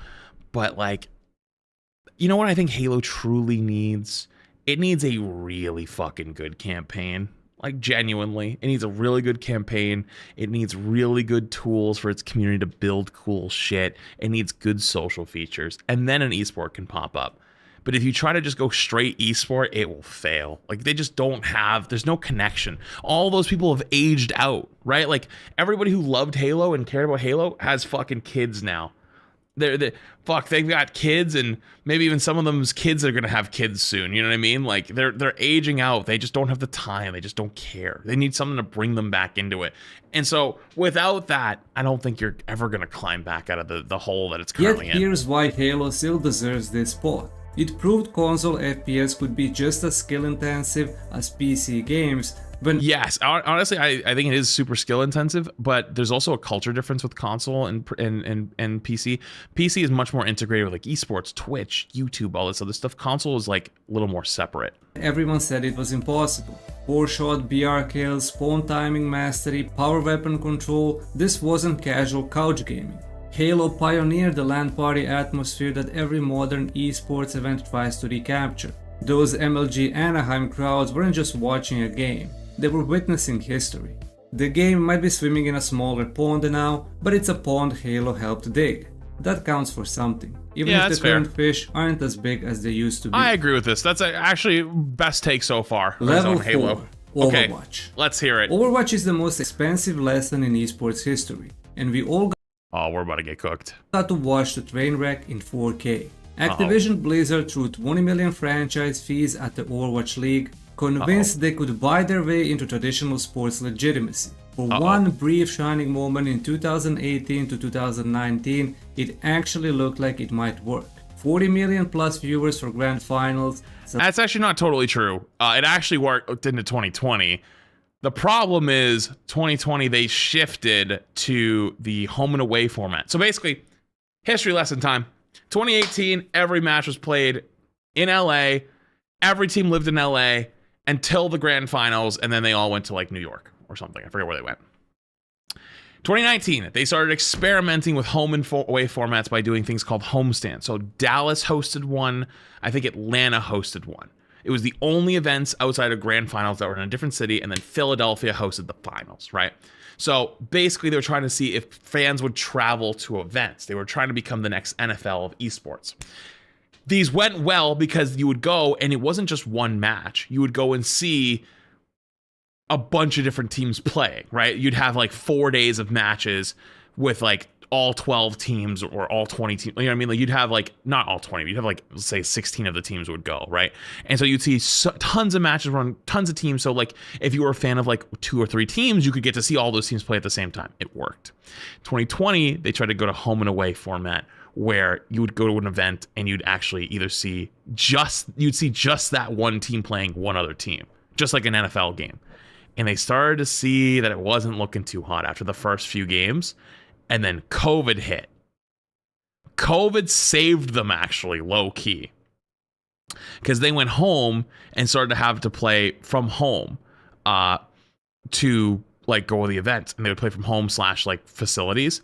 But like, you know what I think Halo truly needs? It needs a really fucking good campaign. Like genuinely, it needs a really good campaign. It needs really good tools for its community to build cool shit. It needs good social features. And then an esport can pop up. But if you try to just go straight esport, it will fail. Like they just don't have, there's no connection. All those people have aged out, right? Like everybody who loved Halo and cared about Halo has fucking kids now. They've got kids, and maybe even some of them's kids are gonna have kids soon. You know what I mean? Like they're aging out. They just don't have the time. They just don't care. They need something to bring them back into it. And so without that, I don't think you're ever gonna climb back out of the hole that it's currently in. Yet here's why Halo still deserves this spot. It proved console FPS could be just as skill intensive as PC games. Yes, honestly, I think it is super skill intensive, but there's also a culture difference with console and PC. PC is much more integrated with like esports, Twitch, YouTube, all this other stuff. Console is like a little more separate. Everyone said it was impossible. 4-shot BR kills, spawn timing mastery, power weapon control. This wasn't casual couch gaming. Halo pioneered the LAN party atmosphere that every modern esports event tries to recapture. Those MLG Anaheim crowds weren't just watching a game. They were witnessing history. The game might be swimming in a smaller pond now, but it's a pond Halo helped dig. That counts for something, even if the current fish aren't as big as they used to be. I agree with this. That's actually best take so far. Level 4, Halo. Overwatch. Okay, let's hear it. Overwatch is the most expensive lesson in esports history, and we all we're about to get cooked. Got to watch the train wreck in 4K. Activision Blizzard threw 20 million franchise fees at the Overwatch League, convinced they could buy their way into traditional sports legitimacy. For one brief shining moment in 2018 to 2019, it actually looked like it might work. 40 million plus viewers for grand finals. That's actually not totally true. It actually worked into 2020. The problem is 2020 they shifted to the home and away format. So basically, history lesson time. 2018, every match was played in LA. Every team lived in LA until the grand finals, and then they all went to like New York or something. I forget where they went. 2019, they started experimenting with home and away formats by doing things called homestands. So Dallas hosted one. I think Atlanta hosted one. It was the only events outside of grand finals that were in a different city, and then Philadelphia hosted the finals, right? So basically they were trying to see if fans would travel to events. They were trying to become the next NFL of esports. These went well because you would go, and it wasn't just one match. You would go and see a bunch of different teams playing, right? You'd have like 4 days of matches with like all 12 teams or all 20 teams. You know what I mean? Like you'd have like, not all 20, you'd have like, let's say 16 of the teams would go, right? And so you'd see tons of matches run, tons of teams. So like if you were a fan of like 2 or 3 teams, you could get to see all those teams play at the same time. It worked. 2020, they tried to go to home and away format where you would go to an event and you'd actually either see just that one team playing one other team, just like an NFL game. And they started to see that it wasn't looking too hot after the first few games, and then COVID hit. COVID saved them, actually, low key, because they went home and started to have to play from home to like go to the events, and they would play from home / like facilities.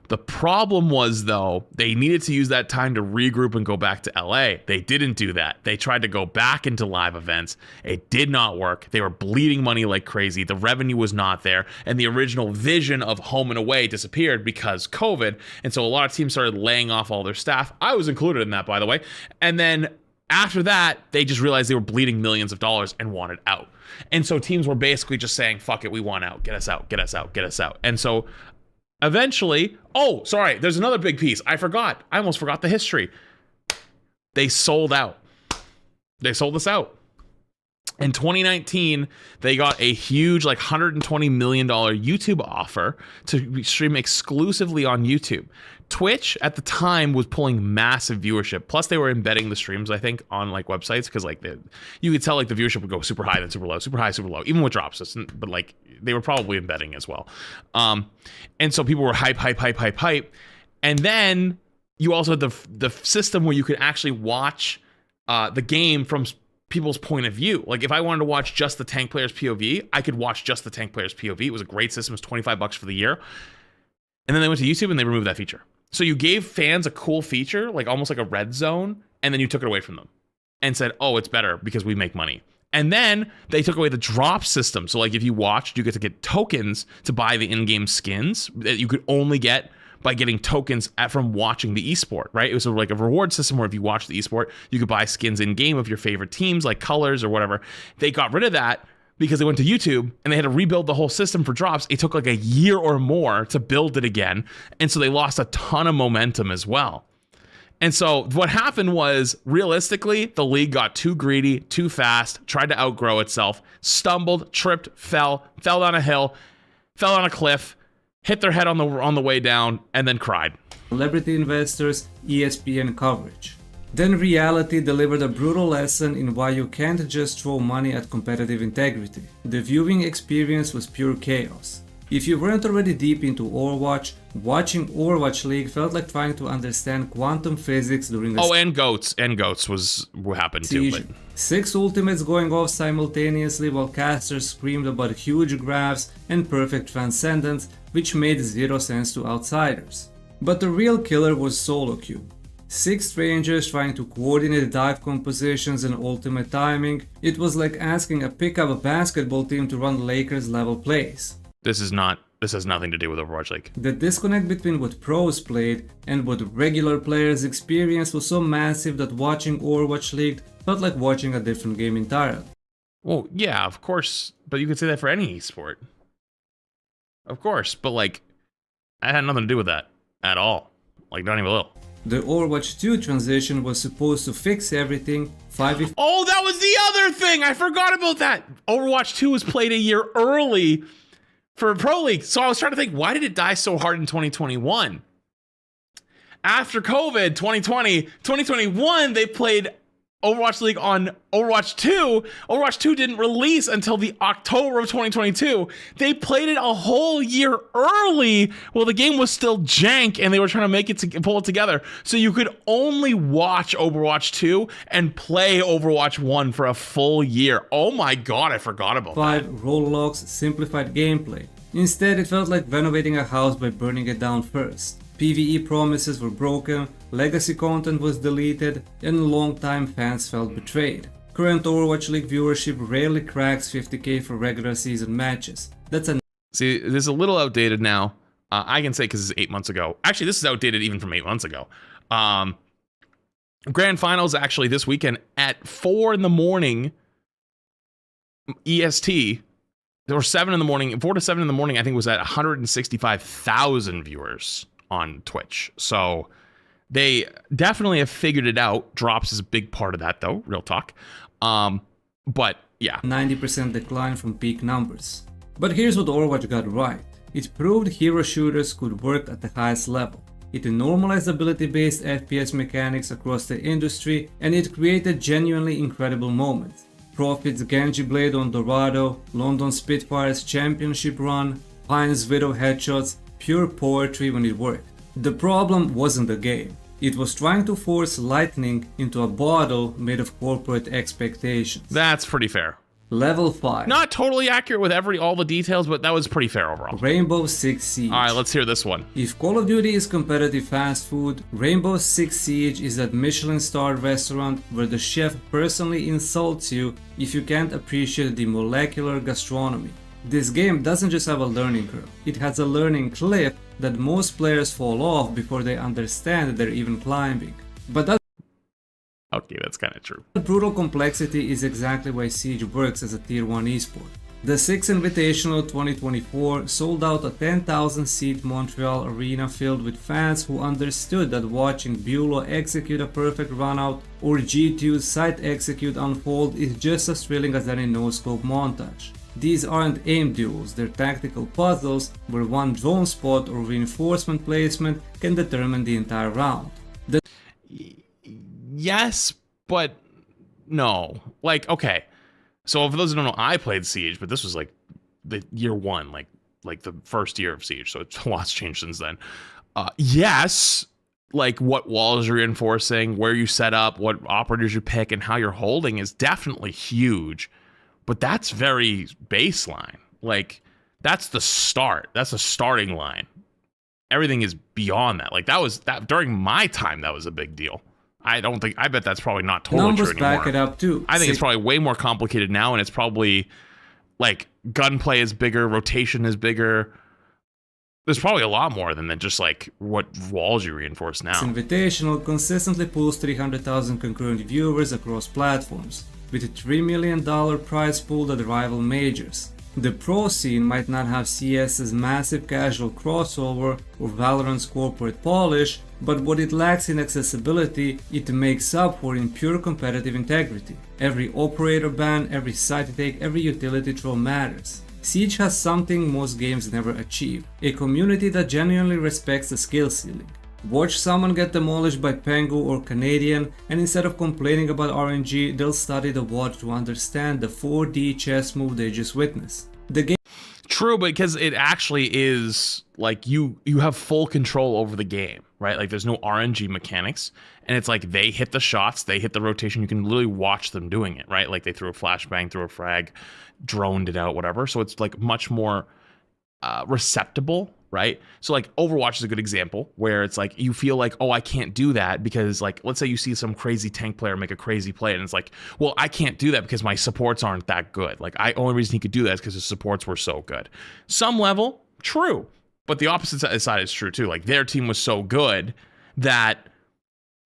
The problem was, though, they needed to use that time to regroup and go back to LA. They didn't do that. They tried to go back into live events. It did not work. They were bleeding money like crazy. The revenue was not there. And the original vision of home and away disappeared because COVID. And so a lot of teams started laying off all their staff. I was included in that, by the way. And then after that, they just realized they were bleeding millions of dollars and wanted out. And so teams were basically just saying, fuck it, we want out. Get us out, get us out, get us out. And so eventually, oh, sorry, there's another big piece. I forgot. I almost forgot the history. They sold out. They sold us out. In 2019, they got a huge, like $120 million YouTube offer to stream exclusively on YouTube. Twitch at the time was pulling massive viewership. Plus, they were embedding the streams, I think, on like websites, because like you could tell like the viewership would go super high, then super low, super high, super low, even with drops. But like they were probably embedding as well. And so people were hype. And then you also had the system where you could actually watch the game from people's point of view. Like if I wanted to watch just the tank player's POV, I could watch just the tank player's POV. It was a great system. It was $25 for the year. And then they went to YouTube and they removed that feature. So you gave fans a cool feature, like almost like a red zone, and then you took it away from them and said, oh, it's better because we make money. And then they took away the drop system. So like if you watched, you get to get tokens to buy the in-game skins that you could only get by getting tokens from watching the esport, right? It was sort of like a reward system where if you watch the esport, you could buy skins in-game of your favorite teams, like colors or whatever. They got rid of that because they went to YouTube and they had to rebuild the whole system for drops. It took like a year or more to build it again. And so they lost a ton of momentum as well. And so what happened was, realistically, the league got too greedy, too fast, tried to outgrow itself, stumbled, tripped, fell down a hill, fell on a cliff, hit their head on the way down, and then cried. Celebrity investors, ESPN coverage. Then reality delivered a brutal lesson in why you can't just throw money at competitive integrity. The viewing experience was pure chaos. If you weren't already deep into Overwatch, watching Overwatch League felt like trying to understand quantum physics during the and goats was what happened too. But 6 ultimates going off simultaneously while casters screamed about huge graphs and perfect transcendence, which made zero sense to outsiders. But the real killer was solo queue. 6 strangers trying to coordinate dive compositions and ultimate timing. It was like asking a pickup basketball team to run Lakers level plays. This has nothing to do with Overwatch League. The disconnect between what pros played and what regular players experienced was so massive that watching Overwatch League felt like watching a different game entirely. Well, yeah, of course, but you could say that for any esport. Of course, but like, I had nothing to do with that at all. Like, not even a little. The Overwatch 2 transition was supposed to fix everything. Oh, that was the other thing! I forgot about that! Overwatch 2 was played a year early for Pro League. So I was trying to think, why did it die so hard in 2021? After COVID, 2021, they played Overwatch League on Overwatch 2. Overwatch 2 didn't release until the October of 2022. They played it a whole year early while the game was still jank and they were trying to make it to pull it together. So you could only watch Overwatch 2 and play Overwatch 1 for a full year. Oh my god, I forgot about that. 5 role logs simplified gameplay. Instead, it felt like renovating a house by burning it down first. PvE promises were broken, legacy content was deleted, and longtime fans felt betrayed. Current Overwatch League viewership rarely cracks 50k for regular season matches. See, this is a little outdated now. I can say because it's 8 months ago. Actually, this is outdated even from 8 months ago. Grand Finals actually this weekend at 4 in the morning EST, or 7 in the morning, 4 to 7 in the morning, I think was at 165,000 viewers on Twitch. So they definitely have figured it out. Drops is a big part of that though, real talk. But yeah. 90% decline from peak numbers. But here's what Overwatch got right. It proved hero shooters could work at the highest level. it normalized ability-based FPS mechanics across the industry, and it created genuinely incredible moments. Profit's Genji Blade on Dorado, London Spitfire's championship run, Pine's Widow headshots, pure poetry when it worked. The problem wasn't the game. It was trying to force lightning into a bottle made of corporate expectations. That's pretty fair. Level 5. Not totally accurate with all the details, but that was pretty fair overall. Rainbow Six Siege. Alright, let's hear this one. If Call of Duty is competitive fast food, Rainbow Six Siege is that Michelin-starred restaurant where the chef personally insults you if you can't appreciate the molecular gastronomy. This game doesn't just have a learning curve, it has a learning cliff that most players fall off before they understand that they're even climbing. But that okay, that's kind of true. The brutal complexity is exactly why Siege works as a tier 1 esport. The Six Invitational 2024 sold out a 10,000-seat Montreal arena filled with fans who understood that watching Bulow execute a perfect runout or G2's site execute unfold is just as thrilling as any no-scope montage. These aren't aim duels, they're tactical puzzles where one drone spot or reinforcement placement can determine the entire round. Yes, but no. Like, okay. So for those who don't know, I played Siege, but this was like the year one, like the first year of Siege. So a lot's changed since then. Yes, like what walls you're reinforcing, where you set up, what operators you pick, and how you're holding is definitely huge. But that's very baseline. Like, that's the start. That's the starting line. Everything is beyond that. Like, that during my time, that was a big deal. I bet that's probably not totally Numbers true anymore. back it up too. I think it's probably way more complicated now, and it's probably like gunplay is bigger, rotation is bigger. There's probably a lot more than just like what walls you reinforce now. Invitational consistently pulls 300,000 concurrent viewers across platforms, with a $3 million prize pool that rival majors. The pro scene might not have CS's massive casual crossover or Valorant's corporate polish, but what it lacks in accessibility, it makes up for in pure competitive integrity. Every operator ban, every site take, every utility throw matters. Siege has something most games never achieve, a community that genuinely respects the skill ceiling. Watch someone get demolished by Pengu or Canadian, and instead of complaining about RNG, they'll study the WOD to understand the 4D chess move they just witnessed. The game. True, because it actually is like you have full control over the game, right? Like there's no RNG mechanics, and it's like they hit the shots, they hit the rotation. You can literally watch them doing it, right? Like they threw a flashbang, threw a frag, droned it out, whatever. So it's like much more receptible, right? So like Overwatch is a good example where it's like you feel like, oh, I can't do that because like let's say you see some crazy tank player make a crazy play and it's like, well, I can't do that because my supports aren't that good. Like only reason he could do that is because his supports were so good. Some level, true, but the opposite side is true too. Like their team was so good that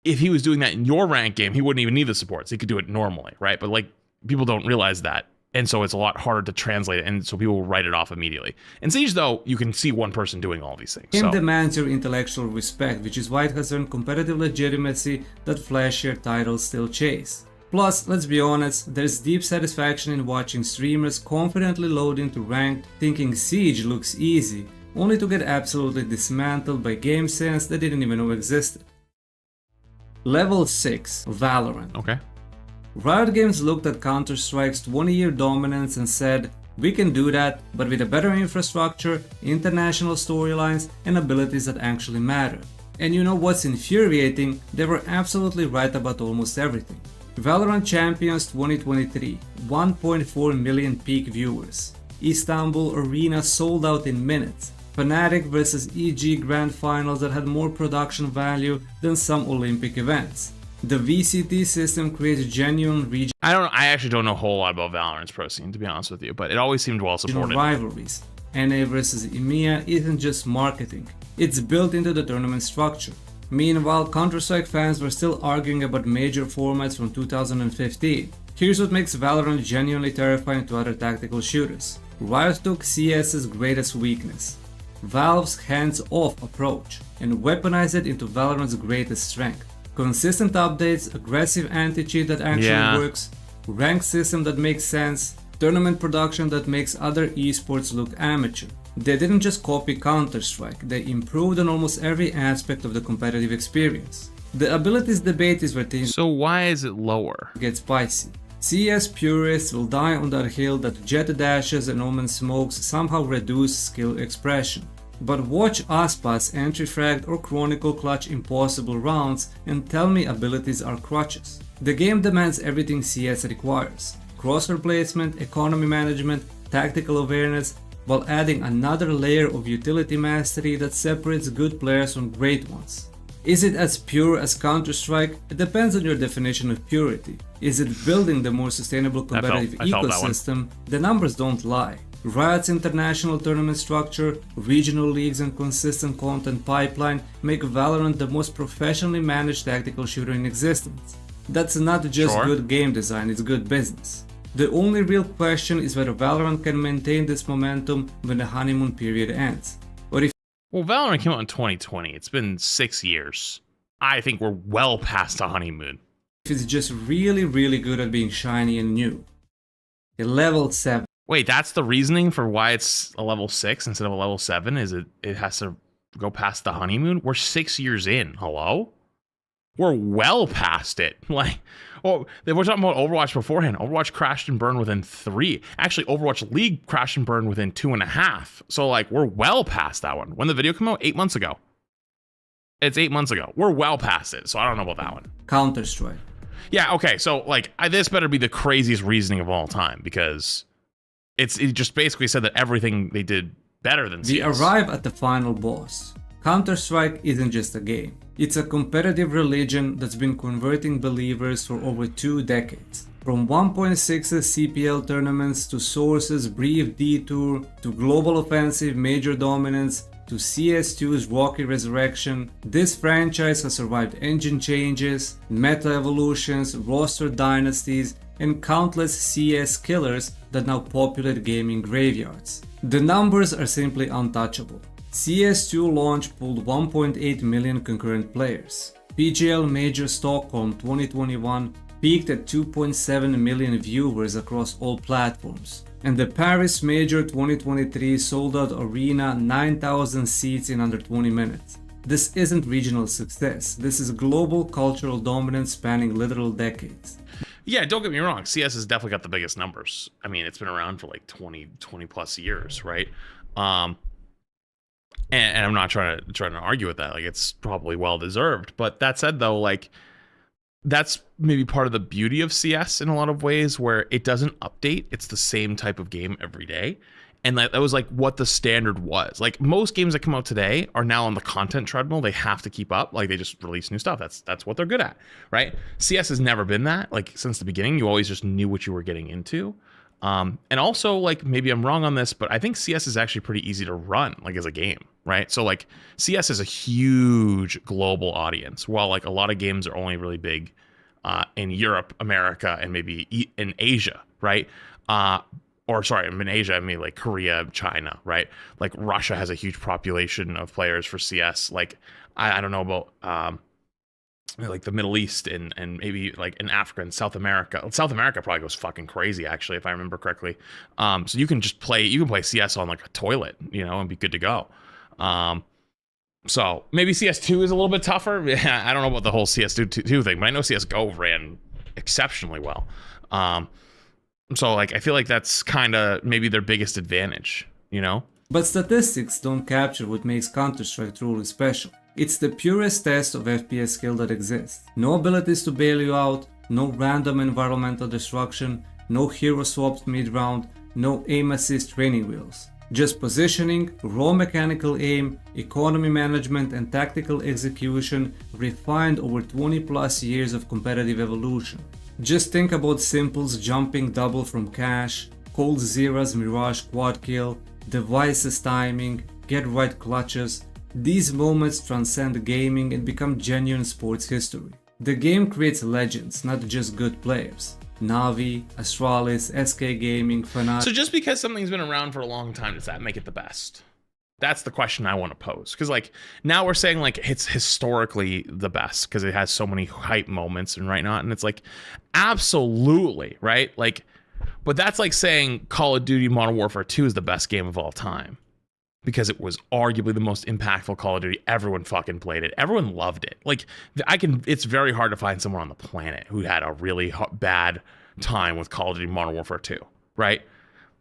if he was doing that in your rank game, he wouldn't even need the supports. He could do it normally, right? But like people don't realize that. And so it's a lot harder to translate it, and so people will write it off immediately. In Siege, though, you can see one person doing all these things. Game demands your intellectual respect, which is why it has earned competitive legitimacy that flashier titles still chase. Plus, let's be honest, there's deep satisfaction in watching streamers confidently load into ranked, thinking Siege looks easy, only to get absolutely dismantled by game sense they didn't even know existed. Level 6, Valorant. Okay. Riot Games looked at Counter-Strike's 20-year dominance and said, we can do that, but with a better infrastructure, international storylines, and abilities that actually matter. And you know what's infuriating? They were absolutely right about almost everything. Valorant Champions 2023, 1.4 million peak viewers. Istanbul Arena sold out in minutes. Fnatic vs EG Grand Finals that had more production value than some Olympic events. The VCT system creates genuine regional I actually don't know a whole lot about Valorant's pro scene, to be honest with you, but it always seemed well supported. Rivalries. NA vs EMEA isn't just marketing, it's built into the tournament structure. Meanwhile, Counter-Strike fans were still arguing about major formats from 2015. Here's what makes Valorant genuinely terrifying to other tactical shooters. Riot took CS's greatest weakness, Valve's hands-off approach, and weaponized it into Valorant's greatest strength. Consistent updates, aggressive anti-cheat that actually works, ranked system that makes sense, tournament production that makes other esports look amateur. They didn't just copy Counter-Strike, they improved on almost every aspect of the competitive experience. The abilities debate is where things So why is it lower? get spicy. CS purists will die on that hill that jet dashes and omen smokes somehow reduce skill expression. But watch us pass entry fragged or chronicle clutch impossible rounds and tell me abilities are crutches. The game demands everything CS requires: crosshair placement, economy management, tactical awareness, while adding another layer of utility mastery that separates good players from great ones. Is it as pure as Counter-Strike? It depends on your definition of purity. Is it building the more sustainable competitive I felt that one. ecosystem? The numbers don't lie. Riot's international tournament structure, regional leagues and consistent content pipeline make Valorant the most professionally managed tactical shooter in existence. That's not just Sure. good game design, it's good business. The only real question is whether Valorant can maintain this momentum when the honeymoon period ends. Or if Well, Valorant came out in 2020. It's been 6 years. I think we're well past the honeymoon. it's just really good at being shiny and new. A level 7. Wait, that's the reasoning for why it's a level 6 instead of a level 7? Is it has to go past the honeymoon? We're 6 years in. Hello? We're well past it. Like, oh, they were talking about Overwatch beforehand. Overwatch crashed and burned within 3. Actually, Overwatch League crashed and burned within 2.5. So, like, we're well past that one. When the video came out? 8 months ago. It's 8 months ago. We're well past it, so I don't know about that one. Counter-Strike. Yeah, okay, so, like, this better be the craziest reasoning of all time, because it just basically said that everything they did better than We CS. arrive at the final boss. Counter-Strike isn't just a game. It's a competitive religion that's been converting believers for over 2 decades. From 1.6's CPL tournaments to Source's brief detour to Global Offensive major dominance to CS2's rocky resurrection, this franchise has survived engine changes, meta evolutions, roster dynasties, and countless CS killers that now populate gaming graveyards. The numbers are simply untouchable. CS2 launch pulled 1.8 million concurrent players. PGL Major Stockholm 2021 peaked at 2.7 million viewers across all platforms. And the Paris Major 2023 sold out arena 9,000 seats in under 20 minutes. This isn't regional success, this is global cultural dominance spanning literal decades. Yeah, don't get me wrong, CS has definitely got the biggest numbers. I mean, it's been around for like 20 plus years, right? And I'm not trying to argue with that. Like, it's probably well deserved. But that said, though, like, that's maybe part of the beauty of CS in a lot of ways, where it doesn't update. It's the same type of game every day. And that was like what the standard was. Like, most games that come out today are now on the content treadmill. They have to keep up. Like, they just release new stuff. That's what they're good at, right? CS has never been that. Like, since the beginning, you always just knew what you were getting into. And also, like, maybe I'm wrong on this, but I think CS is actually pretty easy to run, like, as a game, right? So, like, CS is a huge global audience, while, like, a lot of games are only really big in Europe, America, and maybe in Asia, right? Or sorry, in Asia, I mean, like, Korea, China, right? Like, Russia has a huge population of players for CS. Like, I don't know about like the Middle East and maybe like in Africa and South America. South America probably goes fucking crazy, actually, if I remember correctly. So you can play CS on like a toilet, you know, and be good to go. So maybe CS2 is a little bit tougher. I don't know about the whole CS2 thing, but I know CSGO ran exceptionally well. So like, I feel like that's kind of maybe their biggest advantage, you know? But statistics don't capture what makes Counter-Strike truly special. It's the purest test of FPS skill that exists. No abilities to bail you out, no random environmental destruction, no hero swaps mid-round, no aim assist training wheels. Just positioning, raw mechanical aim, economy management and tactical execution refined over 20 plus years of competitive evolution. Just think about Simple's jumping double from cash, Cold Zera's Mirage quad kill, Device's timing, get right clutches. These moments transcend gaming and become genuine sports history. The game creates legends, not just good players. Navi, Astralis, SK Gaming, Fnatic. So just because something's been around for a long time, does that make it the best? That's the question I want to pose. Because like, now we're saying like it's historically the best because it has so many hype moments and right now, and it's like, absolutely, right? Like, but that's like saying Call of Duty Modern Warfare 2 is the best game of all time. because it was arguably the most impactful Call of Duty. Everyone fucking played it. Everyone loved it. Like, it's very hard to find someone on the planet who had a really bad time with Call of Duty Modern Warfare 2, right?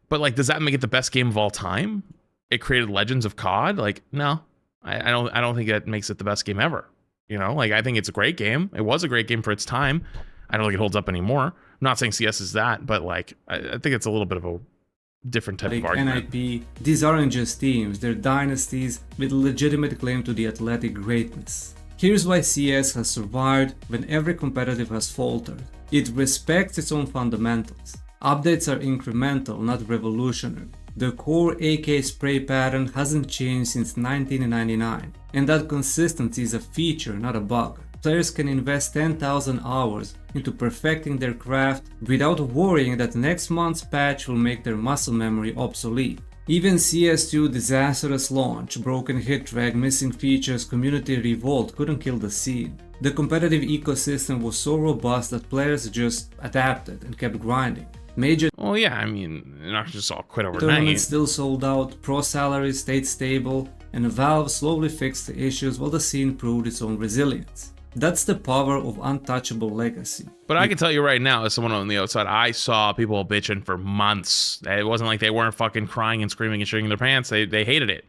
But like, does that make it the best game of all time? It created Legends of COD? Like, no, I don't think that makes it the best game ever. You know, like, I think it's a great game. It was a great game for its time. I don't think it holds up anymore. I'm not saying CS is that, but like, I think it's a little bit of a different type of argument. NIP, these aren't just teams, they're dynasties with legitimate claim to the athletic greatness. Here's why CS has survived when every competitive has faltered. It respects its own fundamentals. Updates are incremental, not revolutionary. The core AK spray pattern hasn't changed since 1999, and that consistency is a feature, not a bug. Players can invest 10,000 hours into perfecting their craft without worrying that next month's patch will make their muscle memory obsolete. Even CS2 disastrous launch, broken hit track, missing features, community revolt couldn't kill the scene. The competitive ecosystem was so robust that players just adapted and kept grinding. Well, yeah, I mean, they're not just all quit overnight. Tournaments still sold out, pro salaries stayed stable, and Valve slowly fixed the issues while the scene proved its own resilience. That's the power of untouchable legacy. But I can tell you right now, as someone on the outside, I saw people bitching for months. It wasn't like they weren't fucking crying and screaming and shitting their pants. They hated it.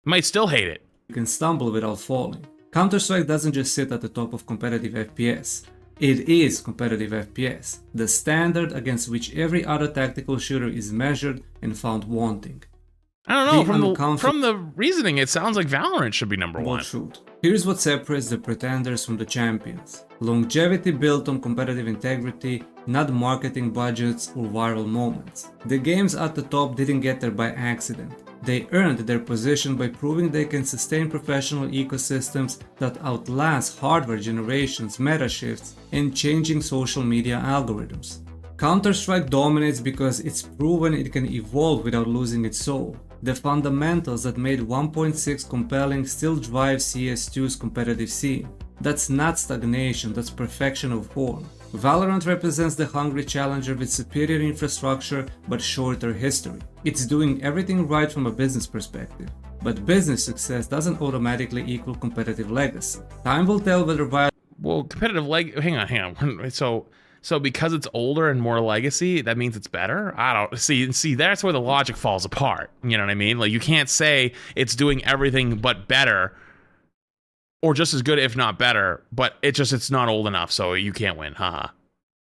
Might still hate it. You can stumble without falling. Counter-Strike doesn't just sit at the top of competitive FPS. It is competitive FPS, the standard against which every other tactical shooter is measured and found wanting. I don't know, from the reasoning, it sounds like Valorant should be number one. Shoot. Here's what separates the pretenders from the champions. Longevity built on competitive integrity, not marketing budgets or viral moments. The games at the top didn't get there by accident. They earned their position by proving they can sustain professional ecosystems that outlast hardware generations, meta shifts, and changing social media algorithms. Counter-Strike dominates because it's proven it can evolve without losing its soul. The fundamentals that made 1.6 compelling still drive CS2's competitive scene. That's not stagnation, that's perfection of form. Valorant represents the hungry challenger with superior infrastructure but shorter history. It's doing everything right from a business perspective. But business success doesn't automatically equal competitive legacy. Time will tell whether competitive hang on. So because it's older and more legacy, that means it's better? I don't see that's where the logic falls apart. You know what I mean? Like, you can't say it's doing everything but better or just as good if not better, but it's not old enough, so you can't win. Haha.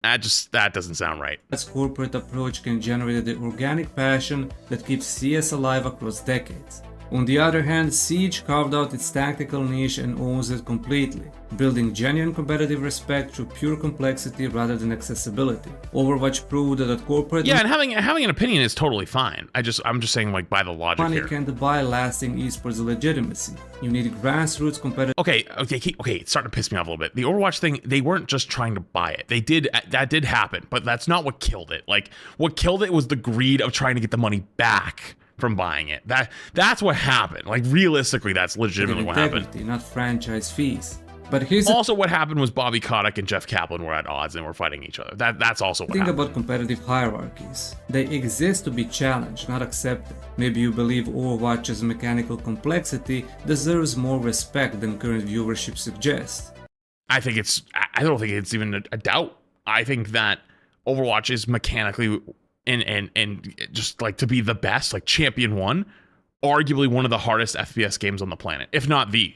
That doesn't sound right. This corporate approach can generate the organic passion that keeps CS alive across decades. On the other hand, Siege carved out its tactical niche and owns it completely, building genuine competitive respect through pure complexity rather than accessibility. Overwatch proved that corporate... Yeah, and having an opinion is totally fine. I'm just saying, like, by the logic money here. Can't buy lasting esports legitimacy. You need grassroots competitive... Okay, it's starting to piss me off a little bit. The Overwatch thing, they weren't just trying to buy it. That did happen, but that's not what killed it. Like, what killed it was the greed of trying to get the money back from buying it. That's what happened. Like, realistically, that's legitimately what happened. Not franchise fees. But here's also what happened was Bobby Kotick and Jeff Kaplan were at odds and were fighting each other. That's also what happened. Think about competitive hierarchies. They exist to be challenged, not accepted. Maybe you believe Overwatch's mechanical complexity deserves more respect than current viewership suggests. I don't think it's even a doubt. I think that Overwatch is mechanically and just like to be the best, like Champion 1, arguably one of the hardest FPS games on the planet, if not the.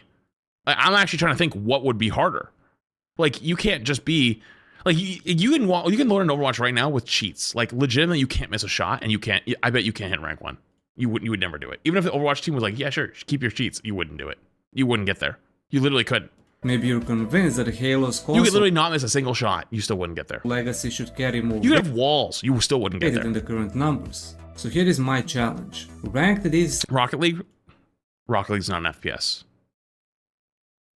I'm actually trying to think what would be harder. Like, you can't just be like you can learn Overwatch right now with cheats. Like, legitimately, you can't miss a shot, and I bet you can't hit rank 1. You would never do it. Even if the Overwatch team was like, yeah, sure, keep your cheats, you wouldn't do it. You wouldn't get there. You literally couldn't. Maybe you're convinced that Halo's console... You could literally not miss a single shot. You still wouldn't get there. Legacy should carry more... You could have walls. You still wouldn't get there. ...than the current numbers. So here is my challenge. Rank these... Rocket League's not an FPS.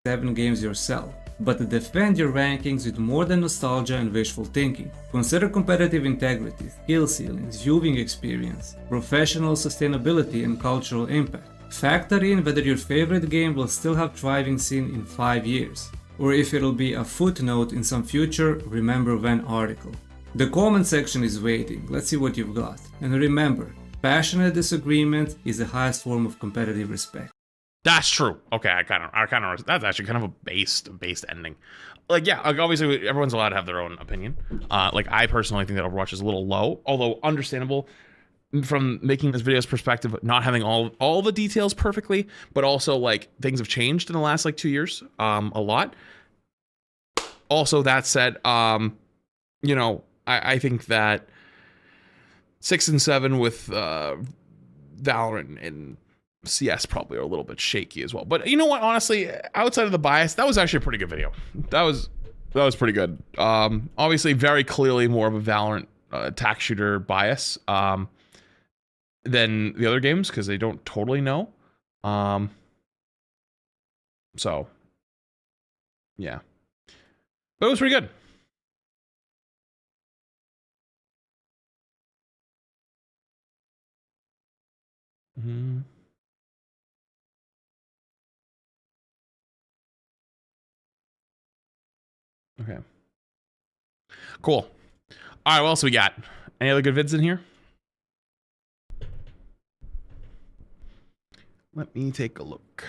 7 games yourself, but defend your rankings with more than nostalgia and wishful thinking. Consider competitive integrity, skill ceilings, viewing experience, professional sustainability, and cultural impact. Factor in whether your favorite game will still have thriving scene in 5 years, or if it'll be a footnote in some future remember when article. The comment section is waiting, let's see what you've got. And remember, Passionate disagreement is the highest form of competitive respect. That's true. Okay, I kind of. That's actually kind of a based ending. Like, yeah, like obviously everyone's allowed to have their own opinion. Like I personally think that Overwatch is a little low, although understandable from making this video's perspective, not having all the details perfectly, but also like things have changed in the last like 2 years, a lot. Also, that said, you know, I think that 6 and 7 with Valorant and CS probably are a little bit shaky as well. But you know what? Honestly, outside of the bias, that was actually a pretty good video. That was pretty good. Obviously, very clearly more of a Valorant attack shooter bias than the other games because they don't totally know. So yeah, but it was pretty good. Mm-hmm. Okay. Cool. All right, what else we got? Any other good vids in here? Let me take a look.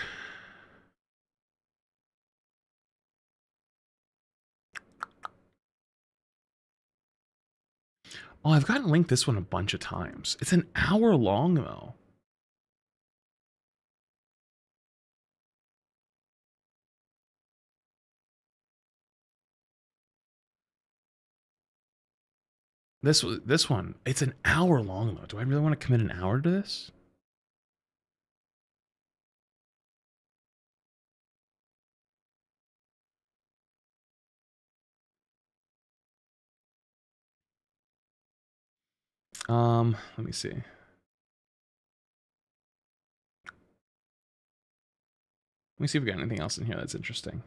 Oh, I've gotten linked this one a bunch of times. It's an hour long though. This one, it's an hour long though. Do I really want to commit an hour to this? Let me see. Let me see if we got anything else in here that's interesting.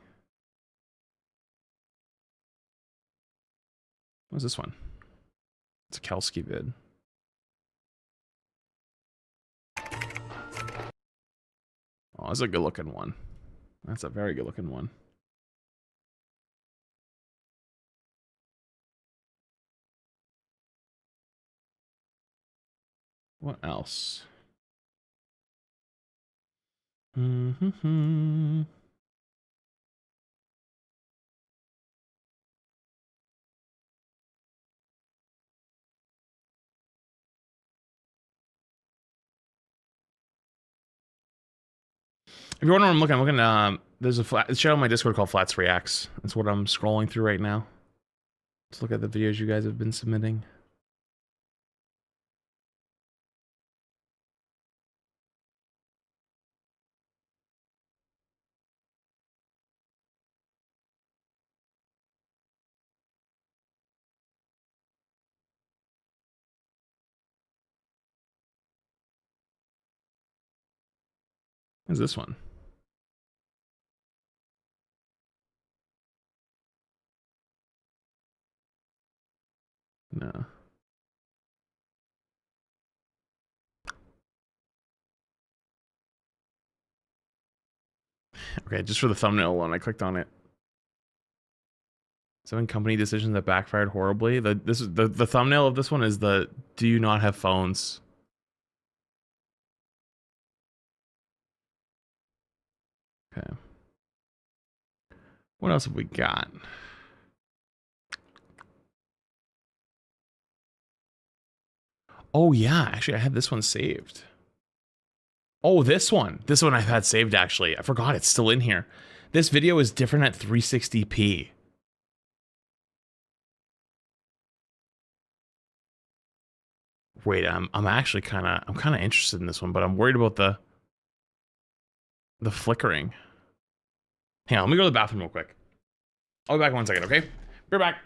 What's this one? It's a Kelski vid. Oh, that's a good looking one. That's a very good looking one. What else? Mm-hmm. If you're wondering what I'm looking, there's a channel on my Discord called Flats Reacts. That's what I'm scrolling through right now. Let's look at the videos you guys have been submitting. What's this one? No. Okay, just for the thumbnail alone, I clicked on it. 7 company decisions that backfired horribly. The thumbnail of this one is the "Do you not have phones?" Okay. What else have we got? Oh yeah, actually I had this one saved. Oh, this one. This one I've had saved actually. I forgot it's still in here. This video is different at 360p. Wait, I'm actually kind of interested in this one, but I'm worried about the flickering. Hang on, let me go to the bathroom real quick. I'll be back in 1 second, okay? Be right back.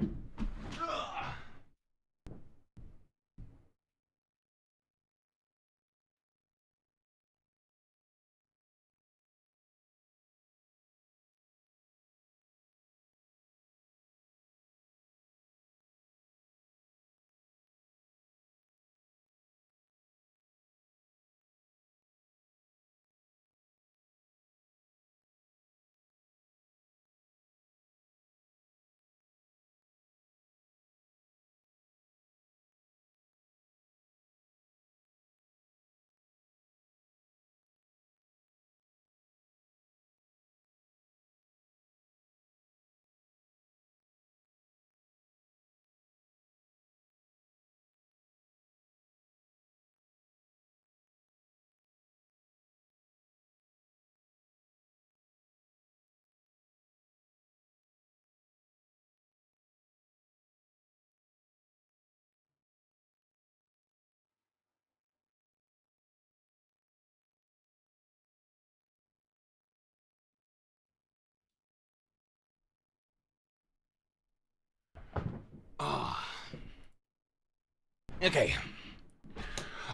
Okay.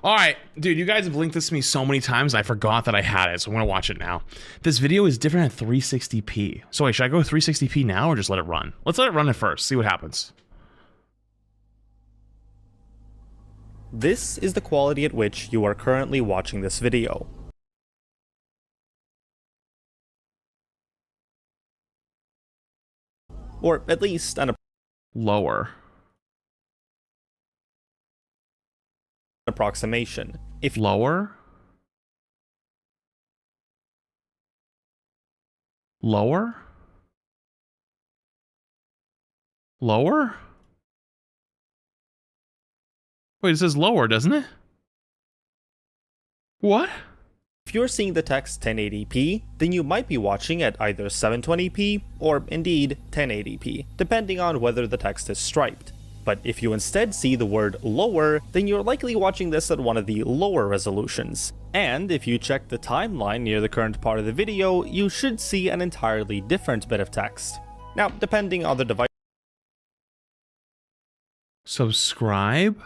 All right, dude, you guys have linked this to me so many times, I forgot that I had it, so I'm gonna watch it now. This video is different at 360p. So wait, should I go 360p now or just let it run? Let's let it run at first, see what happens. This is the quality at which you are currently watching this video. Or at least an lower approximation. If lower? Lower? Lower? Wait, it says lower, doesn't it? What? If you're seeing the text 1080p, then you might be watching at either 720p or indeed 1080p, depending on whether the text is striped. But if you instead see the word lower, then you're likely watching this at one of the lower resolutions. And if you check the timeline near the current part of the video, you should see an entirely different bit of text. Now, depending on the device. Subscribe?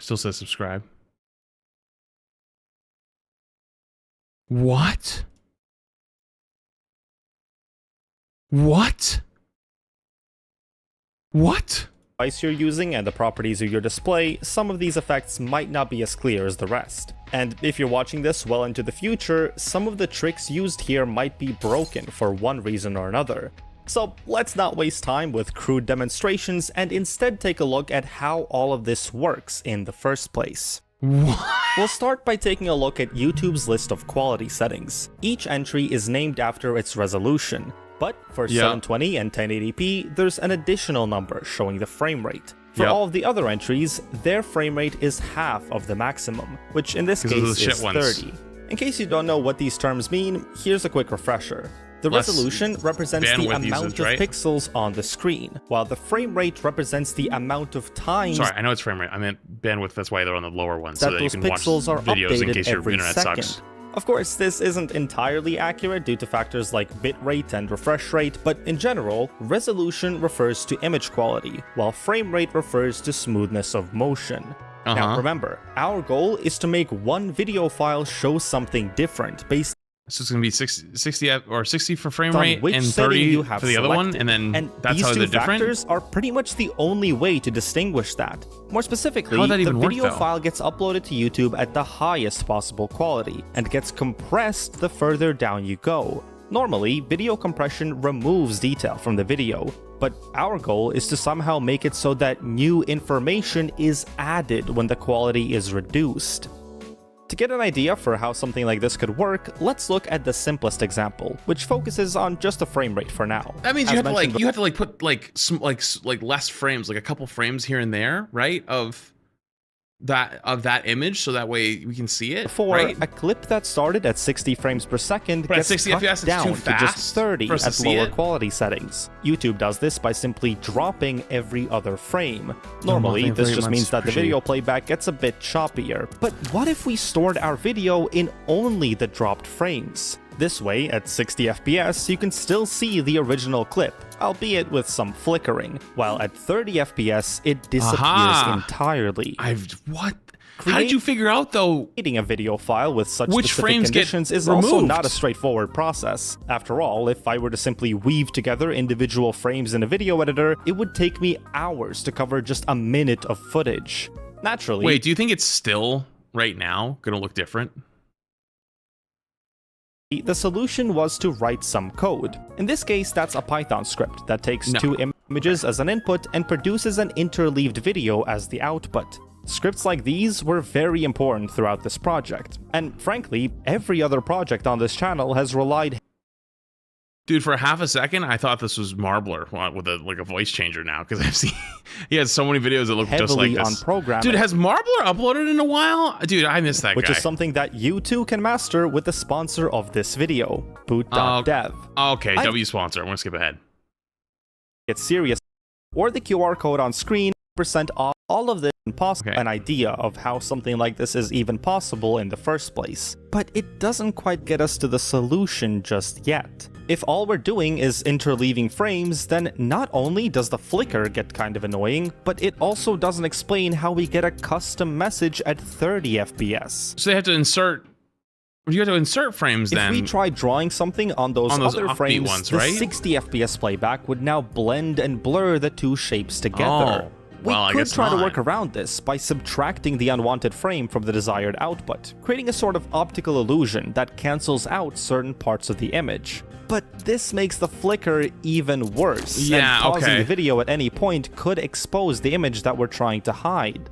Still says subscribe. What? What? What? Device you're using and the properties of your display, some of these effects might not be as clear as the rest. And if you're watching this well into the future, some of the tricks used here might be broken for one reason or another. So let's not waste time with crude demonstrations and instead take a look at how all of this works in the first place. What? We'll start by taking a look at YouTube's list of quality settings. Each entry is named after its resolution. But for 720 and 1080p, there's an additional number showing the frame rate. For all of the other entries, their frame rate is half of the maximum, which in this case is 30. In case you don't know what these terms mean, here's a quick refresher. The resolution represents the amount of pixels on the screen, while the frame rate represents the amount of times. Sorry, I know it's frame rate. I meant bandwidth. That's why they're on the lower one, so that you those can pixels watch are videos in updated case your every internet second. sucks. Of course, this isn't entirely accurate due to factors like bitrate and refresh rate, but in general, resolution refers to image quality, while frame rate refers to smoothness of motion. Now remember, our goal is to make one video file show something different based. So it's going to be 60 or 60 for frame rate and 30 for the other one, and then that's how they're different? These two factors are pretty much the only way to distinguish that. More specifically, the video file gets uploaded to YouTube at the highest possible quality, and gets compressed the further down you go. Normally, video compression removes detail from the video, but our goal is to somehow make it so that new information is added when the quality is reduced. To get an idea for how something like this could work, let's look at the simplest example, which focuses on just the frame rate for now. That means you have to put like less frames, like a couple frames here and there, right? Of that image, so that way we can see it. For a clip that started at 60 frames per second gets 60 cut FPS down too to fast just 30 for us at to see lower it? quality settings. YouTube does this by simply dropping every other frame. Normally, this just means that the video playback gets a bit choppier. But what if we stored our video in only the dropped frames? This way, at 60 FPS, you can still see the original clip, albeit with some flickering, while at 30 FPS, it disappears entirely. What? How did you figure out, though? Creating a video file with such which specific frames conditions get is removed? also not a straightforward process. After all, if I were to simply weave together individual frames in a video editor, it would take me hours to cover just a minute of footage. Naturally... Wait, do you think it's still, right now, gonna look different? The solution was to write some code. In this case, that's a Python script that takes two images as an input and produces an interleaved video as the output. Scripts like these were very important throughout this project, and frankly, every other project on this channel has relied. Dude, for half a second, I thought this was Marbler with a voice changer now, because I've seen he has so many videos that look just like this. On programming. Dude, has Marbler uploaded in a while? Dude, I miss that Which guy. is something that you too can master with the sponsor of this video, boot.dev. Okay, W sponsor. I'm gonna skip ahead. Get serious, or the QR code on screen % off. All of this impossible, an idea of how something like this is even possible in the first place. But it doesn't quite get us to the solution just yet. If all we're doing is interleaving frames, then not only does the flicker get kind of annoying, but it also doesn't explain how we get a custom message at 30 FPS. So they have to insert... You have to insert frames then. If we try drawing something on those other frames, ones, the right? 60 FPS playback would now blend and blur the two shapes together. Well, We could try to work around this by subtracting the unwanted frame from the desired output, creating a sort of optical illusion that cancels out certain parts of the image. But this makes the flicker even worse, and pausing the video at any point could expose the image that we're trying to hide.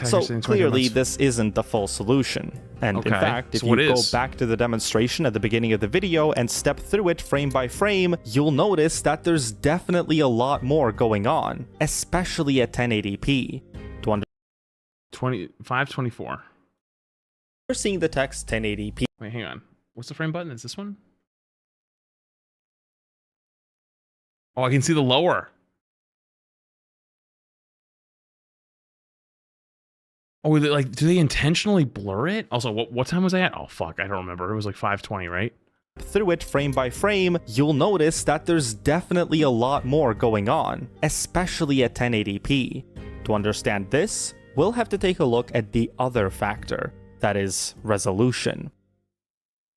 So clearly this isn't the full solution. And in fact, if you go back to the demonstration at the beginning of the video and step through it frame by frame, you'll notice that there's definitely a lot more going on, especially at 1080p. 524. We're seeing the text 1080p. Wait, hang on. What's the frame button? Is this one? Oh, I can see the lower. Oh, like, do they intentionally blur it? Also, what time was I at? Oh, fuck, I don't remember. It was like 5:20, right? Through it frame by frame, you'll notice that there's definitely a lot more going on, especially at 1080p. To understand this, we'll have to take a look at the other factor, that is, resolution.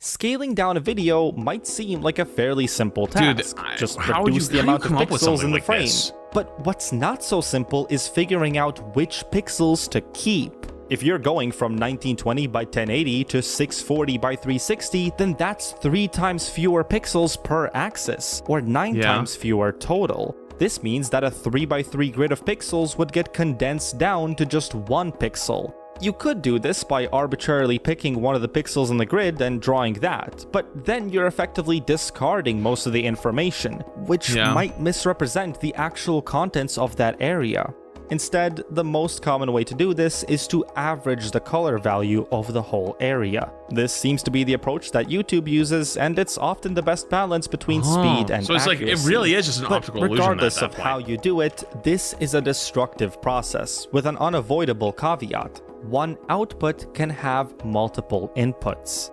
Scaling down a video might seem like a fairly simple task. Just reduce the amount of pixels in the frame. But what's not so simple is figuring out which pixels to keep. If you're going from 1920 by 1080 to 640 by 360, then that's 3 times fewer pixels per axis, or 9 times fewer total. This means that a 3x3 grid of pixels would get condensed down to just 1 pixel. You could do this by arbitrarily picking one of the pixels in the grid and drawing that, but then you're effectively discarding most of the information, which might misrepresent the actual contents of that area. Instead, the most common way to do this is to average the color value of the whole area. This seems to be the approach that YouTube uses, and it's often the best balance between speed and so it's accuracy. like, it really is just an optical illusion. Regardless of how you do it, this is a destructive process with an unavoidable caveat. One output can have multiple inputs.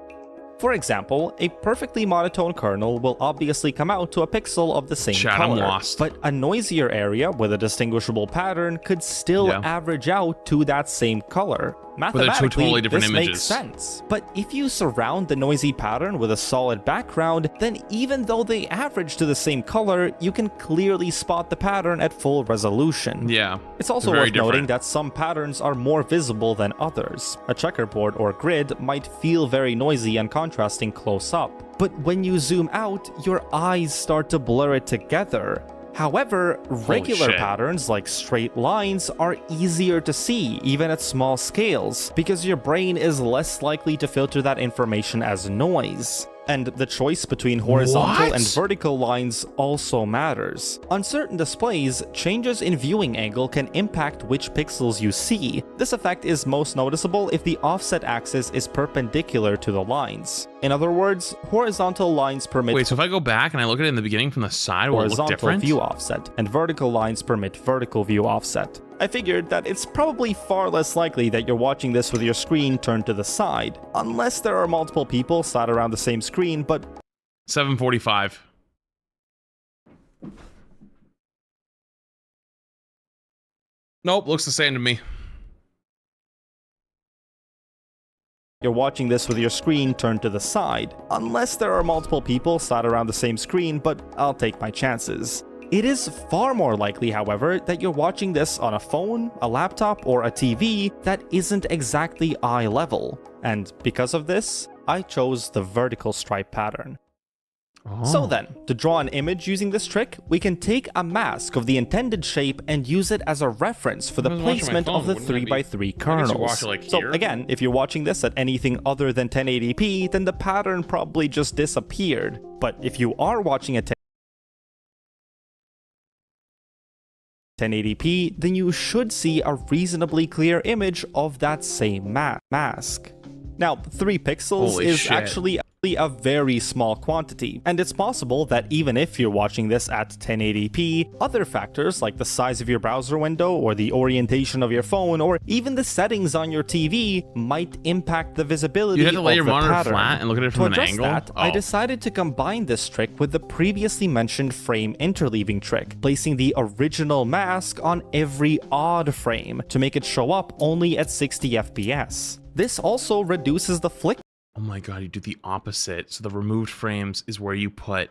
For example, a perfectly monotone kernel will obviously come out to a pixel of the same color, but a noisier area with a distinguishable pattern could still average out to that same color. Mathematically, this makes sense. But if you surround the noisy pattern with a solid background, then even though they average to the same color, you can clearly spot the pattern at full resolution. It's also worth noting that some patterns are more visible than others. A checkerboard or grid might feel very noisy and contrasting close up, but when you zoom out, your eyes start to blur it together. However, regular patterns like straight lines are easier to see even at small scales because your brain is less likely to filter that information as noise. And the choice between horizontal and vertical lines also matters. On certain displays, changes in viewing angle can impact which pixels you see. This effect is most noticeable if the offset axis is perpendicular to the lines. In other words, horizontal lines permit... Wait, so if I go back and I look at it in the beginning from the side, will it look different? Horizontal view offset, and vertical lines permit vertical view offset. I figured that it's probably far less likely that you're watching this with your screen turned to the side, unless there are multiple people sat around the same screen, but... 745. Nope, looks the same to me. You're watching this with your screen turned to the side, unless there are multiple people sat around the same screen, but I'll take my chances. It is far more likely, however, that you're watching this on a phone, a laptop, or a TV that isn't exactly eye level. And because of this, I chose the vertical stripe pattern. So then, to draw an image using this trick, we can take a mask of the intended shape and use it as a reference for the placement of the 3x3 kernels. So again, if you're watching this at anything other than 1080p, then the pattern probably just disappeared. But if you are watching at 1080p, then you should see a reasonably clear image of that same mask. Now, 3 pixels is actually a very small quantity, and it's possible that even if you're watching this at 1080p, other factors like the size of your browser window or the orientation of your phone or even the settings on your TV might impact the visibility You had to lay of your the monitor pattern. flat and look at it To from an address angle? that, I decided to combine this trick with the previously mentioned frame interleaving trick, placing the original mask on every odd frame to make it show up only at 60 FPS. This also reduces the flicker. Oh my god, you do the opposite. So the removed frames is where you put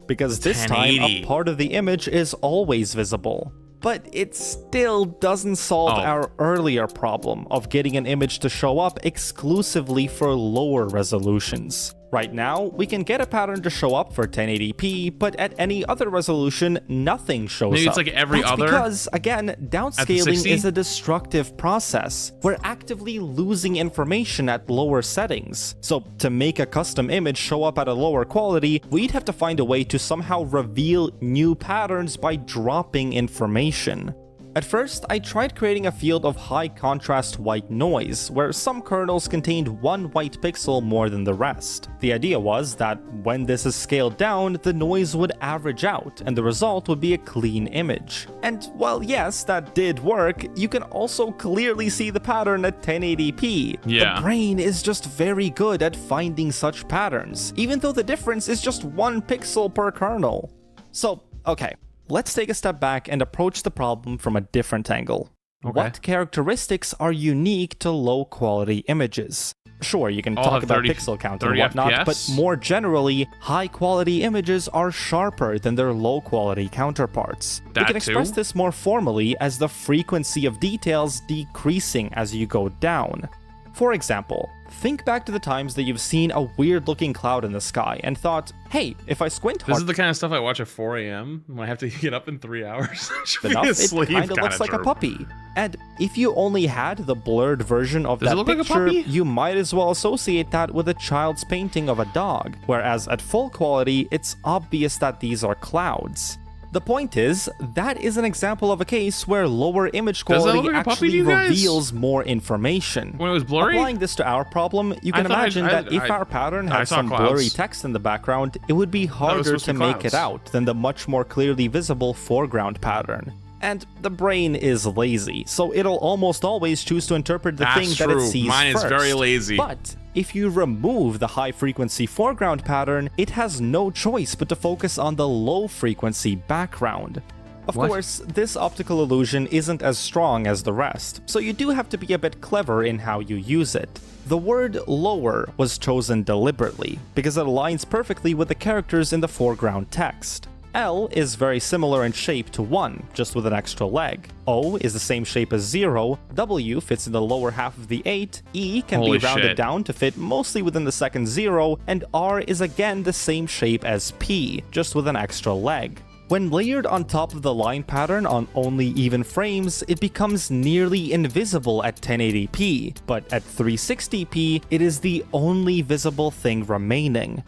Because this time, a 1080. part of the image is always visible. But it still doesn't solve our earlier problem of getting an image to show up exclusively for lower resolutions. Right now, we can get a pattern to show up for 1080p, but at any other resolution, nothing shows up. Maybe it's like every That's other because, again, at the downscaling 60? is a destructive process. We're actively losing information at lower settings. So, to make a custom image show up at a lower quality, we'd have to find a way to somehow reveal new patterns by dropping information. At first, I tried creating a field of high contrast white noise, where some kernels contained one white pixel more than the rest. The idea was that when this is scaled down, the noise would average out, and the result would be a clean image. And while yes, that did work, you can also clearly see the pattern at 1080p. Yeah. The brain is just very good at finding such patterns, even though the difference is just 1 pixel per kernel. So, okay. Let's take a step back and approach the problem from a different angle. Okay. What characteristics are unique to low-quality images? Sure, you can All talk have about 30 pixel count and 30 whatnot, FPS? but more generally, high-quality images are sharper than their low-quality counterparts. We That can express too? this more formally as the frequency of details decreasing as you go down. For example, think back to the times that you've seen a weird-looking cloud in the sky and thought, hey, if I squint hard This is the kind of stuff I watch at 4 a.m. when I have to get up in 3 hours. enough, it kind of looks like a puppy. And if you only had the blurred version of Does it that look like a picture, puppy? you might as well associate that with a child's painting of a dog, whereas at full quality, it's obvious that these are clouds. The point is, that is an example of a case where lower image Does that quality look like a puppy to actually you guys? reveals more information. When it was blurry? Applying this to our problem, you can I thought imagine that if our pattern I had saw some clouds. blurry text in the background, it would be harder supposed to to be make it clouds. out than the much more clearly visible foreground pattern. And the brain is lazy, so it'll almost always choose to interpret the That's thing that it true. sees Mine is first. very lazy. But if you remove the high-frequency foreground pattern, it has no choice but to focus on the low-frequency background. Of What? course, this optical illusion isn't as strong as the rest, so you do have to be a bit clever in how you use it. The word lower was chosen deliberately, because it aligns perfectly with the characters in the foreground text. L is very similar in shape to 1, just with an extra leg. O is the same shape as 0, W fits in the lower half of the 8, E can Holy be rounded shit. down to fit mostly within the second 0, and R is again the same shape as P, just with an extra leg. When layered on top of the line pattern on only even frames, it becomes nearly invisible at 1080p, but at 360p, it is the only visible thing remaining.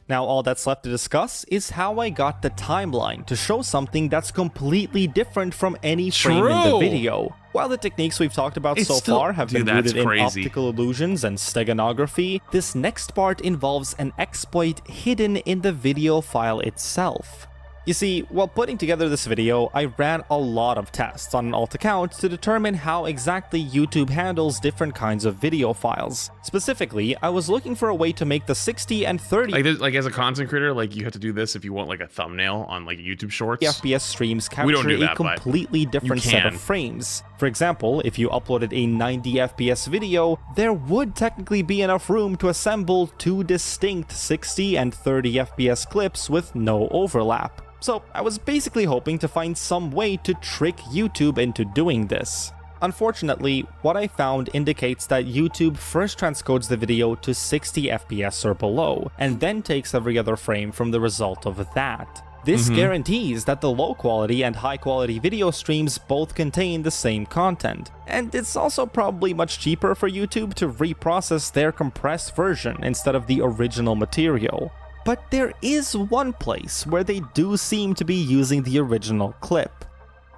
Now all that's left to discuss is how I got the timeline to show something that's completely different from any frame in the True. video. While the techniques we've talked about It's so still- far have Dude, been that's rooted in crazy. optical illusions and steganography, this next part involves an exploit hidden in the video file itself. You see, while putting together this video, I ran a lot of tests on an alt account to determine how exactly YouTube handles different kinds of video files. Specifically, I was looking for a way to make the 60 and 30 Like as a content creator, like you have to do this if you want like a thumbnail on like YouTube Shorts. FPS streams We don't capture do a that, but completely different you set of can. frames. For example, if you uploaded a 90 FPS video, there would technically be enough room to assemble 2 distinct 60 and 30 FPS clips with no overlap. So I was basically hoping to find some way to trick YouTube into doing this. Unfortunately, what I found indicates that YouTube first transcodes the video to 60 FPS or below, and then takes every other frame from the result of that. This guarantees that the low quality and high quality video streams both contain the same content. And it's also probably much cheaper for YouTube to reprocess their compressed version instead of the original material. But there is one place where they do seem to be using the original clip: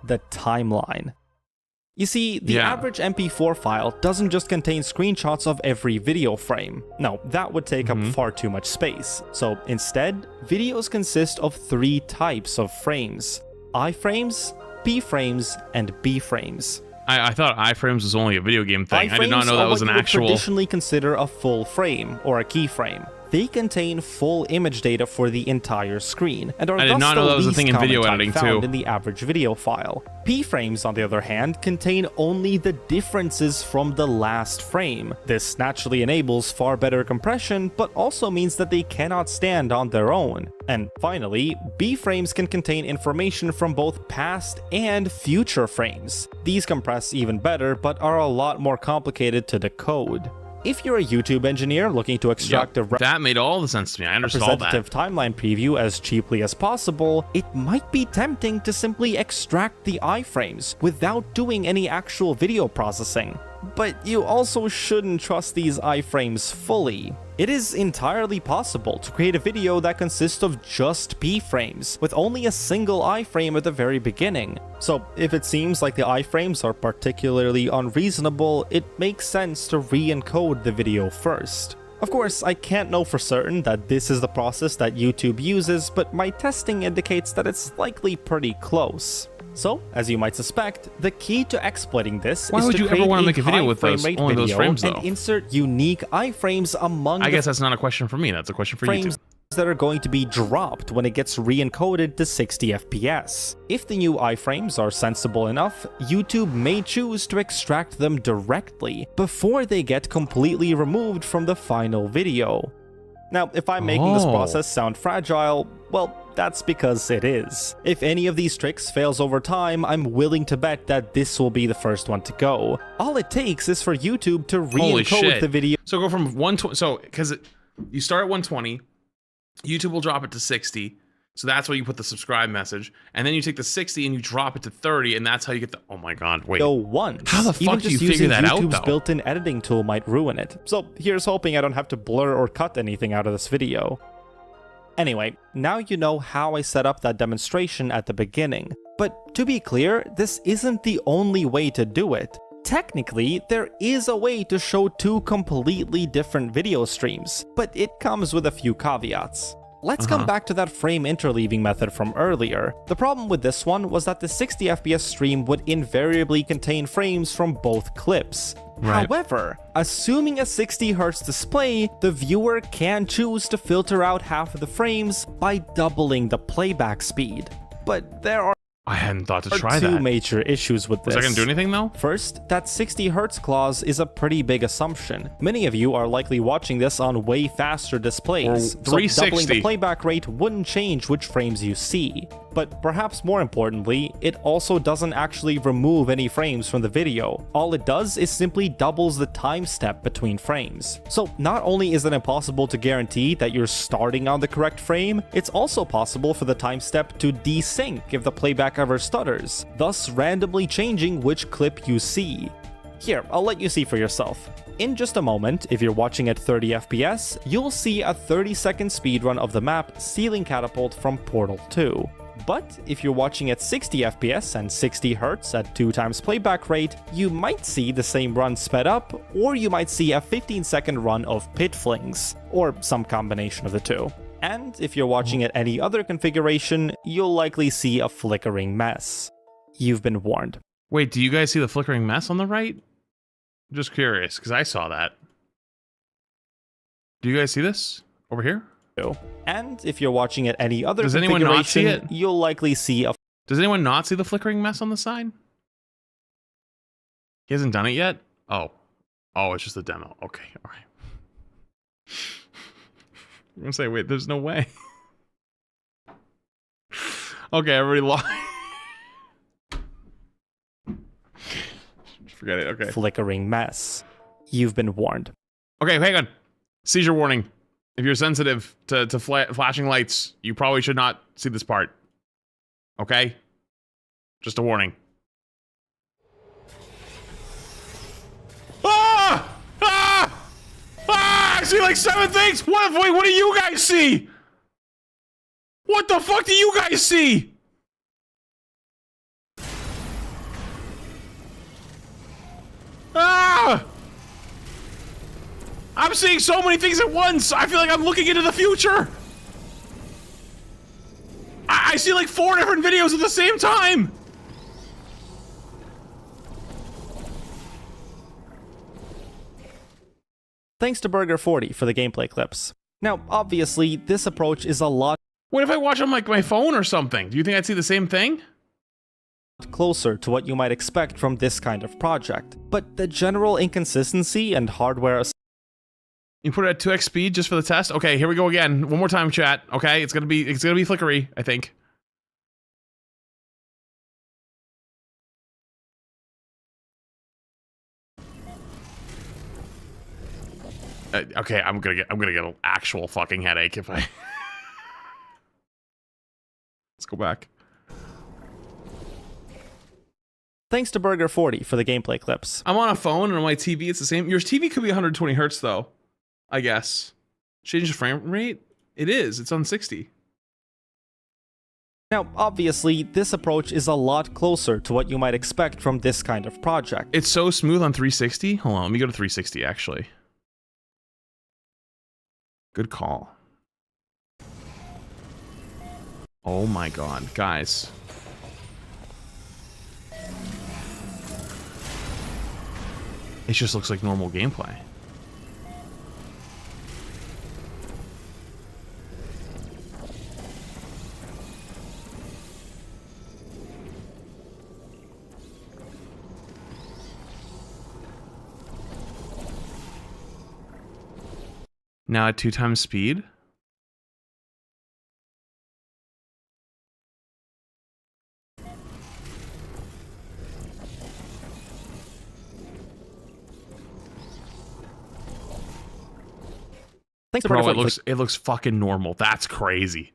the timeline. You see, the average MP4 file doesn't just contain screenshots of every video frame. No, that would take up far too much space. So instead, videos consist of 3 types of frames: iframes, p-frames, and b-frames. I thought iframes was only a video game thing. I did not know that was an actual... traditionally consider a full frame, or a keyframe. They contain full image data for the entire screen, and are I did not know that was a thing in video editing too. In the average video file. P-frames, on the other hand, contain only the differences from the last frame. This naturally enables far better compression, but also means that they cannot stand on their own. And finally, B-frames can contain information from both past and future frames. These compress even better, but are a lot more complicated to decode. If you're a YouTube engineer looking to extract a that made all the sense to me. I understood all that. Representative timeline preview as cheaply as possible, it might be tempting to simply extract the iframes without doing any actual video processing. But you also shouldn't trust these iframes fully. It is entirely possible to create a video that consists of just p-frames, with only a single iframe at the very beginning. So if it seems like the iframes are particularly unreasonable, it makes sense to re-encode the video first. Of course, I can't know for certain that this is the process that YouTube uses, but my testing indicates that it's likely pretty close. So, as you might suspect, the key to exploiting this Why is would to you create ever want to a make a video with high those frame rate only those video frames though? and insert unique iframes among I guess that's not a question for me. That's a question for frames YouTube. that are going to be dropped when it gets re-encoded to 60 FPS. If the new iframes are sensible enough, YouTube may choose to extract them directly before they get completely removed from the final video. Now, if I'm making this process sound fragile, well, that's because it is. If any of these tricks fails over time, I'm willing to bet that this will be the first one to go. All it takes is for YouTube to re-encode the video. So go from 120, so because you start at 120, YouTube will drop it to 60. So that's where you put the subscribe message, and then you take the 60 and you drop it to 30, and that's how you get the, oh my god, wait. Go once. How the fuck do you figure that out, though? YouTube's built-in editing tool might ruin it. So here's hoping I don't have to blur or cut anything out of this video. Anyway, now you know how I set up that demonstration at the beginning. But to be clear, this isn't the only way to do it. Technically, there is a way to show 2 completely different video streams, but it comes with a few caveats. Let's come back to that frame interleaving method from earlier. The problem with this one was that the 60 FPS stream would invariably contain frames from both clips. Right. However, assuming a 60Hz display, the viewer can choose to filter out half of the frames by doubling the playback speed. But there are I hadn't thought to try that. Two major issues with this. Was I gonna do anything though? First, that 60Hz clause is a pretty big assumption. Many of you are likely watching this on way faster displays, so doubling the playback rate wouldn't change which frames you see. But perhaps more importantly, it also doesn't actually remove any frames from the video. All it does is simply doubles the time step between frames. So not only is it impossible to guarantee that you're starting on the correct frame, it's also possible for the time step to desync if the playback ever stutters, thus randomly changing which clip you see. Here, I'll let you see for yourself. In just a moment, if you're watching at 30 FPS, you'll see a 30-second speedrun of the map Ceiling Catapult from Portal 2. But if you're watching at 60 FPS and 60 Hz at 2 times playback rate, you might see the same run sped up, or you might see a 15-second run of pit flings, or some combination of the two. And if you're watching at any other configuration, you'll likely see a flickering mess. You've been warned. Wait, do you guys see the flickering mess on the right? I'm just curious, because I saw that. Do you guys see this over here? And if you're watching at any other Does anyone not see it? You'll likely see a... Does anyone not see the flickering mess on the side? He hasn't done it yet? Oh. Oh, it's just a demo. Okay, all right. I'm gonna say, wait, there's no way. Okay, everybody lost. Forget it, okay. Flickering mess. You've been warned. Okay, hang on. Seizure warning. If you're sensitive to flashing lights, you probably should not see this part. Okay? Just a warning. Ah! Ah! Ah! I see like 7 things! Wait, what do you guys see? What the fuck do you guys see? Ah! I'm seeing so many things at once. I feel like I'm looking into the future. I see like 4 different videos at the same time. Thanks to Burger40 for the gameplay clips. Now, obviously, this approach is a lot What if I watch on like my phone or something? Do you think I'd see the same thing? closer to what you might expect from this kind of project, but the general inconsistency and hardware You put it at 2x speed just for the test? Okay, here we go again. One more time, chat. Okay, it's gonna be flickery, I think. Okay, I'm gonna get an actual fucking headache if I. Let's go back. Thanks to Burger40 for the gameplay clips. I'm on a phone and on my TV it's the same. Your TV could be 120 hertz though, I guess. Change the frame rate? It is. It's on 60. Now, obviously, this approach is a lot closer to what you might expect from this kind of project. It's so smooth on 360. Hold on, let me go to 360 actually. Good call. Oh my god, guys. It just looks like normal gameplay. Now at 2 times speed. Thanks to Bro, Burger40 it looks fucking normal. That's crazy.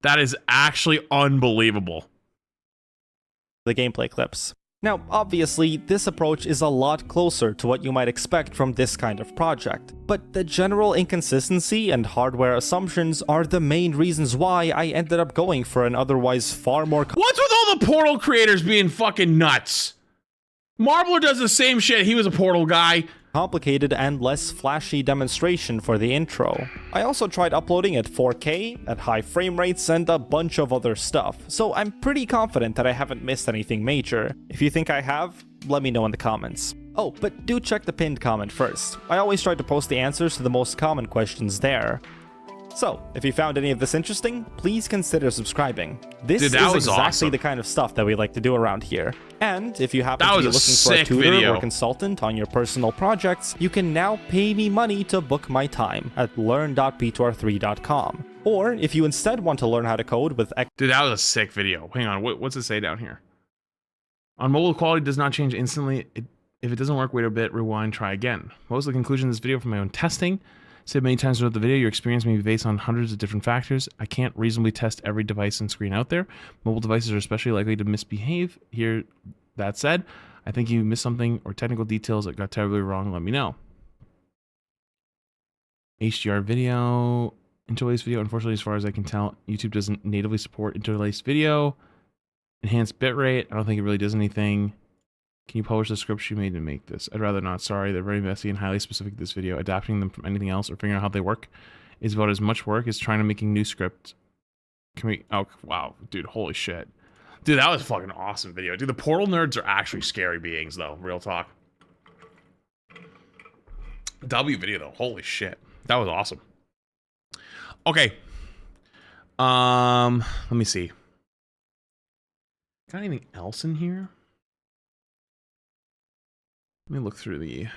That is actually unbelievable. the gameplay clips. Now, obviously, this approach is a lot closer to what you might expect from this kind of project, but the general inconsistency and hardware assumptions are the main reasons why I ended up going for an otherwise far more What's with all the Portal creators being fucking nuts? Marbler does the same shit. He was a Portal guy. complicated and less flashy demonstration for the intro. I also tried uploading at 4K, at high frame rates, and a bunch of other stuff, so I'm pretty confident that I haven't missed anything major. If you think I have, let me know in the comments. Oh, but do check the pinned comment first. I always try to post the answers to the most common questions there. So, if you found any of this interesting, please consider subscribing. This is exactly awesome. the kind of stuff that we like to do around here. And if you happen That to be was a looking for a sick tutor video. or consultant on your personal projects, you can now pay me money to book my time at learn.ptor3.com. Or if you instead want to learn how to code with Dude, that was a sick video. Hang on, what's it say down here? On mobile, quality does not change instantly. If it doesn't work, wait a bit, rewind, try again. Most of the conclusion of this video from my own testing. Said many times throughout the video, your experience may be based on hundreds of different factors. I can't reasonably test every device and screen out there. Mobile devices are especially likely to misbehave. Here, that said, I think you missed something or technical details that got terribly wrong. Let me know. HDR video, interlaced video. Unfortunately, as far as I can tell, YouTube doesn't natively support interlaced video. Enhanced bitrate. I don't think it really does anything. Can you publish the scripts you made to make this? I'd rather not. Sorry, they're very messy and highly specific to this video. Adapting them from anything else or figuring out how they work is about as much work as trying to making new script. Can we? Oh, wow, dude, holy shit. Dude, that was a fucking awesome video. Dude, the Portal nerds are actually scary beings, though. Real talk. W video, though. Holy shit. That was awesome. Okay. Let me see. Got anything else in here? Let me look through the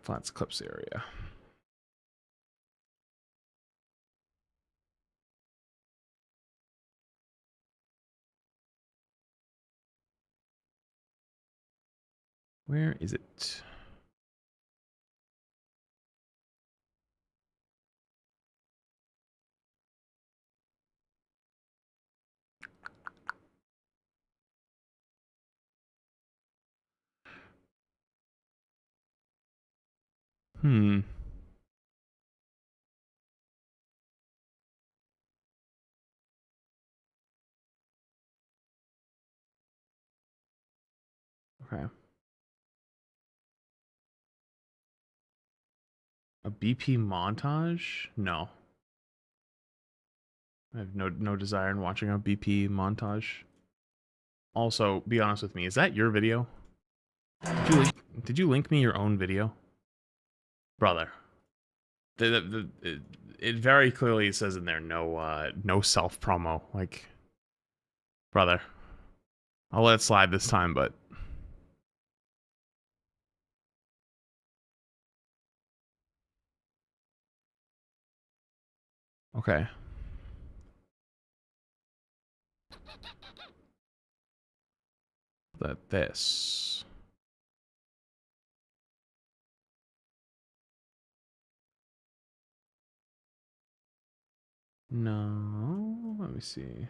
Flats Clips area. Where is it? Okay. A BP montage? No. I have no desire in watching a BP montage. Also, be honest with me, is that your video? Did you link me your own video? Brother. It very clearly says in there no self promo. Like, brother. I'll let it slide this time, but okay. This. No, let me see.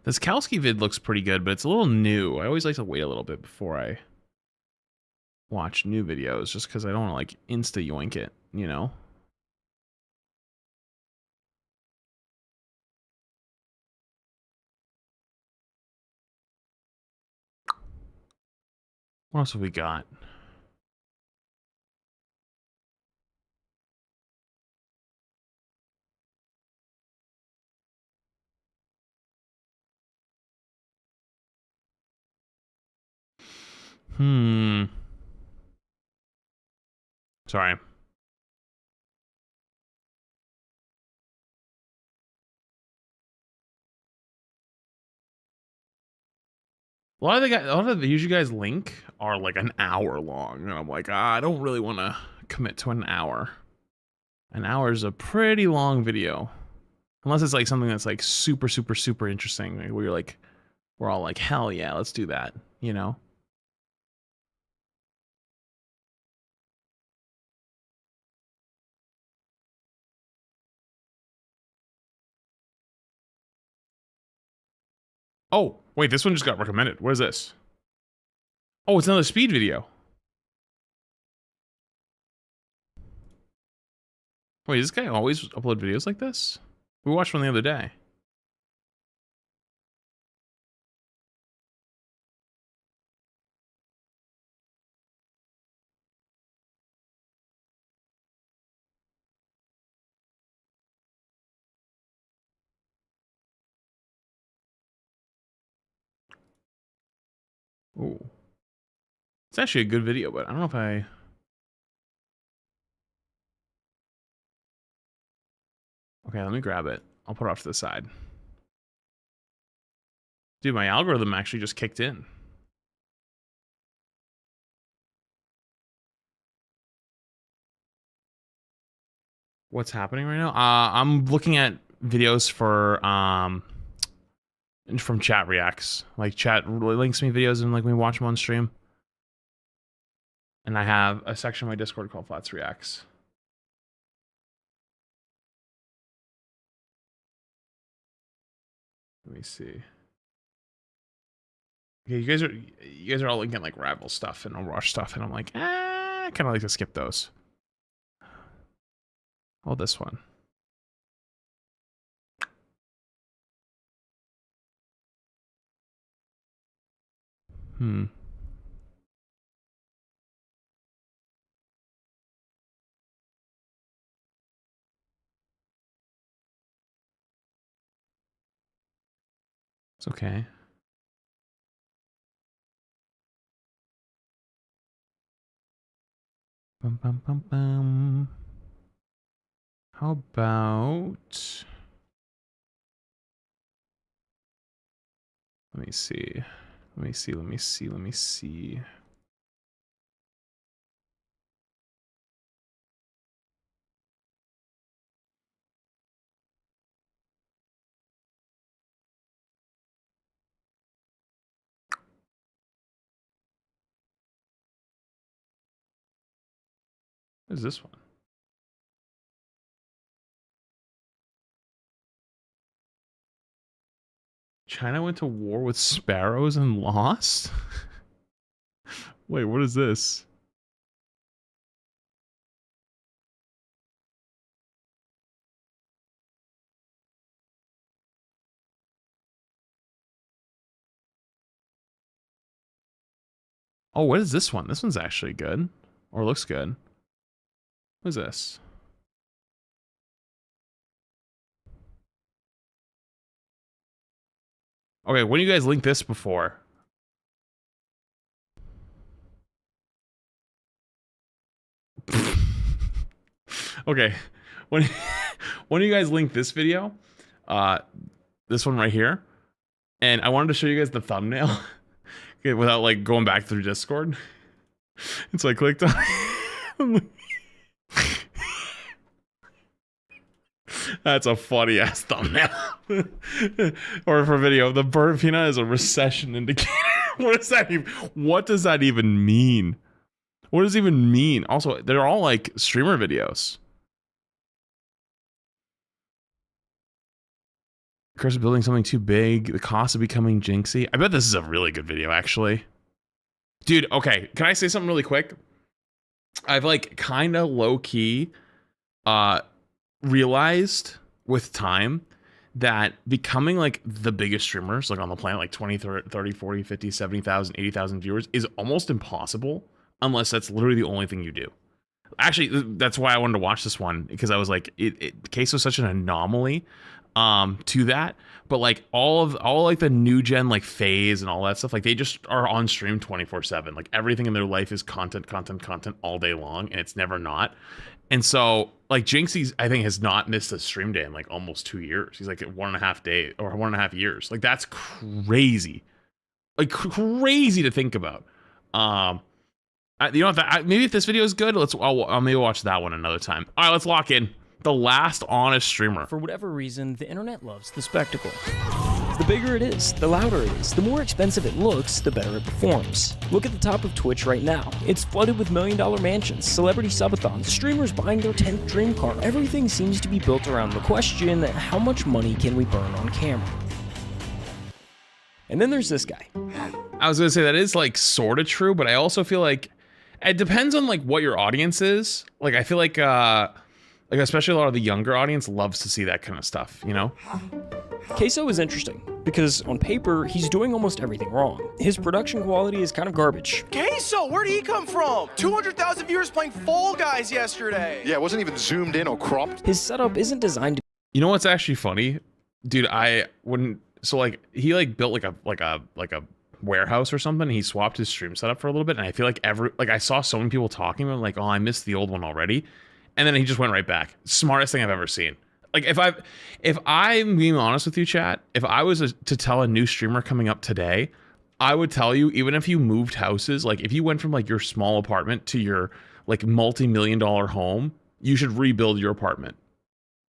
This Kalski vid looks pretty good, but it's a little new. I always like to wait a little bit before I watch new videos, just because I don't want to like insta yoink it, you know? What else have we got? Sorry. A lot of the videos you guys link are like an hour long, and I'm like, I don't really want to commit to an hour. An hour is a pretty long video, unless it's like something that's like super interesting, where you're like, we're all like, hell yeah, let's do that, you know? Oh, wait, this one just got recommended. What is this? Oh, it's another speed video. Wait, does this guy always upload videos like this? We watched one the other day. Ooh. It's actually a good video, but I don't know if I... Okay, let me grab it. I'll put it off to the side. Dude, my algorithm actually just kicked in. What's happening right now? I'm looking at videos for from chat reacts. Like chat links me videos and like we watch them on stream. And I have a section of my Discord called Flats Reacts. Let me see. Okay, you guys are all linking like Rival stuff and Overwatch stuff, and I'm like, I kind of like to skip those. Oh, this one. It's okay. Bum, bum, bum, bum. How about... Let me see. Let me see. Let me see. Let me see. What is this one? China went to war with sparrows and lost? Wait, what is this? Oh, what is this one? This one's actually good. Or looks good. What is this? Okay, when do you guys link this before? Okay, when do you guys link this video? This one right here. And I wanted to show you guys the thumbnail. Okay, without like going back through Discord. And so I clicked on it. That's a funny ass thumbnail. Or for video, the bird peanut is a recession indicator. What does that even mean? What does it even mean? Also, they're all like streamer videos. Curse of building something too big. The cost of becoming jinxy. I bet this is a really good video, actually. Dude, okay. Can I say something really quick? I've like kind of low-key realized with time that becoming like the biggest streamers like on the planet, like 20, 30, 40, 50, 70,000, 80,000 viewers is almost impossible unless that's literally the only thing you do. Actually, that's why I wanted to watch this one, because I was like, Queso's such an anomaly to that, but like all like the new gen like phase and all that stuff, like they just are on stream 24/7. Like everything in their life is content all day long, and it's never not. And so like Jinxie, I think, has not missed a stream day in like almost 2 years. He's like at 1.5 days or 1.5 years. Like that's crazy, like crazy to think about. You know, maybe if this video is good, I'll maybe watch that one another time. All right, let's lock in the last honest streamer. For whatever reason, the internet loves the spectacle. The bigger it is, the louder it is, the more expensive it looks, the better it performs. Look at the top of Twitch right now. It's flooded with million-dollar mansions, celebrity subathons, streamers buying their 10th dream car. Everything seems to be built around the question, how much money can we burn on camera? And then there's this guy. I was gonna say that is like sort of true, but I also feel like it depends on like what your audience is. Like I feel like especially a lot of the younger audience loves to see that kind of stuff, you know? Queso is interesting because on paper, he's doing almost everything wrong. His production quality is kind of garbage. Queso, where'd he come from? 200,000 viewers playing Fall Guys yesterday. Yeah, it wasn't even zoomed in or cropped. His setup isn't designed to. You know what's actually funny? Dude, so like he like built like a warehouse or something. He swapped his stream setup for a little bit, and I feel like I saw so many people talking about like, oh, I missed the old one already. And then he just went right back. Smartest thing I've ever seen. Like if I'm being honest with you, chat, if I was to tell a new streamer coming up today, I would tell you, even if you moved houses, like if you went from like your small apartment to your like multi-million-dollar home, you should rebuild your apartment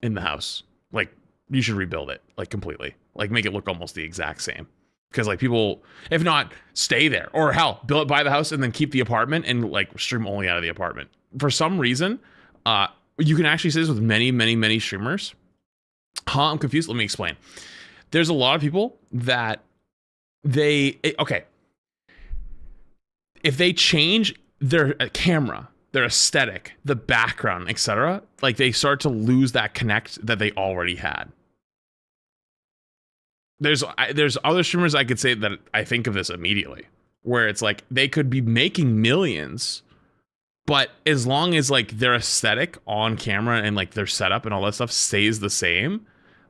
in the house. Like you should rebuild it like completely, like make it look almost the exact same. Because like people, if not, stay there, or hell, buy the house and then keep the apartment and like stream only out of the apartment. For some reason, you can actually say this with many streamers. I'm confused. Let me explain. There's a lot of people that if they change their camera, their aesthetic, the background, etc., like they start to lose that connect that they already had. There's other streamers I could say that I think of this immediately, where it's like they could be making millions, but as long as like their aesthetic on camera and like their setup and all that stuff stays the same,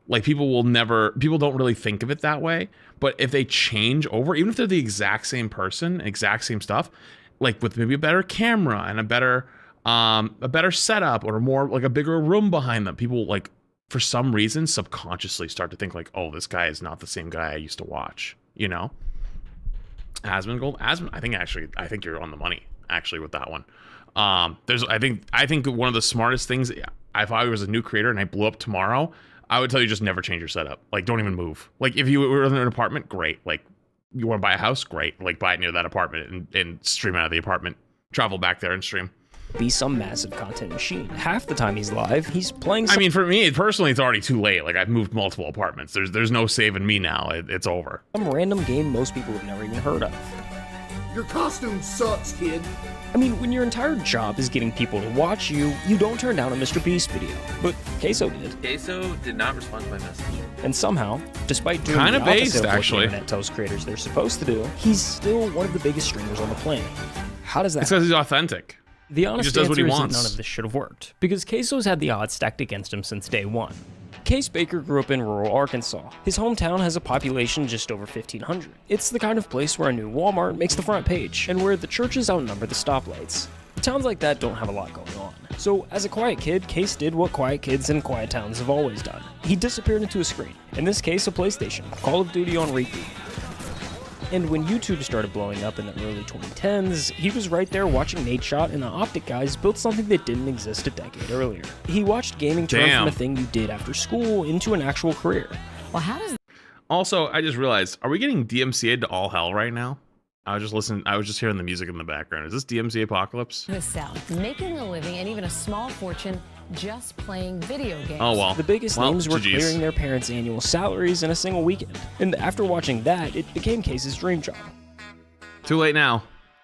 like people don't really think of it that way. But if they change over, even if they're the exact same person, exact same stuff, like with maybe a better camera and a better setup or more like a bigger room behind them, people like for some reason subconsciously start to think like, oh, this guy is not the same guy I used to watch, you know? Asmongold, I think you're on the money actually with that one. I think one of the smartest things, if I was a new creator and I blew up tomorrow, I would tell you just never change your setup. Like don't even move. Like if you were in an apartment, great. Like you want to buy a house, great. Like buy it near that apartment and stream out of the apartment. Travel back there and stream. Be some massive content machine. Half the time he's live, he's playing. I mean, for me personally, it's already too late. Like I've moved multiple apartments. There's no saving me now. It's over. Some random game most people have never even heard of. Your costume sucks, kid. I mean, when your entire job is getting people to watch you, you don't turn down a Mr. Beast video. But Queso did. Queso did not respond to my message. And somehow, despite doing Kinda the opposite based, of what actually. the internet tells creators they're supposed to do, he's still one of the biggest streamers on the planet. How does that It's because he's authentic. The honest just does what answer he is that wants. none of this should have worked, because Queso's had the odds stacked against him since day one. Case Baker grew up in rural Arkansas. His hometown has a population just over 1,500. It's the kind of place where a new Walmart makes the front page, and where the churches outnumber the stoplights. Towns like that don't have a lot going on. So, as a quiet kid, Case did what quiet kids in quiet towns have always done. He disappeared into a screen, in this case a PlayStation, Call of Duty on repeat. And when YouTube started blowing up in the early 2010s, he was right there watching Nate Shot and the Optic guys build something that didn't exist a decade earlier. He watched gaming turn from a thing you did after school into an actual career. Well, how does... Also, I just realized, are we getting DMCA'd to all hell right now? I was just hearing the music in the background. Is this DMCA Apocalypse? The South, making a living and even a small fortune just playing video games. Oh, well. The biggest names were GGs. clearing their parents' annual salaries in a single weekend. And after watching that, it became Case's dream job. Too late now.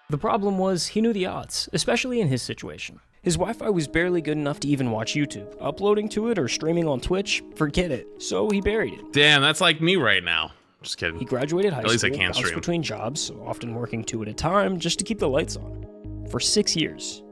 The problem was, he knew the odds, especially in his situation. His Wi-Fi was barely good enough to even watch YouTube. Uploading to it or streaming on Twitch, forget it. So he buried it. Damn, that's like me right now. Just kidding. He graduated high At least I school, can bounced stream. between jobs, often working 2 at a time, just to keep the lights on. For 6 years.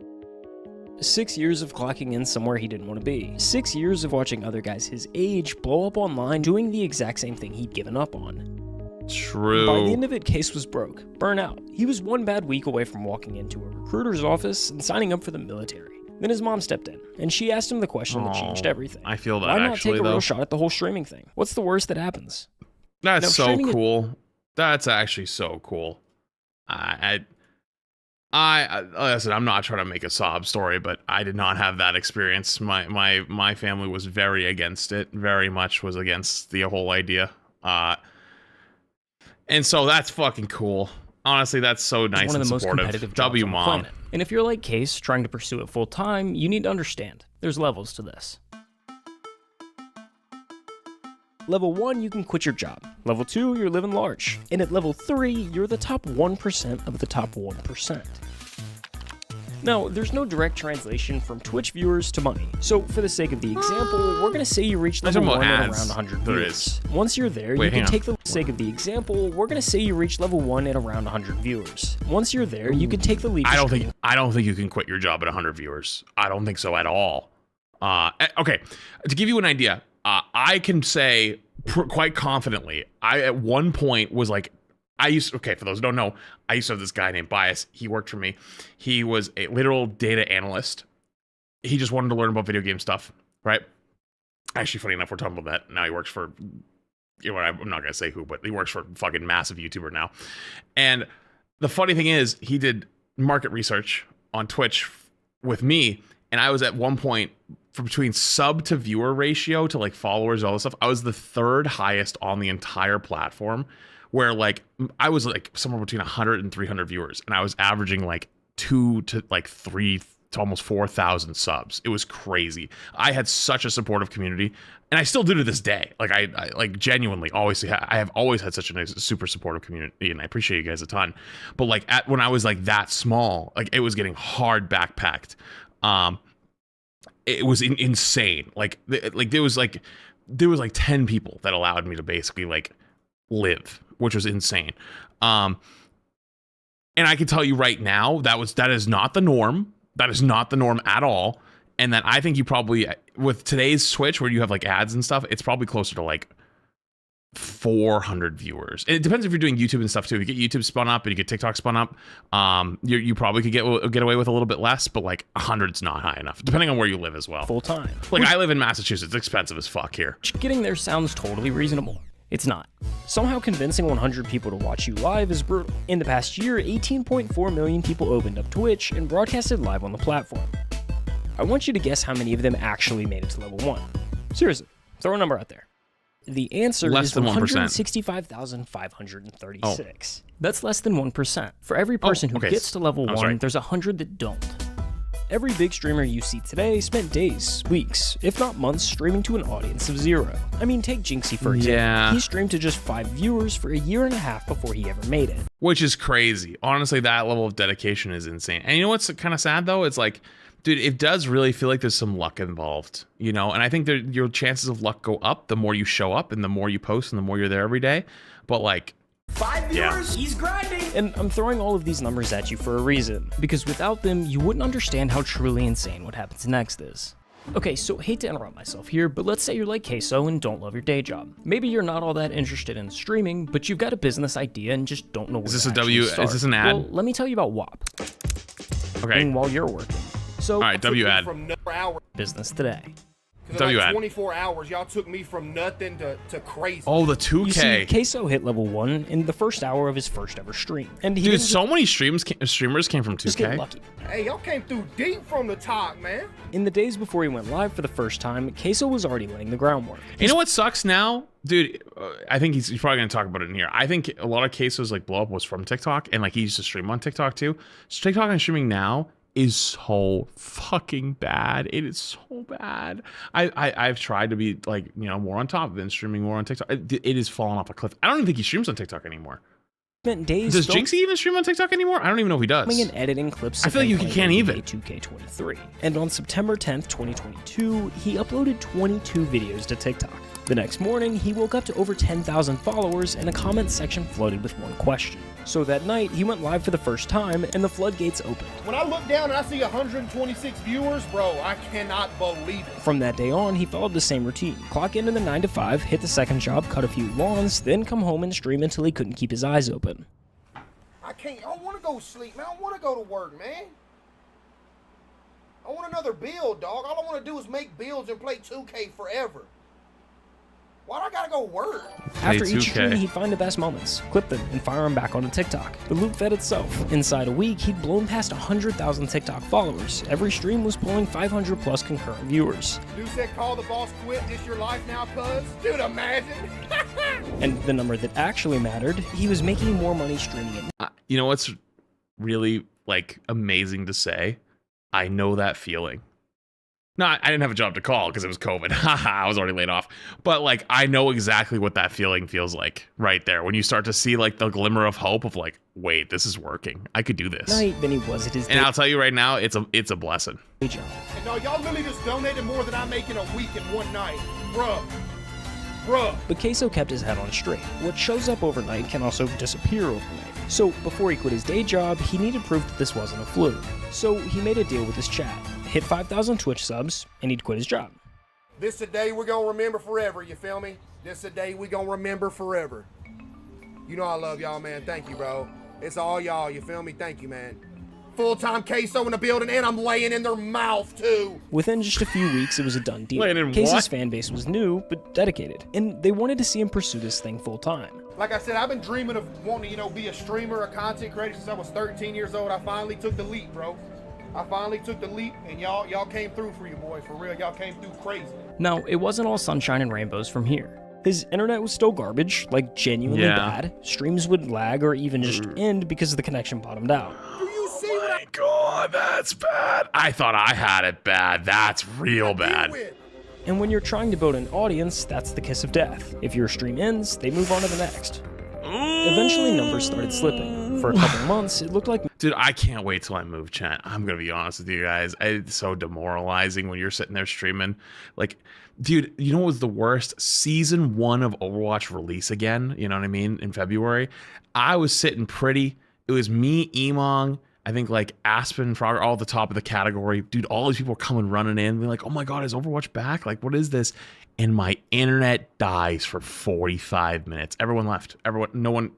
6 years of clocking in somewhere he didn't want to be. 6 years of watching other guys his age blow up online doing the exact same thing he'd given up on. True. By the end of it, Case was broke, burnout. He was one bad week away from walking into a recruiter's office and signing up for the military. Then his mom stepped in, and she asked him the question that changed everything. I feel that Why not actually, take a though. real shot at the whole streaming thing? What's the worst that happens? That's Now, so streaming is- cool. That's actually so cool. I listen, I'm not trying to make a sob story, but I did not have that experience. My family was very against it, very much was against the whole idea. And so that's fucking cool. Honestly, that's so nice One of and the most supportive. competitive jobs W on the mom. planet. And if you're like Case, trying to pursue it full time, you need to understand, there's levels to this. Level 1, you can quit your job. Level 2, you're living large. And at level 3, you're the top 1% of the top 1%. Now, there's no direct translation from Twitch viewers to money. So for the sake of the example, we're gonna say you reach There's level some 1 at ads. around 100 There viewers. is. Once you're there, Wait, you can hang on. take the sake of the example, we're gonna say you reach level 1 at around 100 viewers. Once you're there, you can take the leap. I don't think you can quit your job at 100 viewers. I don't think so at all. Okay, to give you an idea, I can say quite confidently, I at one point was like, okay, for those who don't know, I used to have this guy named Bias. He worked for me. He was a literal data analyst. He just wanted to learn about video game stuff, right? Actually, funny enough, we're talking about that. Now he works for, I'm not going to say who, but he works for a fucking massive YouTuber now. And the funny thing is, he did market research on Twitch with me. And I was at one point, for between sub to viewer ratio to like followers, all this stuff, I was the 3rd highest on the entire platform, where like I was like somewhere between 100 and 300 viewers, and I was averaging like 2 to like 3 to almost 4,000 subs. It was crazy. I had such a supportive community, and I still do to this day. Like I like genuinely always I have always had such a nice, super supportive community, and I appreciate you guys a ton. But like when I was like that small, like it was getting hard backpacked. It was insane. Like there was like 10 people that allowed me to basically like live, which was insane. And I can tell you right now, that is not the norm. That is not the norm at all. And that I think you probably, with today's Twitch where you have like ads and stuff, it's probably closer to like 400 viewers. And it depends if you're doing YouTube and stuff too. If you get YouTube spun up and you get TikTok spun up, you probably could get away with a little bit less, but like 100's not high enough, depending on where you live as well. Full time. Like I live in Massachusetts. It's expensive as fuck here. Getting there sounds totally reasonable. It's not. Somehow convincing 100 people to watch you live is brutal. In the past year, 18.4 million people opened up Twitch and broadcasted live on the platform. I want you to guess how many of them actually made it to level 1. Seriously, throw a number out there. The answer Less is than 1%. 165,536. That's less than 1%. For every person who okay. gets to level I'm 1, sorry. there's 100 that don't. Every big streamer you see today spent days, weeks, if not months streaming to an audience of 0. I mean, take Jinxie for example. Yeah. He streamed to just 5 viewers for a year and a half before he ever made it. Which is crazy. Honestly, that level of dedication is insane. And you know what's kind of sad though? It's like, dude, it does really feel like there's some luck involved, you know? And I think that your chances of luck go up the more you show up and the more you post and the more you're there every day. But like, 5 viewers, he's grinding! And I'm throwing all of these numbers at you for a reason, because without them, you wouldn't understand how truly insane what happens next is. Okay, so hate to interrupt myself here, but let's say you're like Queso and don't love your day job. Maybe you're not all that interested in streaming, but you've got a business idea and just don't know where to actually start. Is this an ad? Well, let me tell you about WAP. Okay. While you're working. So, all right, W ad. Business today. W ad. 24 hours, y'all took me from nothing to crazy. Oh, the 2K. You see, Queso hit level 1 in the first hour of his first ever stream. And he dude, so many streamers came from 2K. Just get lucky. Hey, y'all came through deep from the top, man. In the days before he went live for the first time, Queso was already laying the groundwork. You know what sucks now? Dude, I think he's probably going to talk about it in here. I think a lot of Queso's like blow up was from TikTok, and like he used to stream on TikTok too. So TikTok and streaming now is so fucking bad. It is so bad. I've tried to be like, you know, more on top than streaming more on TikTok. It is falling off a cliff. I don't even think he streams on TikTok anymore. Spent days. Does Jinxie even stream on TikTok anymore? I don't even know if he does. And editing clips. I feel like you can't even. 2K23. And on September 10th, 2022, he uploaded 22 videos to TikTok. The next morning, he woke up to over 10,000 followers and a comment section flooded with one question. So that night, he went live for the first time and the floodgates opened. When I look down and I see 126 viewers, bro, I cannot believe it. From that day on, he followed the same routine. Clock into the 9 to 5, hit the second job, cut a few lawns, then come home and stream until he couldn't keep his eyes open. I don't want to go sleep, man. I want to go to work, man. I want another build, dog. All I want to do is make builds and play 2K forever. Why do I gotta go work? After each stream, he'd find the best moments, clip them, and fire them back onto TikTok. The loop fed itself. Inside a week, he'd blown past 100,000 TikTok followers. Every stream was pulling 500 plus concurrent viewers. Dude said, call the boss quit, this your life now, cuz? Dude, imagine. And the number that actually mattered, he was making more money streaming it. You know what's really like amazing to say? I know that feeling. No, I didn't have a job to call because it was COVID. I was already laid off. But like, I know exactly what that feeling feels like right there. When you start to see like the glimmer of hope of like, wait, this is working. I could do this. Night than he was at his and I'll tell you right now, it's a blessing. And no, y'all literally just donated more than I make in a week in one night. Bruh. But Queso kept his head on straight. What shows up overnight can also disappear overnight. So before he quit his day job, he needed proof that this wasn't a fluke. So he made a deal with his chat. Hit 5,000 Twitch subs, and he'd quit his job. This a day we're gonna remember forever, you feel me? This a day we gonna remember forever. You know I love y'all, man. Thank you, bro. It's all y'all, you feel me? Thank you, man. Full-time Queso in the building, and I'm laying in their mouth, too. Within just a few weeks, it was a done deal. Laying in Queso's what? fan base was new, but dedicated, and they wanted to see him pursue this thing full-time. Like I said, I've been dreaming of wanting to, you know, be a streamer, a content creator since I was 13 years old. I finally took the leap, bro. I finally took the leap, and y'all came through for you, boy. For real, y'all came through crazy. Now, it wasn't all sunshine and rainbows from here. His internet was still garbage, like genuinely bad. Streams would lag or even just end because the connection bottomed out. Do you see what my God, that's bad. I thought I had it bad. That's real bad. And when you're trying to build an audience, that's the kiss of death. If your stream ends, they move on to the next. Eventually, numbers started slipping. For a couple months, it looked like... Dude, I can't wait till I move, chat. I'm going to be honest with you guys. It's so demoralizing when you're sitting there streaming. Like, dude, you know what was the worst? Season 1 of Overwatch release again, you know what I mean, in February. I was sitting pretty. It was me, Emong, I think like Aspen, Frogger, all at the top of the category. Dude, all these people were coming running in. Being like, oh my God, is Overwatch back? Like, what is this? And my internet dies for 45 minutes. Everyone left. Everyone,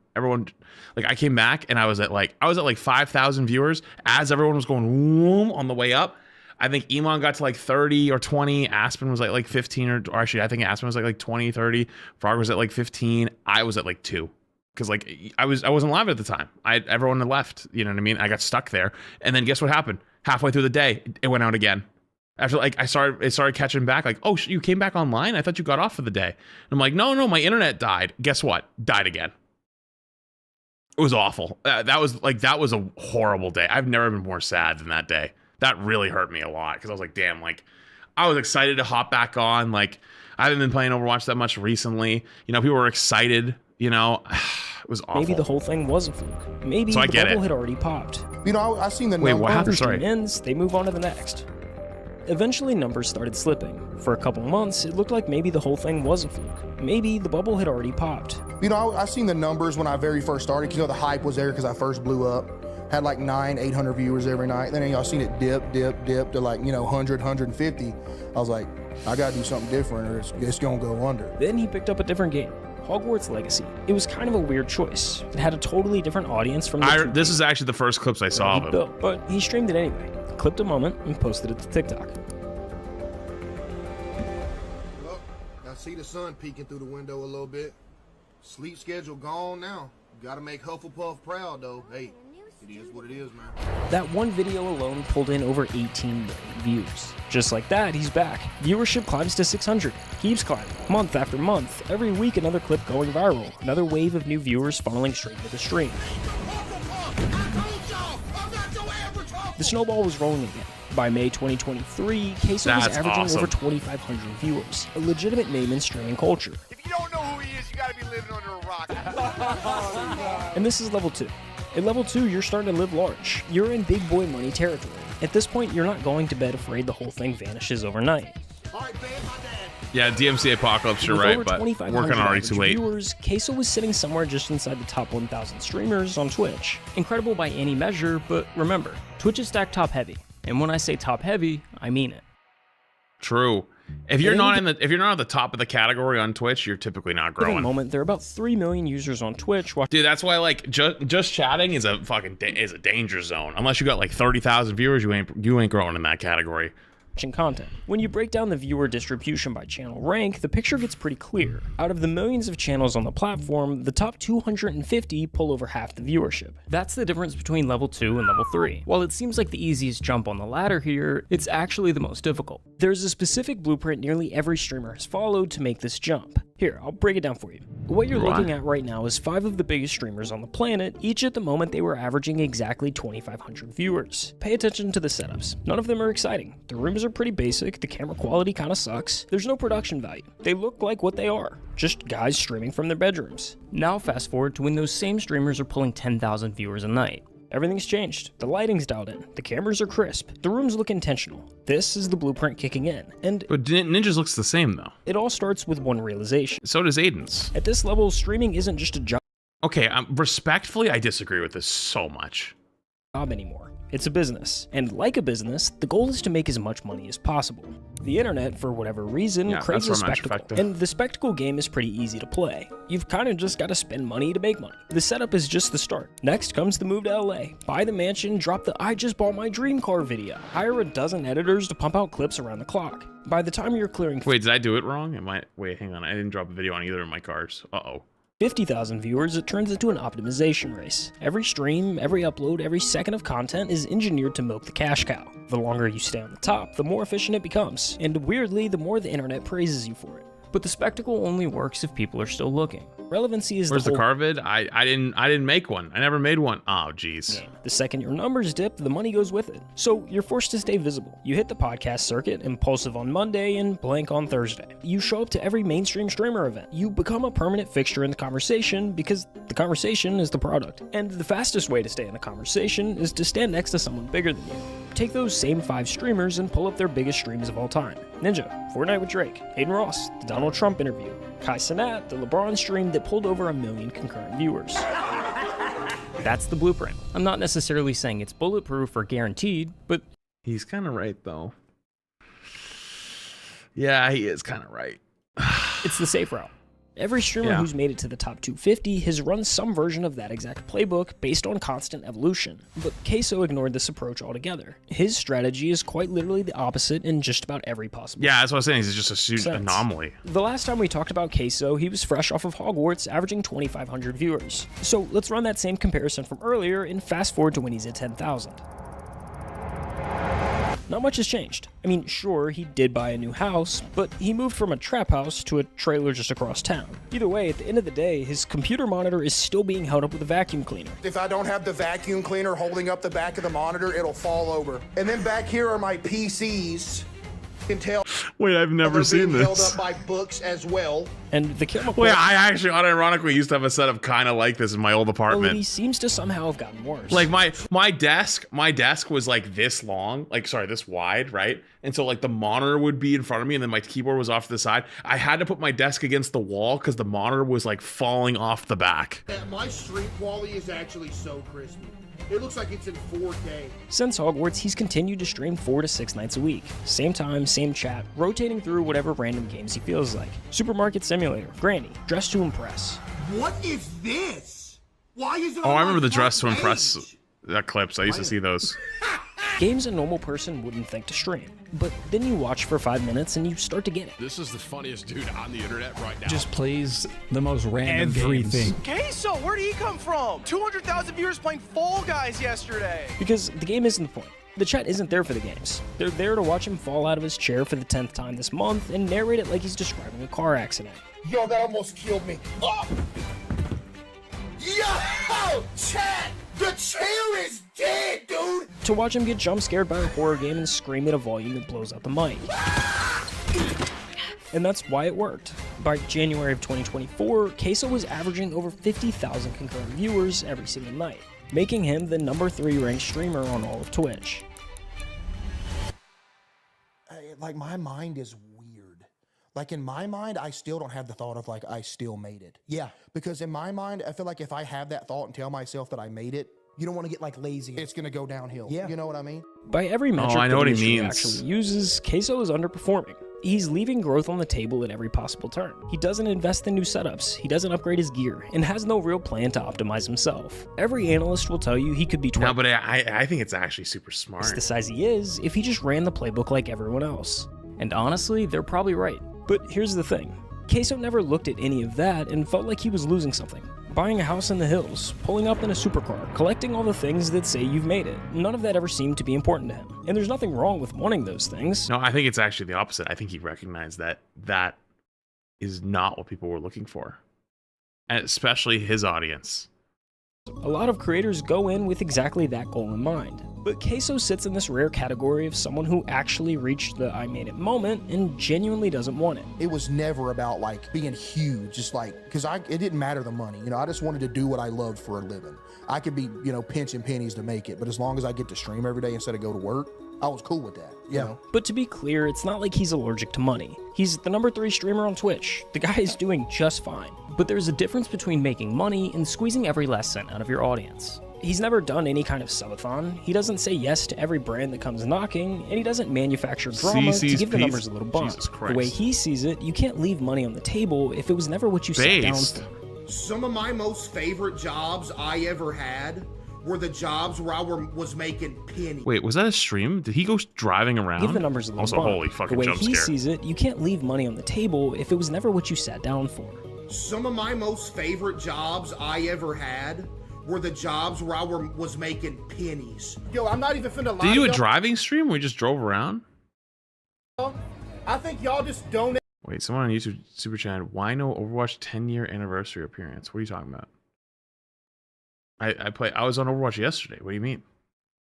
like I came back and I was at like 5,000 viewers as everyone was going whoom on the way up. I think Emon got to like 30 or 20. Aspen was like 15 or actually I think Aspen was like 20, 30. Frog was at like 15. I was at like 2. Because like I wasn't live at the time. Everyone had left. You know what I mean? I got stuck there. And then guess what happened? Halfway through the day, it went out again. After like it started catching back. Like, oh, you came back online? I thought you got off for the day. And I'm like, no, my internet died. Guess what? Died again. It was awful. That was a horrible day. I've never been more sad than that day. That really hurt me a lot because I was like, damn, like I was excited to hop back on. Like I haven't been playing Overwatch that much recently. You know, people were excited, you know. It was awful. Maybe the whole thing was a fluke. Maybe so the bubble had already popped. You know, I seen the Wait, what happened? Sorry. Ends, they move on to the next. Eventually, numbers started slipping. For a couple months, it looked like maybe the whole thing was a fluke. Maybe the bubble had already popped. You know, I seen the numbers when I very first started, because you know the hype was there because I first blew up. Had like 800 viewers every night. Then y'all seen it dip to like, you know, 100, 150. I was like, I gotta do something different or it's gonna go under. Then he picked up a different game, Hogwarts Legacy. It was kind of a weird choice. It had a totally different audience from the This is actually the first clips I saw of him. But he streamed it anyway, clipped a moment, and posted it to TikTok. Well, I see the sun peeking through the window a little bit. Sleep schedule gone now. Gotta make Hufflepuff proud though. Hey, it is what it is, man. That one video alone pulled in over 18 million views. Just like that, he's back. Viewership climbs to 600, keeps climbing, month after month. Every week, another clip going viral. Another wave of new viewers funneling straight to the stream. The snowball was rolling again. By May 2023, Queso was averaging over 2,500 viewers. A legitimate name in streaming culture. If you don't know who he is, you gotta be living under a rock. And this is level 2. At level 2, you're starting to live large. You're in big boy money territory. At this point, you're not going to bed afraid the whole thing vanishes overnight. Yeah, DMC Apocalypse, you're right, but working already too late. Viewers, Queso was sitting somewhere just inside the top 1,000 streamers on Twitch. Incredible by any measure, but remember, Twitch is stacked top heavy. And when I say top heavy, I mean it. True. If you're not at the top of the category on Twitch, you're typically not growing. At the moment, there are about 3 million users on Twitch. Dude, that's why like just chatting is a fucking is a danger zone. Unless you got like 30,000 viewers, you ain't growing in that category. Content. When you break down the viewer distribution by channel rank, the picture gets pretty clear. Out of the millions of channels on the platform, the top 250 pull over half the viewership. That's the difference between level 2 and level 3. While it seems like the easiest jump on the ladder here, it's actually the most difficult. There's a specific blueprint nearly every streamer has followed to make this jump. Here, I'll break it down for you. What you're looking at right now is 5 of the biggest streamers on the planet. Each at the moment they were averaging exactly 2,500 viewers. Pay attention to the setups. None of them are exciting. The rooms are pretty basic, the camera quality kinda sucks. There's no production value. They look like what they are, just guys streaming from their bedrooms. Now fast forward to when those same streamers are pulling 10,000 viewers a night. Everything's changed. The lighting's dialed in. The cameras are crisp. The rooms look intentional. This is the blueprint kicking in. But Ninja's looks the same though. It all starts with one realization. So does Aiden's. At this level, streaming isn't just a job. Okay, respectfully, I disagree with this so much. Anymore. It's a business. And like a business, the goal is to make as much money as possible. The internet, for whatever reason, craves a spectacle. And the spectacle game is pretty easy to play. You've kind of just got to spend money to make money. The setup is just the start. Next comes the move to LA. Buy the mansion, drop the I just bought my dream car video. Hire a dozen editors to pump out clips around the clock. By the time you're clearing... Wait, did I do it wrong? Wait, hang on. I didn't drop a video on either of my cars. Uh-oh. 50,000 viewers, it turns into an optimization race. Every stream, every upload, every second of content is engineered to milk the cash cow. The longer you stay on the top, the more efficient it becomes. And weirdly, the more the internet praises you for it. But the spectacle only works if people are still looking. Relevancy is Where's the car vid? I didn't make one. I never made one. Oh, jeez. The second your numbers dip, the money goes with it. So you're forced to stay visible. You hit the podcast circuit, impulsive on Monday and blank on Thursday. You show up to every mainstream streamer event. You become a permanent fixture in the conversation because the conversation is the product. And the fastest way to stay in the conversation is to stand next to someone bigger than you. Take those same 5 streamers and pull up their biggest streams of all time. Ninja, Fortnite with Drake, Aiden Ross, the Donald Trump interview, Kai Cenat, the LeBron stream that pulled over 1 million concurrent viewers. That's the blueprint. I'm not necessarily saying it's bulletproof or guaranteed, but... He's kind of right, though. Yeah, he is kind of right. It's the safe route. Every streamer who's made it to the top 250 has run some version of that exact playbook based on constant evolution. But Queso ignored this approach altogether. His strategy is quite literally the opposite in just about every possible Yeah, that's what I was saying. He's just a anomaly. The last time we talked about Queso, he was fresh off of Hogwarts, averaging 2,500 viewers. So let's run that same comparison from earlier and fast forward to when he's at 10,000. Not much has changed. I mean, sure, he did buy a new house, but he moved from a trap house to a trailer just across town. Either way, at the end of the day, his computer monitor is still being held up with a vacuum cleaner. If I don't have the vacuum cleaner holding up the back of the monitor, it'll fall over. And then back here are my PCs. You can tell. Wait, I've never seen this. Held up by books as well. And the camera. Wait, I actually unironically used to have a setup kind of like this in my old apartment. He seems to somehow have gotten worse. Like my desk was like this long, this wide, right? And so like the monitor would be in front of me and then my keyboard was off to the side. I had to put my desk against the wall because the monitor was like falling off the back. My stream quality is actually so crispy. It looks like it's in 4K. Since Hogwarts, he's continued to stream 4 to 6 nights a week. Same time, same chat, rotating through whatever random games he feels like. Supermarket Simulator, Granny, Dress to Impress. What is this? Why is it I remember the Dress to Impress clips. I used to see those. Games a normal person wouldn't think to stream. But then you watch for 5 minutes and you start to get it. This is the funniest dude on the internet right now. Just plays the most random everything. games. Queso, where did he come from? 200,000 viewers playing Fall Guys yesterday. Because the game isn't the point. The chat isn't there for the games. They're there to watch him fall out of his chair for the 10th time this month and narrate it like he's describing a car accident. Yo, that almost killed me. Oh! Yo, chat! The chair is dead, dude! To watch him get jump scared by a horror game and scream at a volume that blows out the mic. And that's why it worked. By January of 2024, Queso was averaging over 50,000 concurrent viewers every single night, making him the #3 ranked streamer on all of Twitch. Like, my mind is weird. Like, in my mind, I still don't have the thought of, like, I still made it. Yeah. Because in my mind, I feel like if I have that thought and tell myself that I made it, you don't want to get, like, lazy. It's going to go downhill. Yeah. You know what I mean? By every metric I know the what he industry means. actually uses, Queso is underperforming. He's leaving growth on the table at every possible turn. He doesn't invest in new setups, he doesn't upgrade his gear, and has no real plan to optimize himself. Every analyst will tell you he could be 12. No, but I think it's actually super smart. It's the size he is if he just ran the playbook like everyone else. And honestly, they're probably right. But here's the thing. Queso never looked at any of that and felt like he was losing something. Buying a house in the hills, pulling up in a supercar, collecting all the things that say you've made it. None of that ever seemed to be important to him. And there's nothing wrong with wanting those things. No, I think it's actually the opposite. I think he recognized that that is not what people were looking for. And especially his audience. A lot of creators go in with exactly that goal in mind. But Queso sits in this rare category of someone who actually reached the I made it moment and genuinely doesn't want it. It was never about, like, being huge, just like, because it didn't matter the money. You know, I just wanted to do what I loved for a living. I could be, you know, pinching pennies to make it, but as long as I get to stream every day instead of go to work, I was cool with that. You know? But to be clear, it's not like he's allergic to money. He's the #3 streamer on Twitch. The guy is doing just fine. But there's a difference between making money and squeezing every last cent out of your audience. He's never done any kind of subathon, he doesn't say yes to every brand that comes knocking, and he doesn't manufacture drama to give the numbers a little bump. The way he sees it, you can't leave money on the table if it was never what you sat down for. Some of my most favorite jobs I ever had were the jobs where I was making pennies. Wait, was that a stream? Did he go driving around? Give the numbers a little Also, bump. holy fucking The way jump he scare. sees it, you can't leave money on the table if it was never what you sat down for. Some of my most favorite jobs I ever had were the jobs where I was making pennies. Yo, I'm not even finna lie. Did you do a to y'all. driving stream where we just drove around? I think y'all just don't. Wait, someone on YouTube super chat. Why no Overwatch 10-year anniversary appearance? What are you talking about? I was on Overwatch yesterday. What do you mean?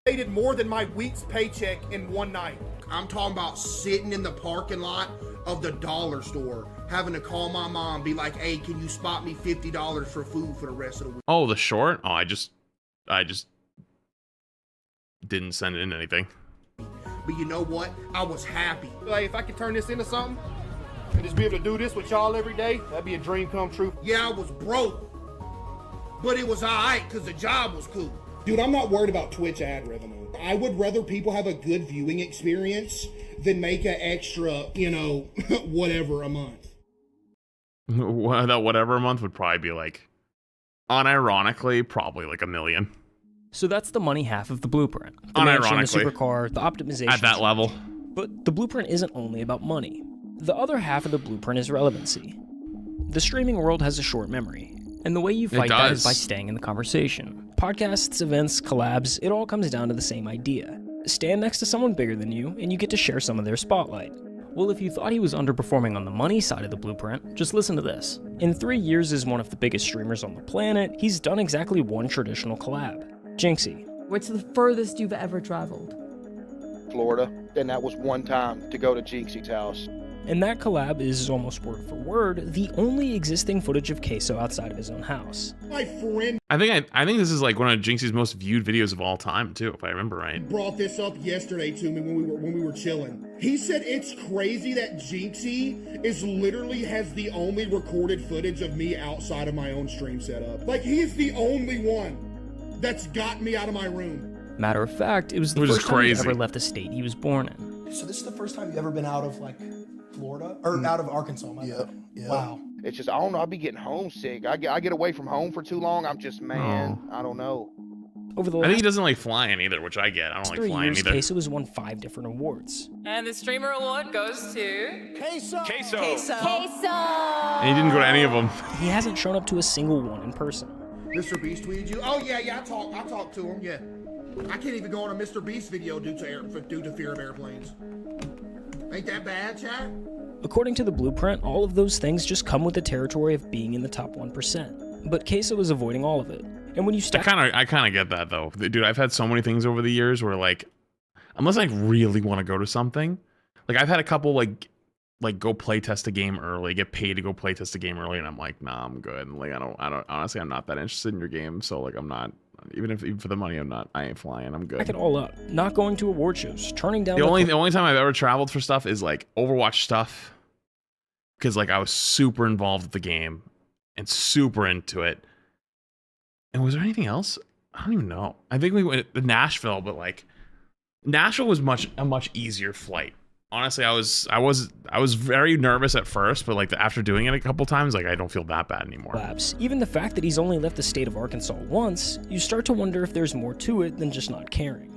They did more than my week's paycheck in one night. I'm talking about sitting in the parking lot of the dollar store, having to call my mom, be like, "Hey, can you spot me $50 for food for the rest of the week?" Oh, the short? Oh, I just didn't send in anything. But you know what? I was happy. Like, if I could turn this into something and just be able to do this with y'all every day, that'd be a dream come true. Yeah, I was broke, but it was all right because the job was cool. Dude, I'm not worried about Twitch ad revenue. I would rather people have a good viewing experience than make an extra, you know, whatever a month. That whatever a month would probably be like, unironically, probably like $1 million. So that's the money half of the blueprint. The mansion, the supercar, the optimization. At that level. But the blueprint isn't only about money. The other half of the blueprint is relevancy. The streaming world has a short memory. And the way you fight that is by staying in the conversation. Podcasts, events, collabs, it all comes down to the same idea. Stand next to someone bigger than you, and you get to share some of their spotlight. Well, if you thought he was underperforming on the money side of the blueprint, just listen to this. In 3 years as one of the biggest streamers on the planet, he's done exactly one traditional collab. Jinxie. What's the furthest you've ever traveled? Florida, and that was one time to go to Jinxie's house. And that collab is, almost word for word, the only existing footage of Queso outside of his own house. My friend I think this is like one of Jinxie's most viewed videos of all time too, if I remember right. brought this up yesterday to me when we were chilling. He said it's crazy that Jinxie has the only recorded footage of me outside of my own stream setup. Like, he's the only one that's got me out of my room. Matter of fact, it was the first time he ever left the state he was born in. So this is the first time you've ever been out of, like, Florida? Or out of Arkansas, my bad. Wow. It's just, I don't know, I be getting homesick. I get away from home for too long, I'm just, man, I don't know. Over the I think he last doesn't like flying either, which I get. I don't like 3 flying years, either. Queso has won 5 different awards. And the streamer award goes to Queso. Queso. And he didn't go to any of them. He hasn't shown up to a single one in person. Mr. Beast tweeted you? Oh yeah, I talked to him, yeah. I can't even go on a Mr. Beast video due to fear of airplanes. Ain't that bad, chat? According to the blueprint, all of those things just come with the territory of being in the top 1%. But Queso is avoiding all of it. And when you stack, I kind of get that though, dude. I've had so many things over the years where like, unless I really want to go to something, like I've had a couple like go play test a game early, get paid to go play test a game early, and I'm like, nah, I'm good. Like I don't honestly, I'm not that interested in your game, so like I'm not. Even for the money, I ain't flying. I'm good. Back it all up. Not going to award shows, turning down the only time I've ever traveled for stuff is like Overwatch stuff, because like I was super involved with the game and super into it. And was there anything else? I don't even know. I think we went to Nashville, but like Nashville was a much easier flight. Honestly, I was very nervous at first, but like after doing it a couple times, like I don't feel that bad anymore. Even the fact that he's only left the state of Arkansas once, you start to wonder if there's more to it than just not caring.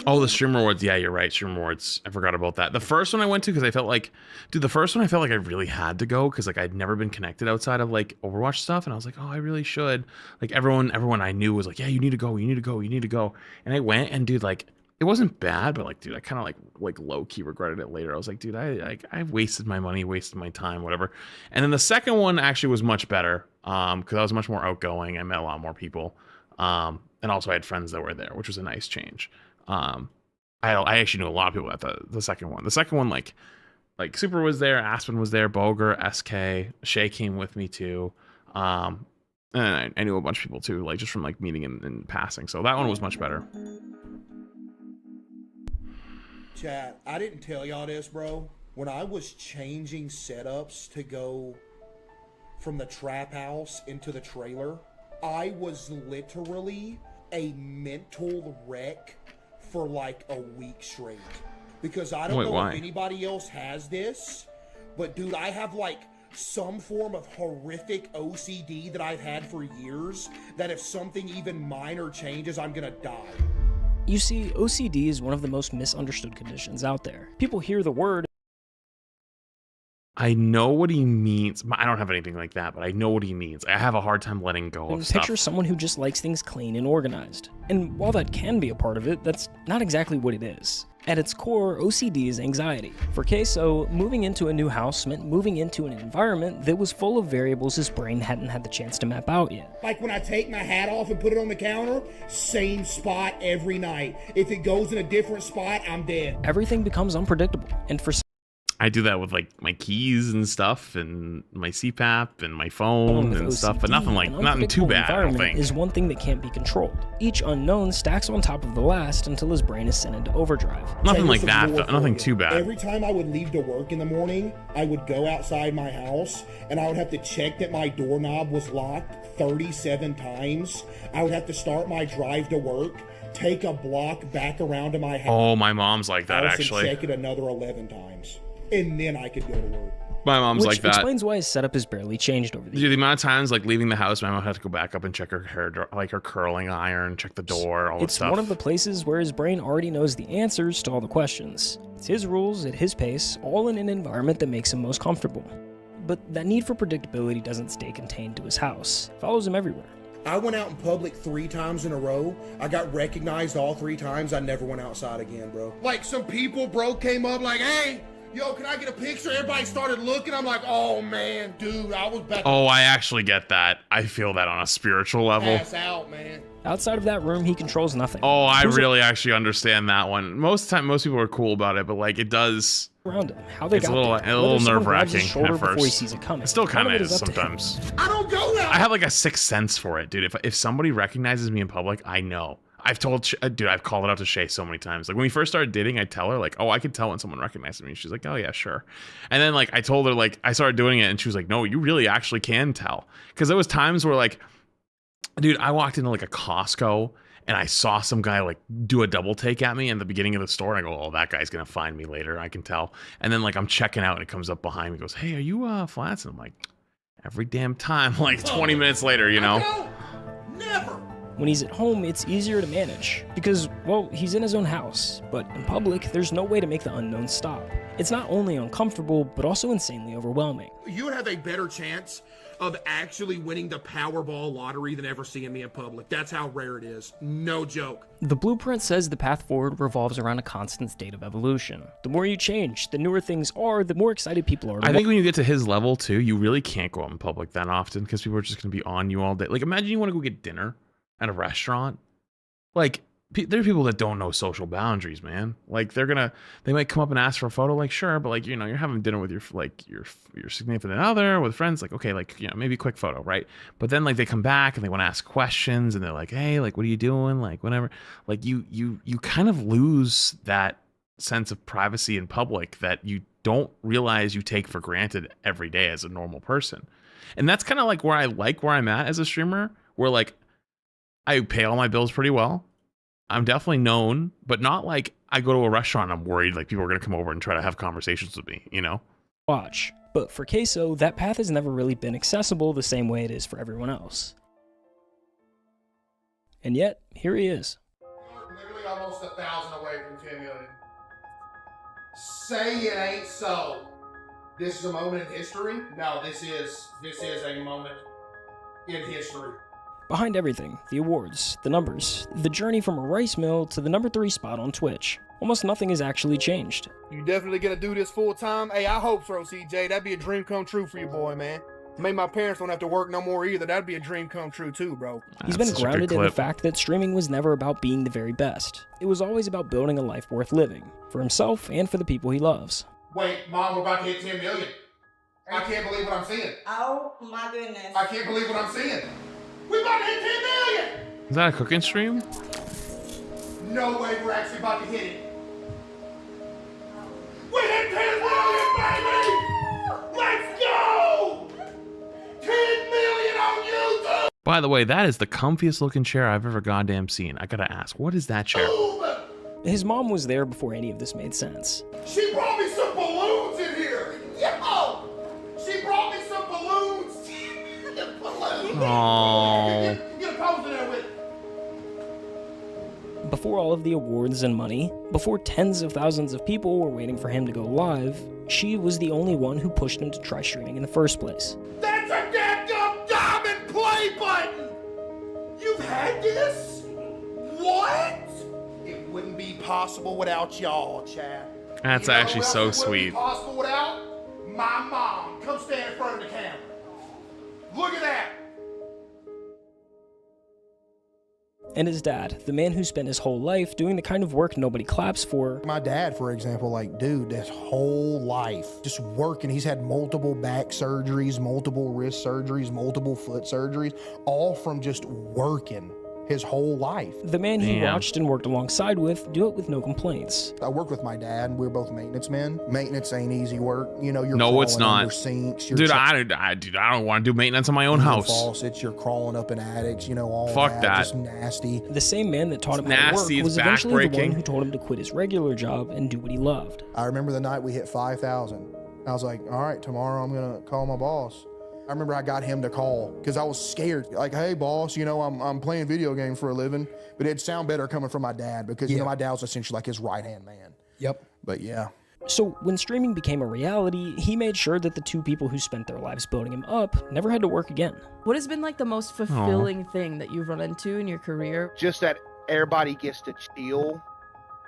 Oh, the streamer awards. Yeah, you're right. Streamer awards. I forgot about that. The first one I went to because I felt like, dude, I really had to go because like I'd never been connected outside of like Overwatch stuff, and I was like, oh, I really should. Like everyone I knew was like, yeah, you need to go, you need to go, you need to go. And I went, and dude, like it wasn't bad, but like, dude, I kind of like low key regretted it later. I was like, dude, I wasted my money, wasted my time, whatever. And then the second one actually was much better because I was much more outgoing. I met a lot more people, and also I had friends that were there, which was a nice change. I actually knew a lot of people at the second one. The second one, like Super was there, Aspen was there, Boger, SK, Shay came with me too. And I knew a bunch of people too, like just from like meeting and passing. So that one was much better. Chat, I didn't tell y'all this, bro. When I was changing setups to go from the trap house into the trailer, I was literally a mental wreck for like a week straight. Because I don't know if anybody else has this, but dude, I have like some form of horrific OCD that I've had for years, that if something even minor changes, I'm gonna die. You see, OCD is one of the most misunderstood conditions out there. People hear the word. I know what he means. I don't have anything like that, but I know what he means. I have a hard time letting go of stuff. Picture someone who just likes things clean and organized. And while that can be a part of it, that's not exactly what it is. At its core, OCD is anxiety. For Queso, moving into a new house meant moving into an environment that was full of variables his brain hadn't had the chance to map out yet. Like when I take my hat off and put it on the counter, same spot every night. If it goes in a different spot, I'm dead. Everything becomes unpredictable, and for I do that with like my keys and stuff, and my CPAP and my phone and stuff, but nothing too bad. I don't think. Is one thing that can't be controlled. Each unknown stacks on top of the last until his brain is sent into overdrive. Nothing like that, though. Nothing too bad. Every time I would leave to work in the morning, I would go outside my house and I would have to check that my doorknob was locked 37 times. I would have to start my drive to work, take a block back around to my house. Oh, my mom's like that actually. And check it another 11 times. And then I could go to work. My mom's like that. Which explains why his setup has barely changed over the years. The amount of times like leaving the house, my mom had to go back up and check her hair, like her curling iron, check the door, all that stuff. It's one of the places where his brain already knows the answers to all the questions. It's his rules at his pace, all in an environment that makes him most comfortable. But that need for predictability doesn't stay contained to his house. It follows him everywhere. I went out in public 3 times in a row. I got recognized all 3 times. I never went outside again, bro. Like some people, bro, came up like, hey, yo, can I get a picture? Everybody started looking. I'm like, oh man, dude, I was back. Oh, I actually get that. I feel that on a spiritual level. Pass out, man. Outside of that room, he controls nothing. Oh, I really actually understand that one. Most of the time, most people are cool about it, but like it does. Around him, how they It's got a little nerve-wracking at Before he first. sees it coming. It still kind of it is up to him. sometimes. I don't go there. I have like a sixth sense for it, dude. If somebody recognizes me in public, I know. I've called it out to Shay so many times. Like when we first started dating, I tell her like, oh, I can tell when someone recognizes me. She's like, oh yeah, sure. And then like I told her like I started doing it, and she was like, no, you really actually can tell. Because there was times where like, dude, I walked into like a Costco and I saw some guy like do a double take at me in the beginning of the store, and I go, oh, that guy's gonna find me later. I can tell. And then like I'm checking out, and it comes up behind me, goes, hey, are you Flats? And I'm like, every damn time, like 20 minutes later, you know. Never. When he's at home, it's easier to manage because, well, he's in his own house. But in public, there's no way to make the unknown stop. It's not only uncomfortable, but also insanely overwhelming. You would have a better chance of actually winning the Powerball lottery than ever seeing me in public. That's how rare it is. No joke. The blueprint says the path forward revolves around a constant state of evolution. The more you change, the newer things are, the more excited people are. I think when you get to his level too, you really can't go out in public that often because people are just going to be on you all day. Like imagine you want to go get dinner at a restaurant. Like there are people that don't know social boundaries, man. Like they might come up and ask for a photo, like sure, but like, you know, you're having dinner with your significant other, with friends, like okay, like, you know, maybe a quick photo, right? But then like they come back and they want to ask questions, and they're like, hey, like what are you doing, like whatever. Like you kind of lose that sense of privacy in public that you don't realize you take for granted every day as a normal person. And that's kind of like where I'm at as a streamer, where like I pay all my bills pretty well. I'm definitely known, but not like I go to a restaurant and I'm worried like people are going to come over and try to have conversations with me, you know? Watch. But for Queso, that path has never really been accessible the same way it is for everyone else. And yet, here he is. Literally almost 1,000 away from 10 million. Say it ain't so. This is a moment in history? No, this is a moment in history. Behind everything, the awards, the numbers, the journey from a rice mill to the #3 spot on Twitch, almost nothing has actually changed. You definitely gonna do this full time? Hey, I hope so, CJ. That'd be a dream come true for you, boy, man. Maybe my parents don't have to work no more either. That'd be a dream come true too, bro. He's been grounded in the fact that streaming was never about being the very best. It was always about building a life worth living, for himself and for the people he loves. Wait, Mom, we're about to hit 10 million. I can't believe what I'm seeing. Oh my goodness. I can't believe what I'm seeing. We about to hit 10 million! Is that a cooking stream? No way we're actually about to hit it. We hit 10 million, baby! Let's go! 10 million on YouTube! By the way, that is the comfiest looking chair I've ever goddamn seen. I gotta ask, what is that chair? His mom was there before any of this made sense. She brought me some balloons in here! Yo! She brought me some balloons! Aww. Get a pose in there with it. Before all of the awards and money, before tens of thousands of people were waiting for him to go live, she was the only one who pushed him to try streaming in the first place. That's a dadgum diamond play button! You've had this? What? It wouldn't be possible without y'all, Chad. That's actually so sweet. Possible without my mom. Come stand in front of the camera. Look at that. And his dad, the man who spent his whole life doing the kind of work nobody claps for. My dad, for example, like, dude, his whole life just working. He's had multiple back surgeries, multiple wrist surgeries, multiple foot surgeries, all from just working his whole life. The man he watched and worked alongside with do it with no complaints. I worked with my dad. We were both maintenance men. Maintenance ain't easy work. You know, you're no, it's crawling under not. Sinks. Dude, I don't want to do maintenance on my own house. Faucets, you're crawling up in attics. You know, all Fuck that. Just nasty. The same man that taught him how to work was eventually the one who told him to quit his regular job and do what he loved. I remember the night we hit 5,000. I was like, all right, tomorrow I'm gonna call my boss. I remember I got him to call because I was scared. Like, hey, boss, you know, I'm playing video games for a living, but it'd sound better coming from my dad because, you know, my dad was essentially like his right-hand man. Yep. But yeah. So when streaming became a reality, he made sure that the two people who spent their lives building him up never had to work again. What has been like the most fulfilling thing that you've run into in your career? Just that everybody gets to chill.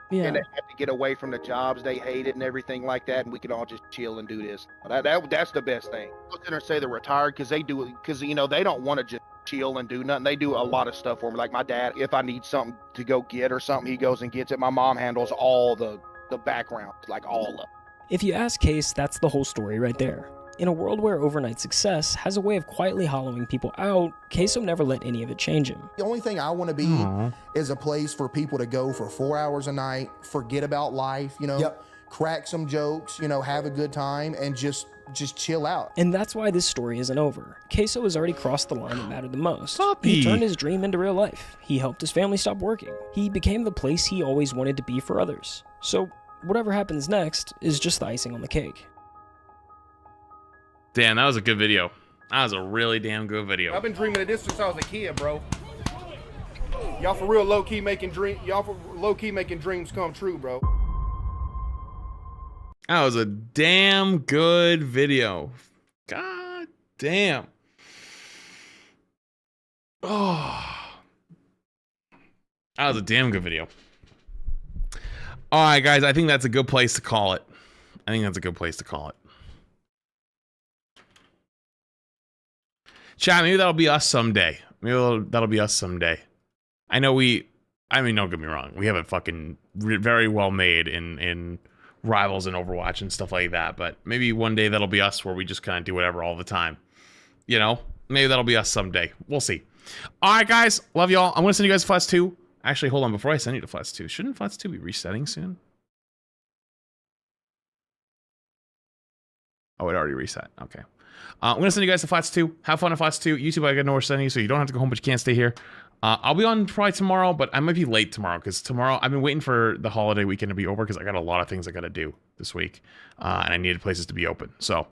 Yeah. And they have to get away from the jobs they hated and everything like that, and we can all just chill and do this. That's the best thing. I was gonna say they're retired because they don't want to just chill and do nothing. They do a lot of stuff for me. Like my dad, if I need something to go get or something, he goes and gets it. My mom handles all the background, like all of it. If you ask Case, that's the whole story right there. In a world where overnight success has a way of quietly hollowing people out, Queso never let any of it change him. The only thing I want to be is a place for people to go for 4 hours a night, forget about life, crack some jokes, have a good time, and just chill out. And that's why this story isn't over. Queso has already crossed the line that mattered the most. Puppy. He turned his dream into real life. He helped his family stop working. He became the place he always wanted to be for others. So whatever happens next is just the icing on the cake. Damn, that was a good video. That was a really damn good video. I've been dreaming of this since I was a kid, bro. Y'all for real low-key making dreams come true, bro. That was a damn good video. God damn. Oh. That was a damn good video. All right, guys, I think that's a good place to call it. Chat, maybe that'll be us someday. That'll be us someday. I know don't get me wrong. We have it fucking very well made in Rivals and Overwatch and stuff like that. But maybe one day that'll be us where we just kind of do whatever all the time. Maybe that'll be us someday. We'll see. All right, guys. Love y'all. I'm going to send you guys to Flats 2. Actually, hold on. Before I send you to Flats 2, shouldn't Flats 2 be resetting soon? Oh, it already reset. Okay. I'm going to send you guys to Flats 2. Have fun at Flats 2. YouTube, I got nowhere to send you, so you don't have to go home, but you can't stay here. I'll be on probably tomorrow, but I might be late tomorrow, because tomorrow, I've been waiting for the holiday weekend to be over, because I got a lot of things I got to do this week, and I needed places to be open. So